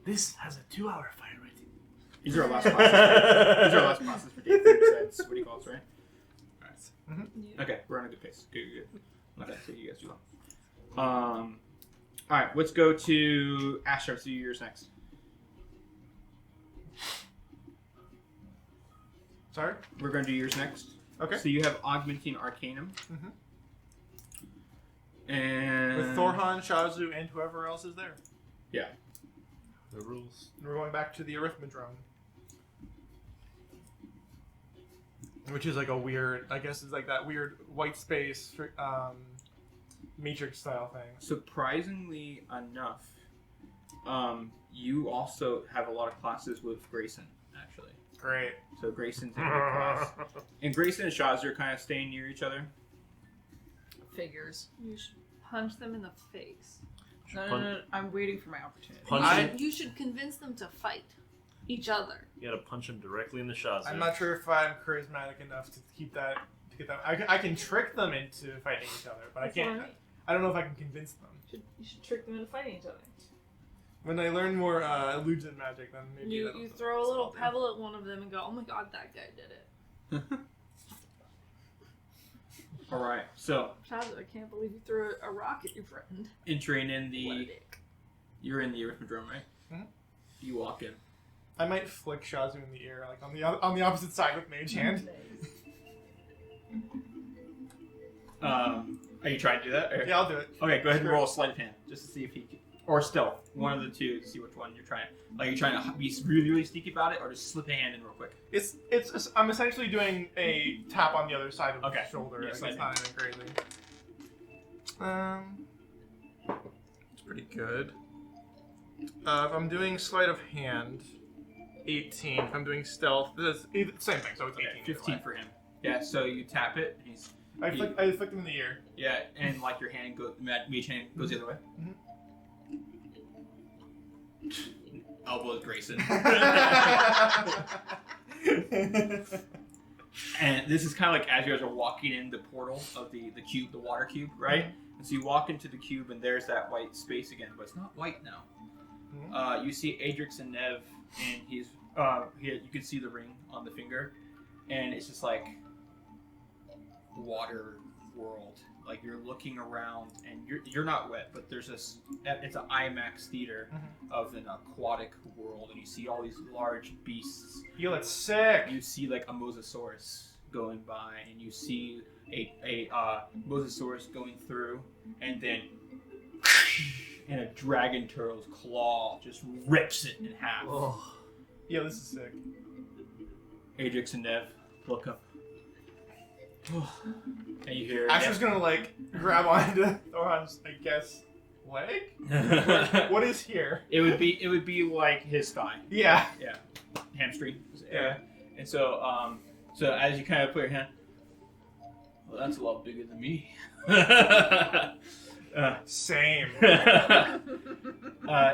This has a 2-hour fire rating. These are our last classes. These are our last classes for day 3, besides what do you call it, right? All right. Yeah. Okay, we're on a good pace. Good. Okay, so you guys do well. All right, let's go to Asher. So yours next. Sorry? We're going to do yours next. Okay. So you have Augmenting Arcanum. Mhm. And With Thorhan, Shazu, and whoever else is there. Yeah. The rules. And we're going back to the Arithmedrome. Which is like a weird, I guess it's like that weird white space Matrix style thing. Surprisingly enough, You also have a lot of classes with Grayson, actually. Great. So Grayson's in your class. And Grayson and Shazzy are kind of staying near each other. Figures. You should punch them in the face. No. I'm waiting for my opportunity. Punch You should convince them to fight each other. You gotta punch him directly in the shot. I'm not sure if I'm charismatic enough to keep that. To get that. I can trick them into fighting each other, but I can't. I don't know if I can convince them. You should trick them into fighting each other. When I learn more illusion magic, then maybe You throw a little pebble at one of them and go, "Oh my god, that guy did it." All right. So Shazza, I can't believe you threw a rock at your friend. entering in What a the, dick. you're in the arithmetic, right? Mhm. You walk in. I might flick Shazu in the ear, like on the opposite side with Mage Hand. Are you trying to do that? Or- Yeah, I'll do it. Okay, go ahead and Sure. roll a sleight of hand just to see if he can, or stealth, one of the two, to see which one you're trying. Like, you're trying to be really, really sneaky about it, or just slip a hand in real quick. It's I'm essentially doing a tap on the other side of Okay. the shoulder. Yeah, Like, sleight it's of not anything crazy. It's pretty good. If I'm doing sleight of hand, 18. If I'm doing stealth, this is same thing. So it's 18. Okay, 15 for him. Yeah, so you tap it, and he's I flicked him in the ear. yeah, and like your hand goes, mage hand goes the other way. Elbows Grayson. And this is kind of like as you guys are walking in the portal of the cube, the water cube, right? And so you walk into the cube, and there's that white space again, but it's not white now. You see Adrix and Nev, and he's you can see the ring on the finger, and it's just like water world. Like you're looking around, and you're not wet, but there's this. It's an IMAX theater of an aquatic world, and you see all these large beasts. Yo, that's sick. You see like a mosasaurus going by, and you see a mosasaurus going through, and then and a dragon turtle's claw just rips it in half. Oh. Yo, this is sick. Adrix and Nev look up. And you hear Asher's gonna like grab onto Thoron's, I guess, leg. What is here? It would be like his thigh. Yeah. Hamstring. Yeah. And so so as you kind of put your hand, well, that's a lot bigger than me. Same.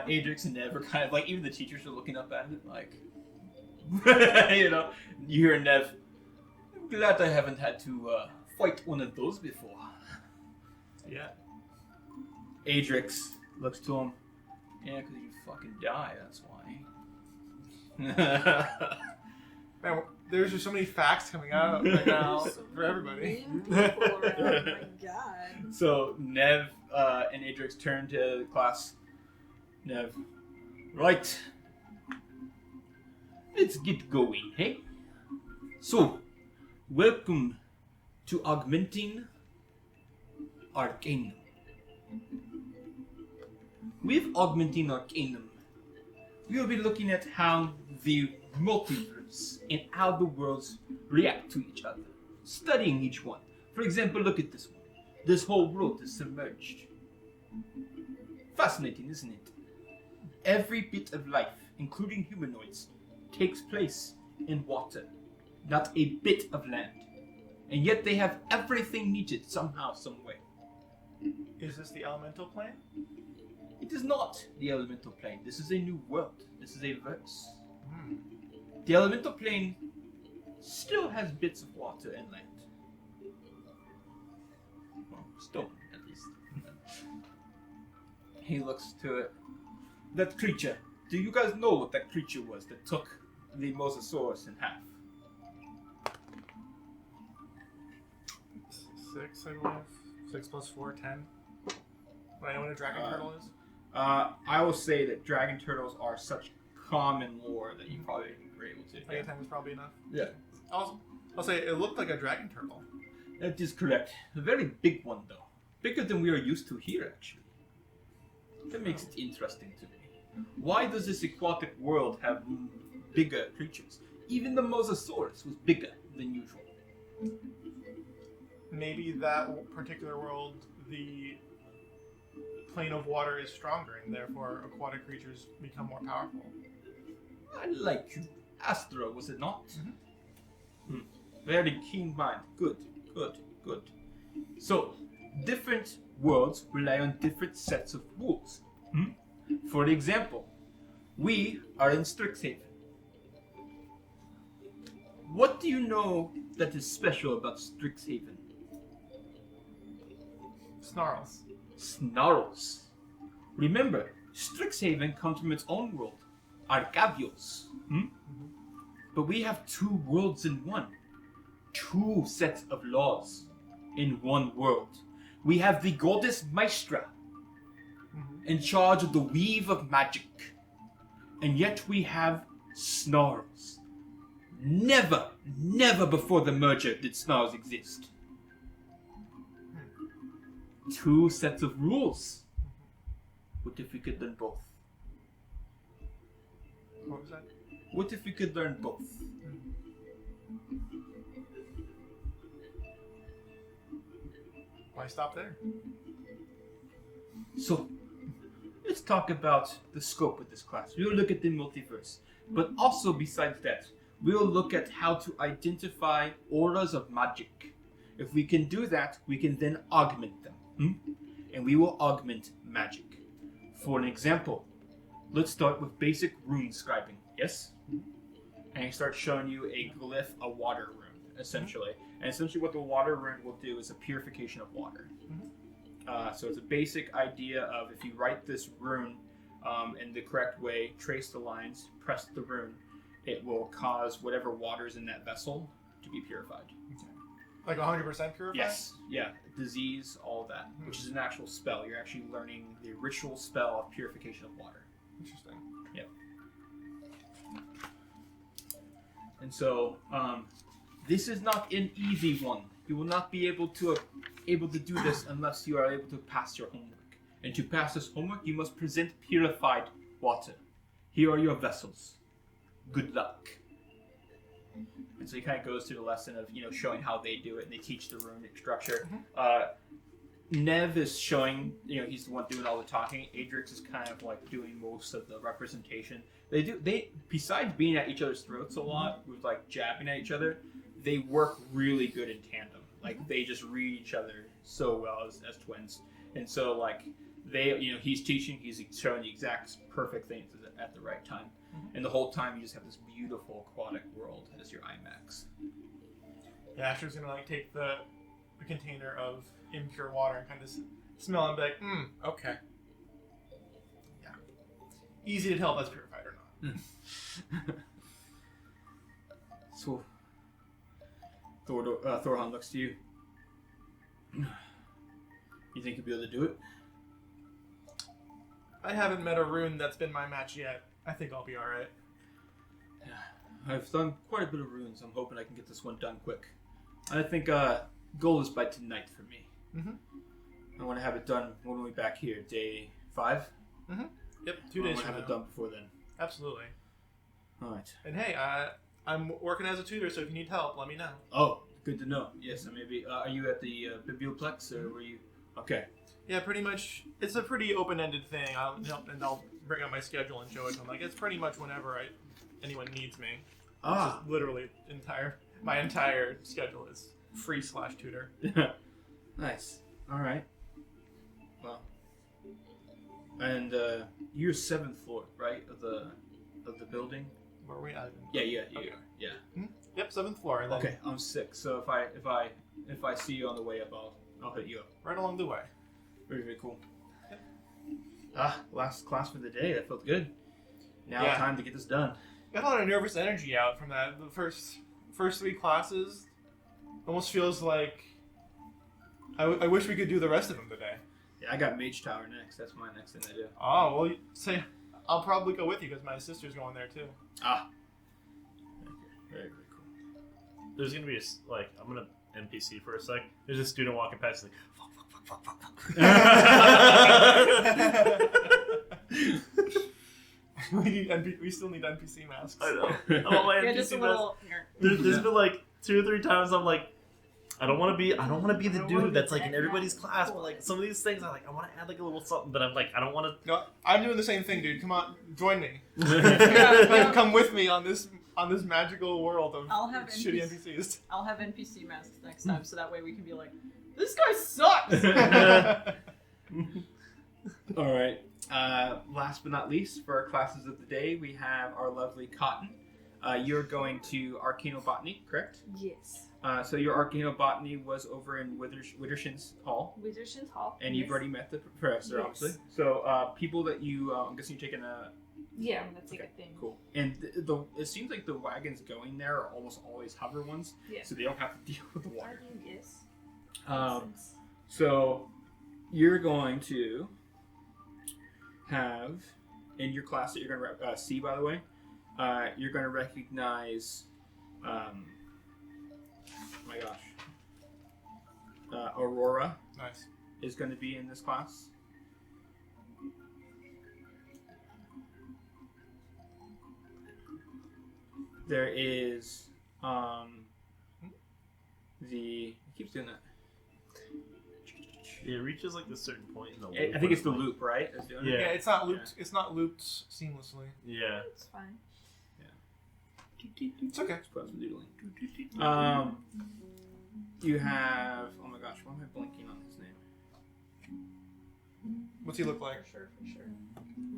Adrix and Nev are kind of like, even the teachers are looking up at it like, you know, you hear Nev, I'm glad I haven't had to fight one of those before. Yeah. Adrix looks to him, yeah, because you fucking die, that's why. Man, there's just so many facts coming out right now for everybody. Oh my god. So Nev and Adrix turn to the class. Nev, right. Let's get going, hey? So, welcome to Augmenting Arcanum. With Augmenting Arcanum, we'll be looking at how the multiverse and how the worlds react to each other, studying each one. For example, look at this one. This whole world is submerged. Fascinating, isn't it? Every bit of life, including humanoids, takes place in water, not a bit of land. And yet they have everything needed somehow, some way. Is this the elemental plane? It is not the elemental plane. This is a new world. This is a verse. The elemental plane still has bits of water and land. Well, stone, at least. He looks to it. That creature. Do you guys know what that creature was that took the mosasaurus in half? 6, I believe. 6 plus 4, 10. Do I know what a dragon turtle is? I will say that dragon turtles are such common lore that you probably were able to. I think 10 was probably enough. Yeah. I'll say it looked like a dragon turtle. That is correct. A very big one, though. Bigger than we are used to here, actually. That makes it interesting to me. Why does this aquatic world have bigger creatures? Even the mosasaurus was bigger than usual. Maybe that particular world, the plane of water is stronger, and therefore aquatic creatures become more powerful. I like you. Astra, was it not? Very keen mind. Good. So, different worlds rely on different sets of rules. For example, we are in Strixhaven. What do you know that is special about Strixhaven? Snarls. Snarls. Remember, Strixhaven comes from its own world, Arcavios. But we have two worlds in one. Two sets of laws in one world. We have the goddess Maestra, in charge of the weave of magic. And yet we have Snarls. Never before the merger did Snarls exist. Two sets of rules. What if we could learn both? What was that? What if we could learn both? Why stop there? So, let's talk about the scope of this class. We will look at the multiverse. But also, besides that, we will look at how to identify auras of magic. If we can do that, we can then augment them. And we will augment magic. For an example, let's start with basic rune scribing. Yes? And I start showing you a glyph, a water rune, essentially. And essentially what the water rune will do is a purification of water. So it's a basic idea of if you write this rune in the correct way, trace the lines, press the rune, it will cause whatever water's in that vessel to be purified. Like 100% purified? Yes, yeah, disease, all that, which is an actual spell. You're actually learning the ritual spell of purification of water. Interesting. Yep. And so, this is not an easy one. You will not be able to do this unless you are able to pass your homework. And to pass this homework, you must present purified water. Here are your vessels. Good luck. And so he kind of goes through the lesson of, showing how they do it, and they teach the runic structure. Nev is showing, he's the one doing all the talking. Adrix is kind of like doing most of the representation. They besides being at each other's throats a lot, with like jabbing at each other, they work really good in tandem. Like they just read each other so well as twins. And so like he's teaching, he's showing the exact perfect things at the right time. And the whole time you just have this beautiful aquatic world as your IMAX. Yeah, Asher's gonna take the container of impure water and kind of smell and be like, okay. Yeah. Easy to tell if that's purified or not. So, Thorhan looks to you. You think you'll be able to do it? I haven't met a rune that's been my match yet. I think I'll be alright. Yeah, I've done quite a bit of runes. I'm hoping I can get this one done quick. I think goal is by tonight for me. I want to have it done when we're back here, day 5. Yep, 2 days I want to from have it now. done before then. Absolutely. All right. And hey, I'm working as a tutor, so if you need help, let me know. Oh, good to know. Yes, and maybe are you at the Biblioplex or were you? Okay. Yeah, pretty much. It's a pretty open-ended thing. I'll bring up my schedule and show it to them. Like it's pretty much whenever anyone needs me. Ah. Just literally my entire schedule is free/tutor. Nice. All right. Well. And you're 7th floor, right, of the building? Where are we at? Yeah. Okay. Yeah. Yep, 7th floor. And then Okay, I'm 6. So if I see you on the way up, I'll hit you up. right along the way. Very, very cool. Yep. Last class for the day. That felt good. Now Yeah. time to get this done. Got a lot of nervous energy out from that. The first 3 classes almost feels like I wish we could do the rest of them today. Yeah, I got Mage Tower next. That's my next thing to do. Oh well, I'll probably go with you because my sister's going there too. Ah. Okay. Very, very cool. There's gonna be I'm gonna NPC for a sec. There's a student walking past like fuck. we still need NPC masks. I know. I'm on my Yeah, NPC just a mask. little. There's been like 2 or 3 times I'm like, I don't want to be the don't wanna dude that's be like in that everybody's guy. class, but like some of these things I want to add like a little something, but I'm like I don't want No, I'm doing the same thing, dude. Come on, join me. to. Come with me on this magical world of I'll have shitty NPCs. I'll have NPC masks next time, so that way we can be like, this guy sucks. All right. Last but not least, for our classes of the day, we have our lovely Cotton. You're going to Arcanobotany, correct? Yes. So your Arcanobotany was over in Wittershin's Hall, Wittershin's Hall. and you've already met the professor, Yes. obviously. So people that you, I'm guessing you're taking a... Yeah, I'm gonna take Okay, a thing. Cool. And it seems like the wagons going there are almost always hover ones, Yeah. so they don't have to deal with the I water. think yes. So you're going to have in your class that you're going to see, by the way, you're going to recognize, my gosh, Aurora Nice. is going to be in this class. There is it keeps doing that. It reaches like a certain point in the loop. I think it's the loop, right? That's doing it? Yeah. Yeah, it's not looped. It's not looped seamlessly. Yeah. It's fine. It's okay. Let's put some doodling. You have. Oh my gosh, why am I blanking on his name? What's he look like? For sure.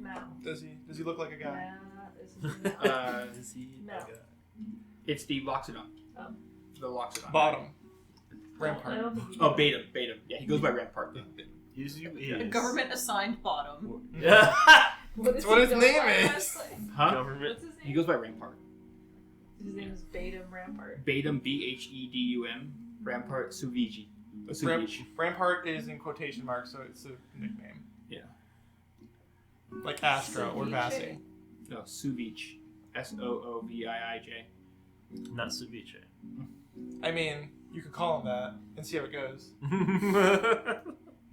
Mal. Does he look like a guy? This is Mal. Is he? No. Okay. It's the Loxodon. Oh. The Loxodon. Bottom. I Rampart. don't think he Oh, does. Beta. Yeah, he goes by Rampart. He's A government assigned bottom. Yeah. That's what his name is. Huh? Government. What's his name? He goes by Rampart. His name is Batum Rampart. Batum, Bhedum. Rampart, Suviji. Rampart is in quotation marks, so it's a nickname. Yeah. Like Astra or Suviji. Vassie. No, Suvij. Soovij. Not ceviche. I mean, you could call him that and see how it goes.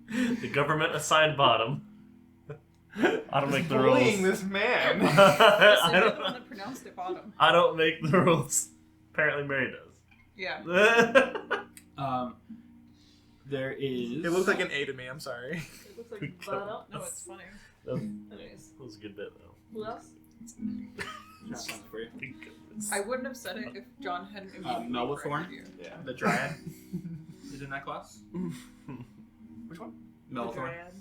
The government assigned bottom. I don't make the rules. Bullying this man. So I you're the one don't. that pronounced it bottom. I don't make the rules. Apparently, Mary does. Yeah. There is. It looked like an A to me. I'm sorry. It looks like bottom. No, it's funny. That Anyways, was a good bit, though. who else? Not funny for you. I wouldn't have said it if John hadn't immediately Melathorn? corrected you. Yeah. The Dryad is in that class. Which one? The Melathorn. Dryad.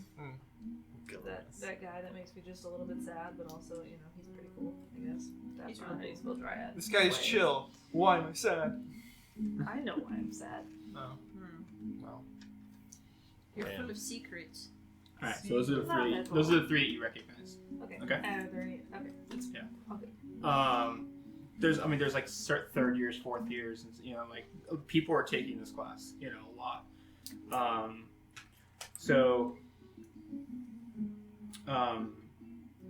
That guy that makes me just a little bit sad, but also, you know, he's pretty cool, I guess. That's He's not really how you spell Dryad. This guy's Wait. chill. Why am I sad? I know why I'm sad. Oh, Hmm. well. You're Man. full of secrets. All right, so those are the Not three. that Those are the three that you recognize. Okay. Okay. Are there any? Okay. There's like third years, fourth years, and like people are taking this class, a lot.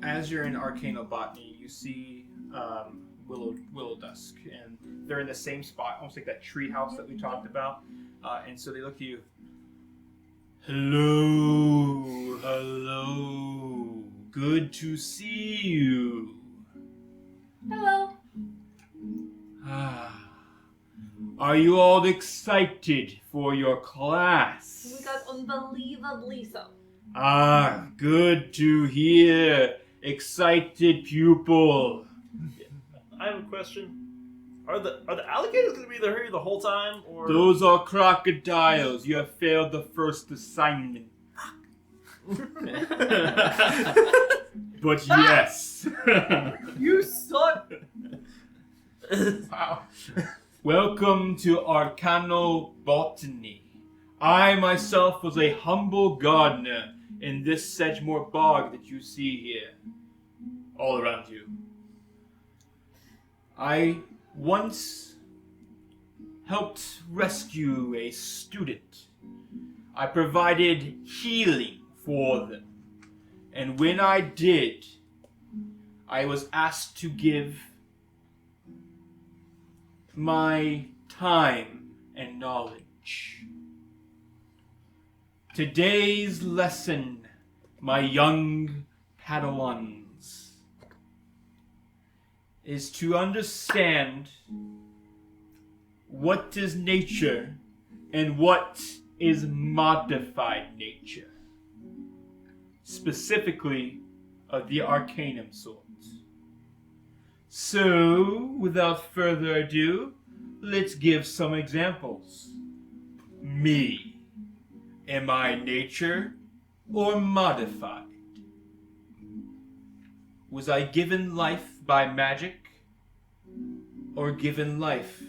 As you're in Arcanobotany, you see Willow Dusk, and they're in the same spot, almost like that tree house that we talked about. And so they look at you. Hello. Good to see you. Hello. Are you all excited for your class? We got unbelievably so. Good to hear. Excited pupil. I have a question. Are the alligators going to be here the whole time, or Those are crocodiles. You have failed the first assignment. But yes. You suck! Wow. Welcome to Arcanobotany. I myself was a humble gardener in this Sedgemoor bog that you see here, all around you. I once helped rescue a student. I provided healing for them. And when I did, I was asked to give my time and knowledge. Today's lesson, my young Padawans, is to understand what does nature and what is modified nature, specifically of the arcanum sort. So, without further ado, let's give some examples. Me. Am I nature or modified? Was I given life by magic or given life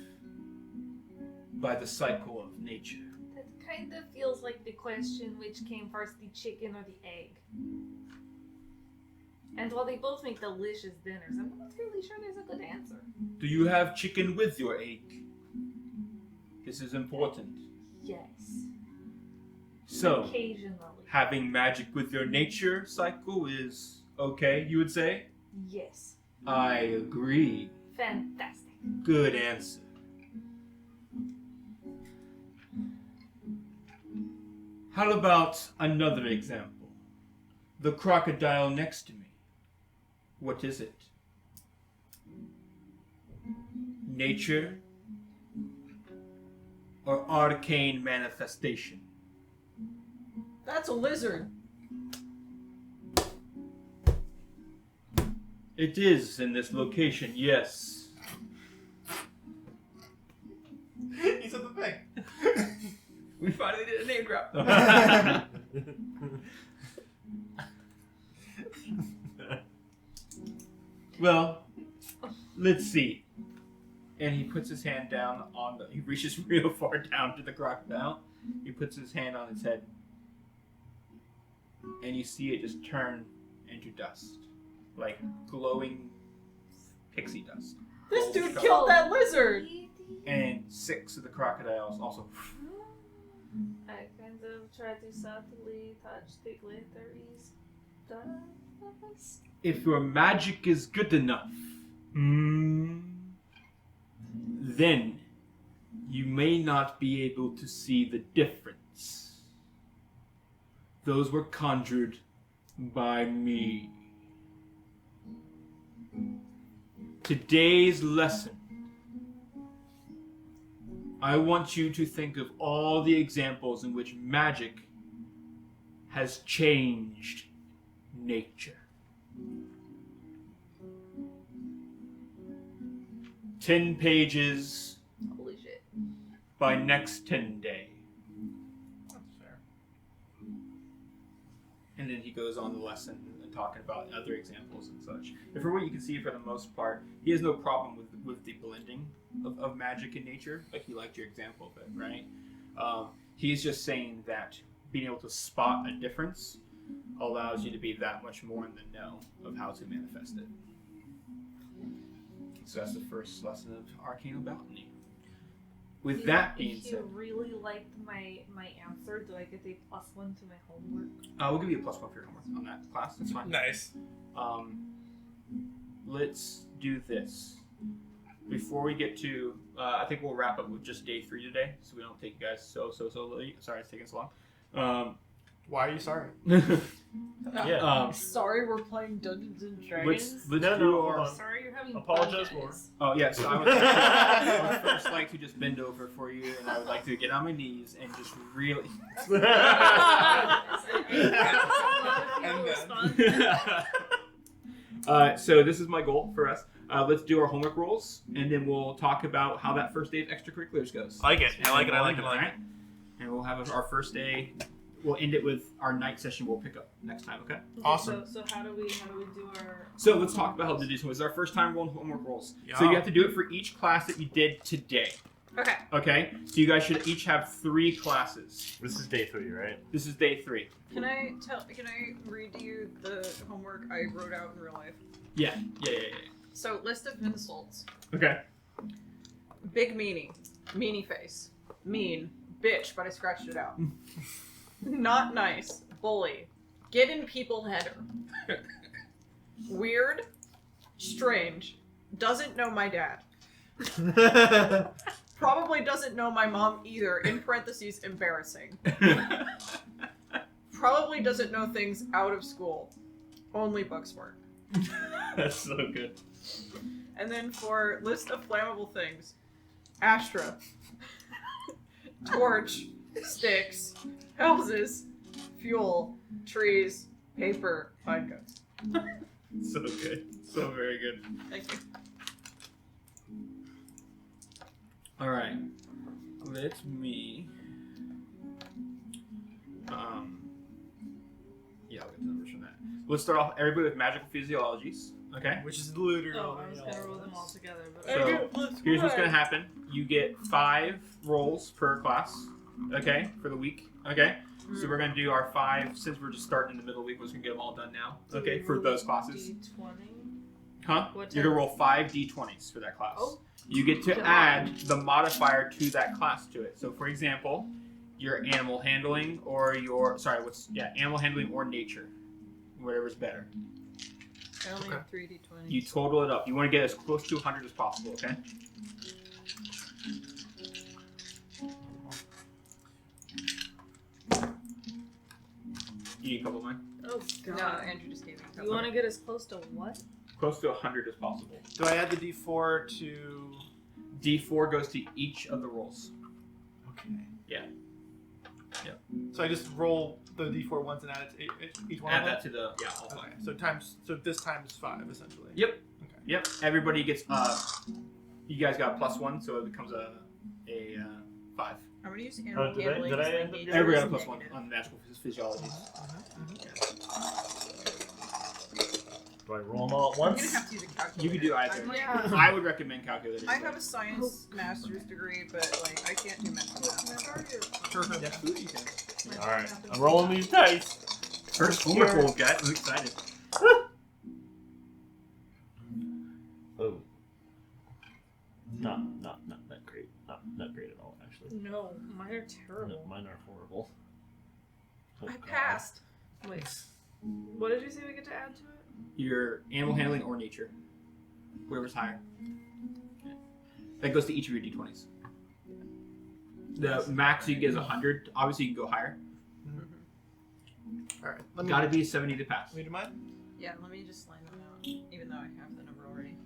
by the cycle of nature? That kind of feels like the question which came first, the chicken or the egg. And while they both make delicious dinners, I'm not really sure there's a good answer. Do you have chicken with your egg? This is important. Yes. So, Occasionally. having magic with your nature cycle is okay, you would say? Yes. I agree. Fantastic. Good answer. How about another example? The crocodile next to me. What is it? Nature or arcane manifestation? That's a lizard. It is in this location, yes. He said the thing. We finally did a name drop. Well, let's see. And he puts his hand down on the. He reaches real far down to the crocodile. He puts his hand on its head. And you see it just turn into dust. Like glowing pixie dust. This Gold dude color. killed that lizard. And 6 of the crocodiles also. I kind of try to subtly touch the glittery dust. If your magic is good enough, then you may not be able to see the difference. Those were conjured by me. Today's lesson, I want you to think of all the examples in which magic has changed nature. 10 pages Holy shit. by next 10 day. That's fair. And then he goes on the lesson and talking about other examples and such. And for what you can see, for the most part, he has no problem with the blending of magic and nature. Like, he liked your example of it, right? He's just saying that being able to spot a difference allows you to be that much more in the know of how to manifest it. So that's the first lesson of Arcane Botany. With that being If you said, really liked my answer, do I get a +1 to my homework? we'll give you a +1 for your homework on that class. That's fine. Nice. Let's do this. Before we get to, I think we'll wrap up with just day 3 today, so we don't take you guys so late. Sorry it's taking so long. Why are you sorry? Yeah. Sorry, we're playing Dungeons and Dragons. let's No, do hold our. on. Sorry, you're having Apologize fun, more. guys. Oh yeah, so I would first like to just bend over for you, and I would like to get on my knees and just really. So this is my goal for us. Let's do our homework rolls, and then we'll talk about how that first day of extracurriculars goes. I like it. I like it. Alright? And we'll have our first day. We'll end it with our night session. We'll pick up next time. Okay. Awesome. So how do we do our? So let's talk about how to do this. It's our first time rolling homework rolls. So Yeah. you have to do it for each class that you did today. Okay. Okay. So you guys should each have 3 classes. This is day 3, right? This is day 3. Can I read to you the homework I wrote out in real life? Yeah. So, list of insults. Okay. Big meanie. Meanie face. Mean. Bitch, but I scratched it out. Not nice. Bully. Get in people header. Weird. Strange. Doesn't know my dad. Probably doesn't know my mom either, in parentheses, embarrassing. Probably doesn't know things out of school. Only book smart. That's so good. And then for list of flammable things, Astra. torch, sticks, houses, fuel, trees, paper, pine cones. So good. So very good. Thank you. Alright. Let me... Yeah, I'll get the numbers from that. Let's start off everybody with magical physiologies. Okay? Which is literally. Oh, I was gonna roll them all together, but So, here's what's going to happen. You get 5 rolls per class, okay, for the week, okay? So we're going to do our 5, since we're just starting in the middle of the week, we're just going to get them all done now, okay, for those classes. D20. Huh? What You're going to type? roll 5 d20s for that class. Oh. You get to God. add the modifier to that class to it. So, for example, your animal handling or your, animal handling or nature, whatever's better. I only have 3 d20s. You total it up. You want to get as close to 100 as possible, okay? You need a couple of mine? Oh god. No, Andrew just gave me a You want to get as close to what? Close to 100 as possible. Do I add the D4 to? D4 goes to each of the rolls. Okay. Yeah. Yep. So I just roll the D4 once and add it to each one Add of them. that to the all Okay. five. So this times 5 essentially. Yep. Okay. Yep. Everybody gets you guys got +1, so it becomes a 5. I'm going to use animal did I- handling. did I because end up nature getting- Everybody is got a +1 negative. on magical physiology. Do I roll them all at I'm going once? to have to use a calculator. You can do either. Yeah. I would recommend calculators. I have a science master's degree, but like I can't do mental math. Yeah, absolutely you can. Alright, I'm rolling these dice. First homework roll, guys. I'm excited. Oh. Not that great. Not great at all, actually. No, mine are No, terrible. mine are horrible. Oh, I God. passed. Wait. What did you say we get to add to it? Your animal handling or nature. Whoever's higher. That goes to each of your d20s. The max you get is 100. Obviously, you can go higher. All right. Let me. Got to be 70 to pass. Let me do mine. Yeah, let me just line them out, even though I have the number already.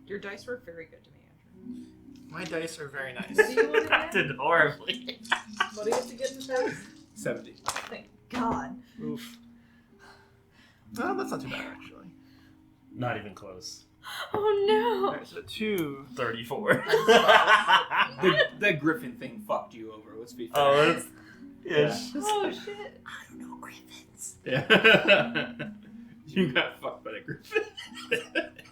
Your dice were very good to me, Andrew. My dice are very nice. What do you want to That get? did horribly. What do you have to get to pass? 70. Thank God. Oof. No, that's not too bad actually. Not even close. Oh All right, so 2. 34. The griffin thing fucked you over. Let's be fair. Oh, that's... Yeah. no! Oh shit! I don't know griffins. Yeah. You got fucked by the griffin.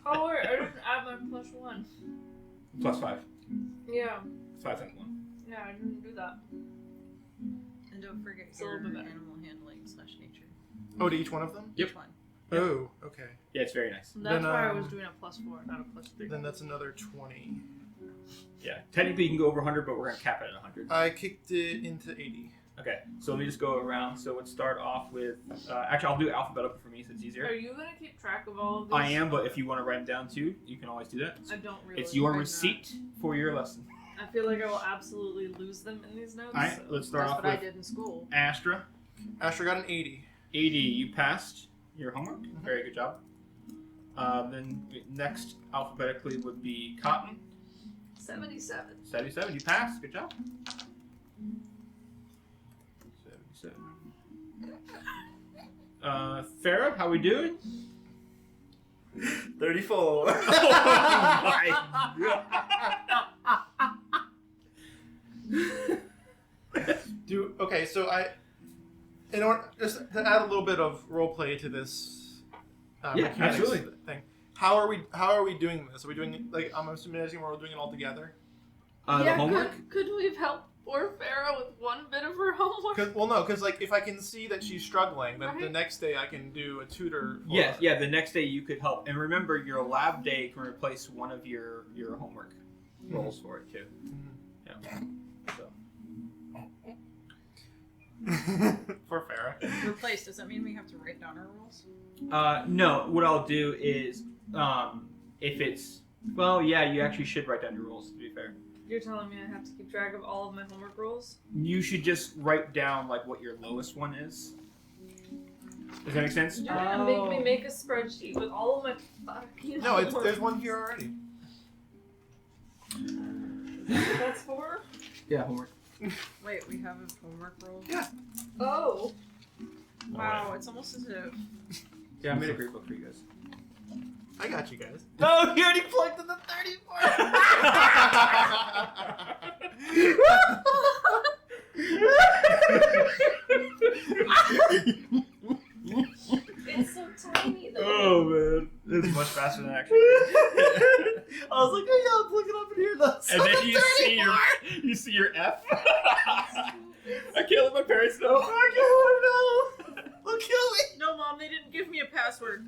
Oh wait, I didn't add my +1. +5. Yeah. 5 times 1. Yeah, I didn't do that. And don't forget It's a your little bit better. animal handling / nature. Oh, to each one of them? Yep. Which one? Oh, okay. Yeah, it's very nice. That's Then, why I was um, doing a +4, not a +3. Then that's another 20. Yeah. Technically, you can go over 100, but we're going to cap it at 100. I kicked it into 80. Okay. So let me just go around. So let's start off with... actually, I'll do alphabetical for me so it's Are easier. you gonna keep track of all of these? I am, but if you want to write them down too, you can always do that. I don't really. It's your I'm not. receipt for your lesson. I feel like I will absolutely lose them in these notes. Alright, let's start That's off what I with did in school. Astra. Astra got an 80. 80, you passed your homework. Very good job. Then next alphabetically would be Cotton. 77. 77, you passed. Good job. 77. Farah, how we doing? 34. Oh my Okay, so in order just to add a little bit of role play to this Yeah, mechanics absolutely. thing. How are we doing this? Are we doing like I'm assuming we're doing it all together? The homework? Could we have helped poor Farah with one bit of her homework? Because like if I can see that she's struggling, then the Right. next day I can do a tutor. For Yes, her. yeah, the next day you could help. And remember, your lab day can replace one of your homework roles for it too. Yeah. So. For Farah. Replace, does that mean we have to write down our rules? No, what I'll do is, if it's, well, yeah, you actually should write down your rules, to be fair. You're telling me I have to keep track of all of my homework rules? You should just write down, like, what your lowest one is. Does that make sense? You're gonna make me make a spreadsheet with all of my fucking. No, there's one here already. That's 4? Yeah, homework. Wait, we have a homework roll? Yeah. Oh. Wow, it's almost as if. Yeah, I made a great book for you guys. I got you guys. No, you already plugged in the 34. It's so tiny though. Oh man, this is much faster than actually. I was like, oh yeah, look it up in here. That's And then you see your F. I can't let my parents know. oh no, they'll kill me. No, Mom, they didn't give me a password.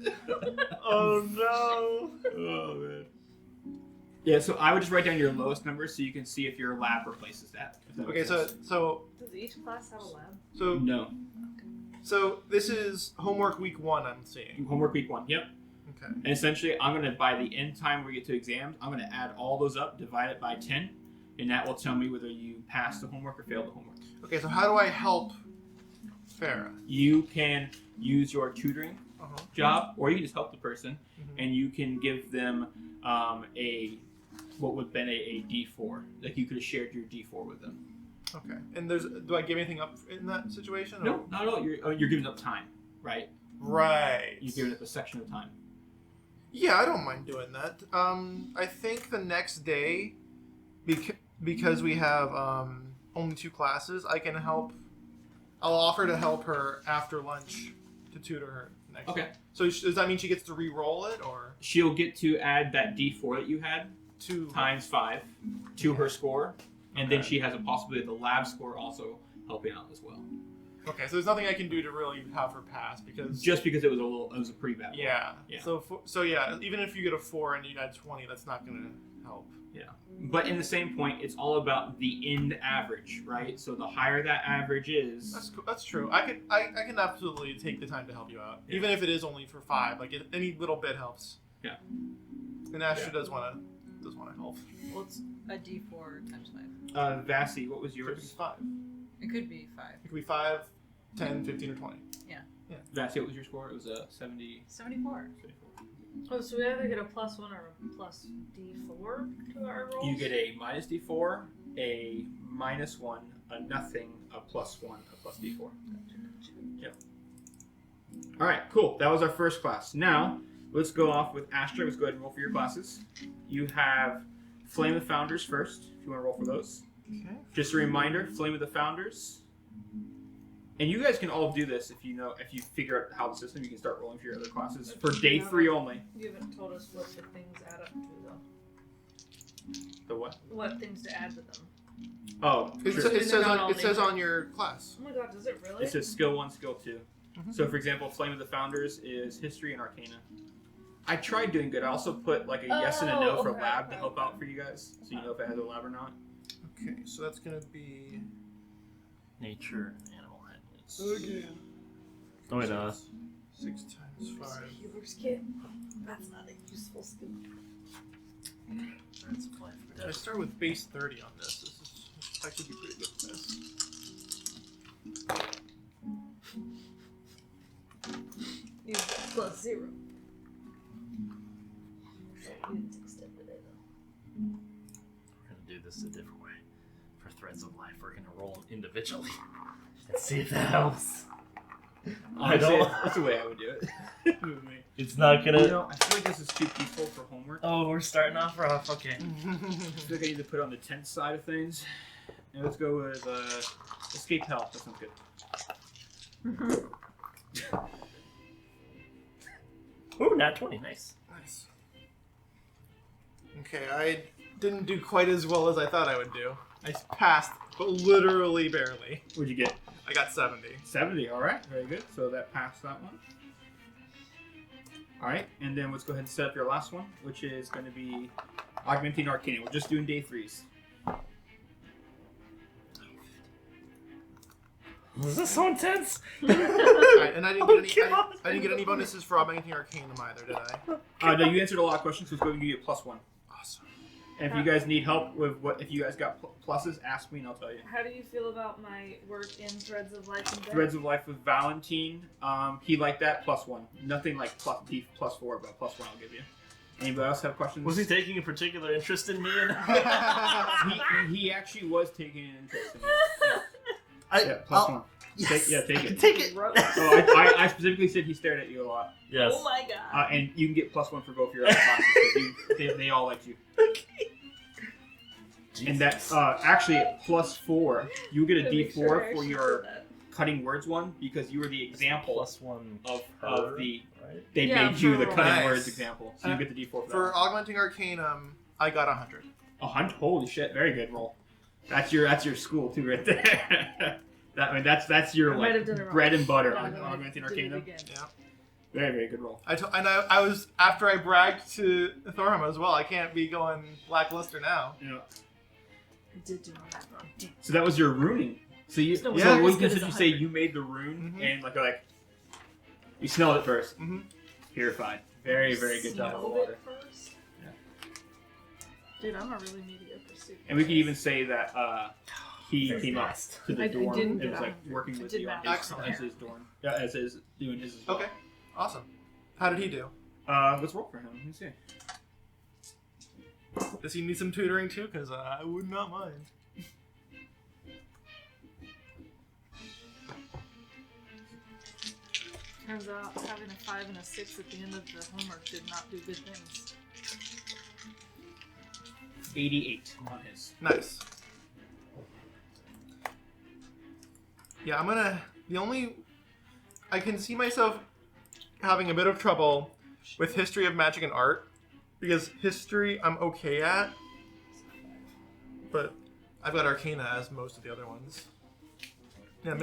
Oh no. Oh man. Yeah, so I would just write down your lowest number so you can see if your lab replaces that. If that Okay, makes sense. so Does each class have a lab? No. So this is homework week 1. I'm seeing. Homework week 1. Yep. Okay. And essentially, I'm gonna by the end time we get to exams, I'm gonna add all those up, divide it by 10, and that will tell me whether you passed the homework or failed the homework. Okay, so how do I help Farah? You can use your tutoring Uh-huh. job, or you can just help the person, Mhm. and you can give them what would have been a D4. Like you could have shared your D4 with them. Okay. And do I give anything up in that situation? No, not at all. You're giving up time, right? Right. You're giving up a section of time. Yeah, I don't mind doing that. I think the next day, because we have only 2 classes, I can help. I'll offer to help her after lunch to tutor her next. Okay. So does that mean she gets to re-roll it, or She'll get to add that D4 that you had 2 times 5 to her score, and then Okay. she has a possibility of the lab score also helping out as well. Okay, so there's nothing I can do to really have her pass because Just because it was a pretty bad one. yeah. Yeah. So yeah, even if you get a 4 and you add 20, that's not gonna help. But in the same point, it's all about the end average, right? So the higher that average is, That's cool. That's true. I can absolutely take the time to help you out, Yeah. even if it is only for 5. Like any little bit helps. Yeah. And Asher does want to help. What's a D4 times 5? Vassie, what was It could be yours? 5. It could be 5. It could be 5, 10, 15, or 20. Vassie, what was your score? It was a 70. 74. 74. Oh, so we either get a +1 or a plus D4 to our rolls? You get a minus D4, a -1, a nothing, a +1, a plus D4. Yep. All right, cool. That was our first class. Now, let's go off with Astra. Let's go ahead and roll for your classes. You have Flame of the Founders first, if you want to roll for those. Okay. Just a reminder, Flame of the Founders. And you guys can all do this if you figure out how the system, you can start rolling for your other classes. For day 3 only. You haven't told us what the things add up to, though. The what? What things to add to them. Oh, It, sure. sa- it says not all it says named. on your class. Oh my god, does it really? It says skill 1, skill 2. Mhm. So, for example, Flame of the Founders is History and Arcana. I tried doing good. I also put like a yes and a no for okay, lab okay, to help okay. out for you guys, so you know if it has a lab or not. Okay, so that's gonna be Nature and animal handlings. again. Oh wait, no. 6 times 5. Healer's kit. That's not a useful skill. That's a plan for I death. start with base 30 on this. I could be pretty good at this. You get +0. So you didn't take step today, though. We're gonna do this a different way. For threads of life, we're gonna roll them individually and see if that helps. Honestly, that's the way I would do it. With me. It's not You gonna. know, I feel like this is too peaceful for homework. Oh, we're starting off rough. Okay. I feel like I need to put it on the tense side of things. And let's go with Escape Hell. That sounds good. Ooh, nat 20. Nice. Nice. Okay, I didn't do quite as well as I thought I would do. I passed, but literally barely. What'd you get? I got 70. 70. All right, very good. So that passed that one. All right, and then let's go ahead and set up your last one, which is going to be Augmenting Arcana. We're just doing day 3s. Was this so intense? Alright, and I didn't Oh, get any. God. I didn't get any bonuses for Augmenting Arcanum either, did I? No, you answered a lot of questions, so it's going to give you a +1. Awesome. And if you guys need help with if you guys got pluses, ask me and I'll tell you. How do you feel about my work in Threads of Life and Death? Threads of Life with Valentine. He liked that +1. Nothing like +4, but +1 I'll give you. Anybody else have questions? Was he taking a particular interest in me? he actually was taking an interest in me. Yeah, +1. Yes. Take I can it. take it. Gross. Oh, I specifically said he stared at you a lot. Yes. Oh my god. And you can get +1 for both your other classes because they all liked you. And that's actually at +4, you get a D4 for your cutting words one because you were the example +1 of the. Right? They Yeah, made you the for- cutting Nice. words example, so you get the D4 for For that. augmenting arcanum, I got 100. 100. Holy shit! Very good roll. That's your school too, right there. That's your I might have done it like wrong. bread and butter Yeah, on I'm gonna augmenting do it arcanum. again. Yeah. Very very good roll. I was after I bragged to Thorham as well. I can't be going lackluster now. You know, I did do that wrong. Damn. so that was your runing. So you Still so wasn't what as you good said as you say 100. you made the rune Mhm. and like you smelled it 1st. Mhm. Purified. Very very good job with the Smelled water. it first. Yeah. Dude, I'm a really mediocre student. And we could even say that he Very came up fast. to the I dorm didn't and get was like 100. working I with did you on math. his, Excellent. as his dorm. Yeah, as his doing his as well. Okay, awesome. How did he do? Let's roll for him. Let me see. Does he need some tutoring too? Because I would not mind. Turns out having a 5 and a 6 at the end of the homework did not do good things. 88 on his. Nice. Yeah, I can see myself having a bit of trouble with history of magic and art because history I'm okay at, but I've got Arcana as most of the other ones. Yeah,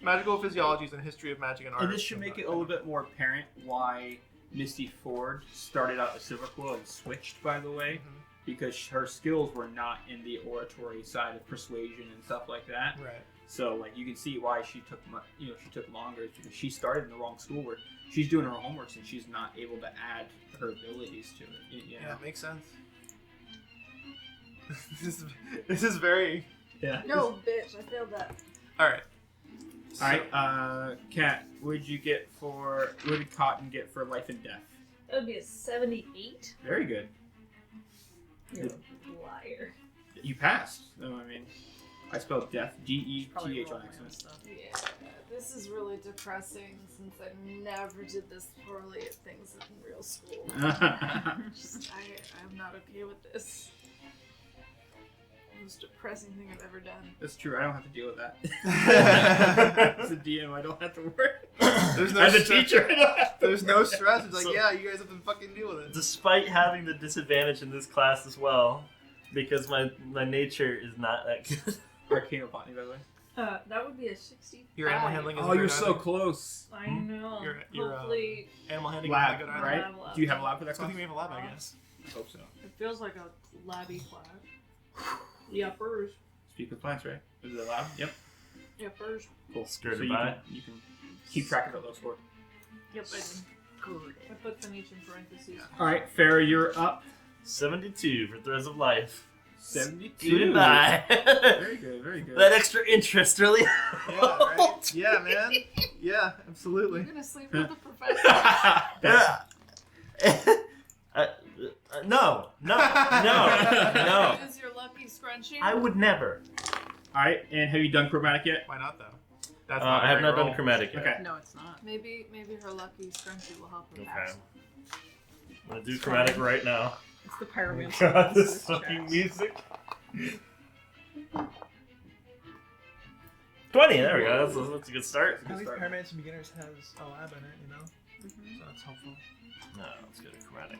magical physiologies and history of magic and art. And this should make it a little bit more apparent why Misty Ford started out as Civil and switched, by the way, Mhm. because her skills were not in the oratory side of persuasion and stuff like that. Right. So, like, you can see why she took longer is because she started in the wrong school where she's doing her homeworks and she's not able to add her abilities to it. You know? Yeah, makes sense. This is very. Yeah. No, bitch, I failed that. All right. All right, Kat, what did Cotton get for life and death? That would be a 78. Very good. You're a liar. You passed. No, I mean, I spelled death Probably DETH on wrong accident. stuff. Yeah, this is really depressing since I never did this poorly at things in real school. I'm not okay with this. Most depressing thing I've ever done. That's true. I don't have to deal with that. As a DM, I don't have to work. There's no As a stress. teacher, I don't have to There's no stress. It's like, So- yeah, you guys have to fucking deal with it. Despite having the disadvantage in this class as well, because my nature is not that good. Arcana Botany, by the way. That would be a 65. Your animal handling is Oh, very you're so good. close. I know. You're, Hopefully, Animal handling Lab, is not good right? either. Lab. Do you have a lab for that I think class? we have a lab, I guess. I hope so. it feels like a labby class. Yuppers. Speak with plants, right? Is it a lab? Yep. Yuppers. Cool. Scared so to you buy can, you can keep track of it, those four. Yep, I did. Good. I put them each in parentheses. All right, Farrah, you're up. 72 for Threads of Life. 72. Goodbye. Very good, very good. That extra interest really Yeah, right? Yeah, man. Yeah, absolutely. You're gonna sleep with the professor. No. Is your lucky scrunchie? I would never. All right, and have you done chromatic yet? Why not, though? That's I a have great not roll. done chromatic yet. Okay. No, it's not. Maybe her lucky scrunchie will help her Okay. pass. I'm gonna do chromatic right now. It's the pyromancer. God, This this is fucking Jax. music. 20. There we go. That's a good start. At least Paramedics and Beginners has a lab in it, you know? Mhm. So that's helpful. No, let's go to chromatic.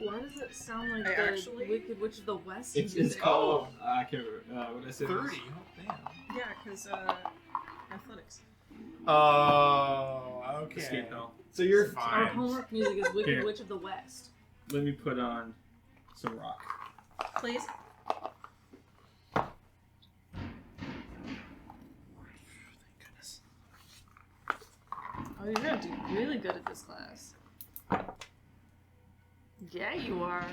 Why does it sound like I the actually- Wicked Witch of the West? It's music? called. I can't remember. What did I say? 30? Oh, damn. Yeah, because athletics. Oh, okay. Escape Bell. So you're Our fine. homework music is Wicked Here. Witch of the West. Let me put on some rock. Please. Oh, you're gonna do really good at this class. Yeah, you are.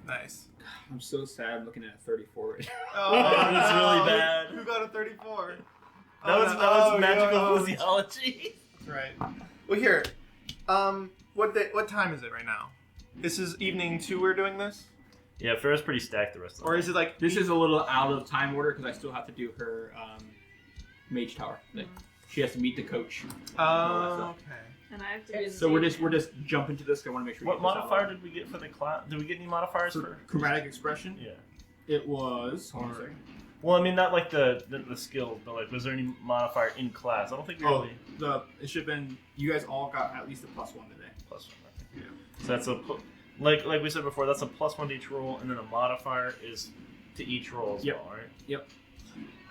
Nice. I'm so sad looking at a 34. Oh, that's really bad. Who got a 34? That was magical yo. physiology. That's right. Well, here. What time is it right now? This is evening 2 we're doing this? Yeah, Farrah's pretty stacked the rest of the Or is it like... This is a little out of time order because I still have to do her mage tower thing. She has to meet the coach. Oh, okay. And I have to be So we're just jumping to this. I want to make sure. What modifier did we get for the class? Did we get any modifiers for chromatic expression? Yeah. It was. Hold on a second. Well, I mean, not like the skills, but like, was there any modifier in class? I don't think we really. It should have been. You guys all got at least a +1 today. +1. Yeah. So that's a like we said before. That's a +1 to each roll, and then a modifier is to each roll as well, right? Yep.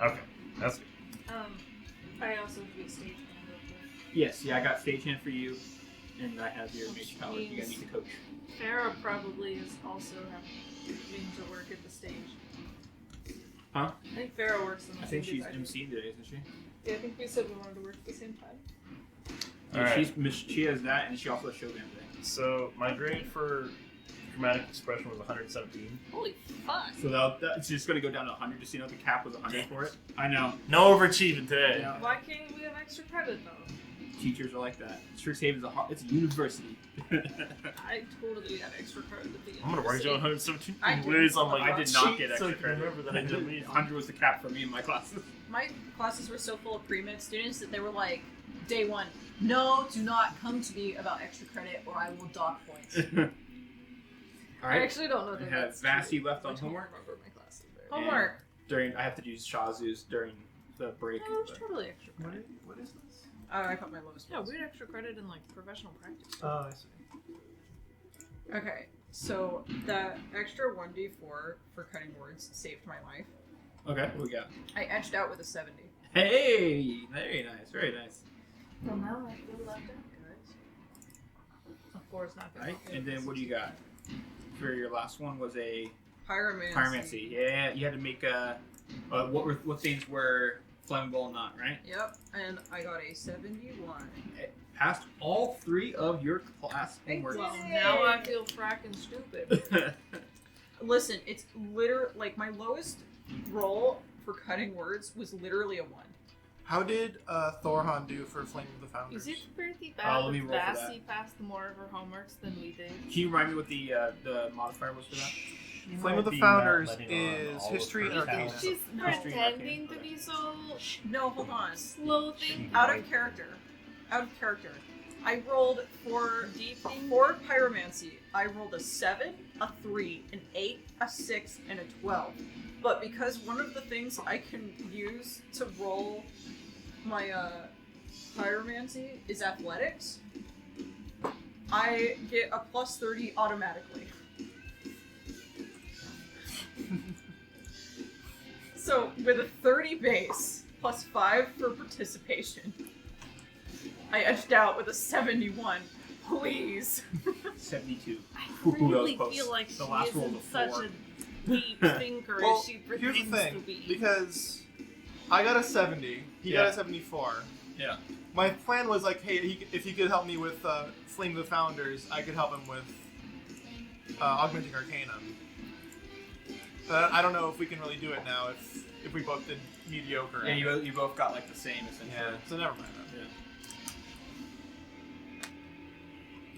Okay, that's good. I also do stage hand real quick. Yes. Yeah, I got stagehand for you, and I have your mage tower. You gotta meet the coach. Farrah probably is also having to work at the stage. Huh? I think Farrah works in the I think same she's design. emceeing today, isn't she? Yeah, I think we said we wanted to work at the same time. Yeah, Alright. she has that, and she also has Shogun today. So my grade for dramatic expression was 117. Holy fuck! So it's just gonna go down to 100. Just so you know, the cap was 100 for it. I know. No overachieving today. Yeah. Why can't we have extra credit though? Teachers are like that. Strixhaven it's a university. I totally had extra credit at the end. I'm gonna write down 117 I did. ways on my I did not cheat get so I extra can credit. remember that I did amazing. 100 was the cap for me in my classes. My classes were so full of pre-med students that they were like, day 1, no, do not come to me about extra credit or I will dock points. All I right. actually don't know I that have that's Vassy true. left on I don't homework. remember my classes very Homework. I have to do Shazu's during the break. well. No, it's but- totally extra credit. What is this? Oh, I got my lowest Yeah, ones. we had extra credit in like professional practice. Oh, I see. Okay, so the extra 1d4 for cutting words saved my life. Okay, what we got? I edged out with a 70. Hey, very nice, very nice. Well, now I feel left out, guys. Of course, not gonna Right, feel and then this. what do you got? For your last one was a Pyromancy. pyromancy. Yeah, you had to make what things were flammable and not, right? Yep, and I got a 71. It passed all 3 of your class homework. Well, now I feel fracking stupid. Listen, it's like my lowest roll for cutting words was literally a 1. How did Thorhan do for Flame of the Founders? Is it pretty bad let me that roll for Vassy passed more of her homeworks than we did? Can you remind me what the modifier was for that? Flame of the Founders is history and You think arcana. she's History pretending arcana. to be so No, hold on. slow thinking? Out of character. I rolled for Deep thinking? pyromancy. I rolled a 7, a 3, an 8, a 6, and a 12. But because one of the things I can use to roll my pyromancy is athletics, I get a plus 30 automatically. So with a 30 base plus 5 for participation, I edged out with a 71. Please. 72. I Ooh, that was really close. feel like The she last roll isn't was a such 4. a deep thinker Well, as she here's pretends the thing, to be. because I got a 70, he got Yeah. a 74. Yeah. My plan was like, hey, if he could help me with Flame of the Founders, I could help him with Augmenting Arcana. But I don't know if we can really do it now if we both did mediocre. Yeah, you both got like the same essentially. Yeah, so never mind that.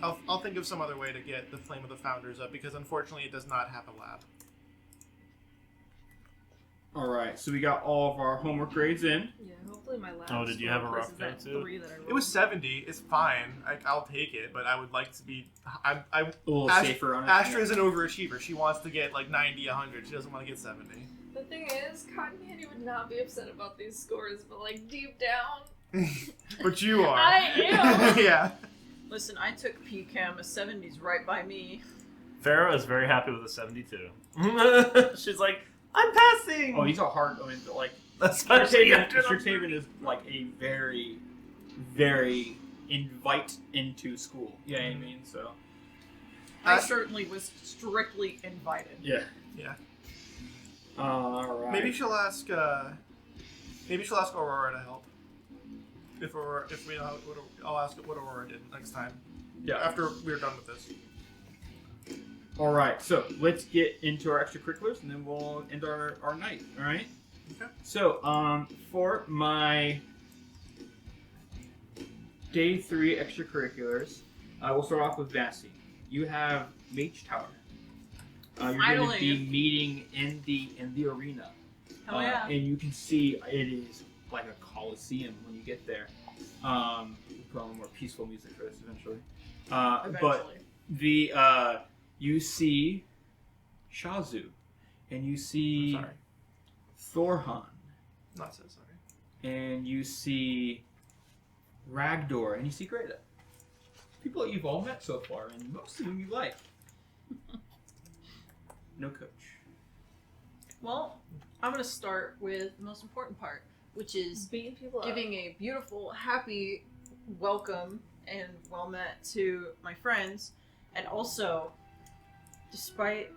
Yeah. I'll think of some other way to get the Flame of the Founders up, because unfortunately it does not have a lab. All right, so we got all of our homework grades in. Yeah, hopefully my last. Oh, did you have a rough day day, too? 3 that I rolled. It was 70. It's fine. I'll take it, but I would like to be. A little Ash- safer on it. Astra is an overachiever. She wants to get like 90, 100. She doesn't want to get 70. The thing is, Cotton Candy would not be upset about these scores, but like deep down, But you are. I am. Yeah. Listen, I took PChem, a 70's right by me. Farrah is very happy with a 72. She's like, I'm passing! Oh, these are hard. I mean, like Especially after the- Strixhaven is like a very, very invite into school. You know what I mean? So. I certainly was strictly invited. Yeah. Yeah. All right. Maybe she'll ask. Maybe she'll ask Aurora to help. If we know I'll ask what Aurora did next time. Yeah. After we're done with this. All right, so let's get into our extracurriculars, and then we'll end our night. All right. Okay. So, for my day 3 extracurriculars, we'll start off with Vassy. You have Mage Tower. You're going to Finally. be meeting in the arena. Hell yeah. And you can see it is like a coliseum when you get there. We'll put on more peaceful music for this eventually. But you see Shazu, and you see I'm sorry. Thorhan, Not so sorry. and you see Ragdor, and you see Greta. People that you've all met so far, and most of them you like. No coach. Well, I'm gonna start with the most important part, which is Beating people up. giving a beautiful, happy welcome and well met to my friends, and also, despite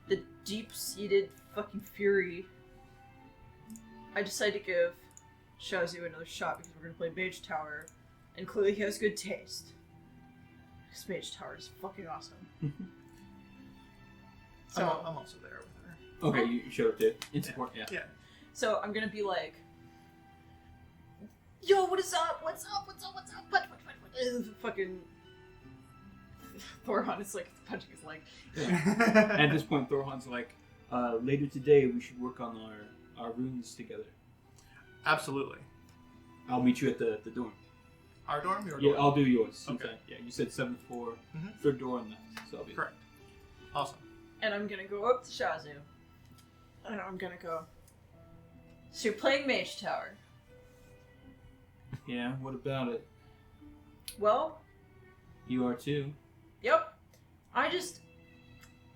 the deep-seated fucking fury, I decided to give Shazu another shot because we're gonna play Mage Tower, and clearly he has good taste. This Mage Tower is fucking awesome. So I'm also there with her. Okay, you showed up too. In support, yeah. Yeah. So I'm gonna be like, yo, what is up? What's up? What's up? What's up? What? And fucking Thorhan is like punching his leg. At this point, Thorhan's like, later today we should work on our runes together. Absolutely. I'll meet you at the dorm. Our dorm? Your Yeah, dorm? I'll do yours. Okay. Yeah, you said 7th floor, Mhm. 3rd door on that, so I'll be Correct. Awesome. And I'm gonna go up to Shazu. And I'm gonna go, so you're playing Mage Tower. Yeah, what about it? Well, You are too. yep.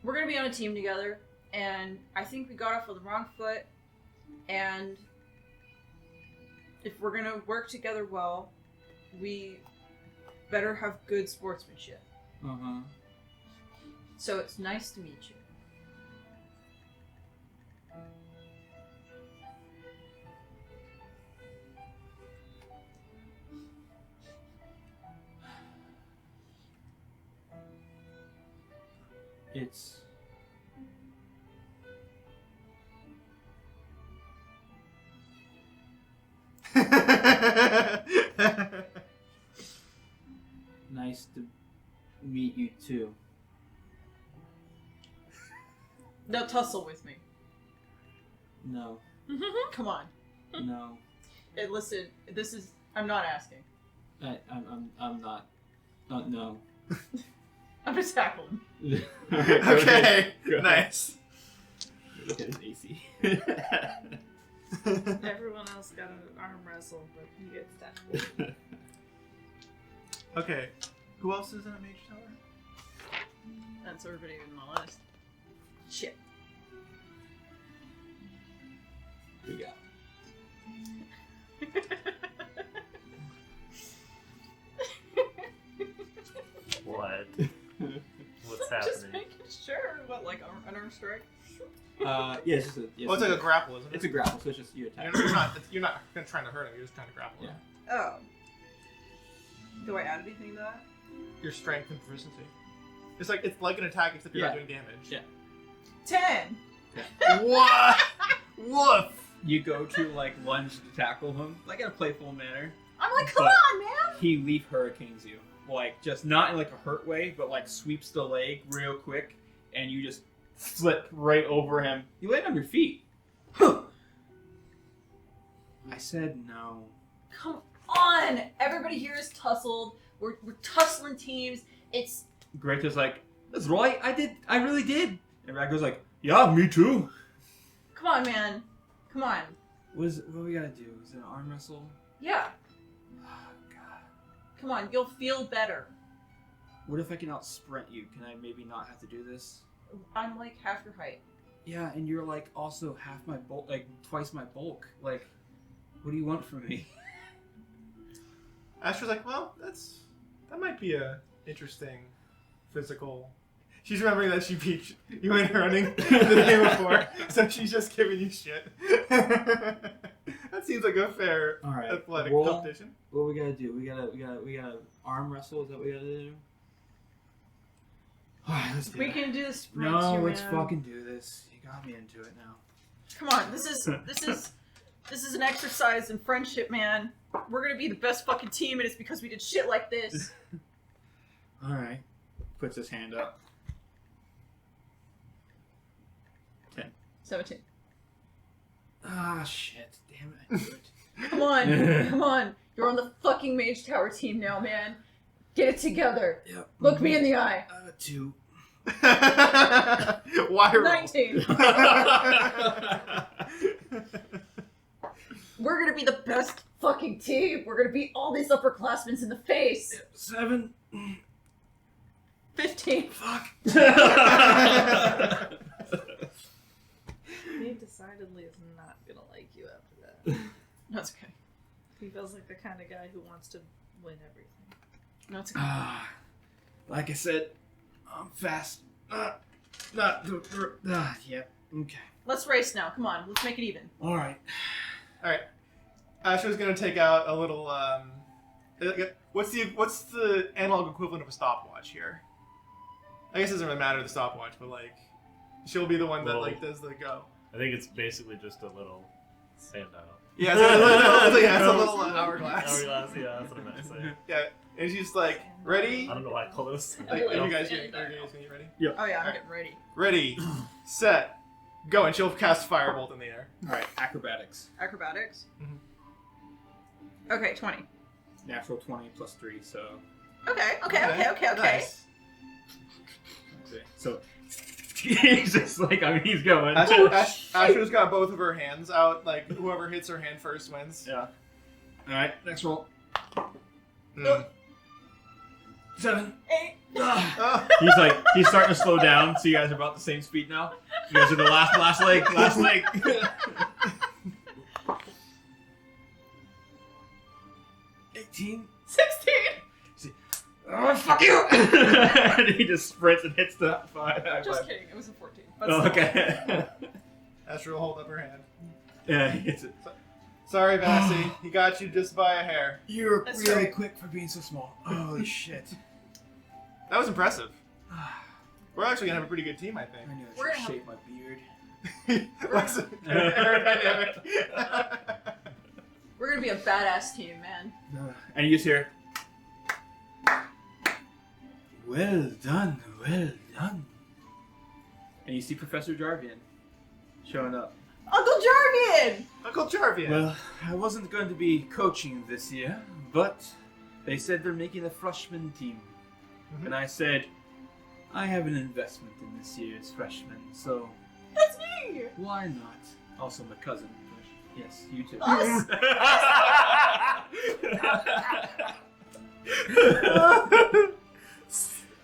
We're gonna be on a team together, and I think we got off on the wrong foot, and if we're gonna work together well, we better have good sportsmanship. Uh-huh. So it's nice to meet you. It's... nice to meet you too. Now tussle with me. No. Come on. No. And listen, I'm not asking. I'm not. No. I'm just tackling. Okay. Go ahead. Nice. Look at his AC. Everyone else got an arm wrestle, but he gets that. Okay. Who else is in a Mage Tower? That's everybody in my list. Shit. We got. What? What's Just happening? making sure. What, like an arm strike? Yeah, it's just a. Well, it's like a grapple, isn't it? It's a grapple, so it's just you attack. You're not trying to hurt him. You're just trying to grapple him. Oh. Do I add anything to that? Your strength and proficiency. It's like an attack, except you're not Yeah. doing damage. Yeah. 10! What? Woof! You go to like lunge to tackle him, like in a playful manner. I'm like, come But- on, man! He leaf hurricanes you, like just not in like a hurt way, but like sweeps the leg real quick, and you just flip right over him. You land on your feet. Huh. I said no. Come on! Everybody here is tussled. We're tussling teams. It's... Greta's like, that's right, I really did. And Ragdo's like, yeah, me too. Come on, man. Come on. What we gotta do? Is it an arm wrestle? Yeah. Oh, God. Come on, you'll feel better. What if I can out sprint you? Can I maybe not have to do this? I'm like half your height. Yeah, and you're like also half my bulk, like twice my bulk. Like, what do you want from me? Astra's like, well, that might be a interesting physical. She's remembering that she beat you in running the day before, so she's just giving you shit. That seems like a fair All right, athletic roll. competition. What we gotta do? We gotta arm wrestle. Is that what we gotta do? Alright, let's do We it. can do the sprint. No, here, let's man. fucking do this. You got me into it now. Come on, this is an exercise in friendship, man. We're gonna be the best fucking team, and it's because we did shit like this. Alright. Puts his hand up. 17. Ah, shit. Damn it. I knew it. Come on. You're on the fucking Mage Tower team now, man. Get it together. Yep. Look me in the eye. 2. Why roll? 19. We're gonna be the best fucking team. We're gonna beat all these upperclassmen in the face. 7. 15. Fuck. He decidedly is not gonna like you after that. That's okay. He feels like the kind of guy who wants to win everything. That's okay. Like I said, I'm fast. Yep. Okay. Let's race now. Come on. Let's make it even. Alright. Alright. Asher's gonna take out a little, what's the analog equivalent of a stopwatch here? I guess it doesn't really matter the stopwatch, but like, she'll be the one that like does the go. I think it's basically just a little standout. Yeah, it's a little hourglass. Hourglass, yeah, that's what I meant to say. Yeah, and she's like, ready? I don't know why I call those. Like, are you guys getting ready? Oh yeah, I'm getting ready. Ready, set, go, and she'll cast Firebolt in the air. Alright, acrobatics. Acrobatics. Mhm. Okay, 20. Natural 20 plus 3, so. Okay. Nice. Okay. So. He's just like, I mean, he's going. Asher's got both of her hands out, like, whoever hits her hand first wins. Yeah. Alright, next roll. Mm. 7. 8. Oh. He's starting to slow down, so you guys are about the same speed now. You guys are the last leg. 18. 16. Oh, fuck you! And he just sprints and hits the 5. Just kidding. It was a 14. But Oh, still. okay. Asher will hold up her hand. Yeah, he hits it. Sorry, Vassy. He got you just by a hair. You're That's really right. quick for being so small. Holy shit. That was impressive. We're actually gonna have a pretty good team, I think. I knew I We're should gonna shave my beard. What's aerodynamic? We're gonna be a badass team, man. And you just hear, Well done, well done. and you see Professor Jarvian showing up. Uncle Jarvian! Uncle Jarvian. Well, I wasn't going to be coaching this year, but they said they're making a freshman team. Mhm. And I said, I have an investment in this year's freshman, so That's me! why not? Also my cousin. Yes, you too. Us!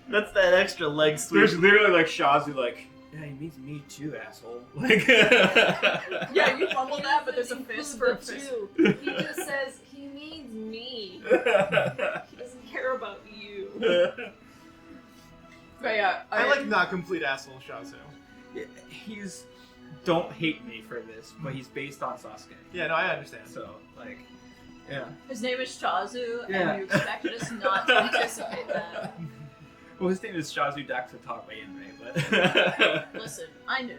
That's that extra leg sweep. There's literally like Shazu, like, yeah, he means me too, asshole. Like, Yeah, you fumble that, but there's a fist for a fist. He just says he needs me. He doesn't care about you. But yeah, I like not complete asshole Shazu. He's don't hate me for this, but he's based on Sasuke. Yeah, no, I understand. So, like, yeah. His name is Chazu, Yeah. and you expected us not to anticipate that. Well, his name is Shazu Daxatok by Inmei, but. Listen, I knew.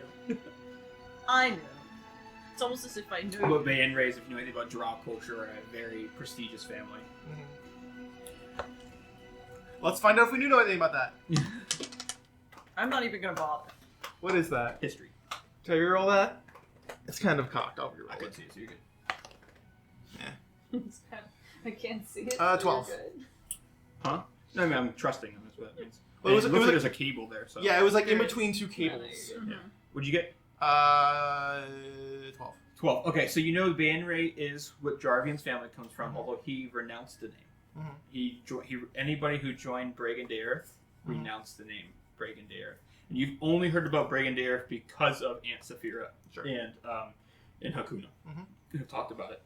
It's almost as if I knew. But Bayenreis, if you know anything about Drow culture, are a very prestigious family. Mhm. Let's find out if we knew anything about that. I'm not even gonna bother. What is that? History. Can you roll that? It's kind of cocked. I'll reroll I it. can see it, so you're good. I can't see it. 12. So you're good. No, I mean, I'm trusting him, that's what that means. Well, it was looks like- like there's a cable there, so. Yeah, it was like in between two cables. Yeah. What'd you get? 12. 12. Okay, so you know Bayenrei is what Jarvian's family comes from, although he renounced the name. Mhm. He anybody who joined Bragandairth Mhm. renounced the name Bragandairth. And you've only heard about Bragandairth because of Aunt Saphira Sure. and Hakuna Mhm. who have talked about it.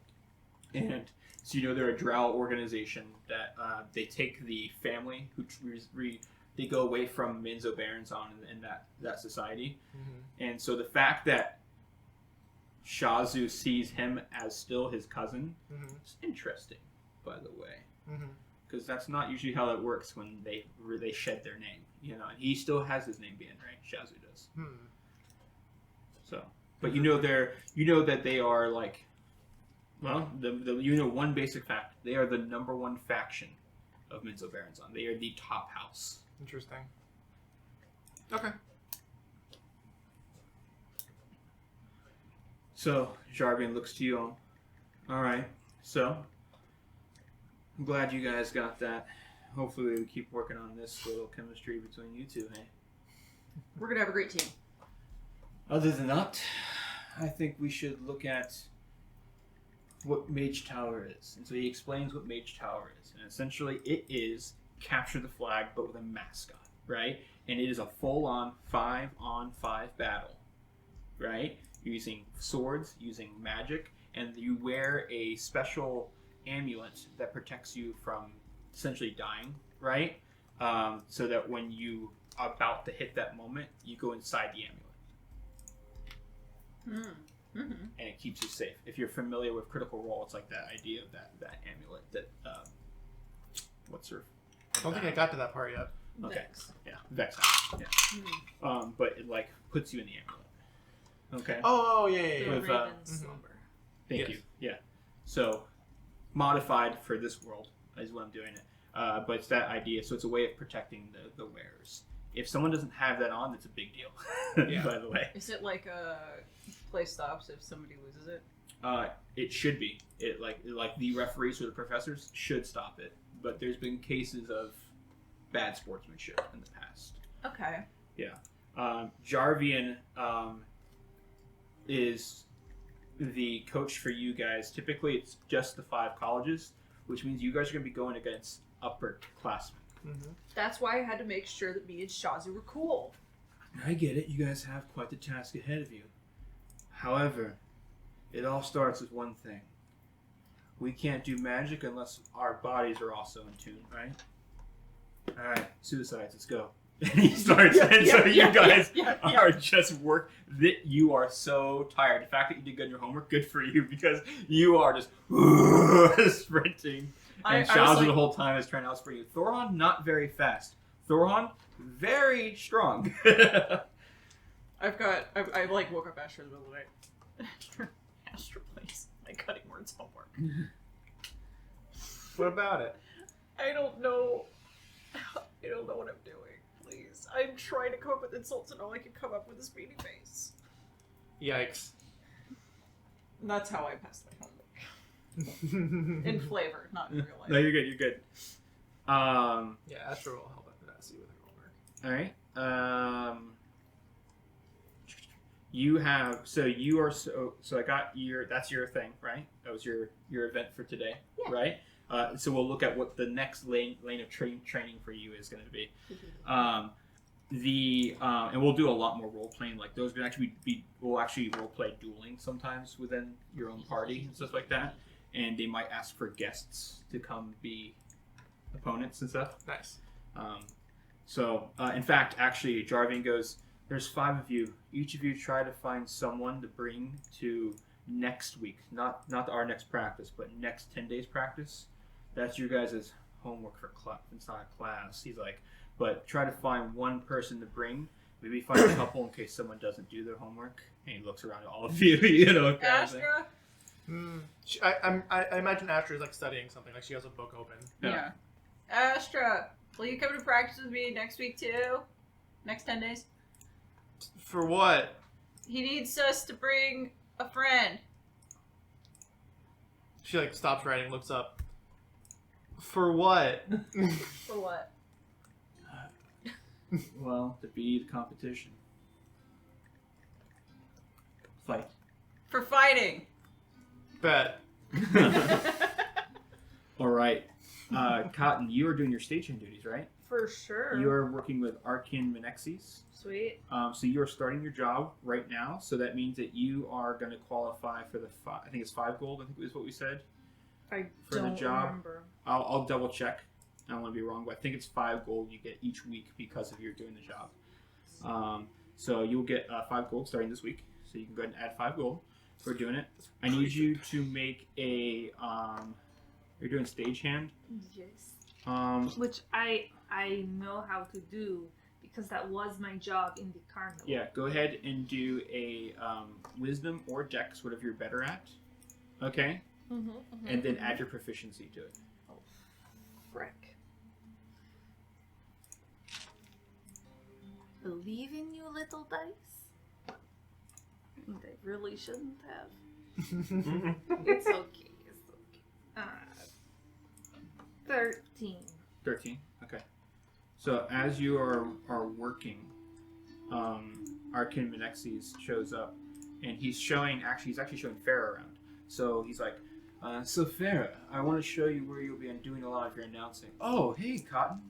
And so you know they're a drow organization that they take the family who they go away from Minzo Barons on in that society. Mhm. And so the fact that Shazu sees him as still his cousin Mhm. is interesting, by the way. Mhm. because that's not usually how that works when they shed their name. You know, and he still has his name being right. Shazu does. So, but you know that they are like, well, one basic fact: they are the #1 faction of Minzo Baronzon. They are the top house. Interesting. Okay. So Jarvan looks to you all. All right. So I'm glad you guys got that. Hopefully we keep working on this little chemistry between you two, hey? We're gonna have a great team. Other than that, I think we should look at what Mage Tower is. And so he explains what Mage Tower is. And essentially it is capture the flag, but with a mascot, right? And it is a full-on 5-on-5 battle, right? Using swords, using magic, and you wear a special amulet that protects you from essentially dying, right? So that when you are about to hit that moment, you go inside the amulet. And it keeps you safe. If you're familiar with Critical Role, it's like that idea of that amulet that what's her? I don't think I got to that part yet. Okay. Vex. Yeah, Vex. Yeah. But it like puts you in the amulet. Okay. Oh yeah. The With, Raven slumber. Thank Yes. you. Yeah. So modified for this world is what I'm doing it. But it's that idea. So it's a way of protecting the wearers. If someone doesn't have that on, that's a big deal. Yeah. By the way. Is it like a play stops if somebody loses it? It should be. It like the referees or the professors should stop it. But there's been cases of bad sportsmanship in the past. Okay. Jarvian is the coach for you guys. Typically, it's just the 5 colleges, which means you guys are going to be going against upperclassmen. That's why I had to make sure that me and Shazu were cool. I get it. You guys have quite the task ahead of you. However, it all starts with one thing. We can't do magic unless our bodies are also in tune, right? Alright, suicides, let's go. And he starts, and so you guys are just you are so tired. The fact that you did good in your homework, good for you, because you are just sprinting. And Shazu the whole time is trying to outsprint you. Thoron, not very fast. Thoron, very strong. I like woke up Astra in the middle of the night. Astra, please. My cutting words homework. What about it? I don't know. I don't know what I'm doing. Please. I'm trying to come up with insults and all I can come up with is baby face. Yikes. And that's how I passed my homework. In flavor, not in real life. No, you're good. You're good. Yeah, Astro will help Vanessa with her homework. All right. You have you are so I got that's your thing, right? That was your event for today, Yeah. right? So we'll look at what the next lane of training for you is going to be. And we'll do a lot more role playing. Like those can actually we'll actually role play dueling sometimes within your own party and stuff like that. And they might ask for guests to come be opponents and stuff. Nice. In fact, actually, Jarvan goes, there's 5 of you. Each of you try to find someone to bring to next week. Not our next practice, but next 10 days practice. That's your guys' homework for class. It's not a class. He's like, but try to find one person to bring. Maybe find a couple in case someone doesn't do their homework. And he looks around at all of you, kind of thing. Astra? I imagine Astra is like studying something. Like she has a book open. Yeah. Astra, will you come to practice with me next week too? Next 10 days? For what? He needs us to bring a friend. She like stops writing, looks up. For what? For what? Well, to beat the competition. Fight. For fighting. Bet. All right. Cotton, you are doing your stagehand duties, right? For sure. You are working with Arkin Menexes. Sweet. So you are starting your job right now. So that means that you are going to qualify for the I think it's 5 gold. I think is what we said. I For the don't job. remember. I'll double check. I don't want to be wrong, but I think it's 5 gold you get each week because of your doing the job. So you'll get 5 gold starting this week. So you can go ahead and add 5 gold for doing it. I need you to make a. You're doing stagehand. Yes. Which I know how to do because that was my job in the carnival. Yeah, go ahead and do a wisdom or dex, whatever you're better at. Okay? And then add your proficiency to it. Oh, frick. Believe in you, little dice. They really shouldn't have. It's okay. It's okay. 13. 13. Okay. So as you are working, Arkin Menexes shows up, and he's actually showing Farah around. So he's like, so Farah, I want to show you where you'll be doing a lot of your announcing. Oh, hey, Cotton.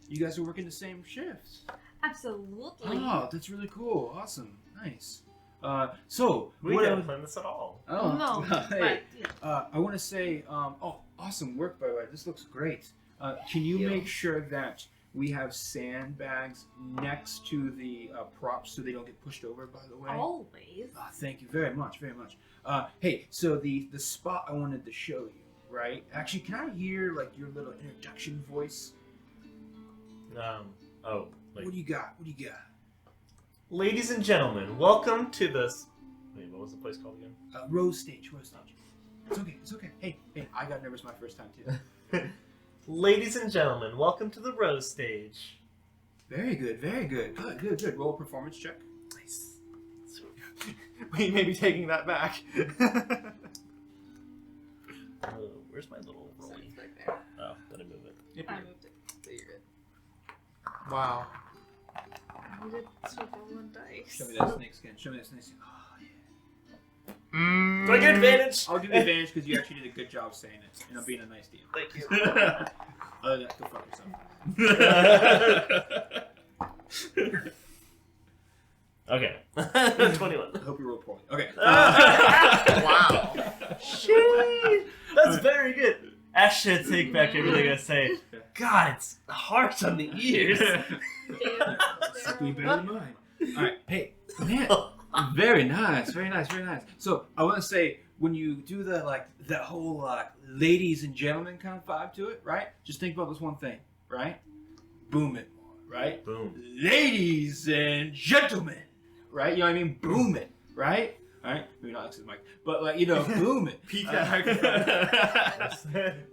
You guys are working the same shifts. Absolutely. Oh, that's really cool. Awesome. Nice. So We what didn't plan this at all. Oh, No, hey. but yeah. I want to say, awesome work, by the way. This looks great. Can you make sure that we have sandbags next to the props so they don't get pushed over, by the way? Always. Thank you very much, very much. Hey, so the spot I wanted to show you, right? Actually, can I hear, like, your little introduction voice? What do you got? What do you got? Ladies and gentlemen, welcome to this. Wait, what was the place called again? Rose Stage. It's okay, it's okay. Hey, I got nervous my first time, too. Ladies and gentlemen, welcome to the Rose Stage. Very good, very good. Good. Roll a performance check. Nice. We may be taking that back. Where's my little So rollie? it's right there. Oh, did I move it? Yep. I moved it. So you're good. Wow. I needed to roll one dice. Show me that snake skin. Oh, yeah. Do I get advantage? I'll give you advantage because you actually did a good job saying it, and I'm being a nice DM. Thank you. Other than that, go fuck yourself. Okay. 21. I hope you roll poorly. Okay. Wow. Shit. That's very good. Actually, I take back everything I say. God, it's harsh on the ears. Be better than mine. All right. Hey, man. Very nice. So I want to say, when you do that whole ladies and gentlemen kind of vibe to it, right? Just think about this one thing, right? Boom it more, right? Boom. Ladies and gentlemen, right? You know what I mean? Boom it, right? All right, maybe not next to the mic, but boom it. Peek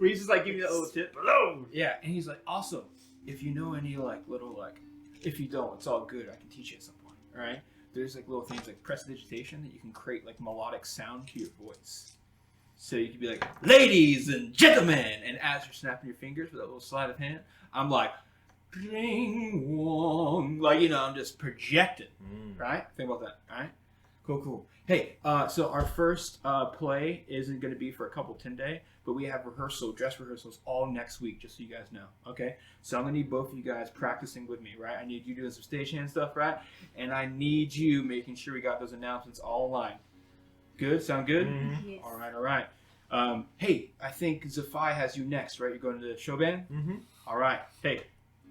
Reese is like giving you that little tip. Hello. Yeah, and he's like, also, if you know any if you don't, it's all good. I can teach you at some point. All right. There's little things like prestidigitation that you can create melodic sound to your voice. So you can be like, ladies and gentlemen, and as you're snapping your fingers with that little sleight of hand, I'm like, ding wong, I'm just projecting, right? Think about that, all right? Cool. Hey, so our first play isn't going to be for a couple 10-day, but we have dress rehearsals all next week, just so you guys know, okay? So I'm going to need both of you guys practicing with me, right? I need you doing some stagehand stuff, right? And I need you making sure we got those announcements all aligned. Good? Sound good? Mm-hmm. Yes. All right. Hey, I think Zafai has you next, right? You're going to the show band? Mm-hmm. All right. Hey,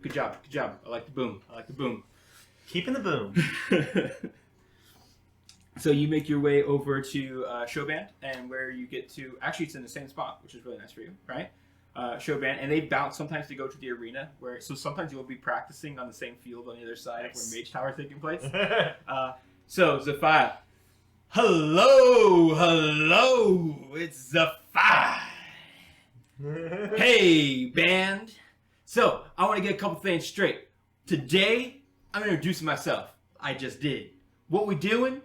good job. I like the boom. Keeping the boom. So you make your way over to show band, and where you get to, actually it's in the same spot, which is really nice for you, right? Show band, and they bounce sometimes to go to the arena, so sometimes you'll be practicing on the same field on the other side of where Mage Tower is taking place. So Zafai, hello, it's Zafai. Hey, band. So I want to get a couple things straight. Today, I'm introducing myself. I just did. What we doing?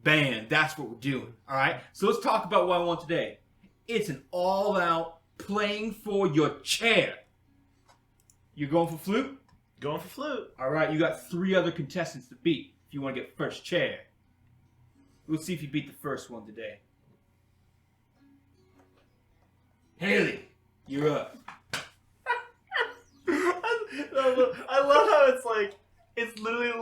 Band, that's what we're doing, all right? So let's talk about what I want today. It's an all-out playing for your chair. You going for flute? Going for flute. All right, you got 3 other contestants to beat if you want to get first chair. Let's see if you beat the first one today. Haley, you're up. I love how it's literally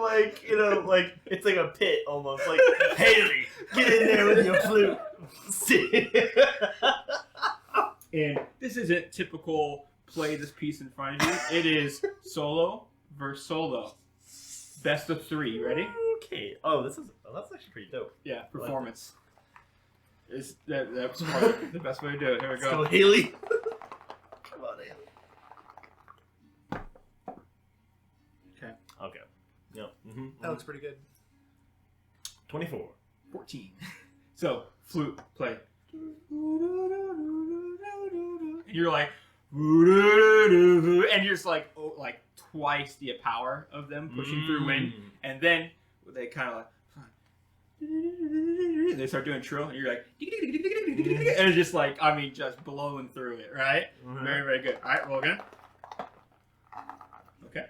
it's like a pit almost. Like, Haley, get in there with your flute. And this isn't typical play this piece in front of you. It is solo versus solo. Best of 3. Ready? Okay. Oh, that's actually pretty dope. Yeah, performance. That's probably the best way to do it. Here we Let's go, go. Haley. Come on, Haley. Okay. Yep. Mm-hmm. That looks pretty good. 24. 14. So, flute, play. And you're like, and you're just like, like twice the power of them pushing through wind. And then they kind of like, they start doing trill, and you're like, and it's just like, I mean, just blowing through it, right? Mm-hmm. Very, very good. All right, roll again. Okay.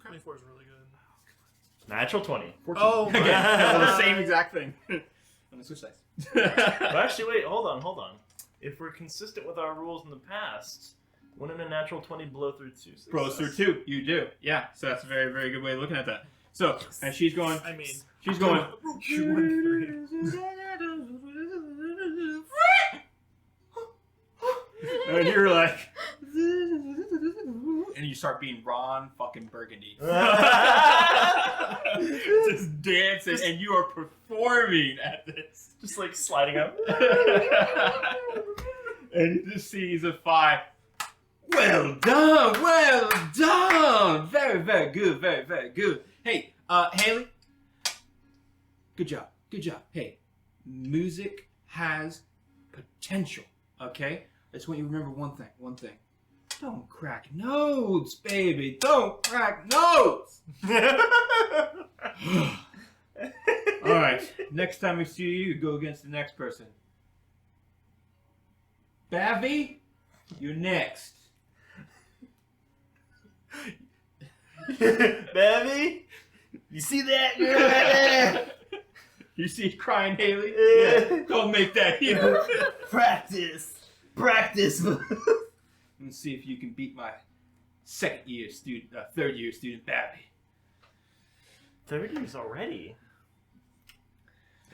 24 is really good. Natural 20. 14. Oh, again, well, the same exact thing. On the switch dice. But actually, wait, hold on. If we're consistent with our rules in the past, wouldn't a natural 20 blow through 2? Blows through 2. You do. Yeah. So that's a very, very good way of looking at that. So, and she's going. I mean, She's going. And you're like, and you start being Ron fucking Burgundy, just dancing, and you are performing at this, Just like sliding up. and you just sees a 5. Well done, very, very good, very, very good. Hey, Haley, good job. Hey, music has potential. Okay. I just want you to remember one thing. Don't crack notes, baby. Don't crack notes. All right. Next time we see you, go against the next person. Bavy, you're next. Baby, you see that girl right there? You see crying Haley? Yeah. Go make that here. Practice. Let's see if you can beat my third year student, Babby. 3rd years already.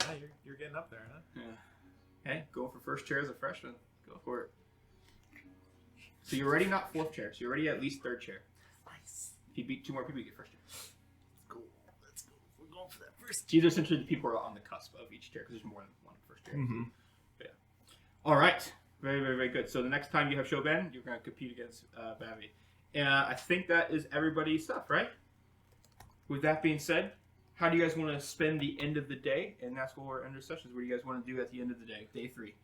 yeah, you're getting up there, huh? Yeah. Hey, going for first chair as a freshman. Go for it. So you're already not 4th chair, so you're already at least 3rd chair. Nice. If you beat 2 more people, you get first chair. Let's go. We're going for that first. These are essentially the people who are on the cusp of each chair, because there's more than one first chair. Mm-hmm. Yeah. All right. Very, very, very good. So the next time you have Shoben, you're going to compete against Babby. I think that is everybody's stuff, right? With that being said, how do you guys want to spend the end of the day? And that's what we're under sessions. What do you guys want to do at the end of the day, day 3?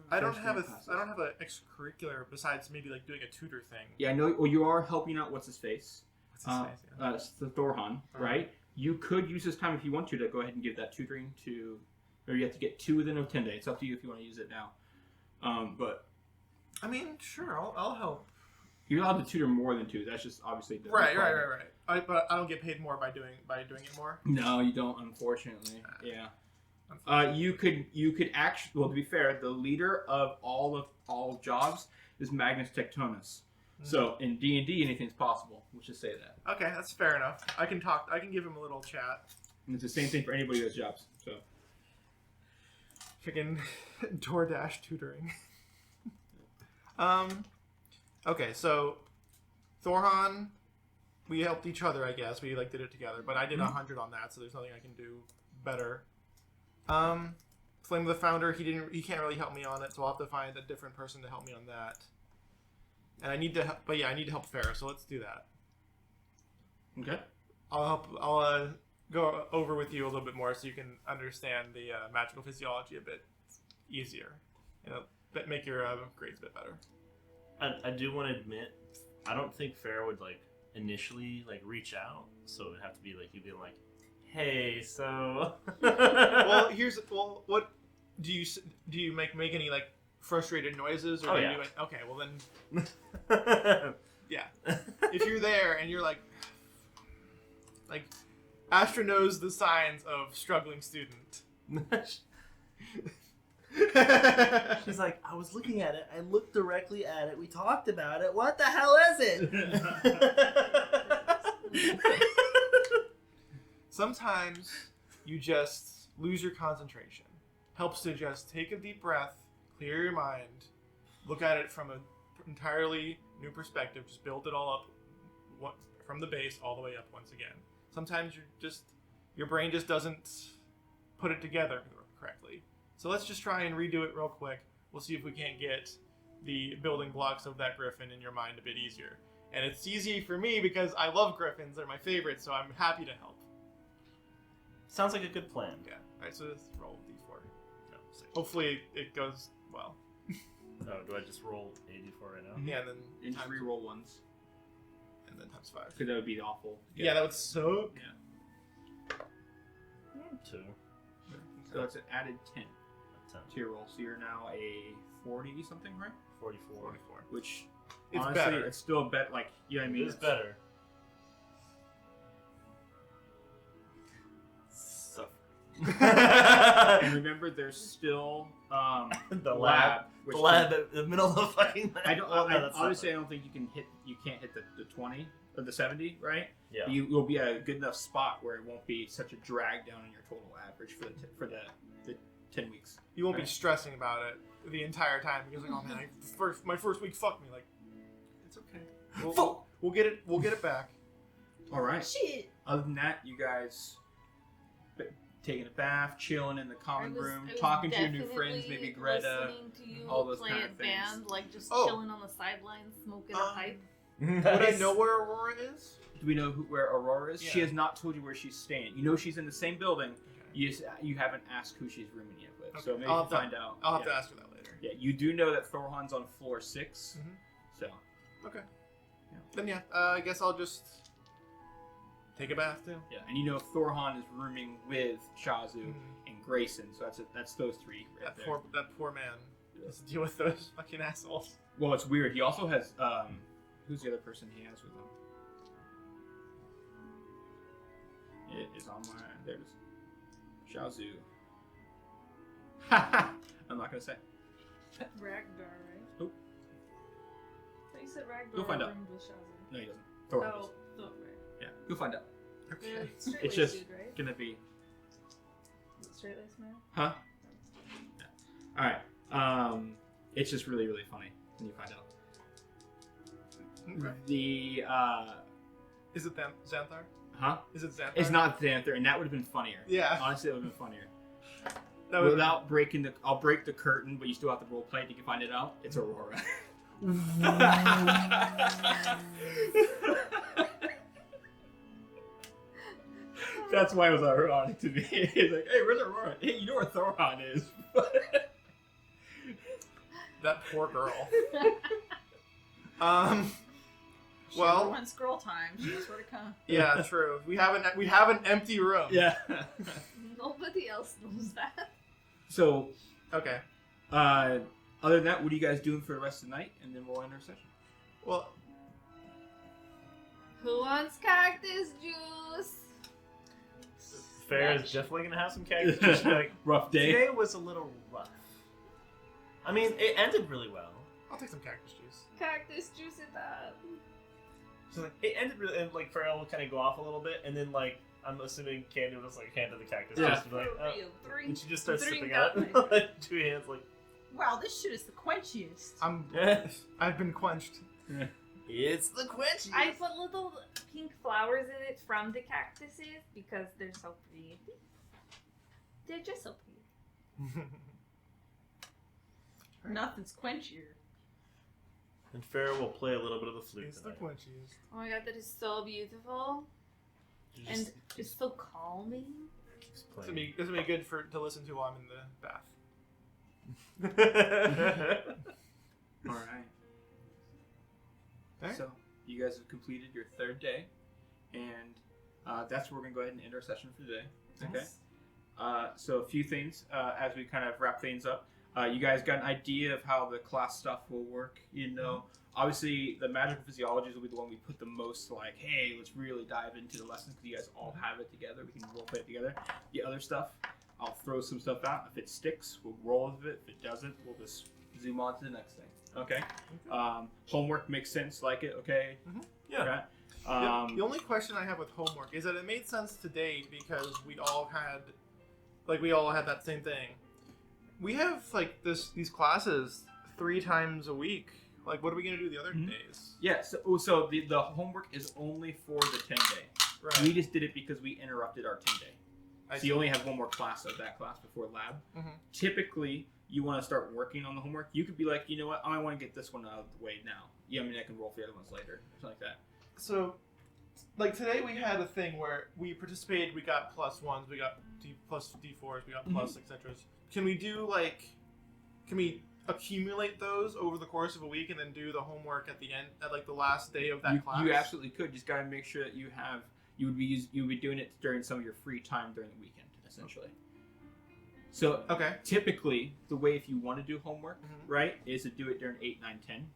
I don't have classes. an extracurricular besides maybe like doing a tutor thing. Yeah, I know. Well, you are helping out. What's his face? What's his face? Yeah. It's the Thorhan, right? You could use this time if you want to go ahead and give that tutoring to, or you have to get 2 within 10 days. It's up to you if you want to use it now. But I mean, sure, I'll help. you're allowed to tutor more than 2. That's just obviously the Right. But I don't get paid more by doing it more. No, you don't. Unfortunately, yeah. You could actually. Well, to be fair, the leader of all jobs is Magnus Tectonus. So in D&D, anything's possible. Let's just say that. Okay, that's fair enough. I can give him a little chat. And it's the same thing for anybody who has jobs. So Freaking DoorDash tutoring. Okay, so Thorhan, we helped each other, I guess. We did it together, but I did 100 on that, so there's nothing I can do better. Flame of the Founder, he can't really help me on it, so I'll have to find a different person to help me on that. And I need to help, I need to help Farrah, so let's do that. okay. I'll go over with you a little bit more so you can understand the magical physiology a bit easier. Make your grades a bit better. I do want to admit, I don't think Farrah would initially reach out, so it would have to be you being like, "Hey, so." What do you make any frustrated noises or yeah. okay, well then yeah. If you're there and you're like Astra knows the signs of struggling student. She's like, I was looking at it. I looked directly at it. We talked about it. What the hell is it? Sometimes you just lose your concentration. Helps to just take a deep breath, clear your mind, look at it from an entirely new perspective. Just build it all up from the base all the way up once again. Sometimes your brain just doesn't put it together correctly. So let's just try and redo it real quick. We'll see if we can't get the building blocks of that griffin in your mind a bit easier. And it's easy for me because I love griffins. They're my favorite, so I'm happy to help. Sounds like a good plan. Yeah. Alright, so let's roll d4. No, 6. Hopefully it goes well. Oh, do I just roll a d4 right now? Yeah, and then And just times- re-roll ones. and then times 5. Because that would be awful. Yeah, that would suck. 2. So it's an added 10 A 10. to your roll. So you're now a 40 something, right? 44. 44. Which, It's honestly, better. it's still a bet. Like, you know what I mean? It's better. Suffer. And remember, there's still The lab. lab. Which The lab at the middle of the fucking lab. I don't. Oh, no, I, that's not obviously, I right. don't think you can't hit the 20 or the 70, right? Yeah. You'll be at a good enough spot where it won't be such a drag down on your total average for the 10 weeks. You won't be Right. stressing about it the entire time because like, oh man, my first week fucked me. Like, it's okay. We'll get it. We'll get it back. All right. Shit. Other than that, you guys taking a bath, chilling in the common room, I was talking to your new friends, definitely maybe Greta. listening to you all those play kind a of things. band, like just Oh. chilling on the sidelines, smoking a Um, pipe. Would I know where Aurora is? Do we know where Aurora is? She Yeah. has not told you where she's staying. You know she's in the same building. Okay. You haven't asked who she's rooming yet with, Okay. so maybe I'll you have can to- find out. I'll have yeah. to ask her that later. Yeah, you do know that Thorhan's on floor 6, Mhm. so Okay. Yeah. Then yeah, I guess I'll just take a bath too. yeah, and you know Thorhan is rooming with Shazu and Grayson, so that's those three right there. That poor man has to deal with those fucking assholes. Well, it's weird. He also has who's the other person he has with him? It is on my there it is. Shazu. I'm not gonna say. Ragdar, right? Nope. So you said Ragdar. You'll find out. roomed with Shazu. No, he doesn't. Thorhan does. Oh, right. Yeah, you'll find out. The straight It's just dude, right? gonna be Straight laced man. huh? Yeah. All right. It's just really really funny when you find out. Okay. The Is it Xanthar? huh? Is it Xanthar? It's not Xanther, and that would have been funnier. Yeah. Honestly, that would have been funnier. That would Without breaking I'll break the curtain, but you still have to role play it. You can find it out. It's Aurora. That's why it was ironic to me. He's like, "Hey, where's Aurora? Hey, you know where Thorhan is?" that poor girl. She Well- never went scroll time. She knows where to come. Yeah, true. We have an empty room. Yeah. Nobody else knows that. So, Okay. other than that, what are you guys doing for the rest of the night? And then we'll end our session. Well, Who wants cactus juice? Fair is definitely gonna have some cactus juice. Like, Rough day. today was a little rough. I mean, it ended really well. I'll take some cactus juice. Cactus juice it up. So like, it ended really, and like Farrell will kind of go off a little bit, and then like I'm assuming Candy will just like hand her the cactus Yeah. juice and be like, oh. Drink. And she just starts Drink sipping up out my- like 2 hands, like Wow, this shit is the quenchiest. I've been quenched. it's the quench. I put little pink flowers in it from the cactuses because they're so pretty. They're just so pretty. Nothing's quenchier. And Farrell will play a little bit of the flute It's the tonight. quenchiest. Oh my god, that is so beautiful. And it's so calming. keeps This would playing. be good to listen to while I'm in the bath. All right. Alright. So you guys have completed your third day, and that's where we're gonna go ahead and end our session for today. Okay. So a few things as we kind of wrap things up. You guys got an idea of how the class stuff will work. You know, obviously the magical physiologies will be the one we put the most like, hey, let's really dive into the lessons because you guys all have it together. We can role play it together. The other stuff, I'll throw some stuff out. If it sticks, we'll roll with it. If it doesn't, we'll just zoom on to the next thing. Okay. Homework makes sense. Like it. Okay. Yeah. Okay. The only question I have with homework is that it made sense to date because we all had that same thing. We have like these classes 3 times a week. Like, what are we gonna do the other Mhm. days? Yeah. So the homework is only for the 10-day. Right. We just did it because we interrupted our 10-day. I So see. you only have one more class of that class before lab. Mhm. Typically, you want to start working on the homework. You could be like, you know what, I want to get this one out of the way now. Yeah, I mean I can roll for the other ones later, or something like that. So, like today we had a thing where we participated, we got +1s, we got plus D4s, we got plus etc. Can we do can we accumulate those over the course of a week and then do the homework at the end, at like the last day of that class? You absolutely could. Just gotta make sure that you would be doing it during some of your free time during the weekend, essentially. So typically, the way if you want to do homework, right, is to do it during 8, 9, 10.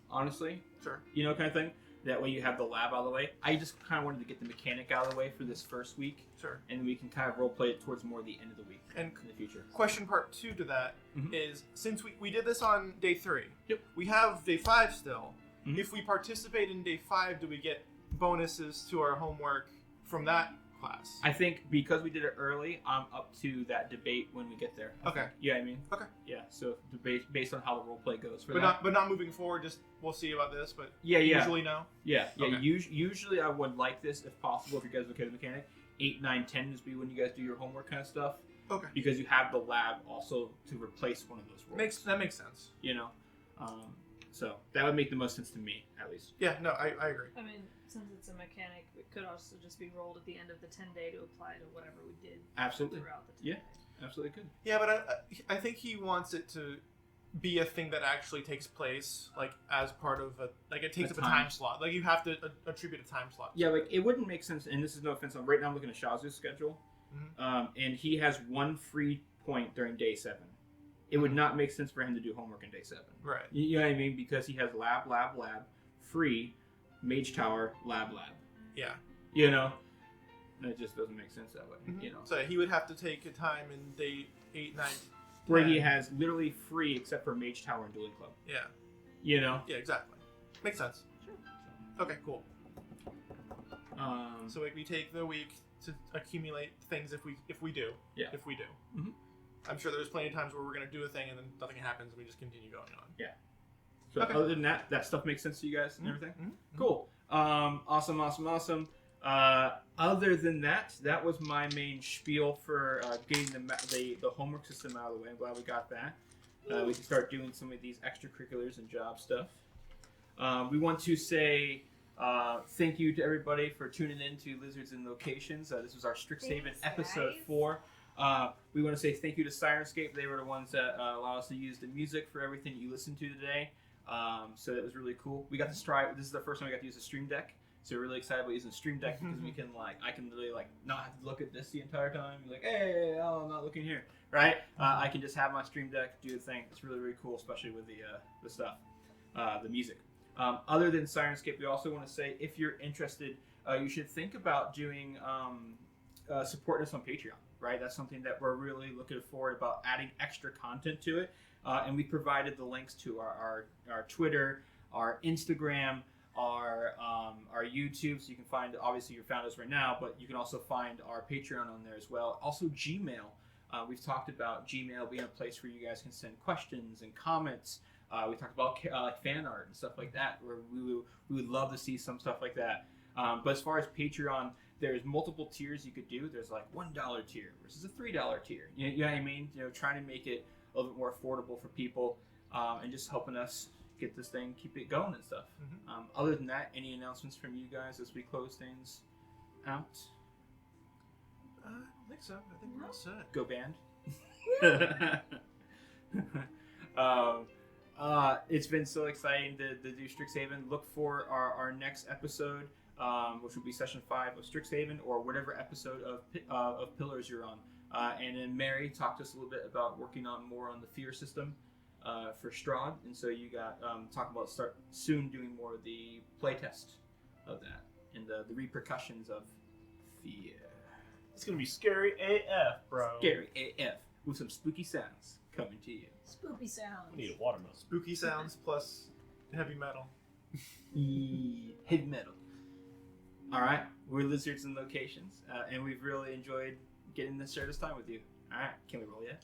Honestly, sure. Kind of thing. That way you have the lab out of the way. I just kind of wanted to get the mechanic out of the way for this first week. Sure. And we can kind of role play it towards more the end of the week and in the future. Question part 2 to that is, since we did this on day 3, yep. we have day 5 still. If we participate in day 5, do we get bonuses to our homework from that class? I think because we did it early, I'm up to that debate when we get there. Okay. Yeah, I mean. Okay. Yeah, so based on how the role play goes for that. But not moving forward, just we'll see about this, but yeah. Usually no? Yeah. Okay. Usually I would like this, if possible, if you guys are okay with the mechanic. 8, 9, 10 is be when you guys do your homework kind of stuff. Okay. Because you have the lab also to replace one of those roles. That makes sense. So that would make the most sense to me, at least. Yeah, no, I agree. I mean, since it's a mechanic, it could also just be rolled at the end of the 10-day to apply to whatever we did. Absolutely. Throughout the 10 day. Yeah, absolutely could. Yeah, but I think he wants it to be a thing that actually takes place, like, as part of it takes up a time slot. Like, you have to attribute a time slot. Yeah, like, it wouldn't make sense, and this is no offense, right now I'm looking at Shazu's schedule, and he has 1 free point during day 7. It would not make sense for him to do homework in day 7. Right. You know what I mean? Because he has lab, free, mage tower, lab. Yeah. It just doesn't make sense that way. So he would have to take a time in day 8, 9, 10. Where he has literally free except for mage tower and dueling club. Yeah. Yeah, exactly. Makes sense. Sure. Okay, cool. So we take the week to accumulate things if we do. Yeah. If we do. I'm sure there's plenty of times where we're going to do a thing and then nothing happens and we just continue going on. Yeah. So other than that stuff makes sense to you guys and everything? Cool. Awesome. Other than that was my main spiel for getting the homework system out of the way. I'm glad we got that. We can start doing some of these extracurriculars and job stuff. We want to say thank you to everybody for tuning in to Lizards and Locations. This was our Strixhaven episode 4. We want to say thank you to Sirenscape. They were the ones that allow us to use the music for everything you listened to today. So that was really cool. We got to try. This is the first time we got to use a Stream Deck. So we're really excited about using Stream Deck because we can I can really not have to look at this the entire time. Be like, hey, I'm not looking here, right? I can just have my Stream Deck do the thing. It's really, really cool, especially with the stuff, the music. Other than Sirenscape, we also want to say if you're interested, you should think about doing supporting us on Patreon. Right, that's something that we're really looking forward about adding extra content to it, and we provided the links to our Twitter, our Instagram, our YouTube, so you can find. Obviously, you found us right now, but you can also find our Patreon on there as well. Also, Gmail. We've talked about Gmail being a place where you guys can send questions and comments. We talked about fan art and stuff like that, where we would love to see some stuff like that. But as far as Patreon, there's multiple tiers you could do. There's like $1 tier versus a $3 tier. You know what I mean? Trying to make it a little bit more affordable for people, and just helping us get this thing, keep it going and stuff. Other than that, any announcements from you guys as we close things out? I don't think so. I think we're all set. Go band. It's been so exciting to do Strixhaven. Look for our next episode, which will be session 5 of Strixhaven, or whatever episode of Pillars you're on. And then Mary talked to us a little bit about working on more on the fear system for Strahd, and so you got talk about start soon doing more of the playtest of that and the repercussions of fear. It's gonna be scary AF, bro. Scary AF with some spooky sounds coming to you. Spooky sounds. We need a watermelon. Spooky sounds plus heavy metal. Heavy metal. All right, we're Lizards and Locations, and we've really enjoyed getting to share this time with you. All right, can we roll yet?